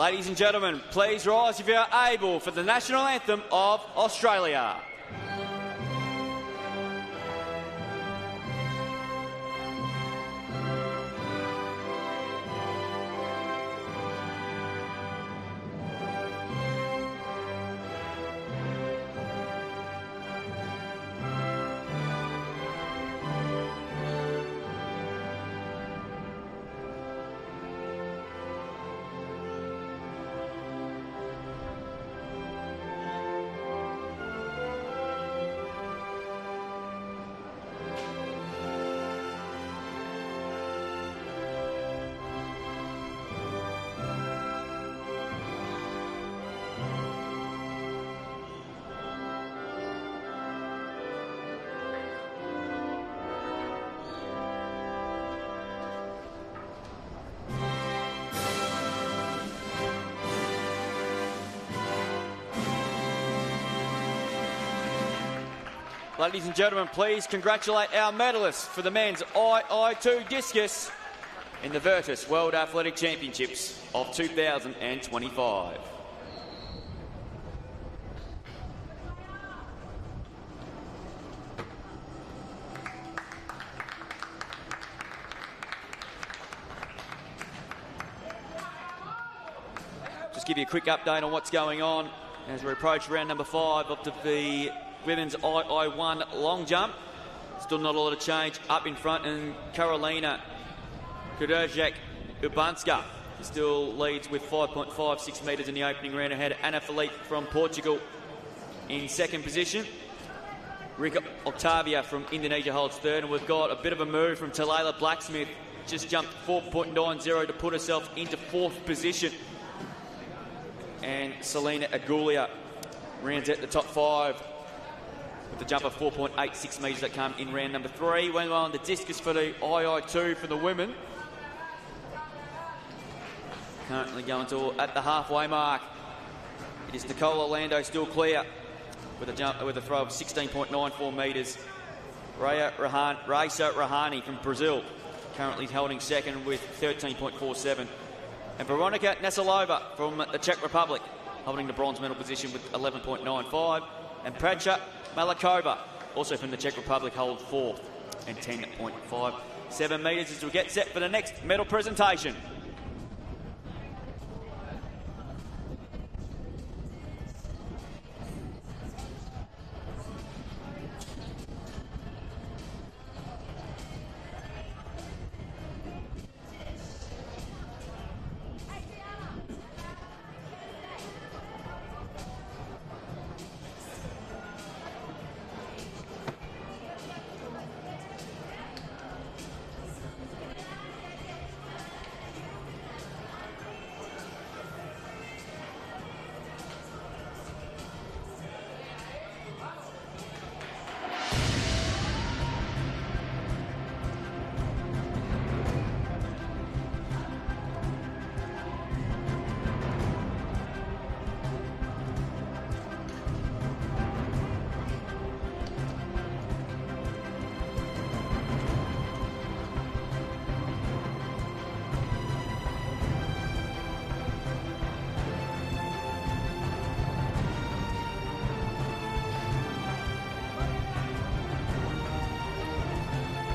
Ladies and gentlemen, please rise if you are able for the national anthem of Australia. Ladies and gentlemen, please congratulate our medalists for the men's II discus in the Virtus World Athletic Championships of 2025. Just give you a quick update on what's going on as we approach round number 5 of the women's II1 long jump. Still not a lot of change up in front, and Karolina Kuderjak-Ubanska still leads with 5.56 metres in the opening round ahead. Ana Felipe from Portugal in second position. Rika Octavia from Indonesia holds third, and we've got a bit of a move from Talayla Blacksmith. Just jumped 4.90 to put herself into fourth position. And Selena Agulia rounds out the top 5 with the jump of 4.86 metres that come in round number 3. Meanwhile, on the discus for the II2 for the women. Currently going to at the halfway mark. It is Nicole Orlando still clear with a throw of 16.94 metres. Raisa Rahani from Brazil currently holding second with 13.47. And Veronika Nesilova from the Czech Republic holding the bronze medal position with 11.95. And Pracha Malakova, also from the Czech Republic, holds fourth and 10.57 metres as we get set for the next medal presentation.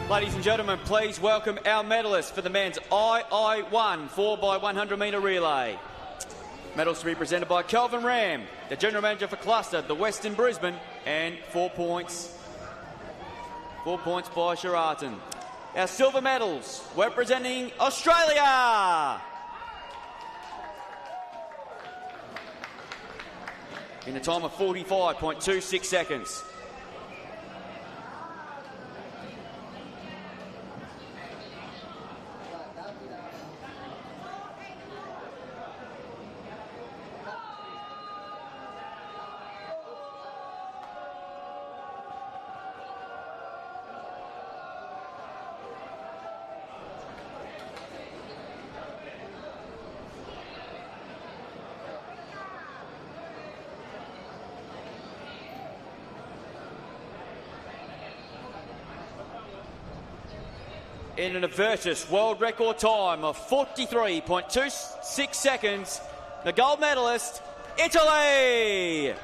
Ladies and gentlemen, please welcome our medalists for the men's II1 4x100 metre relay. Medals to be presented by Kelvin Ram, the General Manager for Cluster, the Western Brisbane, and 4 points. 4 points by Sheraton. Our silver medals representing Australia. In a time of 45.26 seconds. In an Virtus world record time of 43.26 seconds, the gold medalist, Italy!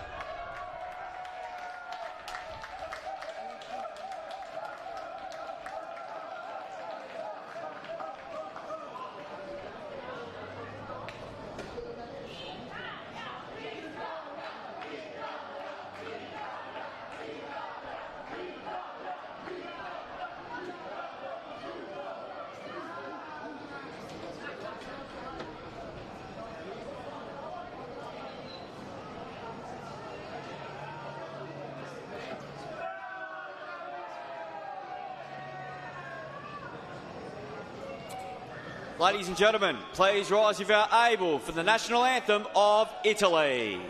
Ladies and gentlemen, please rise if you are able for the national anthem of Italy.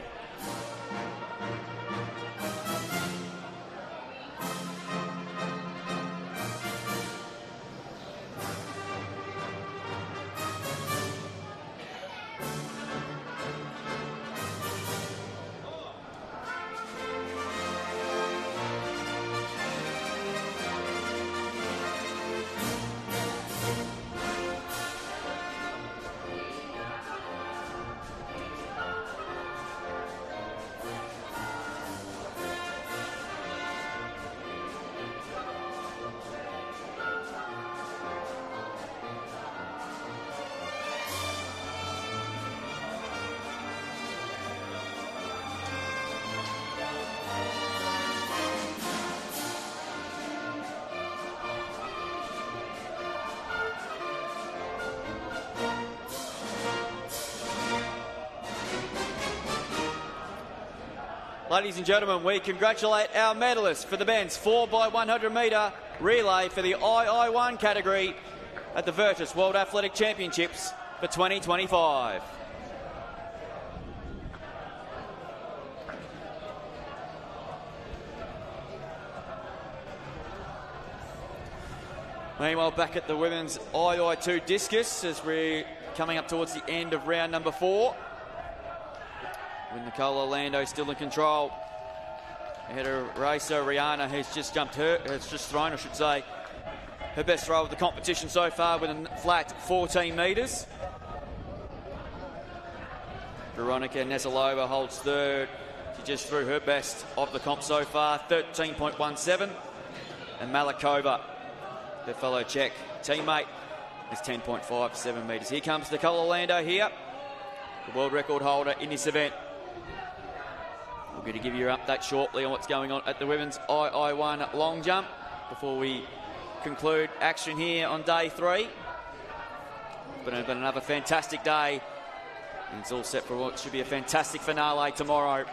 Ladies and gentlemen, we congratulate our medalists for the men's 4x100 metre relay for the II1 category at the Virtus World Athletic Championships for 2025. Meanwhile, back at the women's II2 discus as we're coming up towards the end of round number 4. With Nicola Orlando still in control. Ahead of racer Rihanna, who's just thrown, her best throw of the competition so far with a flat 14 metres. Veronica Nezalova holds third. She just threw her best of the comp so far, 13.17. And Malikova, her fellow Czech teammate, is 10.57 metres. Here comes Nicola Orlando here, the world record holder in this event. We're going to give you an update shortly on what's going on at the women's II1 long jump before we conclude action here on day 3. But it's been another fantastic day, and it's all set for what should be a fantastic finale tomorrow.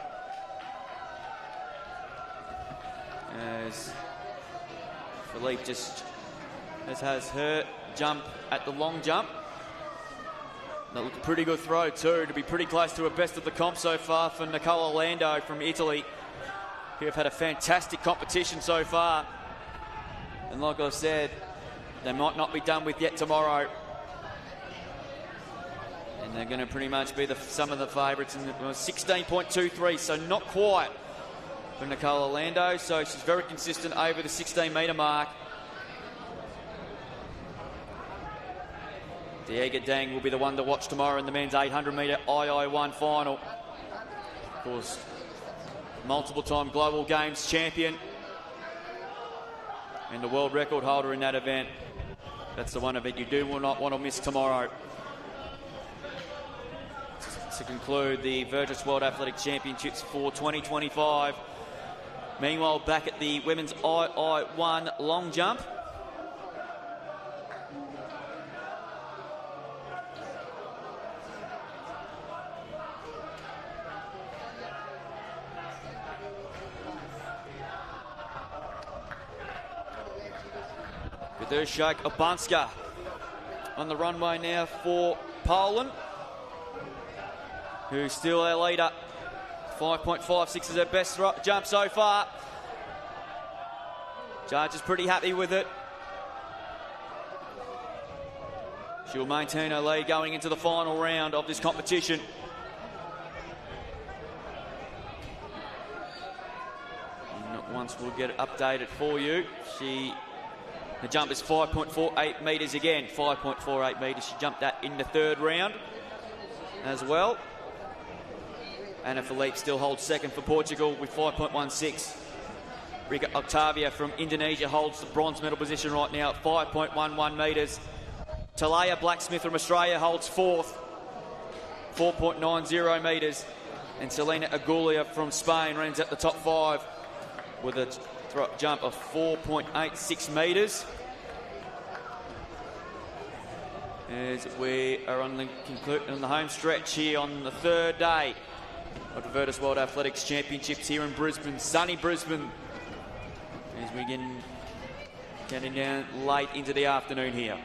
As Philippe just has her jump at the long jump. That looked a pretty good throw too, to be pretty close to a best of the comp so far for Nicola Orlando from Italy, who have had a fantastic competition so far. And like I said, they might not be done with yet tomorrow. And they're going to pretty much be some of the favourites in 16.23, so not quite for Nicola Orlando. So she's very consistent over the 16-metre mark. Diego Dang will be the one to watch tomorrow in the men's 800-metre II1 final. Of course, multiple-time Global Games champion and the world record holder in that event. That's the one event you do not want to miss tomorrow. To conclude the Virtus World Athletic Championships for 2025. Meanwhile, back at the women's II1 long jump. Shake Obanska on the runway now for Poland, who's still our leader. 5.56 is her best jump so far. Judge is pretty happy with it. She'll maintain her lead going into the final round of this competition. And once we'll get it updated for you. The jump is 5.48 metres again, 5.48 metres. She jumped that in the third round as well. Anna Philippe still holds second for Portugal with 5.16. Rika Octavia from Indonesia holds the bronze medal position right now at 5.11 metres. Talaya Blacksmith from Australia holds fourth, 4.90 metres. And Selena Agulia from Spain runs at the top 5 with a jump of 4.86 metres. As we are on the home stretch here on the third day of the Virtus World Athletics Championships here in Brisbane, sunny Brisbane, as we getting down late into the afternoon here.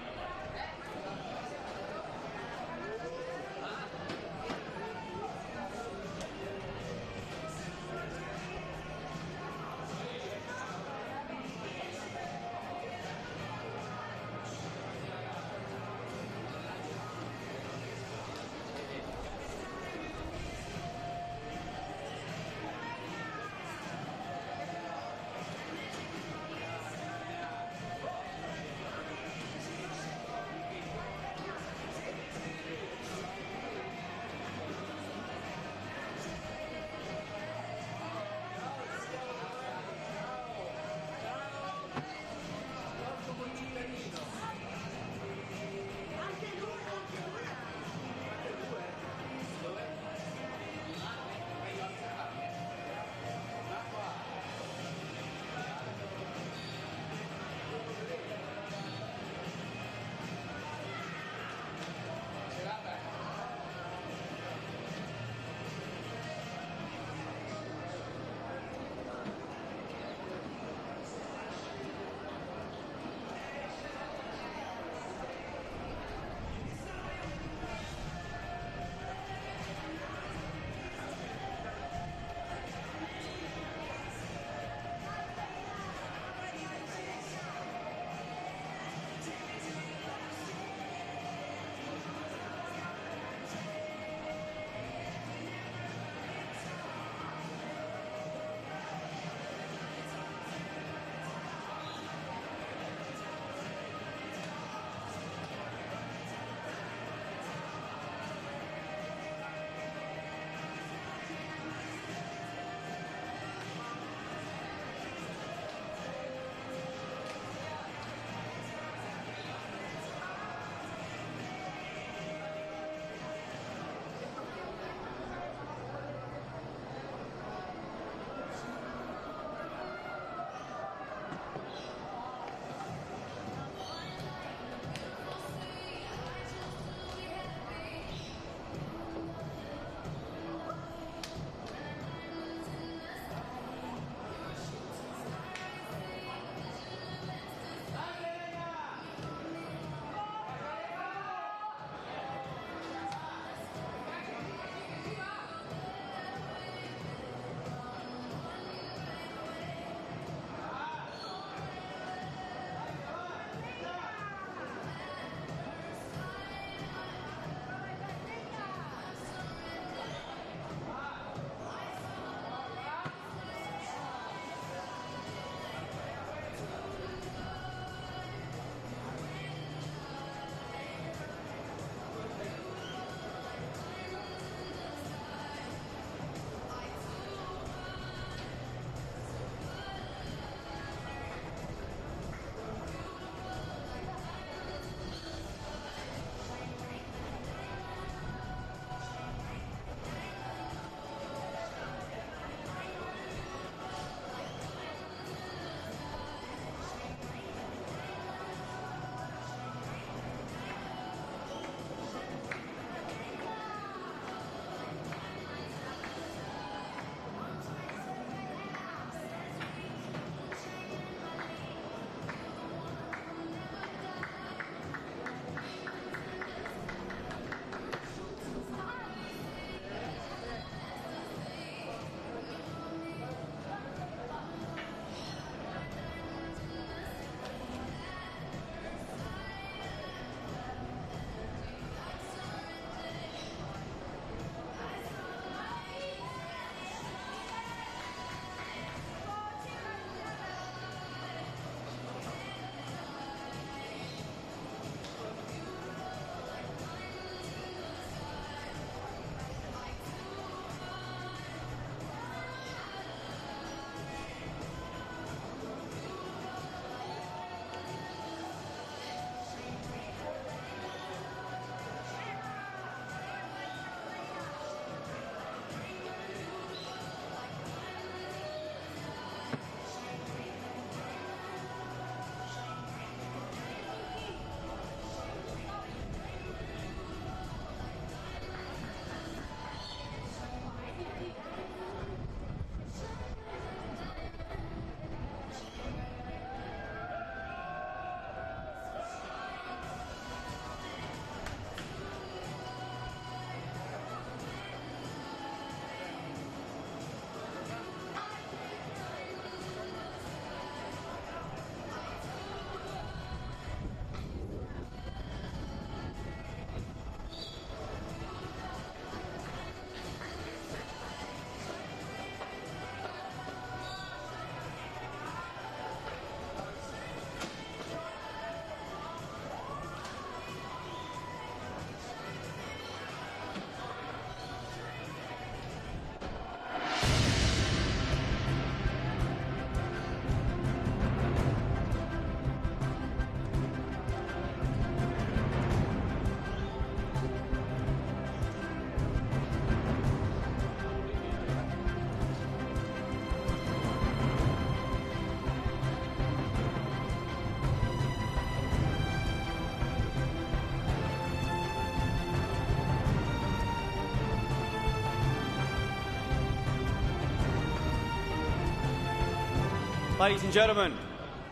Ladies and gentlemen,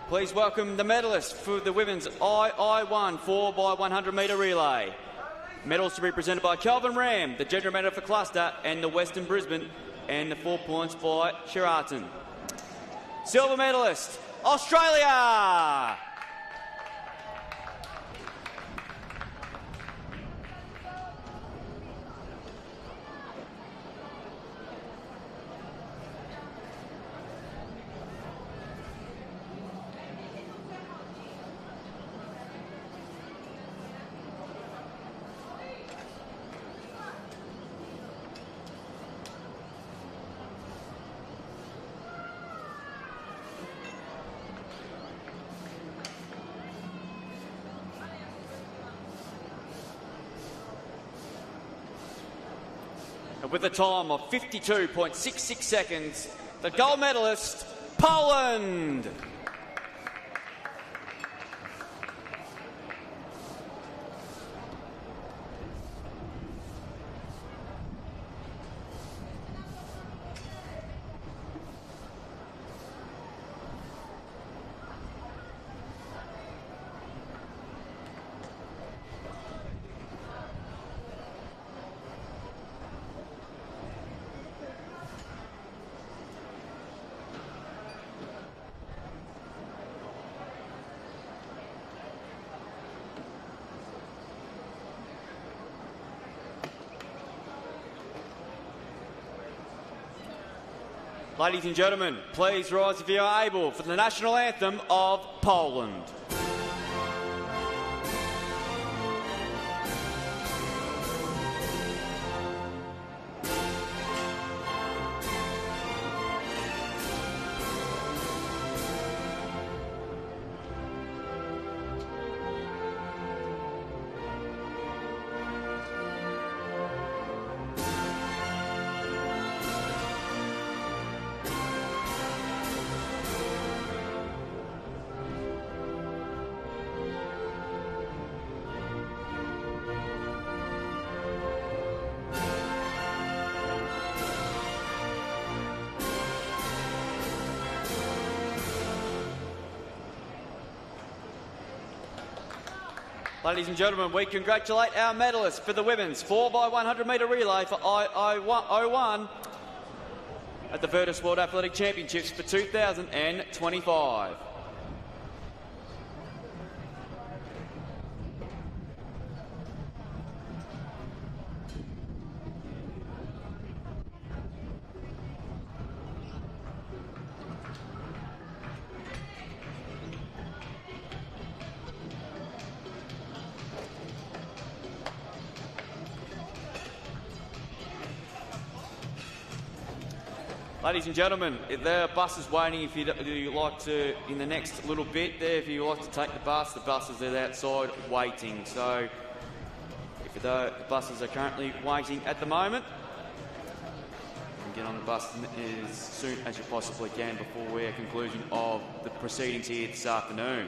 please welcome the medalists for the women's II1 4x100 metre relay. Medals to be presented by Kelvin Ram, the general manager for Cluster and the Western Brisbane, and the 4 points by Sheraton. Silver medalist, Australia! With a time of 52.66 seconds, the gold medalist, Poland. Ladies and gentlemen, please rise if you are able for the national anthem of Poland. Ladies and gentlemen, we congratulate our medalists for the women's 4x100 metre relay for II1 at the Virtus World Athletic Championships for 2025. Ladies and gentlemen, there are buses waiting if you like to, in the next little bit there, if you like to take the buses are outside waiting. So, if the buses are currently waiting at the moment, you can get on the bus as soon as you possibly can before we're conclusion of the proceedings here this afternoon.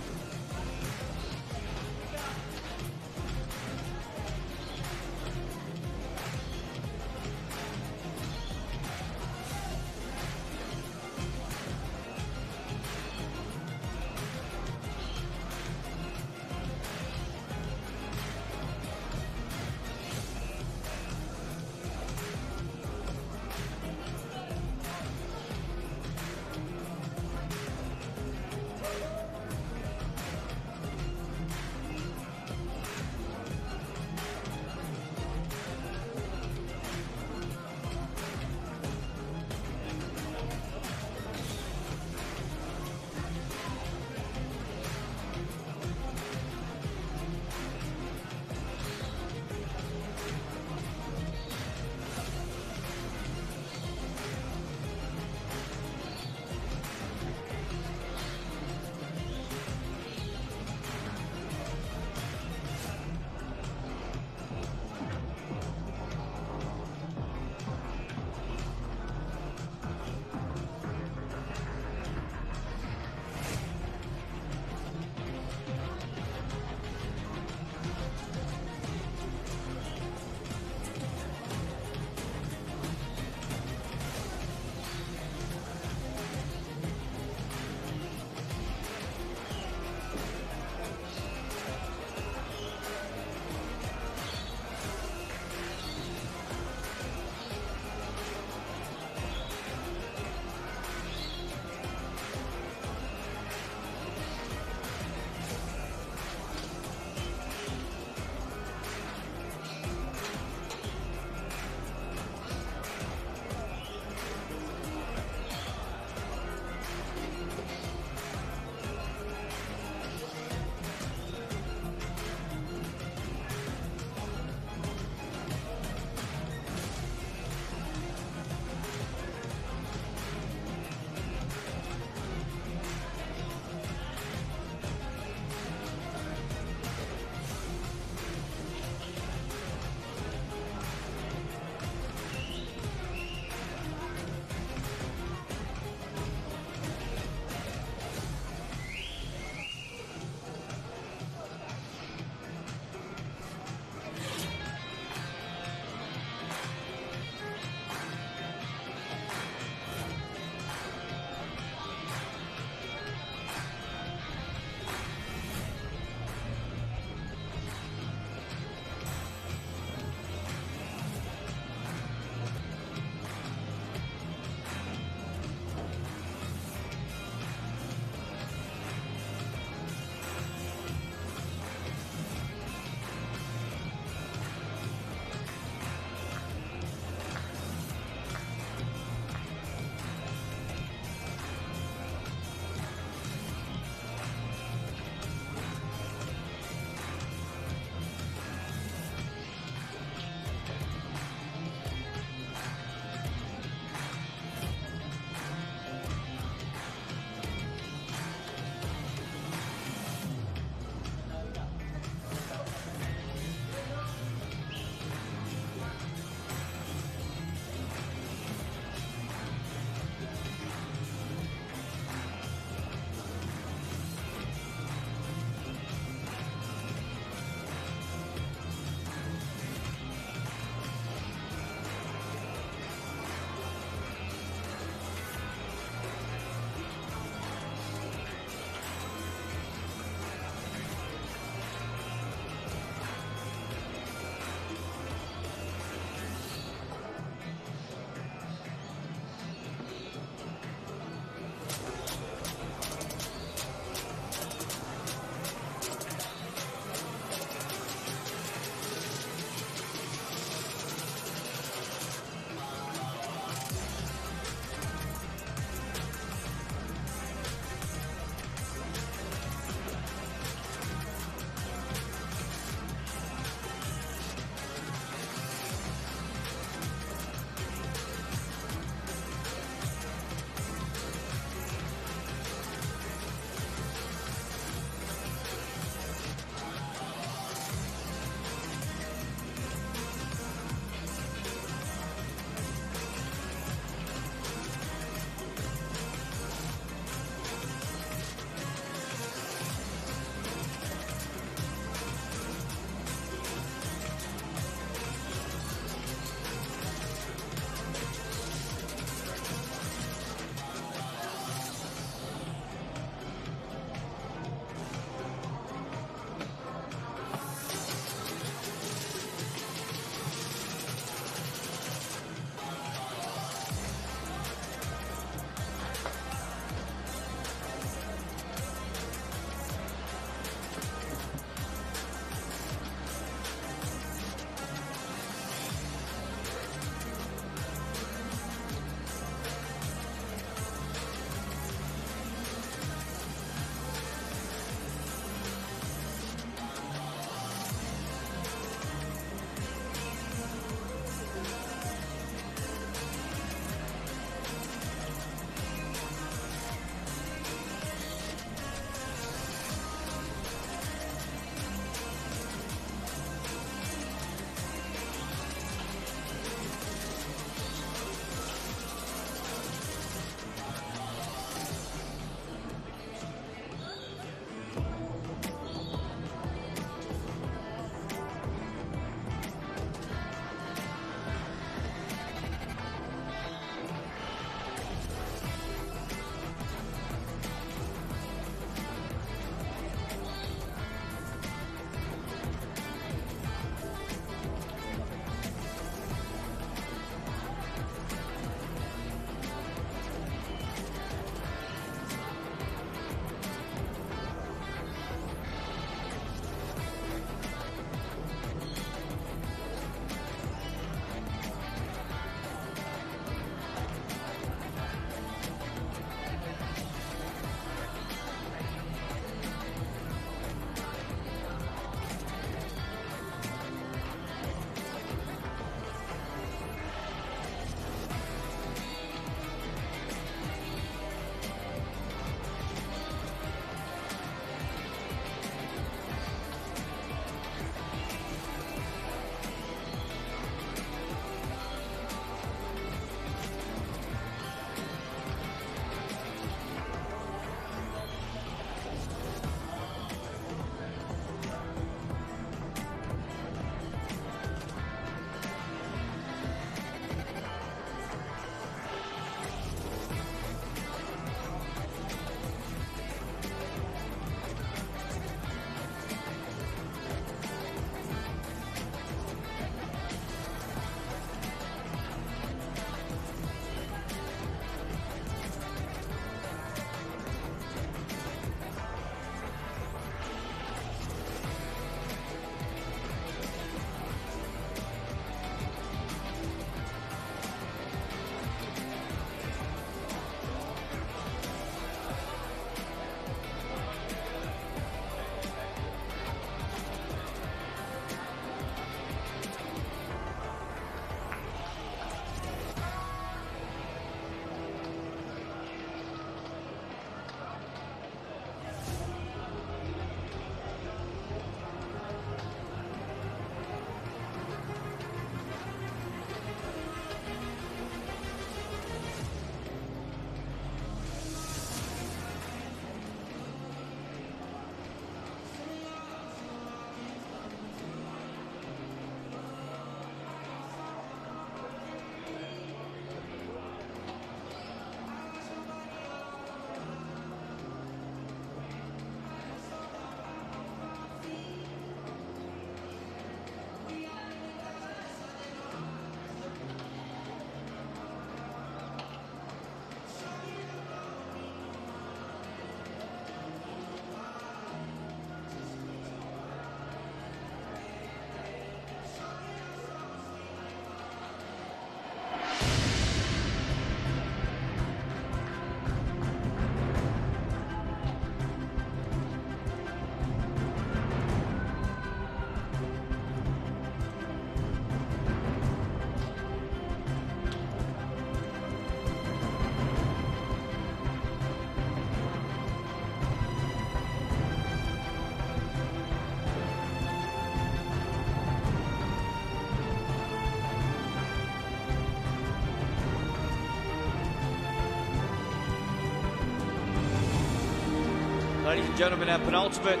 Ladies and gentlemen, our penultimate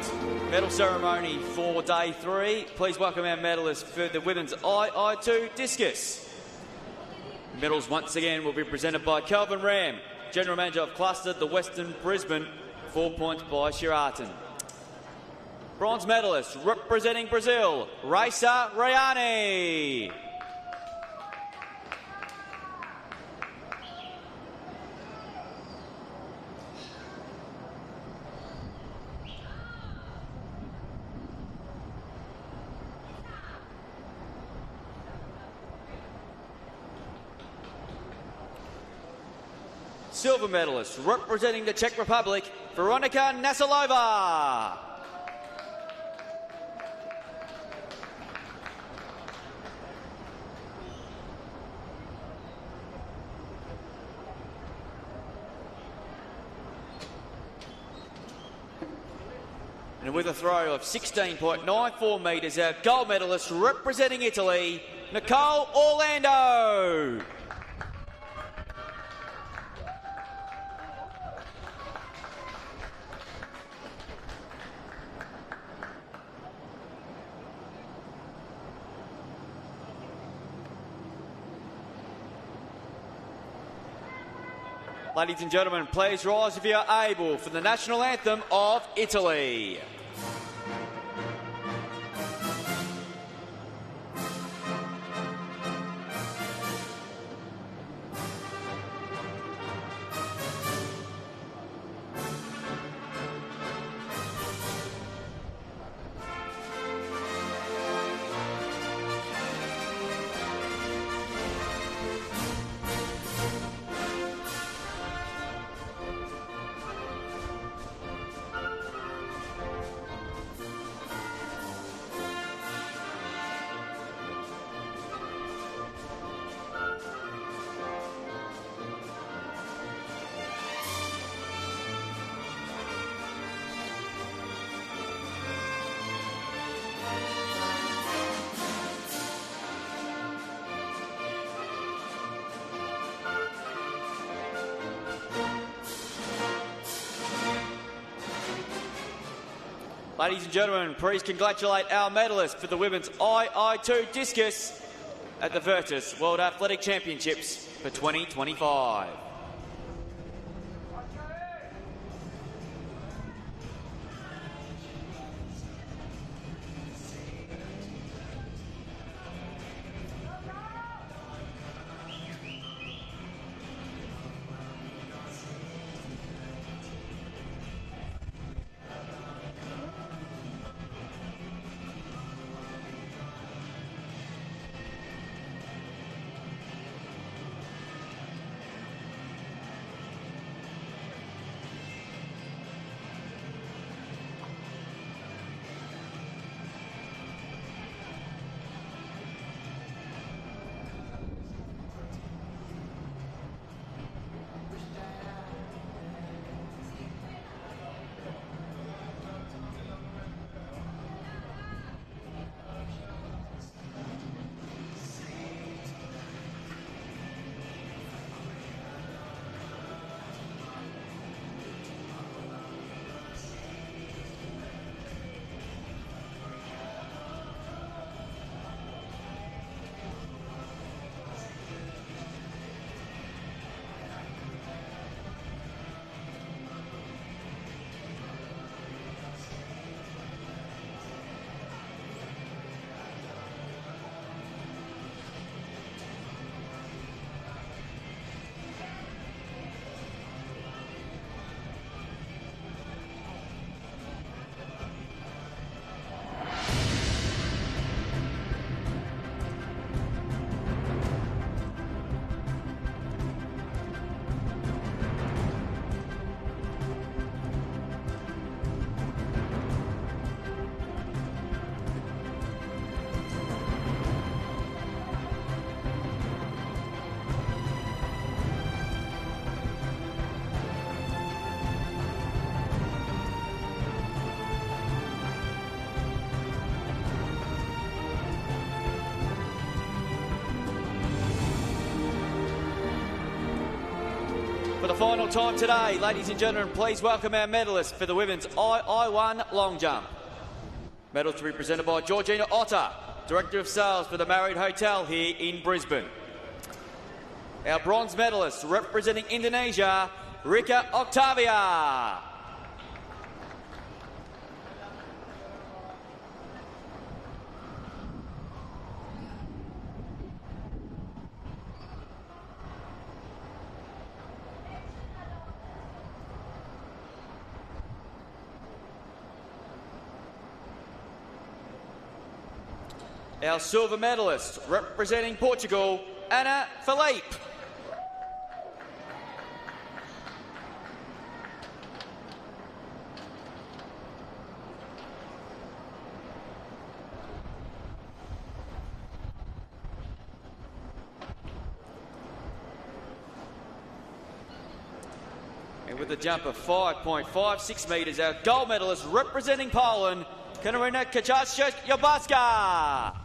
medal ceremony for day 3. Please welcome our medalists for the women's II discus. Medals once again will be presented by Kelvin Ram, General Manager of Cluster, the Western Brisbane, 4 points by Sheraton. Bronze medalist representing Brazil, Raisa Rayani. Silver medalist representing the Czech Republic, Veronika Nasilova. And with a throw of 16.94 metres, our gold medalist representing Italy, Nicole Orlando. Ladies and gentlemen, please rise if you are able for the national anthem of Italy. Ladies and gentlemen, please congratulate our medalists for the women's II discus at the Virtus World Athletic Championships for 2025. For the final time today, ladies and gentlemen, please welcome our medalists for the women's II1 long jump. Medals to be presented by Georgina Otter, Director of Sales for the Marriott Hotel here in Brisbane. Our bronze medalists representing Indonesia, Rika Octavia. Our silver medalist representing Portugal, Ana Felipe. And with a jump of 5.56 metres, our gold medalist representing Poland, Katarina Kaczmarczyk-Jobaska.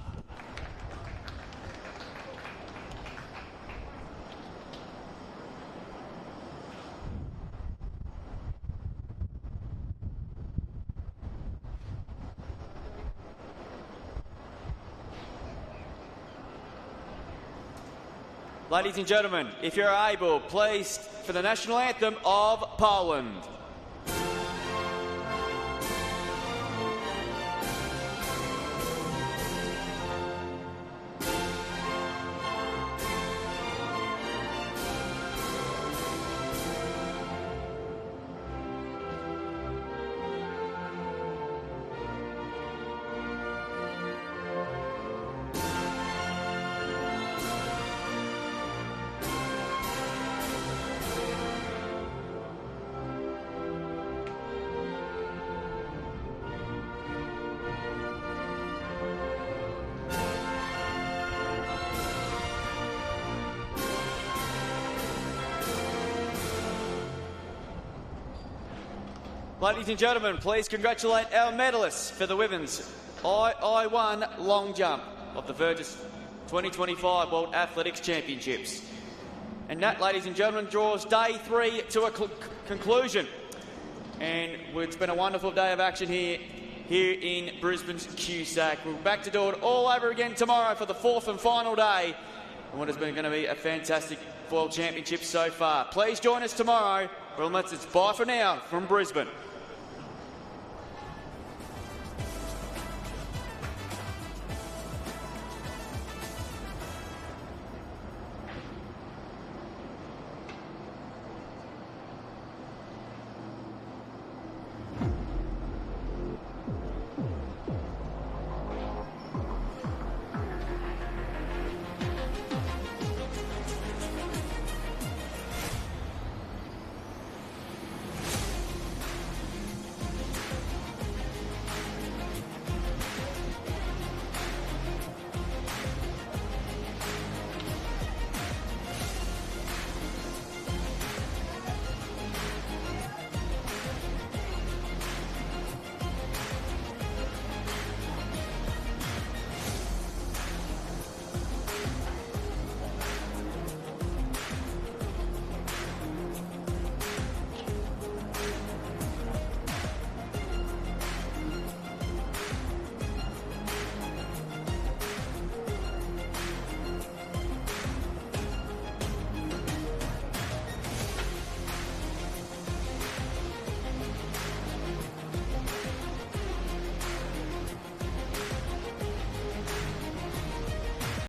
Ladies and gentlemen, if you're able, please for the national anthem of Poland. Ladies and gentlemen, please congratulate our medalists for the women's II1 long jump of the Virtus 2025 World Athletics Championships. And that, ladies and gentlemen, draws day 3 to a conclusion. And it's been a wonderful day of action here in Brisbane's QSAC. We're back to do it all over again tomorrow for the 4th and final day and what has been going to be a fantastic World Championship so far. Please join us tomorrow. Well, it's bye for now from Brisbane.